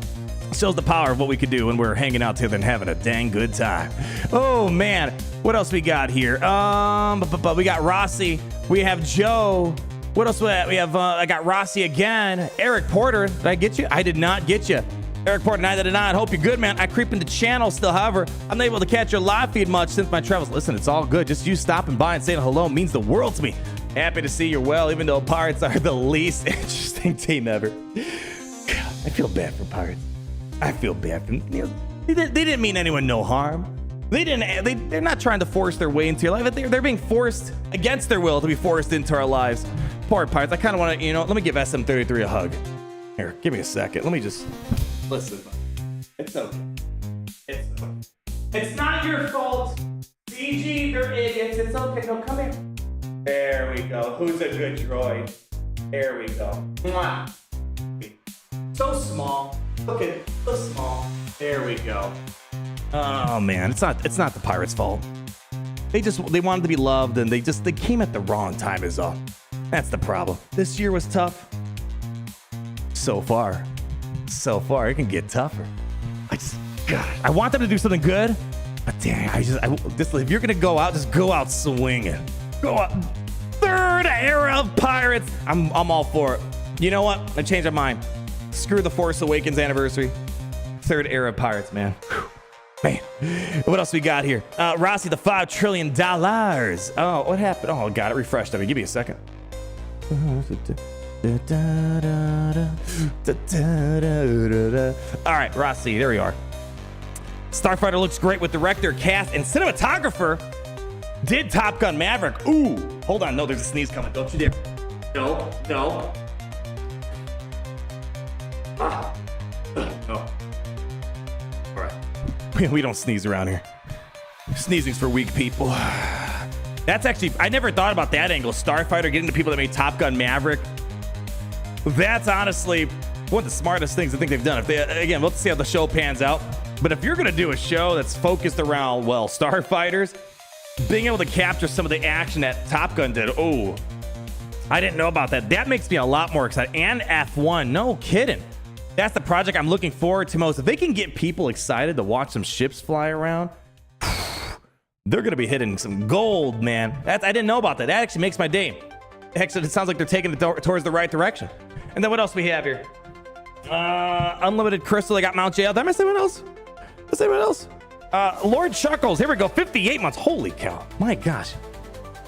Shows the power of what we could do when we're hanging out together and having a dang good time. Oh, man. What else we got here? We got Rossi. We have Joe. What else we have? I got Rossi again. Eric Porter. Did I get you? I did not get you. Eric Porter, 999. Hope you're good, man. I creep into channel still. However, I'm not able to catch your live feed much since my travels. Listen, it's all good. Just you stopping by and saying hello means the world to me. Happy to see you're well, even though Pirates are the least interesting team ever. God, I feel bad for Pirates. I feel bad for them. They didn't mean anyone no harm. They're not trying to force their way into your life. They're being forced against their will to be forced into our lives. Poor Pirates. I kind of want to, let me give SM33 a hug. Here, give me a second. Let me just listen. It's okay. It's not your fault. CG, they're idiots. It's okay. No, come here. There we go. Who's a good droid? There we go. Mwah. So small. Look at it. So small. There we go. Oh man, it's not the Pirates' fault. They wanted to be loved, and they came at the wrong time is all. That's the problem. This year was tough. So far, it can get tougher. I want them to do something good, but dang, if you're gonna go out, just go out swinging. Go out. 3rd era of Pirates. I'm all for it. You know what? I changed my mind. Screw the Force Awakens anniversary. 3rd era of Pirates, man. Whew. Man, what else we got here? Rossi, the $5 trillion. Oh, what happened? Oh, got it refreshed. Give me a second. All right, Rossi, there we are. Starfighter looks great with director, cast, and cinematographer. Did Top Gun Maverick. Ooh, hold on. No, there's a sneeze coming. Don't you dare. No. No. All right. We don't sneeze around here. Sneezing's for weak people. That's actually, I never thought about that angle. Starfighter getting to people that made Top Gun Maverick. That's honestly one of the smartest things I think they've done. Again, let's see how the show pans out. But if you're going to do a show that's focused around, starfighters, being able to capture some of the action that Top Gun did, I didn't know about that. That makes me a lot more excited. And F1, no kidding. That's the project I'm looking forward to most. If they can get people excited to watch some ships fly around, they're going to be hitting some gold, man. I didn't know about that. That actually makes my day. Actually, it sounds like they're taking it towards the right direction. And then what else we have here? Unlimited Crystal. I got Mount JL. Did I miss anyone else? Is anyone else? Lord Chuckles. Here we go. 58 months. Holy cow. My gosh.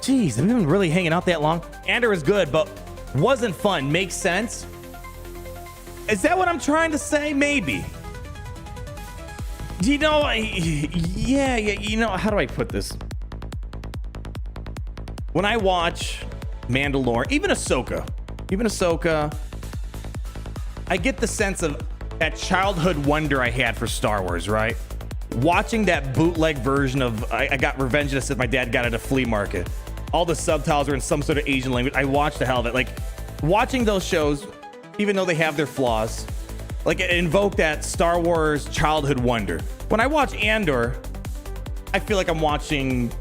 Jeez, have we been really hanging out that long? Ander is good, but wasn't fun. Makes sense. Is that what I'm trying to say? Maybe. Do you know? Yeah. You know, how do I put this? When I watch Mandalorian, even Ahsoka, I get the sense of that childhood wonder I had for Star Wars, right? Watching that bootleg version of I got Revenge of the Sith, my dad got at a flea market. All the subtitles are in some sort of Asian language. I watched the hell of it. Like, watching those shows, even though they have their flaws, like, it invoked that Star Wars childhood wonder. When I watch Andor, I feel like I'm watching,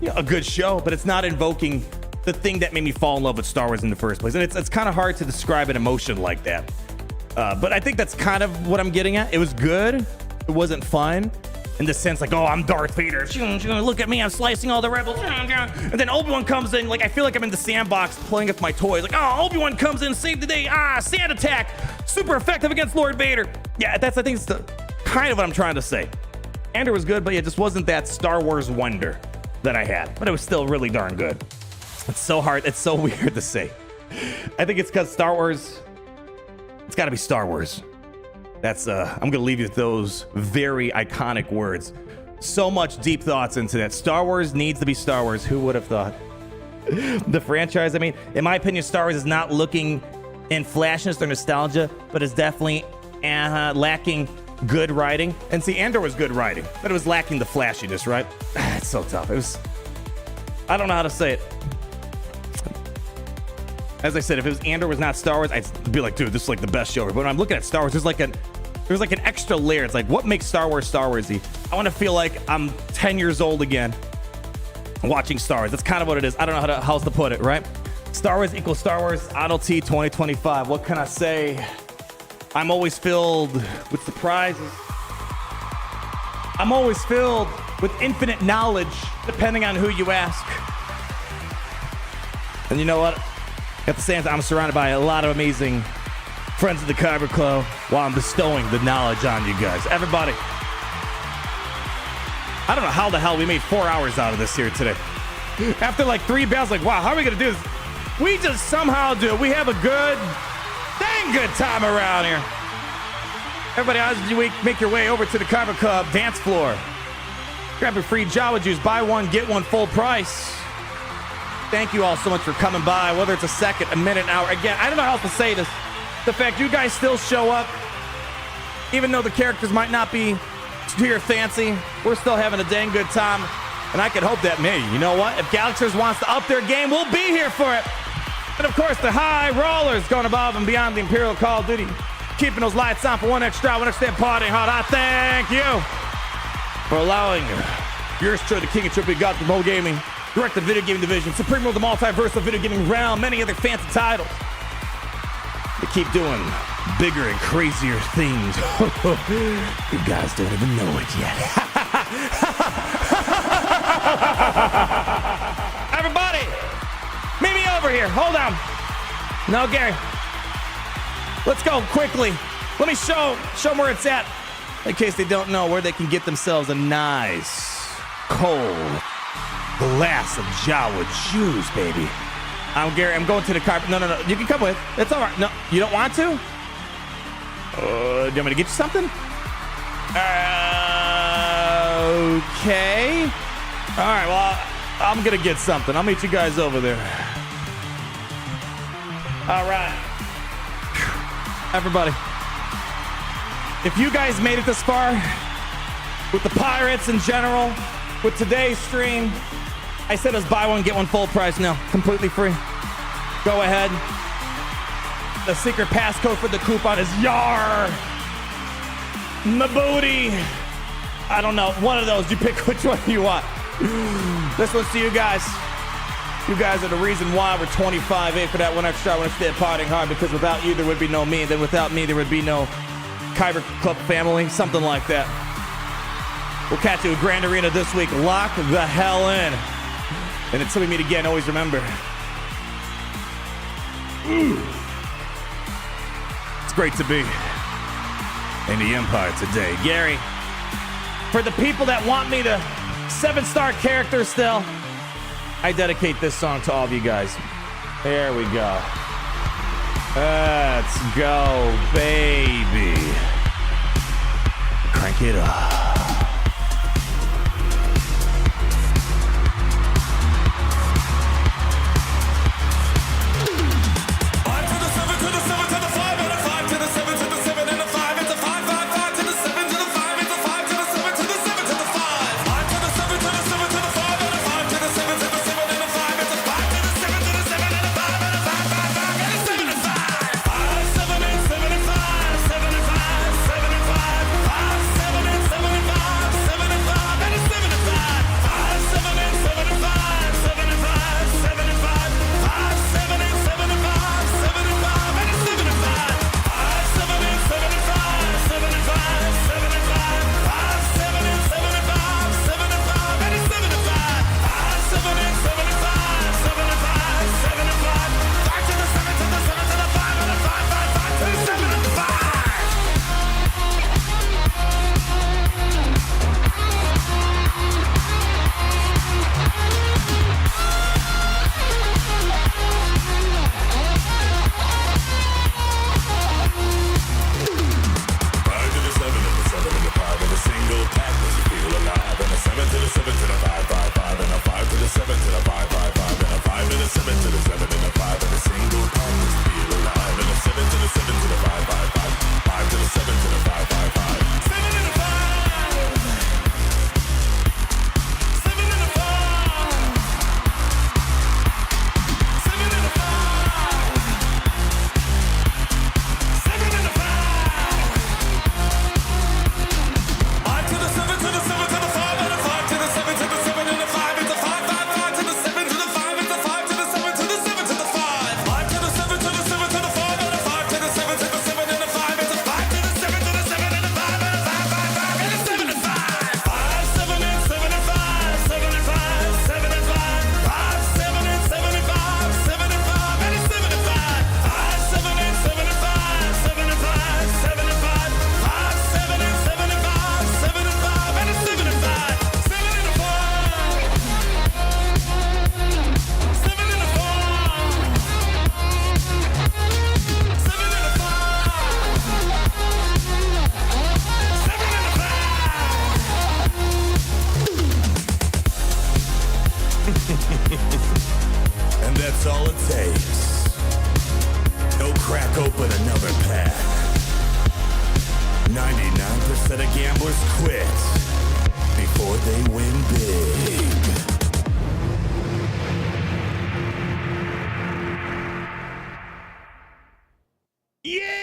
you know, a good show, but it's not invoking the thing that made me fall in love with Star Wars in the first place. And it's kind of hard to describe an emotion like that. But I think that's kind of what I'm getting at. It was good. It wasn't fun. In the sense, like, oh, I'm Darth Vader. Look at me, I'm slicing all the rebels. And then Obi-Wan comes in, like, I feel like I'm in the sandbox playing with my toys. Like, oh, Obi-Wan comes in, save the day. Sand attack. Super effective against Lord Vader. Yeah, I think it's kind of what I'm trying to say. Andor was good, but it just wasn't that Star Wars wonder that I had. But it was still really darn good. It's so hard. It's so weird to say. I think it's because Star Wars, it's got to be Star Wars. That's I'm gonna leave you with those very iconic words. So much deep thoughts into that. Star Wars needs to be Star Wars. Who would have thought? The franchise, I mean, in my opinion, Star Wars is not looking in flashiness or nostalgia, but is definitely lacking good writing. And see, Andor was good writing, but it was lacking the flashiness, right? It's so tough. It was, I don't know how to say it. As I said, if it was Andor was not Star Wars, I'd be like, dude, this is like the best show ever. But when I'm looking at Star Wars, there's like an extra layer. It's like, what makes Star Wars-y? I want to feel like I'm 10 years old again watching Star Wars. That's kind of what it is. I don't know how else to put it, right? Star Wars equals Star Wars Auto T 2025. What can I say? I'm always filled with surprises. I'm always filled with infinite knowledge, depending on who you ask. And you know what? At the same time, I'm surrounded by a lot of amazing friends of the Kyber Club while I'm bestowing the knowledge on you guys. Everybody, I don't know how the hell we made 4 hours out of this here today. After like 3 battles, like, wow, how are we going to do this? We just somehow do it. We have a dang good time around here. Everybody, as you make your way over to the Kyber Club dance floor, grab your free Jawa juice, buy one, get one full price. Thank you all so much for coming by, whether it's a second, a minute, an hour. Again, I don't know how else to say this. The fact you guys still show up, even though the characters might not be to your fancy, we're still having a dang good time. And I could hope that maybe, you know what? If Galaxers wants to up their game, we'll be here for it. And of course, the high rollers going above and beyond the Imperial Call of Duty, keeping those lights on for one extra partying hard. I thank you for allowing yours truly, the king of triple God from Mo Gaming, Director of Video Gaming Division, Supreme World, the Multiversal Video Gaming Realm, many other fancy titles. They keep doing bigger and crazier things. You guys don't even know it yet. Everybody, meet me over here. Hold on. No, Gary. Let's go quickly. Let me show them where it's at, in case they don't know where they can get themselves a nice, cold glass of Jawa juice, baby. I'm Gary. I'm going to the carpet. No. You can come with. It's all right. No, you don't want to? Do you want me to get you something? Okay. All right. Well, I'm going to get something. I'll meet you guys over there. All right. Everybody, if you guys made it this far with the Pirates in general, with today's stream, I said it was buy one, get one full price now, completely free. Go ahead. The secret passcode for the coupon is YAR. Mabooty. I don't know, one of those. You pick which one you want. This one's to you guys. You guys are the reason why we're 25-8 for that one extra hour. Stay partying hard, because without you, there would be no me. Then without me, there would be no Kyber Club family. Something like that. We'll catch you at Grand Arena this week. Lock the hell in. And until we meet again, always remember, it's great to be in the Empire today. Gary, for the people that want me to 7-star character still, I dedicate this song to all of you guys. There we go. Let's go, baby. Crank it up. And that's all it takes. Go crack open another pack. 99% of gamblers quit before they win big. Yeah!